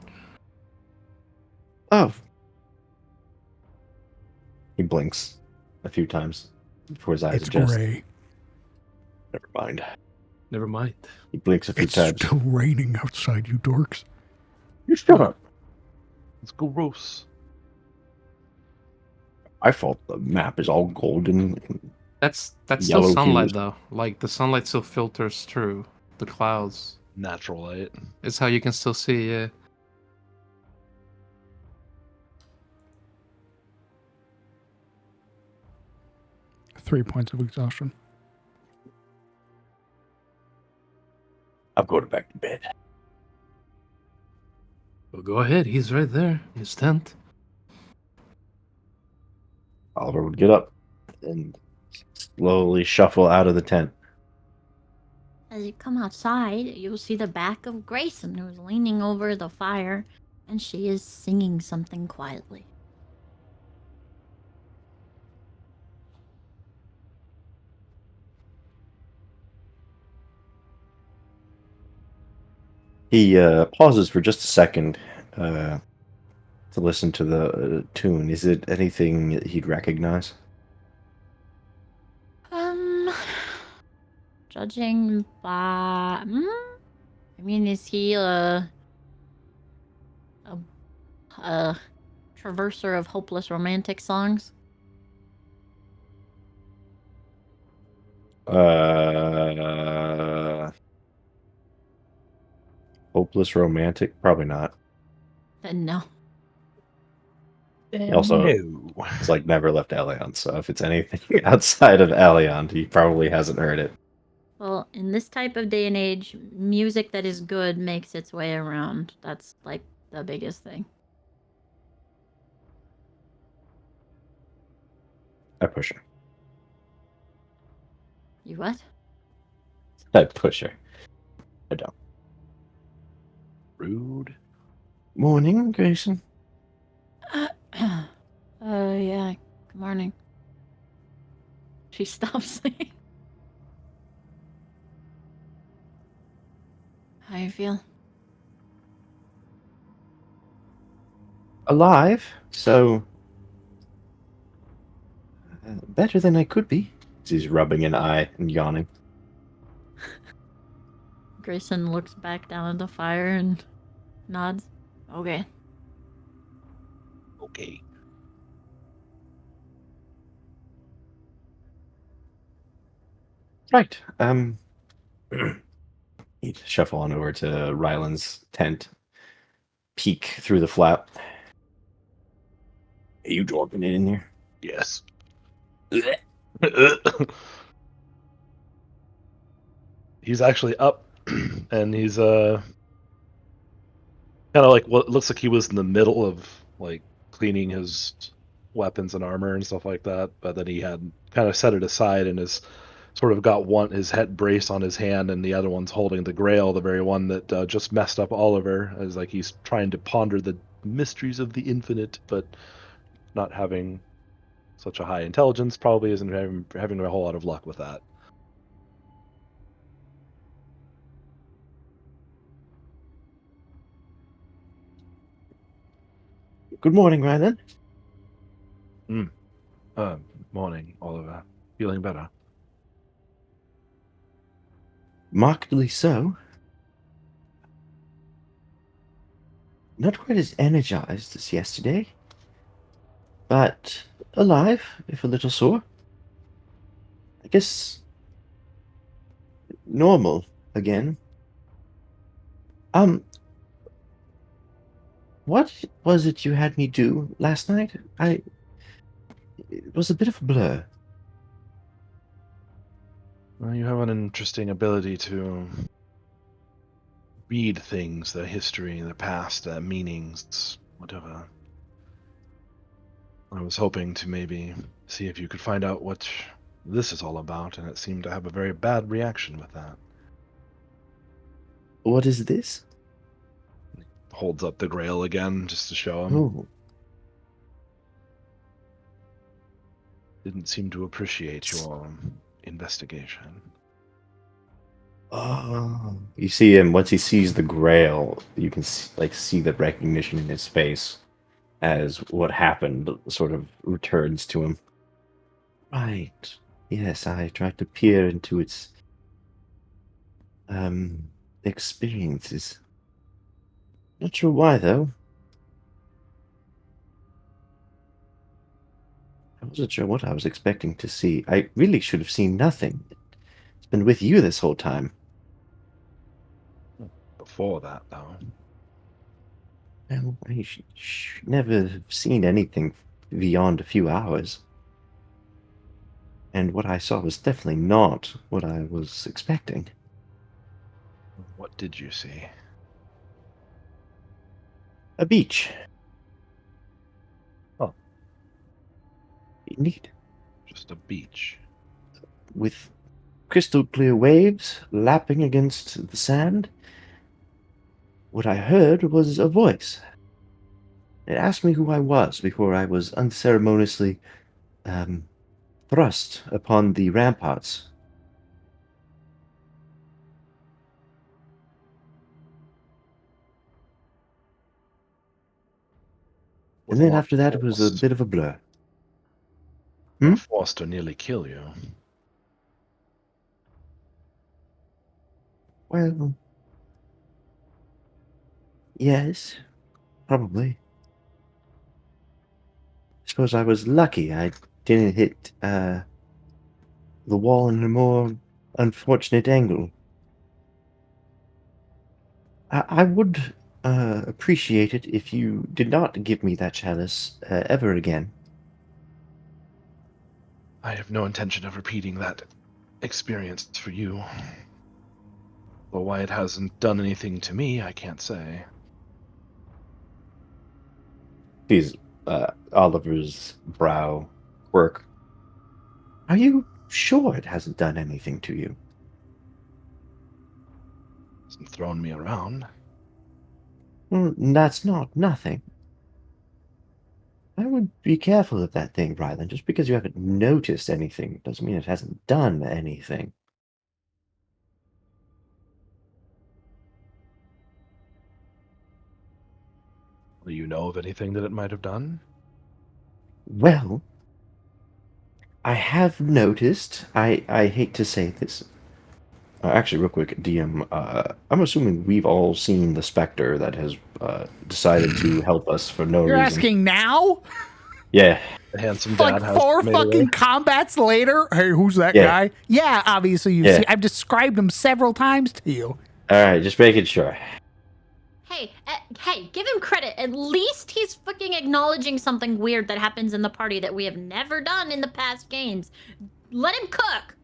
B: Oh. He blinks a few times before his eyes
F: It's
B: adjust.
F: gray.
B: Never mind.
E: Never mind.
B: He blinks a few
F: It's
B: times.
F: still raining outside, you dorks.
B: You shut up.
C: It's gross.
B: I thought the map is all golden.
E: That's still
B: Yellow
E: sunlight
B: hues.
E: though. Like the sunlight still filters through the clouds.
C: Natural light.
E: It's how you can still see. Yeah.
F: 3 points of exhaustion.
B: I'm going back to bed.
E: Well, go ahead. He's right there in his tent.
B: Oliver would get up and slowly shuffle out of the tent.
D: As you come outside, you'll see the back of Grayson, who's leaning over the fire, and she is singing something quietly.
B: He pauses for just a second to listen to the tune. Is it anything that he'd recognize?
D: Judging by, I mean, is he a traverser of hopeless romantic songs?
B: Hopeless romantic? Probably not.
D: Then no.
B: He also,
C: No.
B: it's like never left Elion, so if it's anything outside of Elion, he probably hasn't heard it.
D: Well, in this type of day and age, music that is good makes its way around. That's like the biggest thing.
B: I push her.
D: You what?
B: I push her. I don't.
C: Rude.
B: Morning, Grayson.
D: Yeah. Good morning. She stops singing. How you feel?
B: Alive, so better than I could be. He's rubbing an eye and yawning.
D: Grayson looks back down at the fire and nods. Okay.
C: Okay.
B: Right. He'd shuffle on over to Ryland's tent, peek through the flap. Are you dropping it in there?
C: Yes. He's actually up, and he's kind of like what looks like he was in the middle of like cleaning his weapons and armor and stuff like that, but then he had kind of set it aside and has sort of got his head brace on his hand, and the other one's holding the Grail, the very one that just messed up Oliver. As like he's trying to ponder the mysteries of the infinite, but not having such a high intelligence, probably isn't having a whole lot of luck with that.
B: Good morning, Ryland.
C: Morning, Oliver. Feeling better?
B: Markedly so. Not quite as energized as yesterday, but alive, if a little sore. I guess normal again. Um, what was it you had me do last night? It was a bit of a blur.
I: Well, you have an interesting ability to read things, the history, the past, meanings, whatever. I was hoping to maybe see if you could find out what this is all about, and it seemed to have a very bad reaction with that.
B: What is this?
I: Holds up the grail again just to show him.
B: Oh,
I: Didn't seem to appreciate your investigation.
B: oh. You see him once he sees the Grail. You can see the recognition in his face as what happened sort of returns to him. Right. Yes, I tried to peer into its experiences. Not sure why though. I wasn't sure what I was expecting to see. I really should have seen nothing. It's been with you this whole time.
I: Before that, though.
B: Well, I never have seen anything beyond a few hours. And what I saw was definitely not what I was expecting.
I: What did you see?
B: A beach.
I: Oh.
B: Neat.
I: Just a beach.
B: With crystal clear waves lapping against the sand. What I heard was a voice. It asked me who I was before I was unceremoniously thrust upon the ramparts.
I: With
B: And
I: a
B: then
I: lot
B: after that,
I: of
B: it was a
I: force.
B: bit of a blur.
I: A force to nearly kill you.
B: Well, yes, probably. Suppose I was lucky I didn't hit the wall in a more unfortunate angle. I would appreciate it if you did not give me that chalice ever again.
I: I have no intention of repeating that experience for you. But why it hasn't done anything to me, I can't say.
B: Sees Oliver's brow quirk. Are you sure it hasn't done anything to you?
I: It's thrown me around.
B: Well, that's not nothing. I would be careful of that thing, Rylan. Just because you haven't noticed anything doesn't mean it hasn't done anything.
I: Do you know of anything that it might have done?
B: Well, I have noticed. I hate to say this. Actually, real quick, DM. I'm assuming we've all seen the Spectre that has decided to help us for no
A: You're
B: reason.
A: asking now?
B: Yeah,
I: The handsome
A: Like
I: dad has
A: 4
I: made
A: fucking
I: away.
A: combats later? Hey, who's that
B: Yeah.
A: guy? Yeah, obviously you've
B: Yeah.
A: seen. I've described him several times to you.
B: all right, just making sure.
D: Hey, give him credit. At least he's fucking acknowledging something weird that happens in the party that we have never done in the past games. Let him cook.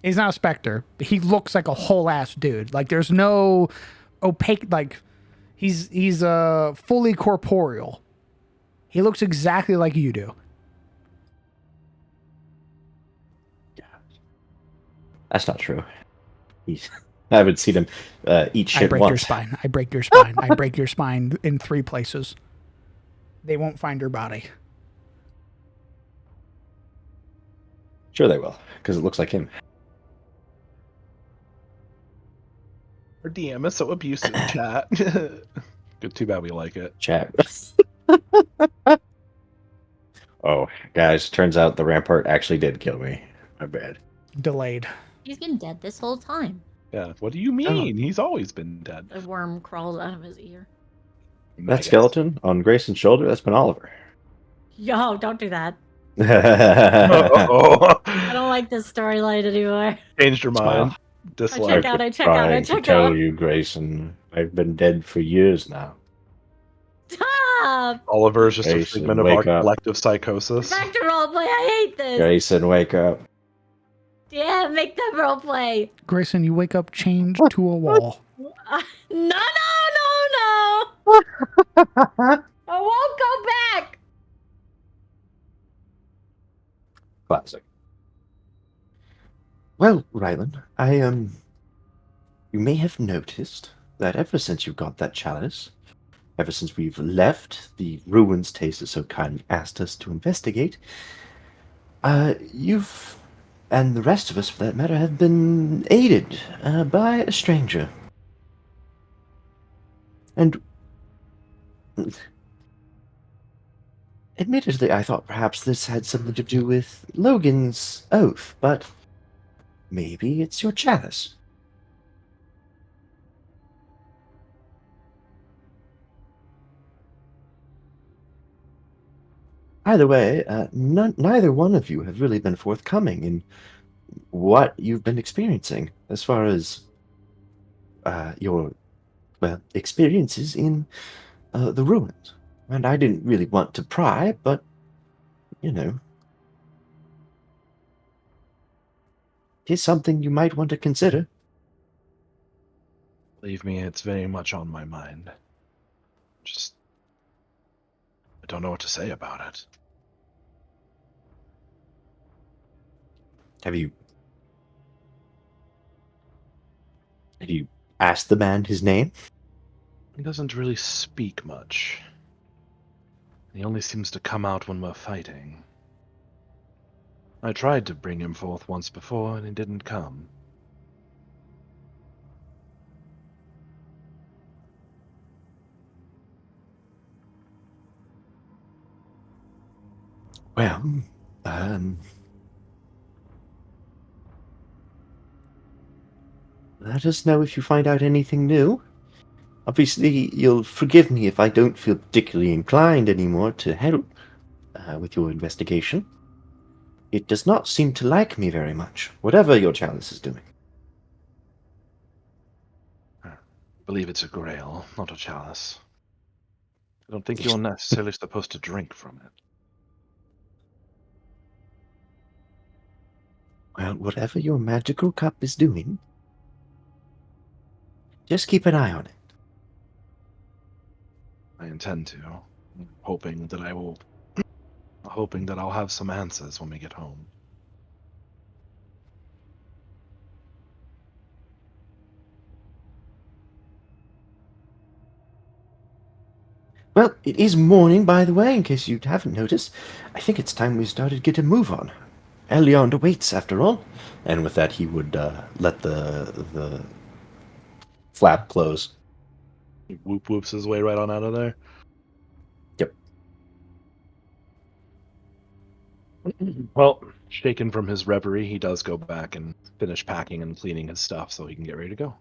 A: He's not a Spectre. He looks like a whole ass dude. Like there's no opaque. Like he's fully corporeal. He looks exactly like you do.
B: That's not true. I haven't seen him eat shit
A: I break
B: once.
A: your spine. I break your spine. I break your spine in 3 places. They won't find your body.
B: Sure they will, because it looks like him.
I: Our DM is so abusive, chat. Good, too bad we like it.
B: Chat. Oh, guys, turns out the rampart actually did kill me. My bad.
A: Delayed.
D: He's been dead this whole time.
C: Yeah. What do you mean? He's always been dead.
D: A worm crawled out of his ear.
C: I
B: That
C: guess.
B: skeleton on Grayson's shoulder, that's been Oliver.
D: Yo, don't do that.
C: Uh-oh.
D: I don't like this storyline anymore.
C: Changed your mind.
B: Smile.
C: Dislike.
D: I check out.
B: Tell you, Grayson, I've been dead for years now.
D: Stop!
C: Oliver is just a
B: Grayson,
C: figment of our
B: wake up.
C: collective psychosis.
D: Back to roleplay. I hate this.
B: Grayson, wake up.
D: Yeah, make them roleplay.
A: Grayson, you wake up chained to a wall.
D: No. I won't go back.
B: Classic. Well, Rylan, you may have noticed that ever since you got that chalice, ever since we've left the ruins Taste has so kindly asked us to investigate, you've, and the rest of us for that matter, have been aided by a stranger. And admittedly, I thought perhaps this had something to do with Logan's oath, but maybe it's your chalice. Either way, neither one of you have really been forthcoming in what you've been experiencing as far as your experiences in the ruins. And I didn't really want to pry, but it's something you might want to consider.
C: Believe me, it's very much on my mind. Just, I don't know what to say about it.
B: Have you asked the man his name?
C: He doesn't really speak much. He only seems to come out when we're fighting. I tried to bring him forth once before, and he didn't come.
B: Well, let us know if you find out anything new. Obviously, you'll forgive me if I don't feel particularly inclined anymore to help with your investigation. It does not seem to like me very much, whatever your chalice is doing.
C: I believe it's a grail, not a chalice. I don't think you're necessarily supposed to drink from it.
B: Well, whatever your magical cup is doing, just keep an eye on it.
C: I intend to, hoping that I'll have some answers when we get home.
B: Well, it is morning, by the way, in case you haven't noticed. I think it's time we started to get a move on. Eliond awaits, after all. And with that, he would let the flap close.
C: He whoops his way right on out of there.
B: Yep.
C: Well, shaken from his reverie, he does go back and finish packing and cleaning his stuff so he can get ready to go.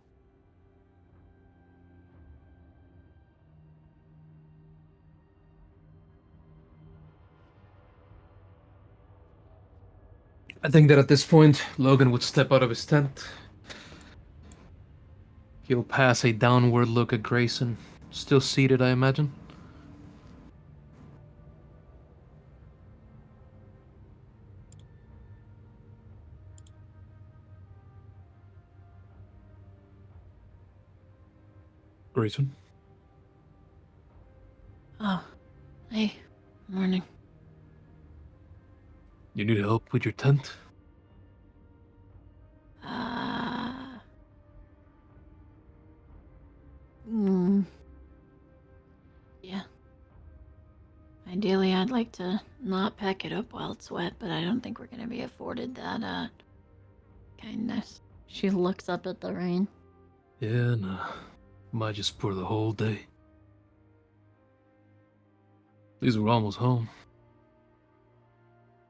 E: I think that at this point, Logan would step out of his tent. He'll pass a downward look at Grayson, still seated, I imagine. Grayson?
G: Oh, hey, morning.
E: You need help with your tent?
G: Yeah. Ideally, I'd like to not pack it up while it's wet, but I don't think we're gonna be afforded that, kindness.
D: She looks up at the rain.
E: Yeah, no. Might just pour the whole day. At least we're almost home.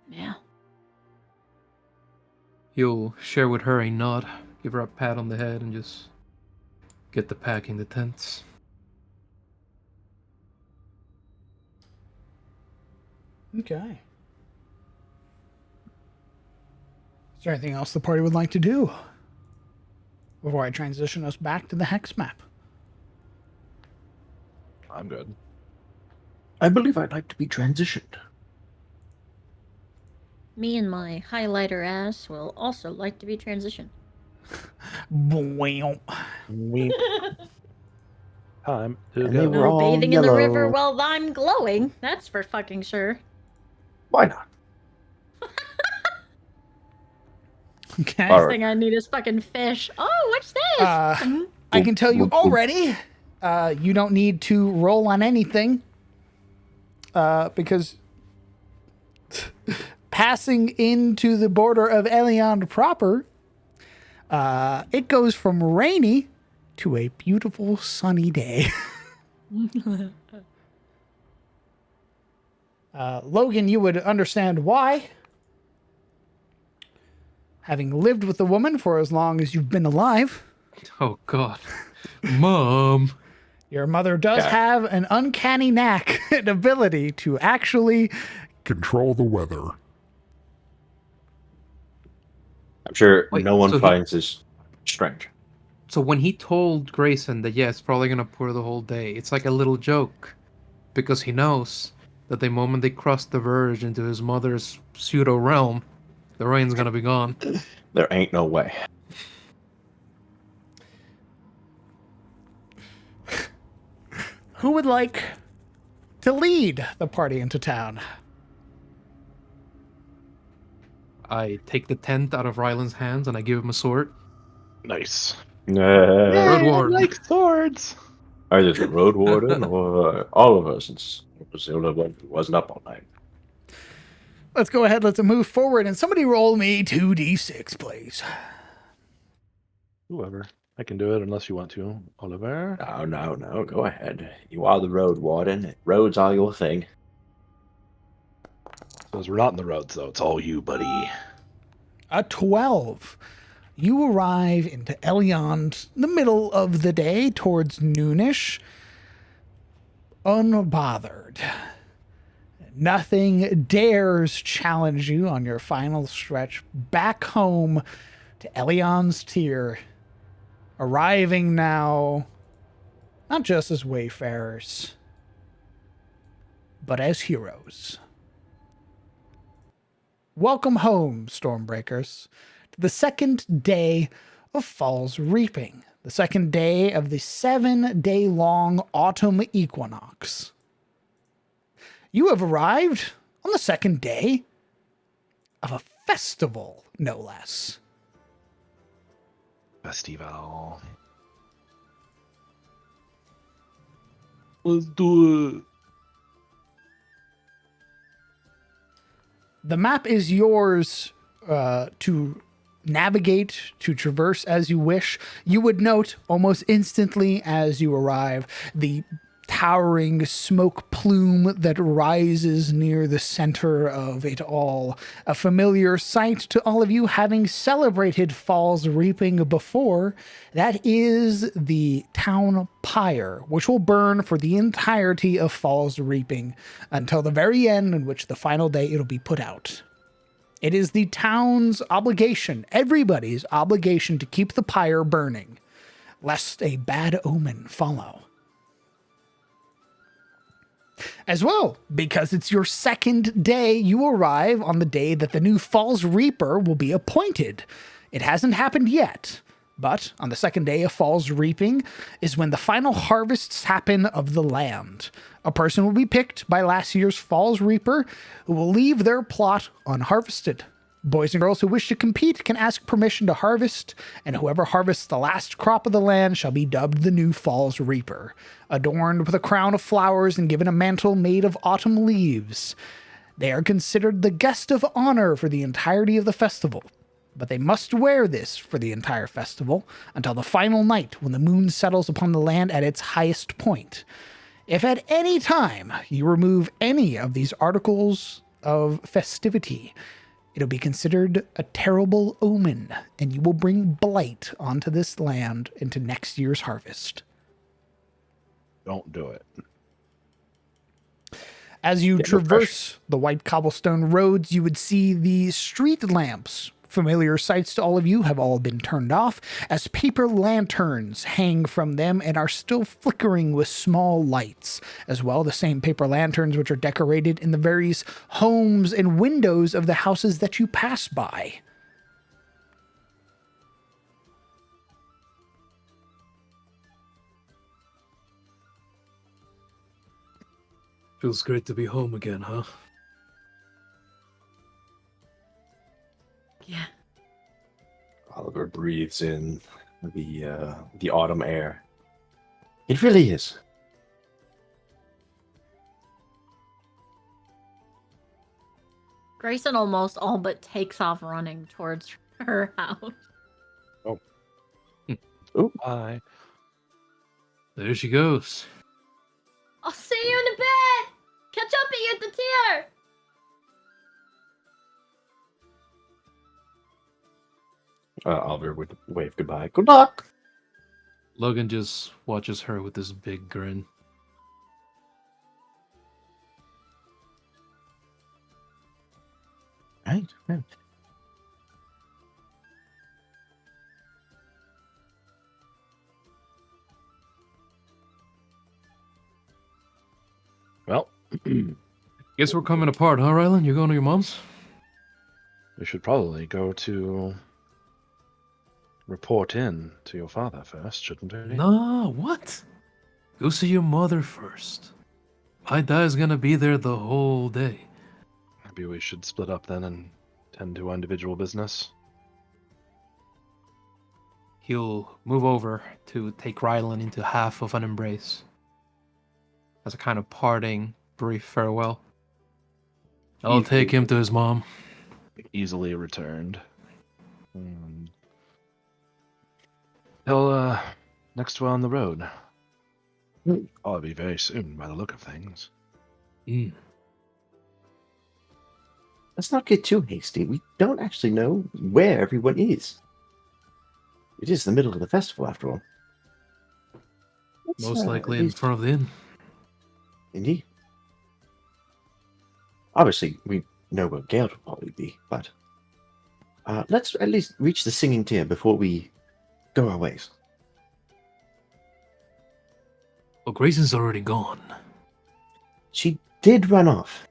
G: Yeah.
E: You'll share with her a nod, give her a pat on the head, and just get to packing the tents.
A: Okay. Is there anything else the party would like to do before I transition us back to the hex map?
C: I'm good.
B: I believe I'd like to be transitioned.
D: Me and my highlighter ass will also like to be transitioned.
A: Bwam.
C: Time to
B: And they
C: go.
B: were
D: No
B: all
D: bathing in the river
B: yellow.
D: while I'm glowing. That's for fucking sure.
B: Why not?
A: Okay.
B: All
D: Next
B: right.
D: thing I need is fucking fish. Oh, what's this?
A: I can tell you already, you don't need to roll on anything because passing into the border of Elion proper, it goes from rainy to a beautiful sunny day. Logan, you would understand why. Having lived with a woman for as long as you've been alive,
E: Oh God, Mom.
A: your mother does
B: Yeah.
A: have an uncanny knack and ability to actually
F: Control the weather.
B: I'm sure
E: Wait,
B: no one
E: so he-
B: finds this strange.
E: So when he told Grayson that yeah, it's probably gonna pour the whole day, it's like a little joke, because he knows that the moment they cross the verge into his mother's pseudo realm, the rain's gonna be gone.
B: There ain't no way.
A: Who would like to lead the party into town?
E: I take the tent out of Ryland's hands and I give him a sword.
C: Nice.
E: Road
C: I
E: warden.
C: like swords.
B: Either the road warden or all of us, since it was the only one who wasn't up all night.
A: Let's go ahead, let's move forward, and somebody roll me 2d6, please.
C: Whoever. I can do it unless you want to, Oliver.
B: No, go ahead. You are the road warden. Roads are your thing.
C: Suppose we're not in the roads, though. It's all you, buddy.
A: A 12. You arrive into Elion in the middle of the day, towards noonish, unbothered. Nothing dares challenge you on your final stretch back home to Elion's Tier, arriving now not just as wayfarers, but as heroes. Welcome home, Stormbreakers, to the second day of Fall's Reaping, the second day of the 7-day-long autumn equinox. You have arrived on the second day of a festival, no less.
C: Festival. Let's do it.
A: The map is yours to navigate, to traverse as you wish. You would note almost instantly as you arrive the towering smoke plume that rises near the center of it all. A familiar sight to all of you having celebrated Fall's Reaping before. That is the town pyre, which will burn for the entirety of Fall's Reaping until the very end, in which the final day it'll be put out. It is the town's obligation, everybody's obligation, to keep the pyre burning, lest a bad omen follow. As well, because it's your second day, you arrive on the day that the new Fall's Reaper will be appointed. It hasn't happened yet, but on the second day of Fall's Reaping is when the final harvests happen of the land. A person will be picked by last year's Fall's Reaper who will leave their plot unharvested. Boys and girls who wish to compete can ask permission to harvest, and whoever harvests the last crop of the land shall be dubbed the new Fall's Reaper, adorned with a crown of flowers and given a mantle made of autumn leaves. They are considered the guest of honor for the entirety of the festival, but they must wear this for the entire festival until the final night when the moon settles upon the land at its highest point. If at any time you remove any of these articles of festivity, It'll be considered a terrible omen, and you will bring blight onto this land into next year's harvest.
C: Don't do it.
A: As you
B: Yeah, no
A: traverse the white cobblestone roads, you would see the street lamps. Familiar sights to all of you have all been turned off, as paper lanterns hang from them and are still flickering with small lights. As well, the same paper lanterns which are decorated in the various homes and windows of the houses that you pass by.
E: Feels great to be home again, huh?
G: Yeah.
B: Oliver breathes in the autumn air. It really is.
G: Grayson almost all but takes off running towards her house.
C: Bye.
E: There she goes.
H: I'll see you in the bed. Catch up at you at the tier.
B: Oliver would wave goodbye. Good luck.
E: Logan just watches her with this big grin.
B: Right.
C: Well,
E: Guess we're coming apart, huh, Rylan? You're going to your mom's?
C: we should probably go to report in to your father first, shouldn't we?
E: No, what? Go see your mother first. My dad's gonna be there the whole day.
C: Maybe we should split up then and tend to individual business.
E: He'll move over to take Rylan into half of an embrace. As a kind of parting, brief farewell. I'll take him to his mom.
C: Easily returned. He'll next one on the road. I'll be very soon by the look of things.
E: Mm.
B: Let's not get too hasty. We don't actually know where everyone is. It is the middle of the festival, after all.
E: Most likely
B: at
E: in
B: least-
E: front of the inn.
B: Indeed. Obviously, we know where Gale will probably be, but let's at least reach the singing tier before we go our ways.
E: Well, Grayson's already gone.
B: She did run off.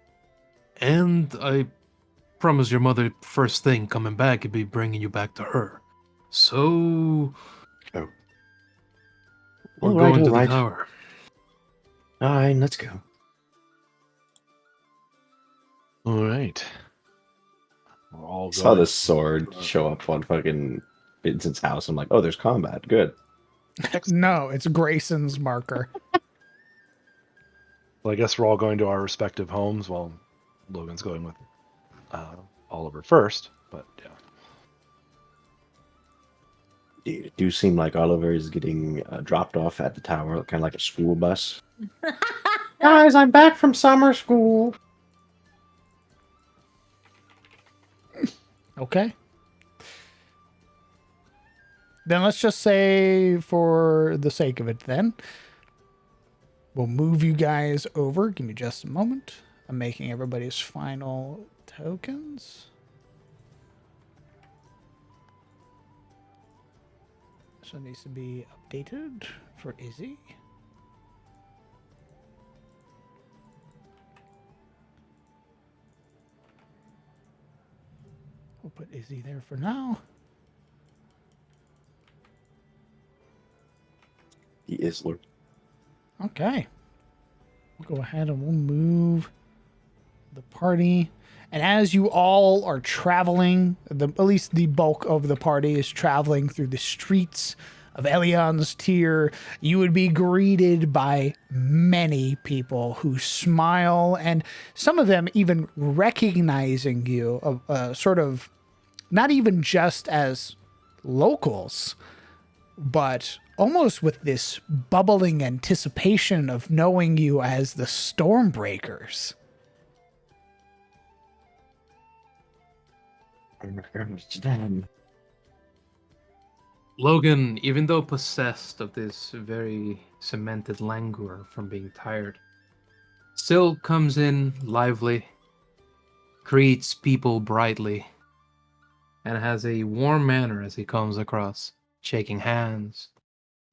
E: And I promised your mother first thing coming back would be bringing you back to her. So...
B: Oh.
E: We're
B: All right,
E: going to
B: all
E: the
B: right.
E: tower.
B: All right, let's go.
C: All right. We're all
B: Saw
C: going.
B: this sword show up on fucking Vincent's house. I'm like, oh, there's combat. Good.
A: No, it's Grayson's marker.
C: Well, I guess we're all going to our respective homes while Logan's going with Oliver first. But yeah.
B: It do seem like Oliver is getting dropped off at the tower, kind of like a school bus. Guys, I'm back from summer school.
A: Okay. Then let's just say, for the sake of it, then, we'll move you guys over. Give me just a moment. I'm making everybody's final tokens. So it needs to be updated for Izzy. We'll put Izzy there for now.
B: He is Lord.
A: Okay. We'll go ahead and we'll move the party. And as you all are traveling, at least the bulk of the party is traveling through the streets of Elion's Tier, you would be greeted by many people who smile, and some of them even recognizing you, sort of not even just as locals, but almost with this bubbling anticipation of knowing you as the Stormbreakers.
E: Logan, even though possessed of this very cemented languor from being tired, still comes in lively, greets people brightly, and has a warm manner as he comes across, shaking hands,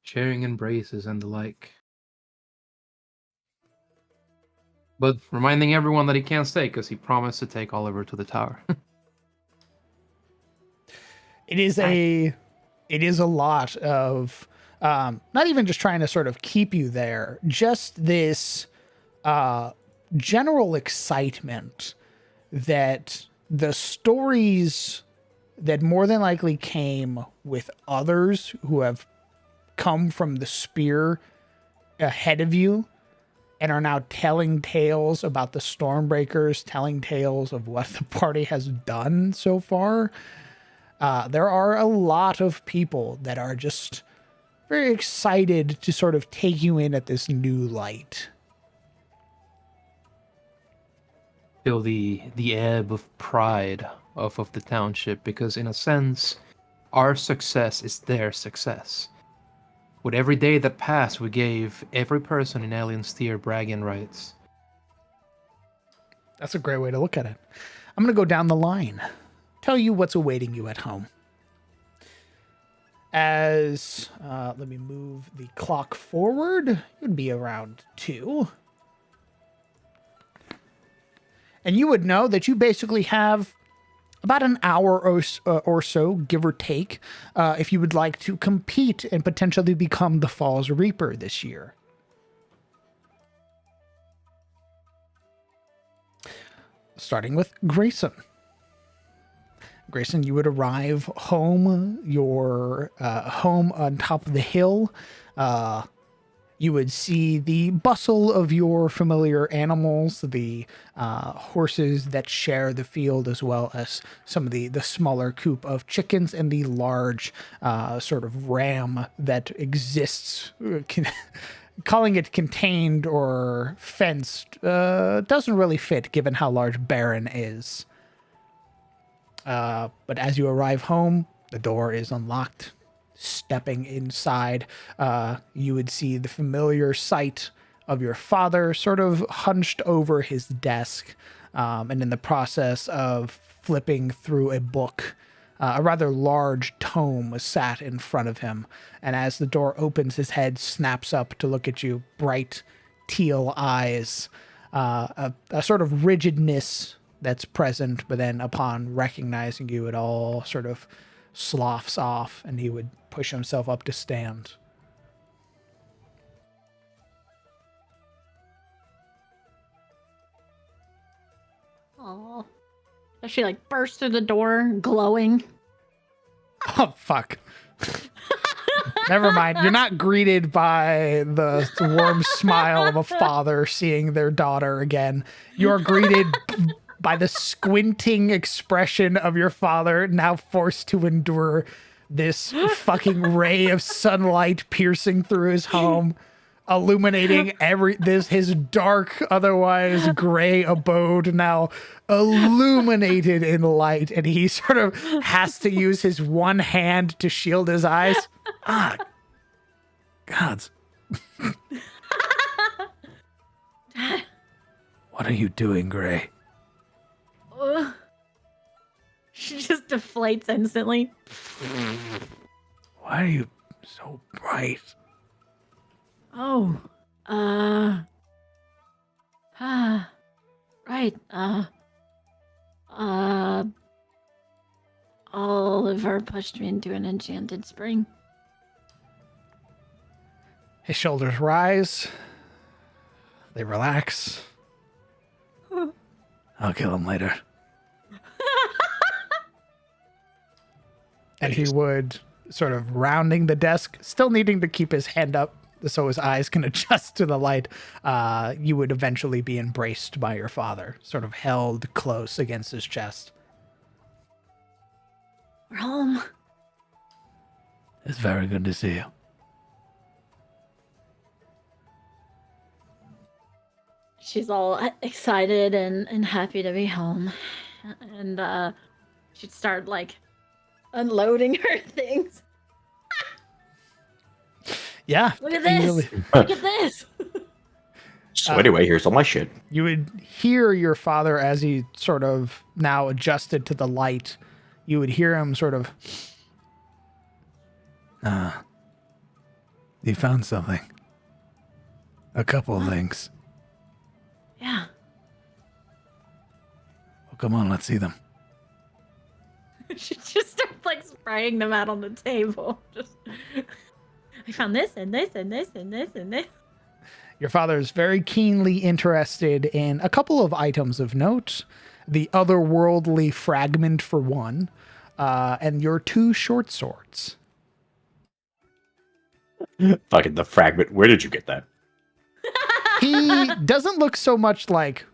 E: sharing embraces, and the like. But reminding everyone that he can't stay because he promised to take Oliver to the tower.
A: It is a lot of not even just trying to sort of keep you there, just this general excitement that the stories that more than likely came with others who have come from the spear ahead of you and are now telling tales about the Stormbreakers, telling tales of what the party has done so far. There are a lot of people that are just very excited to sort of take you in at this new light.
E: Feel the ebb of pride off of the township because, in a sense, our success is their success. With every day that passed, we gave every person in Alien Steer bragging rights.
A: That's a great way to look at it. I'm going to go down the line, tell you what's awaiting you at home. As, let me move the clock forward, it would be around 2. And you would know that you basically have about an hour or so, give or take, if you would like to compete and potentially become the Falls Reaper this year. Starting with Grayson. Grayson, you would arrive home, your home on top of the hill. You would see the bustle of your familiar animals, the horses that share the field, as well as some of the smaller coop of chickens and the large sort of ram that exists. Calling it contained or fenced doesn't really fit given how large Baron is. But as you arrive home, the door is unlocked. Stepping inside, you would see the familiar sight of your father sort of hunched over his desk, and in the process of flipping through a book. A rather large tome sat in front of him, and as the door opens, his head snaps up to look at you, bright teal eyes, a sort of rigidness that's present, but then upon recognizing you, it all sort of sloughs off, and he would push himself up to stand.
G: Oh, does she like burst through the door, glowing?
A: Oh, fuck. Never mind. You're not greeted by the warm smile of a father seeing their daughter again. You're greeted by the squinting expression of your father, now forced to endure this fucking ray of sunlight piercing through his home, illuminating his dark, otherwise gray abode, now illuminated in light, and he sort of has to use his one hand to shield his eyes. Ah, gods. What are you doing, Gray?
G: She just deflates instantly.
A: Why are you so bright?
G: Oh, right, Oliver pushed me into an enchanted spring.
A: His shoulders rise. They relax. I'll kill him later. And he would, sort of rounding the desk, still needing to keep his hand up so his eyes can adjust to the light, you would eventually be embraced by your father, sort of held close against his chest.
G: We're home.
A: It's very good to see you.
G: She's all excited and happy to be home. And She'd start like unloading her things.
A: Yeah.
G: Look at
A: you
G: this.
A: really-
G: Look at this.
B: Sweat away, here's all my shit.
A: You would hear your father as he sort of now adjusted to the light. You would hear him sort of.
F: You found something. A couple of things.
G: Yeah.
F: Well, come on, let's see them.
G: She just starts like spraying them out on the table. Just I found this and this and this and this and this.
A: Your father is very keenly interested in a couple of items of note. The otherworldly fragment, for one, and your 2 short swords.
B: Fucking the fragment. Where did you get that?
A: He doesn't look so much like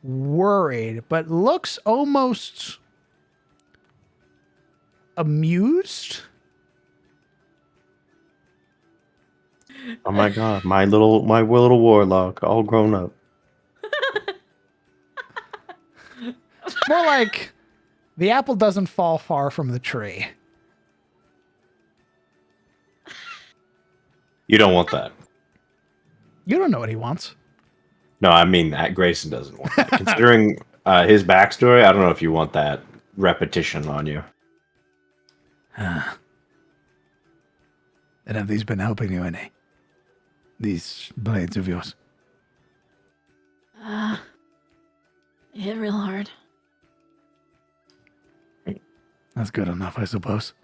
A: worried, but looks almost amused.
B: Oh my god, my little warlock, all grown up.
A: More like the apple doesn't fall far from the tree.
B: You don't want that.
A: You don't know what he wants.
B: No, I mean that Grayson doesn't want that. Considering his backstory, I don't know if you want that repetition on you.
F: And have these been helping you any? These blades of yours?
G: They hit real hard.
F: That's good enough, I suppose.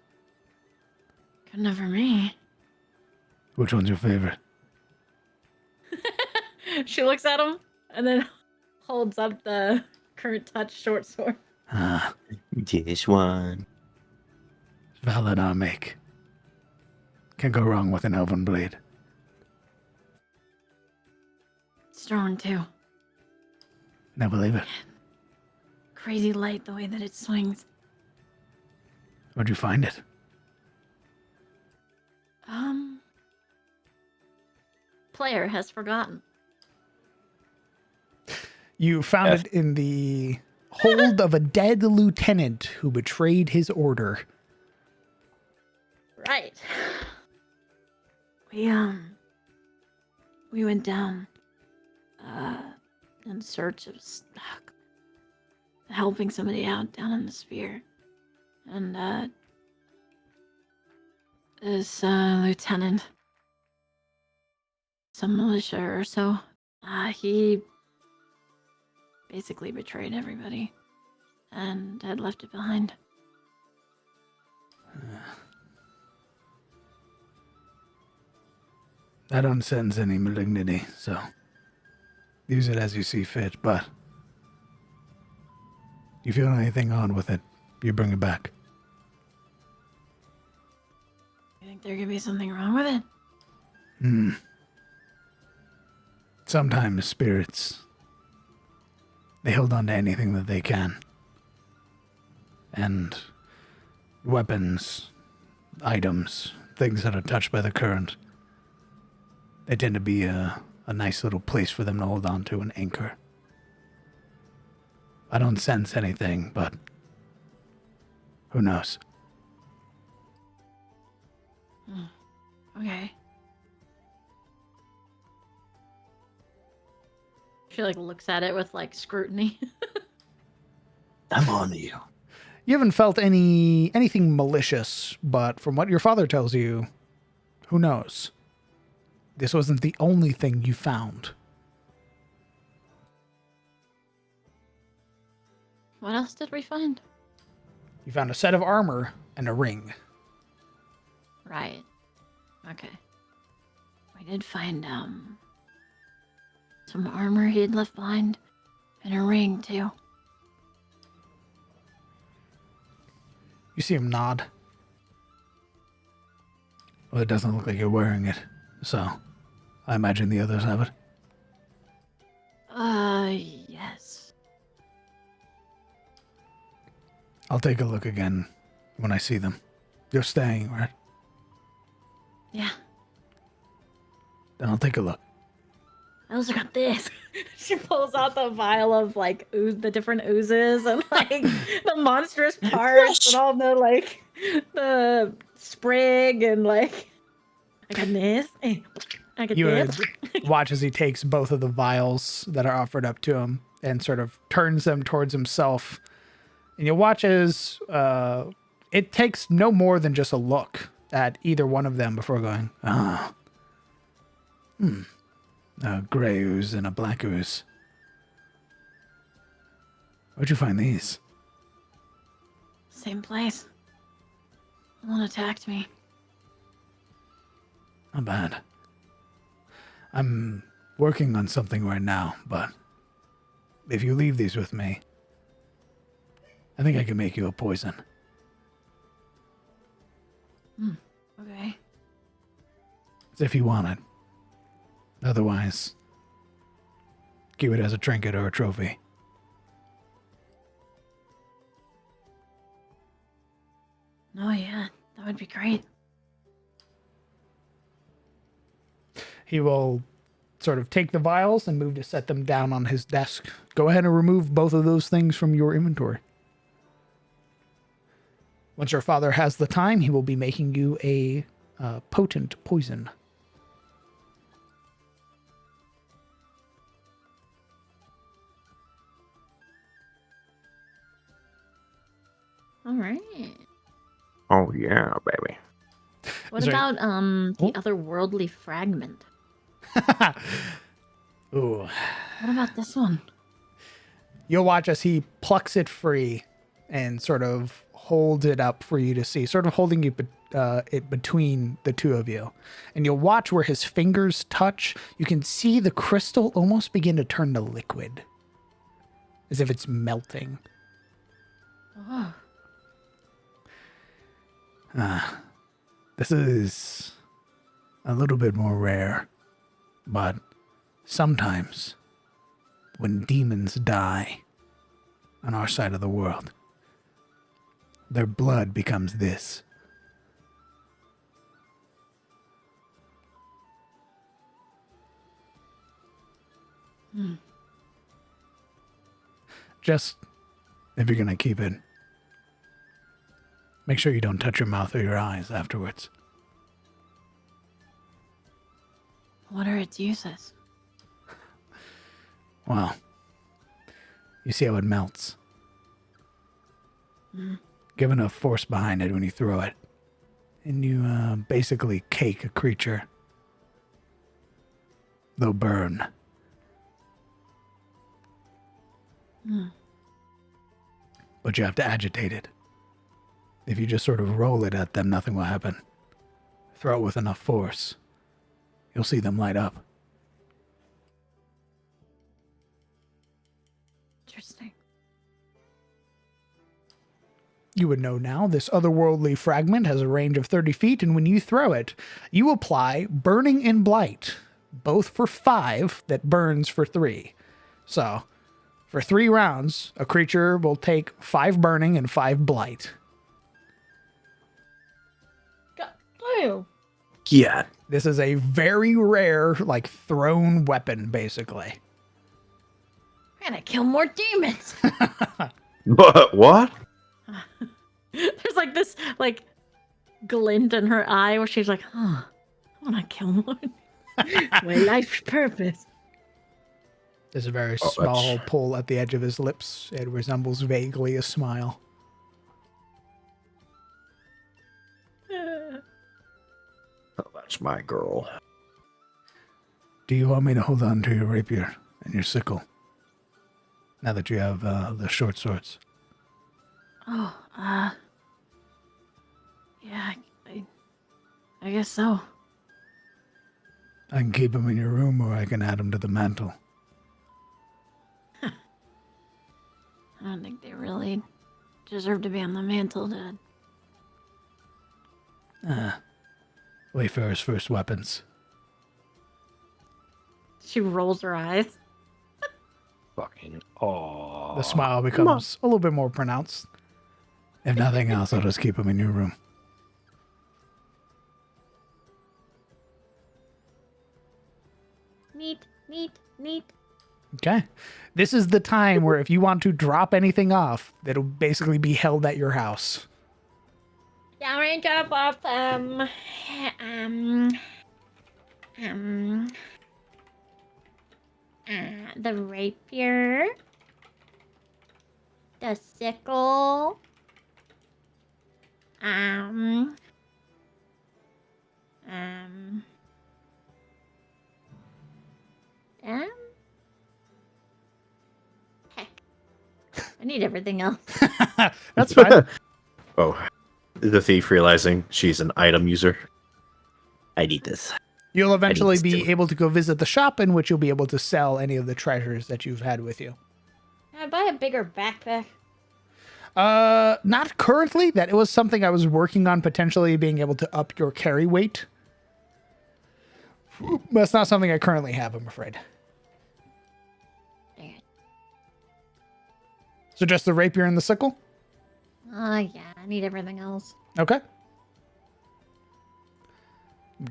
G: Good enough for me.
F: Which one's your favorite?
G: She looks at him and then holds up the current touch short sword.
B: This one.
F: Valid arm make. Can't go wrong with an elven blade.
G: Strong too.
F: Now believe it.
G: Crazy light the way that it swings.
F: Where'd you find it?
G: Player has forgotten.
A: You found it in the hold of a dead lieutenant who betrayed his order.
G: Right. We went down in search of helping somebody out down in the spear. And this lieutenant, some militia or so, he basically betrayed everybody and had left it behind.
F: I don't sense any malignity, so use it as you see fit, but you feel anything on with it, you bring it back.
G: You think there could be something wrong with it?
F: Sometimes spirits, they hold on to anything that they can. And weapons, items, things that are touched by the current, they tend to be a nice little place for them to hold on to and anchor. I don't sense anything, but who knows?
G: Okay. She like looks at it with like scrutiny.
B: I'm on to you.
A: You haven't felt anything malicious, but from what your father tells you, who knows? This wasn't the only thing you found.
G: What else did we find?
A: You found a set of armor and a ring.
G: Right. Okay. We did find some armor he had left behind and a ring too.
A: You see him nod.
F: Well, it doesn't look like you're wearing it, so I imagine the others have it.
G: Yes.
F: I'll take a look again when I see them. You're staying, right?
G: Yeah.
F: Then I'll take a look.
G: I also got this. She pulls out the vial of like the different oozes and like the monstrous parts and all the like the sprig and like I got this. I got
A: You
G: this.
A: would watch as he takes both of the vials that are offered up to him and sort of turns them towards himself. And you watch as it takes no more than just a look at either one of them before going,
F: Ah. A gray ooze and a black ooze. Where'd you find these?
G: Same place. One attacked me.
F: Not bad. I'm working on something right now, but if you leave these with me, I think I can make you a poison.
G: Okay.
F: It's if you want it. Otherwise, keep it as a trinket or a trophy.
G: Oh yeah, that would be great.
A: he will sort of take the vials and move to set them down on his desk. Go ahead and remove both of those things from your inventory. Once your father has the time, he will be making you a potent poison.
D: All right.
B: Oh yeah, baby.
D: What
A: Is there-
D: about the otherworldly fragment?
A: Ooh.
G: What about this one?
A: You'll watch as he plucks it free and sort of holds it up for you to see, sort of holding it between the two of you. And you'll watch where his fingers touch. You can see the crystal almost begin to turn to liquid, as if it's melting.
G: Oh,
F: This is a little bit more rare, but sometimes when demons die on our side of the world, their blood becomes this. Just, if you're gonna keep it, make sure you don't touch your mouth or your eyes afterwards.
G: what are its uses?
F: Well, you see how it melts. Give enough force behind it when you throw it, and you basically cake a creature. They'll burn. But you have to agitate it. If you just sort of roll it at them, nothing will happen. Throw it with enough force, you'll see them light up.
G: Interesting.
A: You would know now this otherworldly fragment has a range of 30 feet, and when you throw it, you apply Burning and Blight, both for 5, that burns for 3. So, for 3 rounds, a creature will take 5 burning and 5 blight.
G: Ew.
B: Yeah.
A: This is a very rare, like, thrown weapon, basically.
G: I'm gonna kill more demons.
B: But what?
G: There's like this like glint in her eye where she's like, I wanna kill one. My life's purpose.
A: There's a very
B: Oh,
A: small
B: that's-
A: pull at the edge of his lips. It resembles vaguely a smile.
B: Oh, that's my girl.
F: Do you want me to hold on to your rapier and your sickle? Now that you have the short swords.
G: Oh, yeah, I guess so.
F: I can keep them in your room or I can add them to the mantle.
G: I don't think they really deserve to be on the mantle, Dad.
F: Wayfarer's first weapons.
D: She rolls her eyes.
C: Fucking aw.
A: The smile becomes a little bit more pronounced.
F: If nothing else, I'll just keep them in your room.
D: Neat, neat. Neat.
A: Okay. This is the time where if you want to drop anything off, it'll basically be held at your house.
H: Yeah, we're gonna drop off
D: The rapier, the sickle, um, um, heck, I need everything else.
A: That's fine.
B: Oh, the thief realizing she's an item user. I need this.
A: You'll eventually
B: this
A: be
B: too.
A: able to go visit the shop in which you'll be able to sell any of the treasures that you've had with you.
H: Can I buy a bigger backpack?
A: Not currently. That was something I was working on, potentially being able to up your carry weight. That's not something I currently have, I'm afraid.
D: Dang it.
A: So just the rapier and the sickle?
D: Yeah, I need everything else.
A: Okay.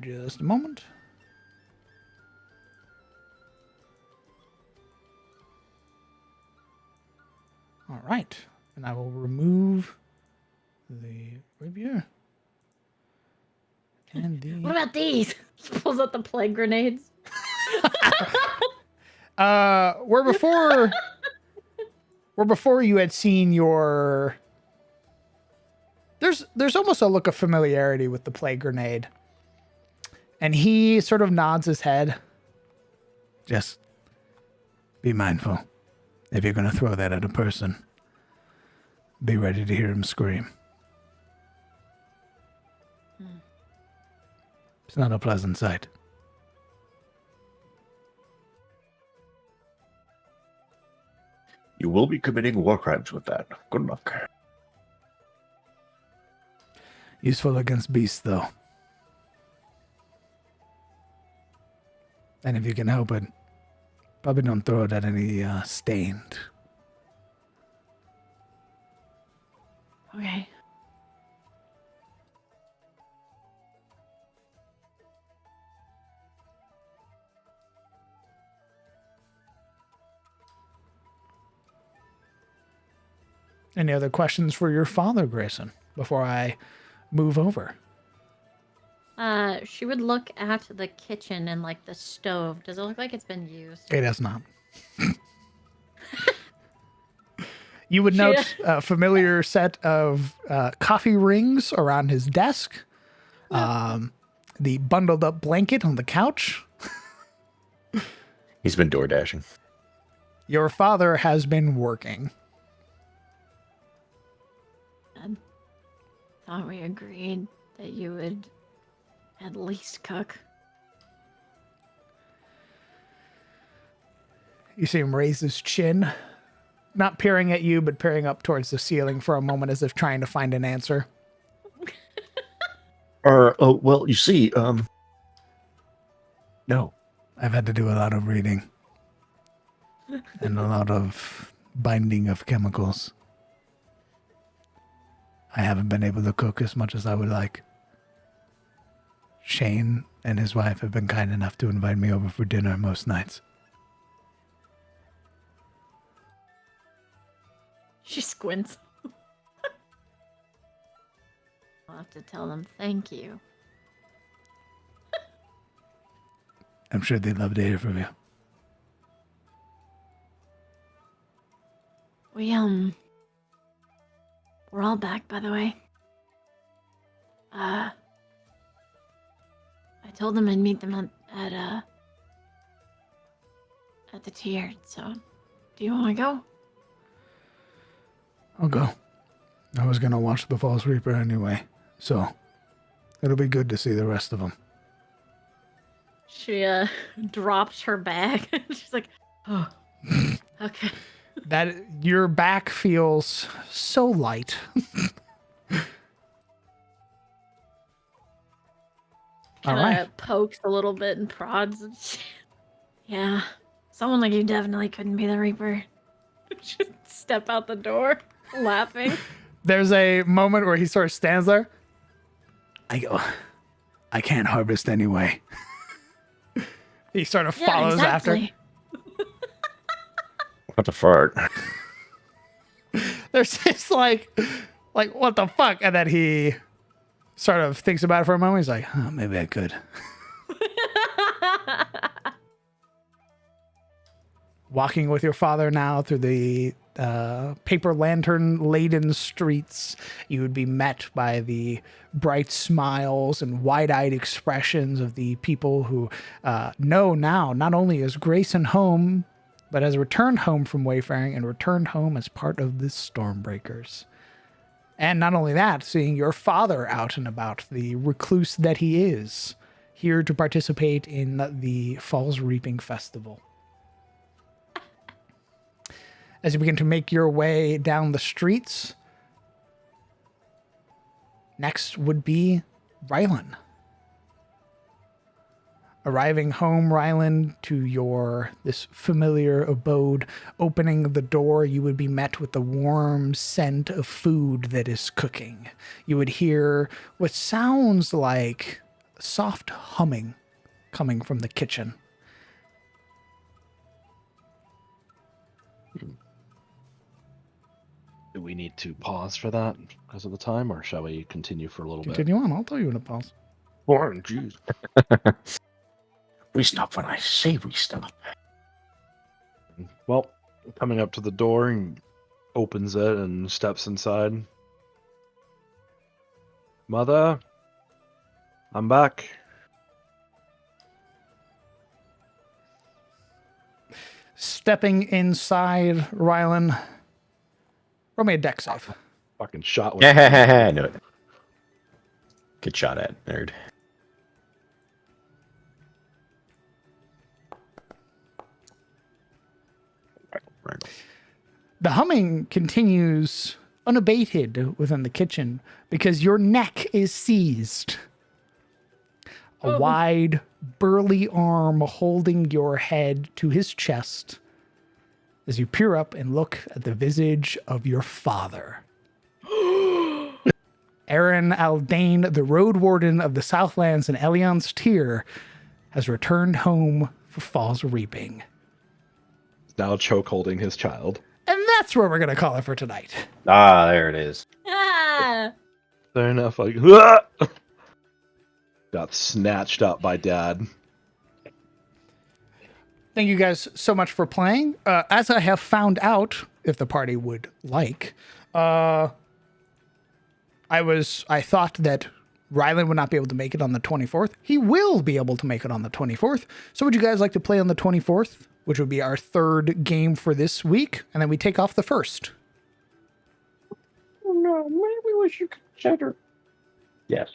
A: Just a moment. All right. And I will remove the rapier. And the...
H: What about these? He pulls out the plague grenades.
A: Where before you had seen your... There's almost a look of familiarity with the plague grenade. And he sort of nods his head.
F: Just be mindful. If you're going to throw that at a person, be ready to hear him scream. It's not a pleasant sight.
B: You will be committing war crimes with that. Good luck.
F: Useful against beasts, though. And if you can help it, probably don't throw it at any stained.
G: Okay.
A: Any other questions for your father, Grayson, before I move over?
D: She would look at the kitchen and like the stove. Does it look like it's been used?
A: It has not. You would note a familiar set of coffee rings around his desk, the bundled up blanket on the couch.
B: He's been door dashing.
A: Your father has been working.
G: Thought we agreed that you would at least cook.
A: You see him raise his chin, not peering at you, but peering up towards the ceiling for a moment as if trying to find an answer.
B: Well, you see, no.
F: I've had to do a lot of reading and a lot of binding of chemicals. I haven't been able to cook as much as I would like. Shane and his wife have been kind enough to invite me over for dinner most nights.
G: She squints. I'll have to tell them thank you.
F: I'm sure they'd love to hear from you.
G: We're all back, by the way. I told them I'd meet them at the tier, so do you want to go?
F: I'll go. I was going to watch the False Reaper anyway, so it'll be good to see the rest of them.
D: She drops her bag. She's like, oh, okay.
A: That your back feels so light. All right.
D: Pokes a little bit and prods.
G: Yeah, someone like you definitely couldn't be the Reaper.
D: Just step out the door, laughing.
A: There's a moment where he sort of stands there.
F: I go, I can't harvest anyway.
A: He sort of follows after.
B: What the fart?
A: There's this like what the fuck, and then he sort of thinks about it for a moment. He's like, oh, maybe I could. Walking with your father now through the paper lantern laden streets, you would be met by the bright smiles and wide-eyed expressions of the people who know now not only is Grayson home, but has returned home from wayfaring and returned home as part of the Stormbreakers. And not only that, seeing your father out and about, the recluse that he is, here to participate in the Falls Reaping Festival. As you begin to make your way down the streets, next would be Rylan. Arriving home, Rylan, to this familiar abode, opening the door, you would be met with the warm scent of food that is cooking. You would hear what sounds like soft humming coming from the kitchen.
C: Do we need to pause for that because of the time, or shall we continue for a little
A: Continue on. I'll tell you when to pause.
C: bit? Warren, jeez.
B: We stop when I say we stop.
C: Well, coming up to the door, and opens it and steps inside. Mother, I'm back.
A: Stepping inside, Rylan, roll me a deck save.
C: Fucking shot with
B: Yeah, I knew it. Good shot at, nerd. Right.
A: The humming continues unabated within the kitchen because your neck is seized. A wide, burly arm holding your head to his chest as you peer up and look at the visage of your father. Aaron Aldane, the road warden of the Southlands and Elion's Tier, has returned home for Falls Reaping.
C: now choke holding his child.
A: And that's where we're going to call it for tonight.
B: Ah, there it is.
G: Ah!
C: Fair enough. Like, got snatched up by Dad.
A: Thank you guys so much for playing. As I have found out, if the party would like, I thought that Rylan would not be able to make it on the 24th. He will be able to make it on the 24th. So would you guys like to play on the 24th, which would be our third game for this week, and then we take off the 1st?
B: Oh no, maybe we should consider. Yes.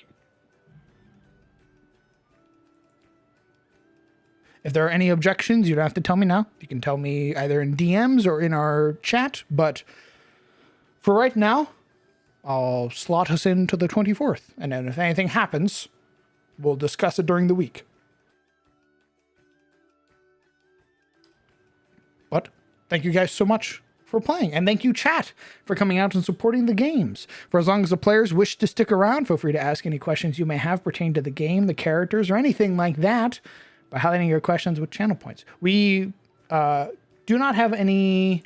A: If there are any objections, you don't have to tell me now. You can tell me either in DMs or in our chat. But for right now, I'll slot us into the 24th. And then if anything happens, we'll discuss it during the week. But thank you guys so much for playing. And thank you, chat, for coming out and supporting the games. For as long as the players wish to stick around, feel free to ask any questions you may have pertaining to the game, the characters, or anything like that, by highlighting your questions with channel points. We do not have any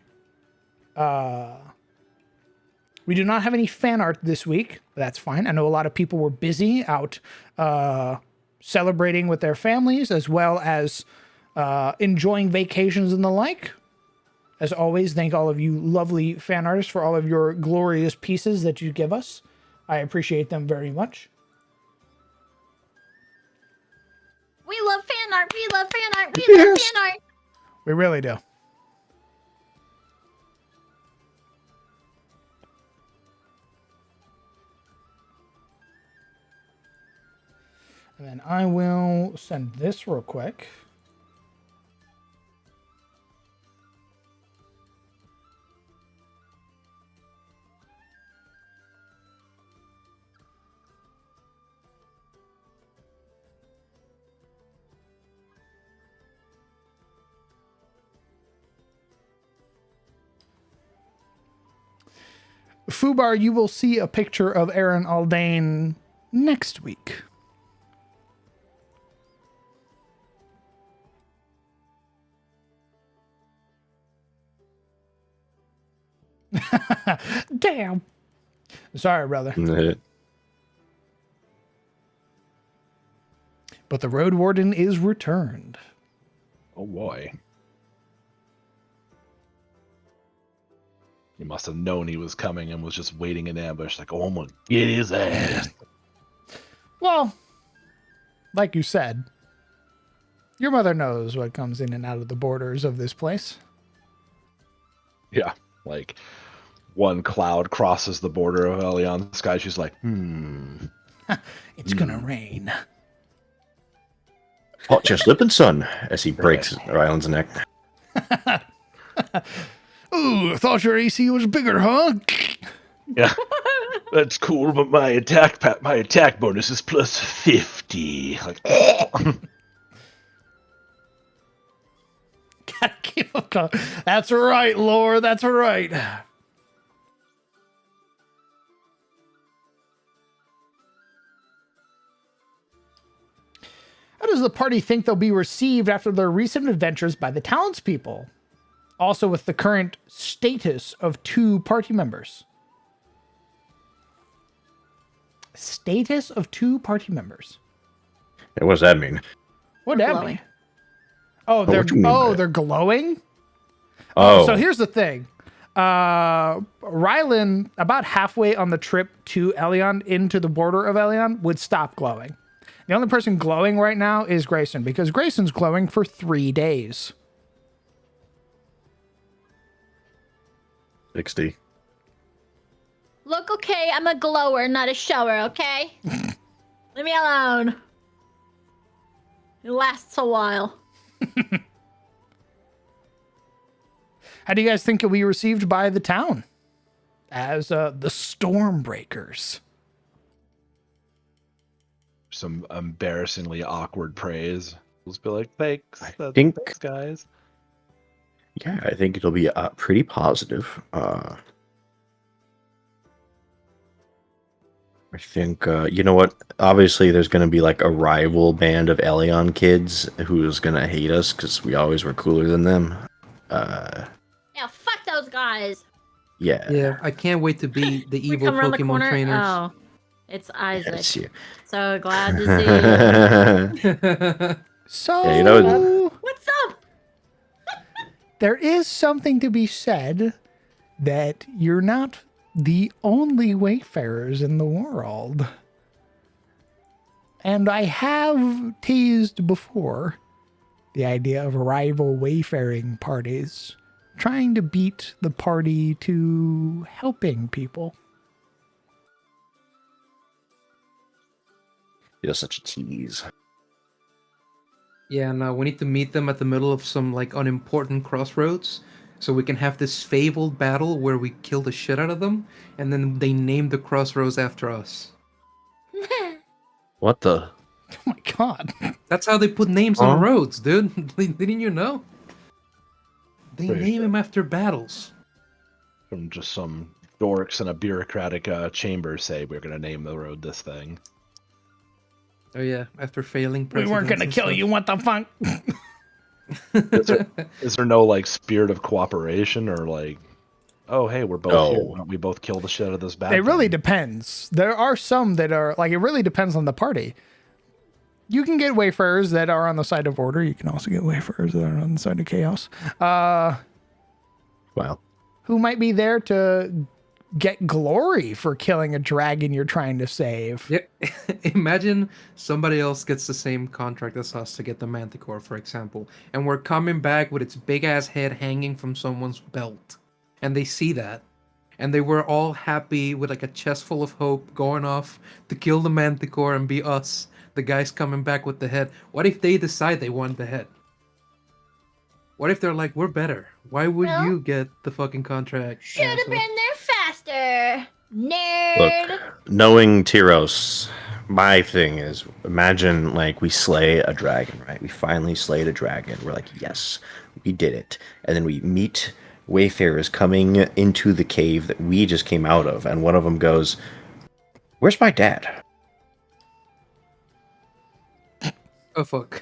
A: fan art this week. That's fine. I know a lot of people were busy out celebrating with their families, as well as enjoying vacations and the like. As always, thank all of you lovely fan artists for all of your glorious pieces that you give us. I appreciate them very much.
G: We love fan art. We love fan art. We love fan art.
A: We really do. And then I will send this real quick. Fubar, you will see a picture of Aaron Aldane next week. Damn. Sorry, brother. But the road warden is returned.
C: Oh boy. He must have known he was coming and was just waiting in ambush, like, oh, I'm gonna get his ass.
A: Well, like you said, your mother knows what comes in and out of the borders of this place.
C: Yeah, like one cloud crosses the border of Elion's sky. She's like,
A: It's gonna rain.
B: Hot your slipping, son, as he breaks Ryland's neck.
A: Ooh, I thought your AC was bigger, huh?
C: yeah, that's cool, but my attack bonus is plus 50. Like,
A: Gotta keep him calm. That's right, Lore. That's right. How does the party think they'll be received after their recent adventures by the townspeople? Also with the current status of 2 party members. Status of 2 party members.
B: What does that mean?
A: What does that
D: glowing.
A: mean? Oh,
B: what do you mean by that?
A: they're glowing?
B: Oh,
A: So here's the thing. Rylan, about halfway on the trip to Elion, into the border of Elion, would stop glowing. The only person glowing right now is Grayson, because Grayson's glowing for 3 days.
B: 60.
H: Look, okay, I'm a glower, not a shower, okay? Leave me alone. It lasts a while.
A: How do you guys think it'll be received by the town as the Stormbreakers?
C: some embarrassingly awkward praise. We'll just be like, thanks.
B: think-
C: Thanks, guys.
B: Yeah, I think it'll be pretty positive. I think, you know what? Obviously, there's going to be like a rival band of Elion kids who's going to hate us because we always were cooler than them.
H: Yeah, fuck those guys.
B: Yeah.
E: Yeah, I can't wait to be the
H: We
E: evil
H: come around the
E: Pokemon
H: corner.
E: trainers.
H: Oh, it's Isaac.
B: Yes, yeah.
H: So glad to see you.
A: So,
B: Yeah, you know-
H: What's up?
A: there is something to be said that you're not the only wayfarers in the world. And I have teased before the idea of rival wayfaring parties trying to beat the party to helping people.
B: You're such a tease.
E: Yeah, no, we need to meet them at the middle of some like unimportant crossroads, so we can have this fabled battle where we kill the shit out of them, and then they name the crossroads after us.
B: What the?
A: Oh my god.
E: That's how they put names
B: Huh?
E: on roads, dude. Didn't you know? They
C: Pretty
E: name
C: sure.
E: them after battles.
C: From just some dorks in a bureaucratic chamber say we're going to name the road this thing.
E: Oh yeah, after failing.
A: We weren't gonna
E: presidents
A: kill
E: and
A: you, what the fuck?
E: stuff.
C: Is there no like spirit of cooperation or like, oh hey, we're both here. Why don't we both kill the shit out of this bad
A: It really
C: thing?
A: depends. There are some that are like, it really depends on the party. You can get wayfarers that are on the side of order. You can also get wayfarers that are on the side of chaos.
B: Wow.
A: Who might be there to get glory for killing a dragon you're trying to save.
E: Yeah. Imagine somebody else gets the same contract as us to get the Manticore, for example, and we're coming back with its big ass head hanging from someone's belt, and they see that, and they were all happy with like a chest full of hope, going off to kill the Manticore and be us, the guys coming back with the head. What if they decide they want the head? What if they're like, we're better? Why would
H: Well,
E: you get the fucking contract?
H: Should have
E: asshole?"
H: been there faster. Nerd.
B: Look, knowing Tyros, my thing is, imagine like we slay a dragon, right? We finally slayed a dragon. We're like, yes, we did it. And then we meet wayfarers coming into the cave that we just came out of, and one of them goes, "Where's my dad?"
E: Oh fuck.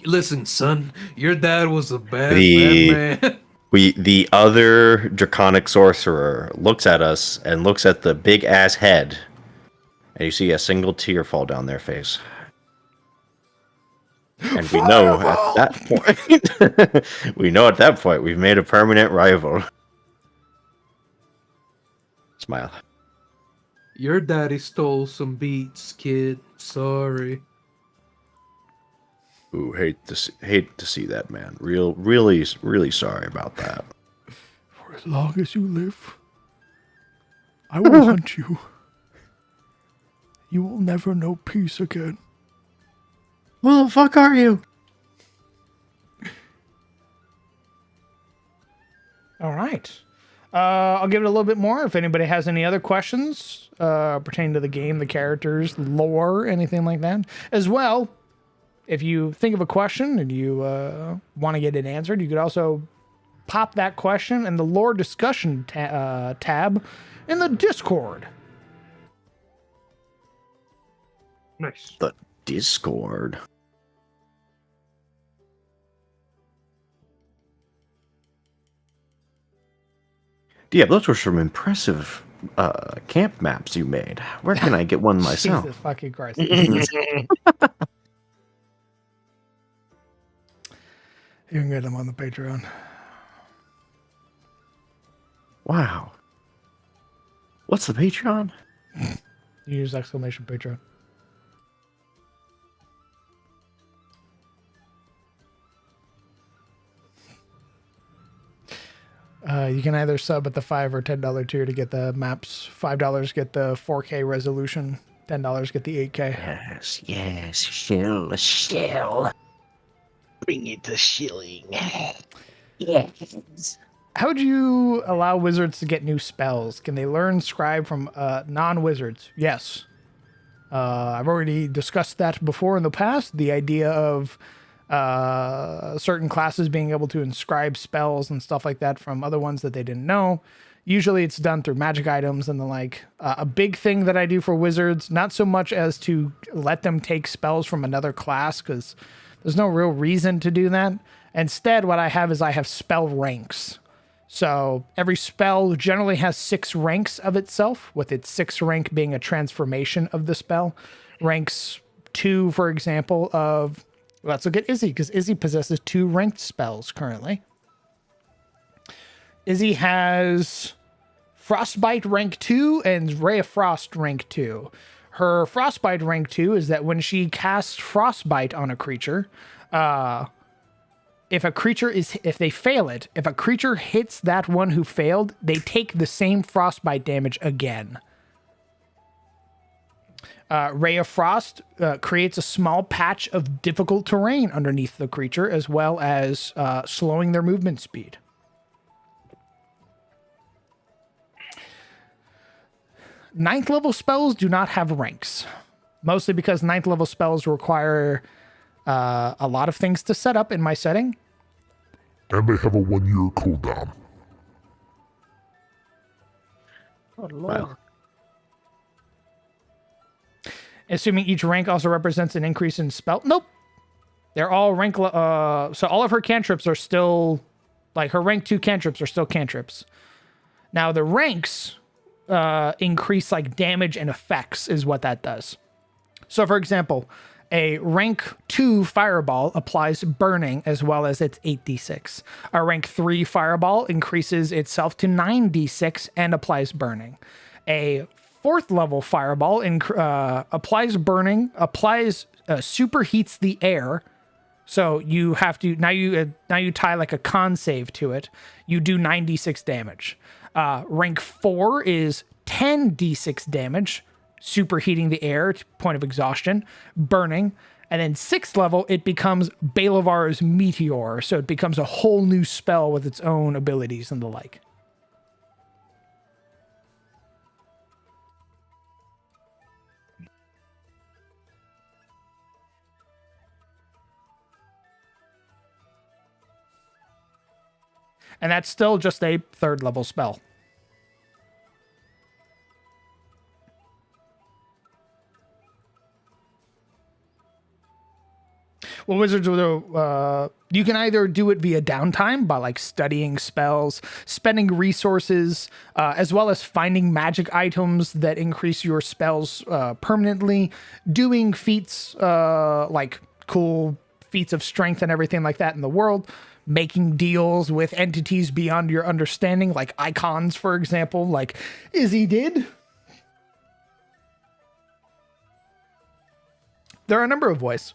E: Listen, son, your dad was a bad
B: The-
E: man.
B: The other draconic sorcerer looks at us and looks at the big ass head, and you see a single tear fall down their face. And we know at that point, we've made a permanent rival. Smile.
E: Your daddy stole some beats, kid. Sorry.
B: Ooh, hate to see that, man. Really sorry about that.
F: For as long as you live, I will hunt you. You will never know peace again.
B: Who the fuck are you?
A: All right. I'll give it a little bit more. If anybody has any other questions pertaining to the game, the characters, lore, anything like that. As well, if you think of a question and you want to get it answered, you could also pop that question in the lore discussion tab in the Discord.
E: Nice.
B: The Discord. Yeah, those were some impressive camp maps you made. Where can I get one myself?
A: Jesus fucking Christ.
F: You can get them on the Patreon.
B: Wow. What's the Patreon?
A: You use exclamation Patreon. You can either sub at the $5 or $10 tier to get the maps. $5 get the 4K resolution. $10 get the 8K.
B: Yes, shill.
I: Bring it to shilling.
B: Yes.
A: How would you allow wizards to get new spells? Can they learn scribe from non-wizards? Yes. I've already discussed that before in the past. The idea of certain classes being able to inscribe spells and stuff like that from other ones that they didn't know. Usually it's done through magic items and the like. A big thing that I do for wizards, not so much as to let them take spells from another class, because there's no real reason to do that. Instead, what I have is I have spell ranks. So every spell generally has 6 ranks of itself, with its 6th rank being a transformation of the spell. Ranks 2, for example, of... Let's look at Izzy, because Izzy possesses 2 ranked spells currently. Izzy has Frostbite rank 2 and Ray of Frost rank 2. Her Frostbite rank 2 is that when she casts Frostbite on a creature, if they fail it, if a creature hits that one who failed, they take the same Frostbite damage again. Ray of Frost creates a small patch of difficult terrain underneath the creature, as well as slowing their movement speed. Ninth level spells do not have ranks, mostly because 9th level spells require a lot of things to set up in my setting.
J: And they have a 1-year cooldown.
A: Oh, Lord. Wow. Assuming each rank also represents an increase in spell. Nope. They're all rank. So all of her cantrips are still, like, her rank 2 cantrips are still cantrips. Now the ranks increase like damage and effects is what that does. So for example, a rank 2 fireball applies burning as well as its 8d6. A rank 3 fireball increases itself to 9d6 and applies burning. A 4th level fireball applies burning, superheats the air. So you have to now you tie like a con save to it. You do 9d6 damage. Rank 4 is 10d6 damage, superheating the air to point of exhaustion, burning. And then 6th level, it becomes Balavar's Meteor. So it becomes a whole new spell with its own abilities and the like. And that's still just a 3rd level spell. Well, wizards will. You can either do it via downtime by like studying spells, spending resources, as well as finding magic items that increase your spells permanently, doing feats like cool feats of strength and everything like that in the world, making deals with entities beyond your understanding, like icons, for example, like Izzy did. There are a number of ways.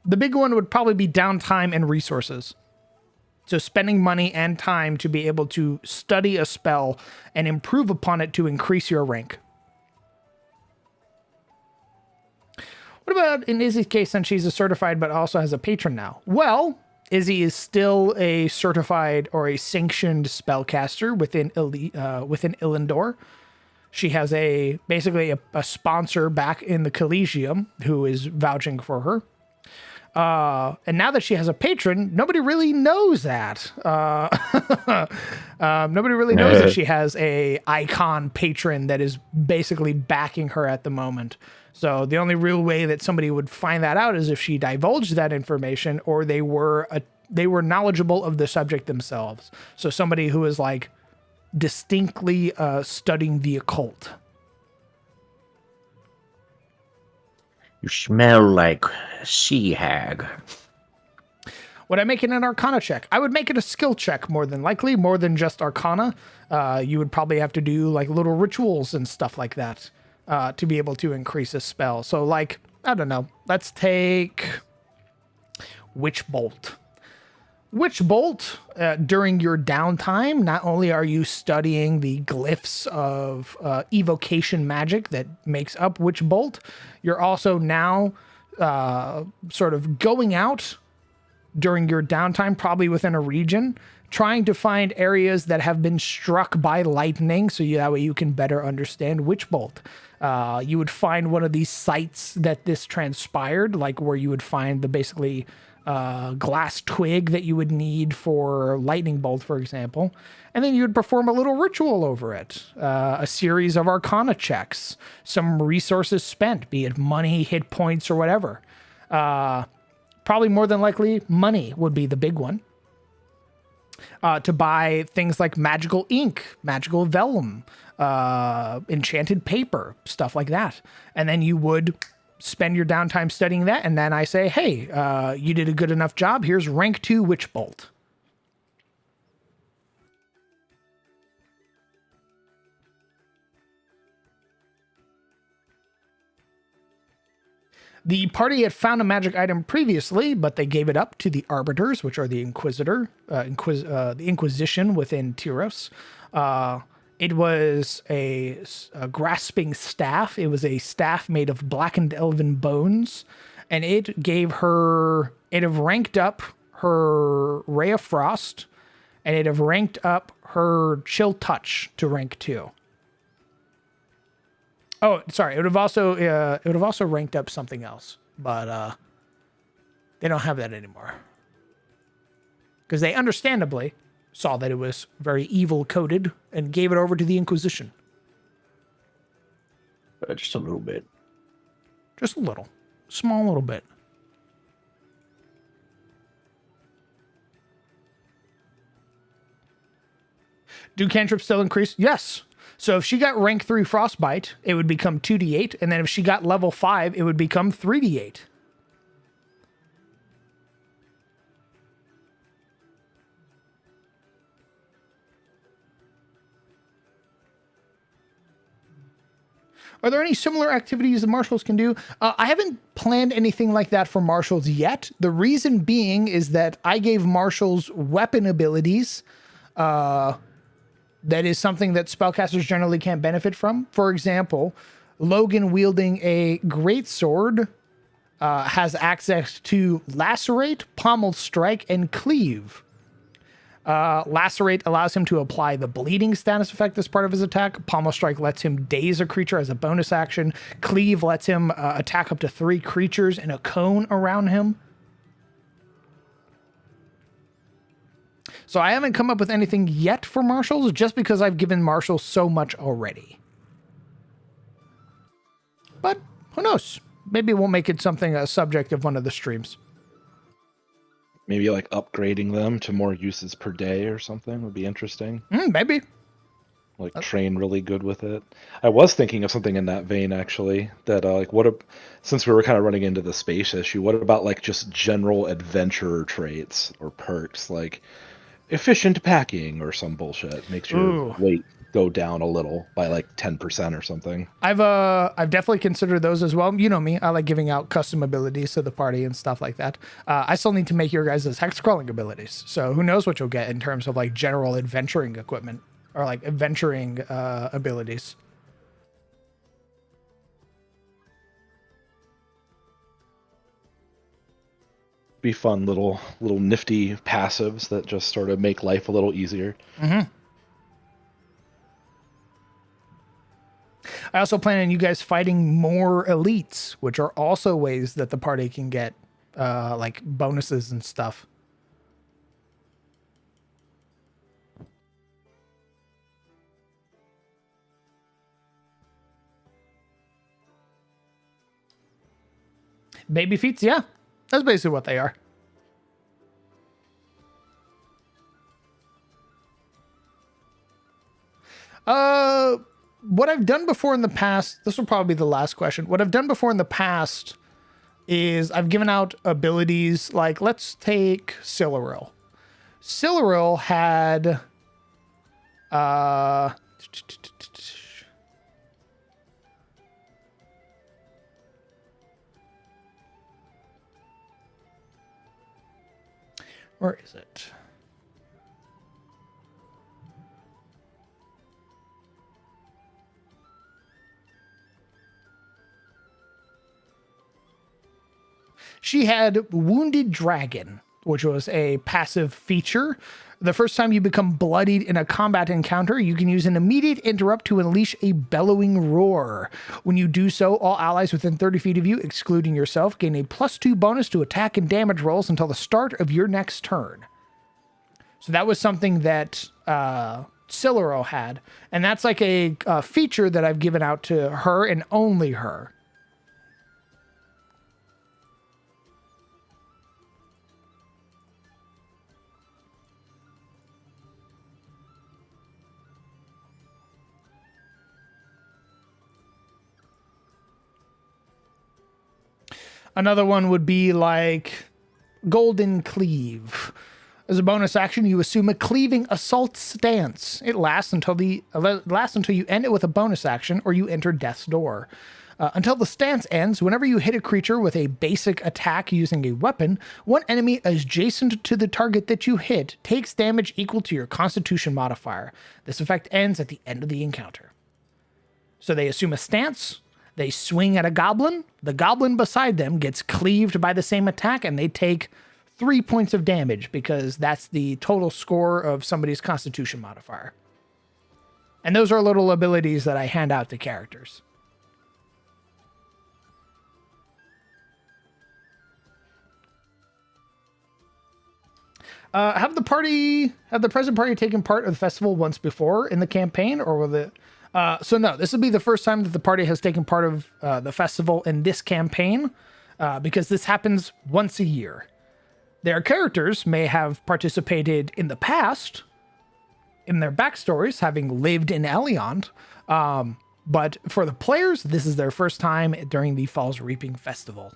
A: The big one would probably be downtime and resources. So spending money and time to be able to study a spell and improve upon it to increase your rank. What about in Izzy's case, since she's a certified but also has a patron now? Well, Izzy is still a certified or a sanctioned spellcaster within Illendor. She has basically a sponsor back in the Collegium who is vouching for her. And now that she has a patron, nobody really knows that. Nobody really knows that she has a icon patron that is basically backing her at the moment. So the only real way that somebody would find that out is if she divulged that information or they were knowledgeable of the subject themselves. So somebody who is like distinctly studying the occult.
K: You smell like sea hag.
A: Would I make it an Arcana check? I would make it a skill check more than likely, more than just Arcana. You would probably have to do like little rituals and stuff like that to be able to increase a spell. So like, I don't know. Let's take Witch Bolt. Witch Bolt, during your downtime, not only are you studying the glyphs of evocation magic that makes up Witch Bolt, you're also now sort of going out during your downtime, probably within a region, trying to find areas that have been struck by lightning, so that way you can better understand Witch Bolt. You would find one of these sites that this transpired, like where you would find the basically glass twig that you would need for lightning bolt, for example, and then you would perform a little ritual over it, a series of Arcana checks, some resources spent, be it money, hit points, or whatever. Probably more than likely, money would be the big one. To buy things like magical ink, magical vellum, enchanted paper, stuff like that. And then you would spend your downtime studying that, and then I say, hey, you did a good enough job. Here's rank 2 Witch Bolt. The party had found a magic item previously, but they gave it up to the Arbiters, which are the the Inquisition within Tyros. It was a grasping staff. It was a staff made of blackened elven bones, and it have ranked up her Ray of Frost, and it have ranked up her Chill Touch to rank 2. Oh, sorry. It would have also ranked up something else, but they don't have that anymore because they understandably saw that it was very evil coded and gave it over to the Inquisition.
K: Just a little bit.
A: Just a little, small little bit. Do cantrips still increase? Yes. So if she got rank 3 Frostbite, it would become 2d8, and then if she got level 5, it would become 3d8. Are there any similar activities the marshals can do? I haven't planned anything like that for marshals yet. The reason being is that I gave marshals weapon abilities. That is something that spellcasters generally can't benefit from. For example, Logan wielding a greatsword has access to Lacerate, Pommel Strike, and Cleave. Lacerate allows him to apply the bleeding status effect as part of his attack. Pommel Strike lets him daze a creature as a bonus action. Cleave lets him attack up to 3 creatures in a cone around him. So I haven't come up with anything yet for marshals, just because I've given marshals so much already. But who knows? Maybe we'll make it something a subject of one of the streams.
I: Maybe like upgrading them to more uses per day or something would be interesting.
A: Maybe.
I: Like train really good with it. I was thinking of something in that vein actually. That like since we were kind of running into the space issue, what about like just general adventurer traits or perks like efficient packing or some bullshit makes your
A: Ooh.
I: weight go down a little by like 10% or something.
A: I've definitely considered those as well. You know me, I like giving out custom abilities to the party and stuff like that. I still need to make your guys' hex crawling abilities. So who knows what you'll get in terms of like general adventuring equipment or like adventuring abilities.
I: Be fun little nifty passives that just sort of make life a little easier.
A: Mm-hmm. I also plan on you guys fighting more elites, which are also ways that the party can get like bonuses and stuff. Baby feats, yeah. That's basically what they are. What I've done before in the past, this will probably be the last question. What I've done before in the past is I've given out abilities like, let's take Siluril. Siluril had where is it? She had Wounded Dragon, which was a passive feature. The first time you become bloodied in a combat encounter, you can use an immediate interrupt to unleash a bellowing roar. When you do so, all allies within 30 feet of you, excluding yourself, gain a +2 bonus to attack and damage rolls until the start of your next turn. So that was something that Siluro had. And that's like a feature that I've given out to her and only her. Another one would be like Golden Cleave. As a bonus action, you assume a cleaving assault stance. It lasts until you end it with a bonus action or you enter death's door. Until the stance ends, whenever you hit a creature with a basic attack using a weapon, one enemy adjacent to the target that you hit takes damage equal to your Constitution modifier. This effect ends at the end of the encounter. So they assume a stance. They swing at a goblin. The goblin beside them gets cleaved by the same attack, and they take 3 points of damage because that's the total score of somebody's Constitution modifier. And those are little abilities that I hand out to characters. Have the present party taken part of the festival once before in the campaign, or will it? So no, this will be the first time that the party has taken part of the festival in this campaign, because this happens once a year. Their characters may have participated in the past, in their backstories, having lived in Elion, but for the players, this is their first time during the Falls Reaping Festival.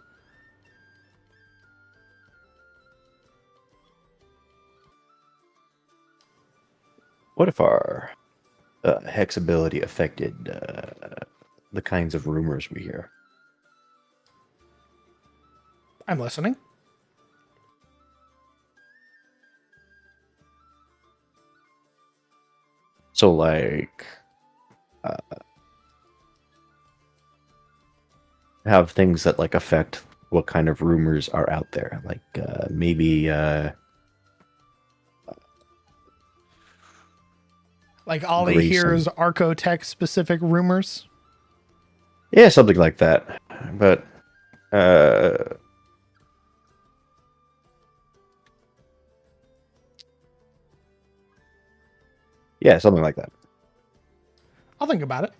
B: What if our hex ability affected the kinds of rumors we hear?
A: I'm listening.
B: So, like, have things that like affect what kind of rumors are out there, like maybe.
A: Like Ollie hears Archotech specific rumors?
B: Yeah, something like that. But yeah, something like that.
A: I'll think about it.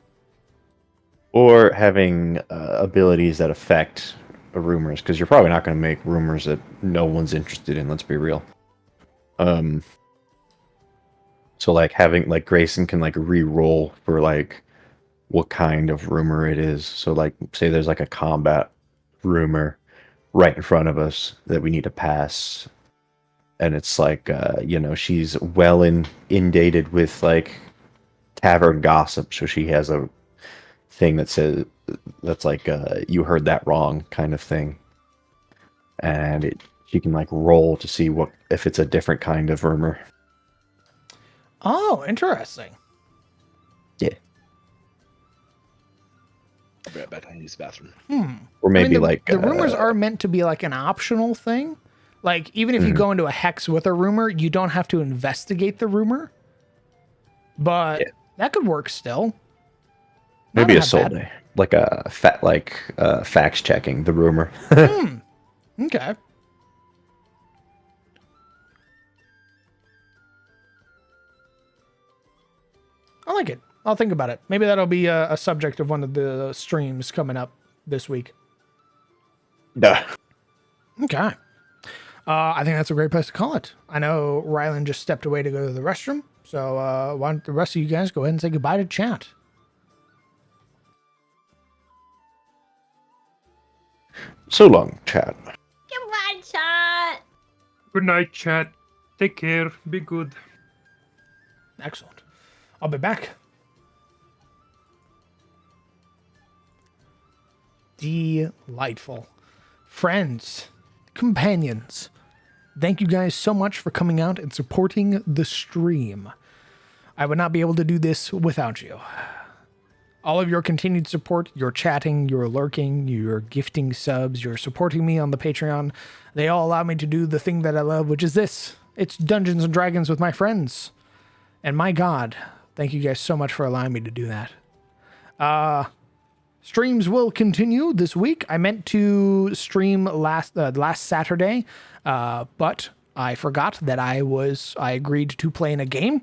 B: Or having abilities that affect rumors, because you're probably not going to make rumors that no one's interested in. Let's be real. So like having like Grayson can like re-roll for like what kind of rumor it is. So like say there's like a combat rumor right in front of us that we need to pass, and it's like she's well inundated with like tavern gossip, so she has a thing that says that's like you heard that wrong kind of thing, and she can like roll to see what if it's a different kind of rumor.
A: Oh, interesting.
B: Yeah.
I: I'll be right back. I need to use the bathroom.
B: Or maybe
A: the rumors are meant to be like an optional thing. Like, even if you go into a hex with a rumor, you don't have to investigate the rumor. But that could work still.
B: Maybe a soul day, like a fact checking the rumor.
A: Okay. I like it. I'll think about it. Maybe that'll be a subject of one of the streams coming up this week.
B: Duh.
A: Okay. I think that's a great place to call it. I know Rylan just stepped away to go to the restroom, so why don't the rest of you guys go ahead and say goodbye to chat?
B: So long, chat.
H: Goodbye, chat.
E: Good night, chat. Take care. Be good.
A: Excellent. I'll be back. Delightful. Friends, companions, thank you guys so much for coming out and supporting the stream. I would not be able to do this without you. All of your continued support, your chatting, your lurking, your gifting subs, your supporting me on the Patreon, they all allow me to do the thing that I love, which is this. It's Dungeons and Dragons with my friends. And my God, thank you guys so much for allowing me to do that. Streams will continue this week. I meant to stream last Saturday, but I forgot that I agreed to play in a game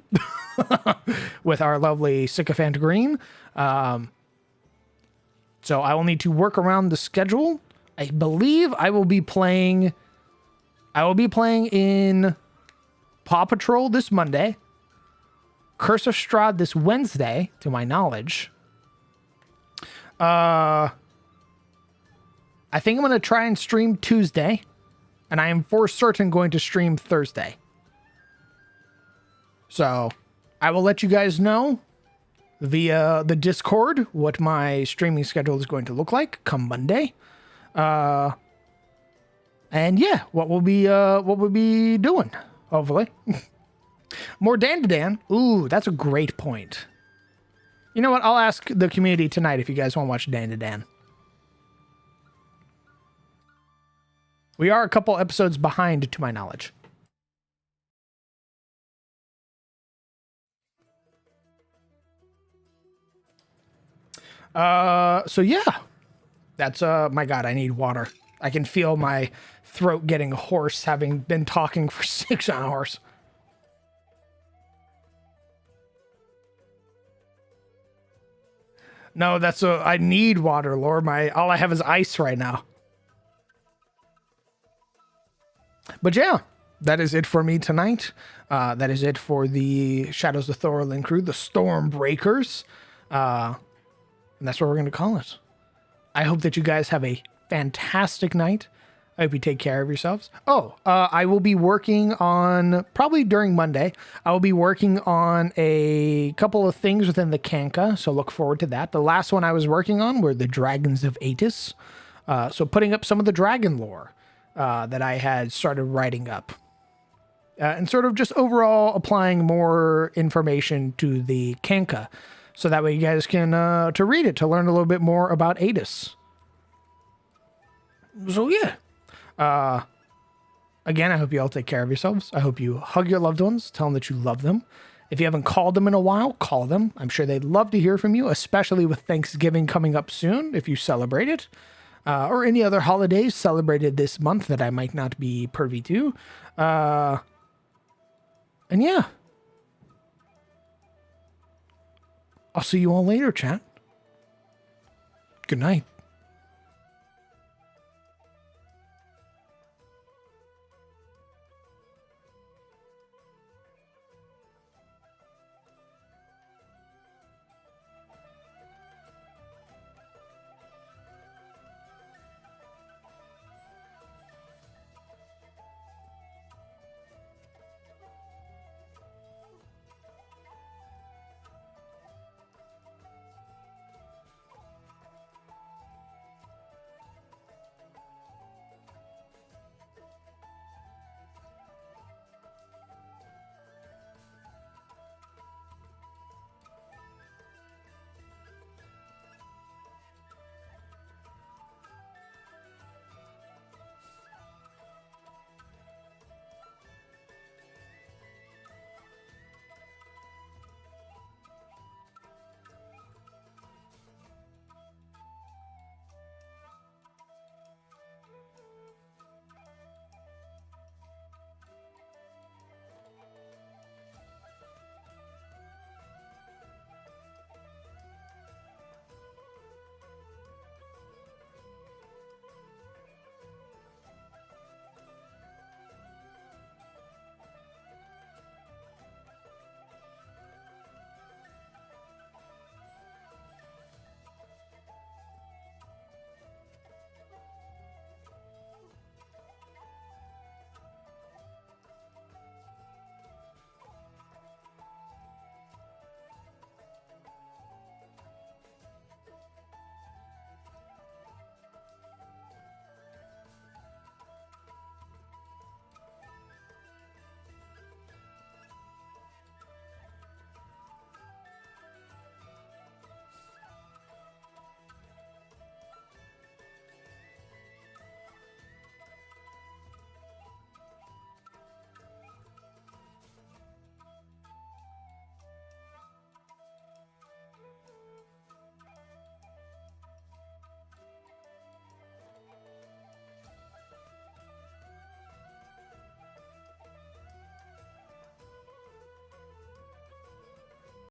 A: with our lovely Sycophant Green. So I will need to work around the schedule. I believe I will be playing in Paw Patrol this Monday, Curse of Strahd this Wednesday, to my knowledge. I think I'm going to try and stream Tuesday, and I am for certain going to stream Thursday. So I will let you guys know via the Discord what my streaming schedule is going to look like come Monday. And yeah, what we'll be doing, hopefully. More Dan to Dan. Ooh, that's a great point. You know what? I'll ask the community tonight if you guys want to watch Dan to Dan. We are a couple episodes behind, to my knowledge. So yeah. That's, my God, I need water. I can feel my throat getting hoarse having been talking for 6 hours. No, I need water, Lord. All I have is ice right now. But yeah, that is it for me tonight. That is it for the Shadows of Thorolun crew, the Stormbreakers. And that's what we're going to call it. I hope that you guys have a fantastic night. I hope you take care of yourselves. I will be working on, probably during Monday, I will be working on a couple of things within the Kanka, so look forward to that. The last one I was working on were the Dragons of Atis. So putting up some of the dragon lore that I had started writing up. And sort of just overall applying more information to the Kanka. So that way you guys can, to read it, to learn a little bit more about Atis. So yeah. Again, I hope you all take care of yourselves. I hope you hug your loved ones, tell them that you love them. If you haven't called them in a while, call them. I'm sure they'd love to hear from you, especially with Thanksgiving coming up soon, if you celebrate it. Or any other holidays celebrated this month that I might not be privy to. And yeah. I'll see you all later, chat. Good night.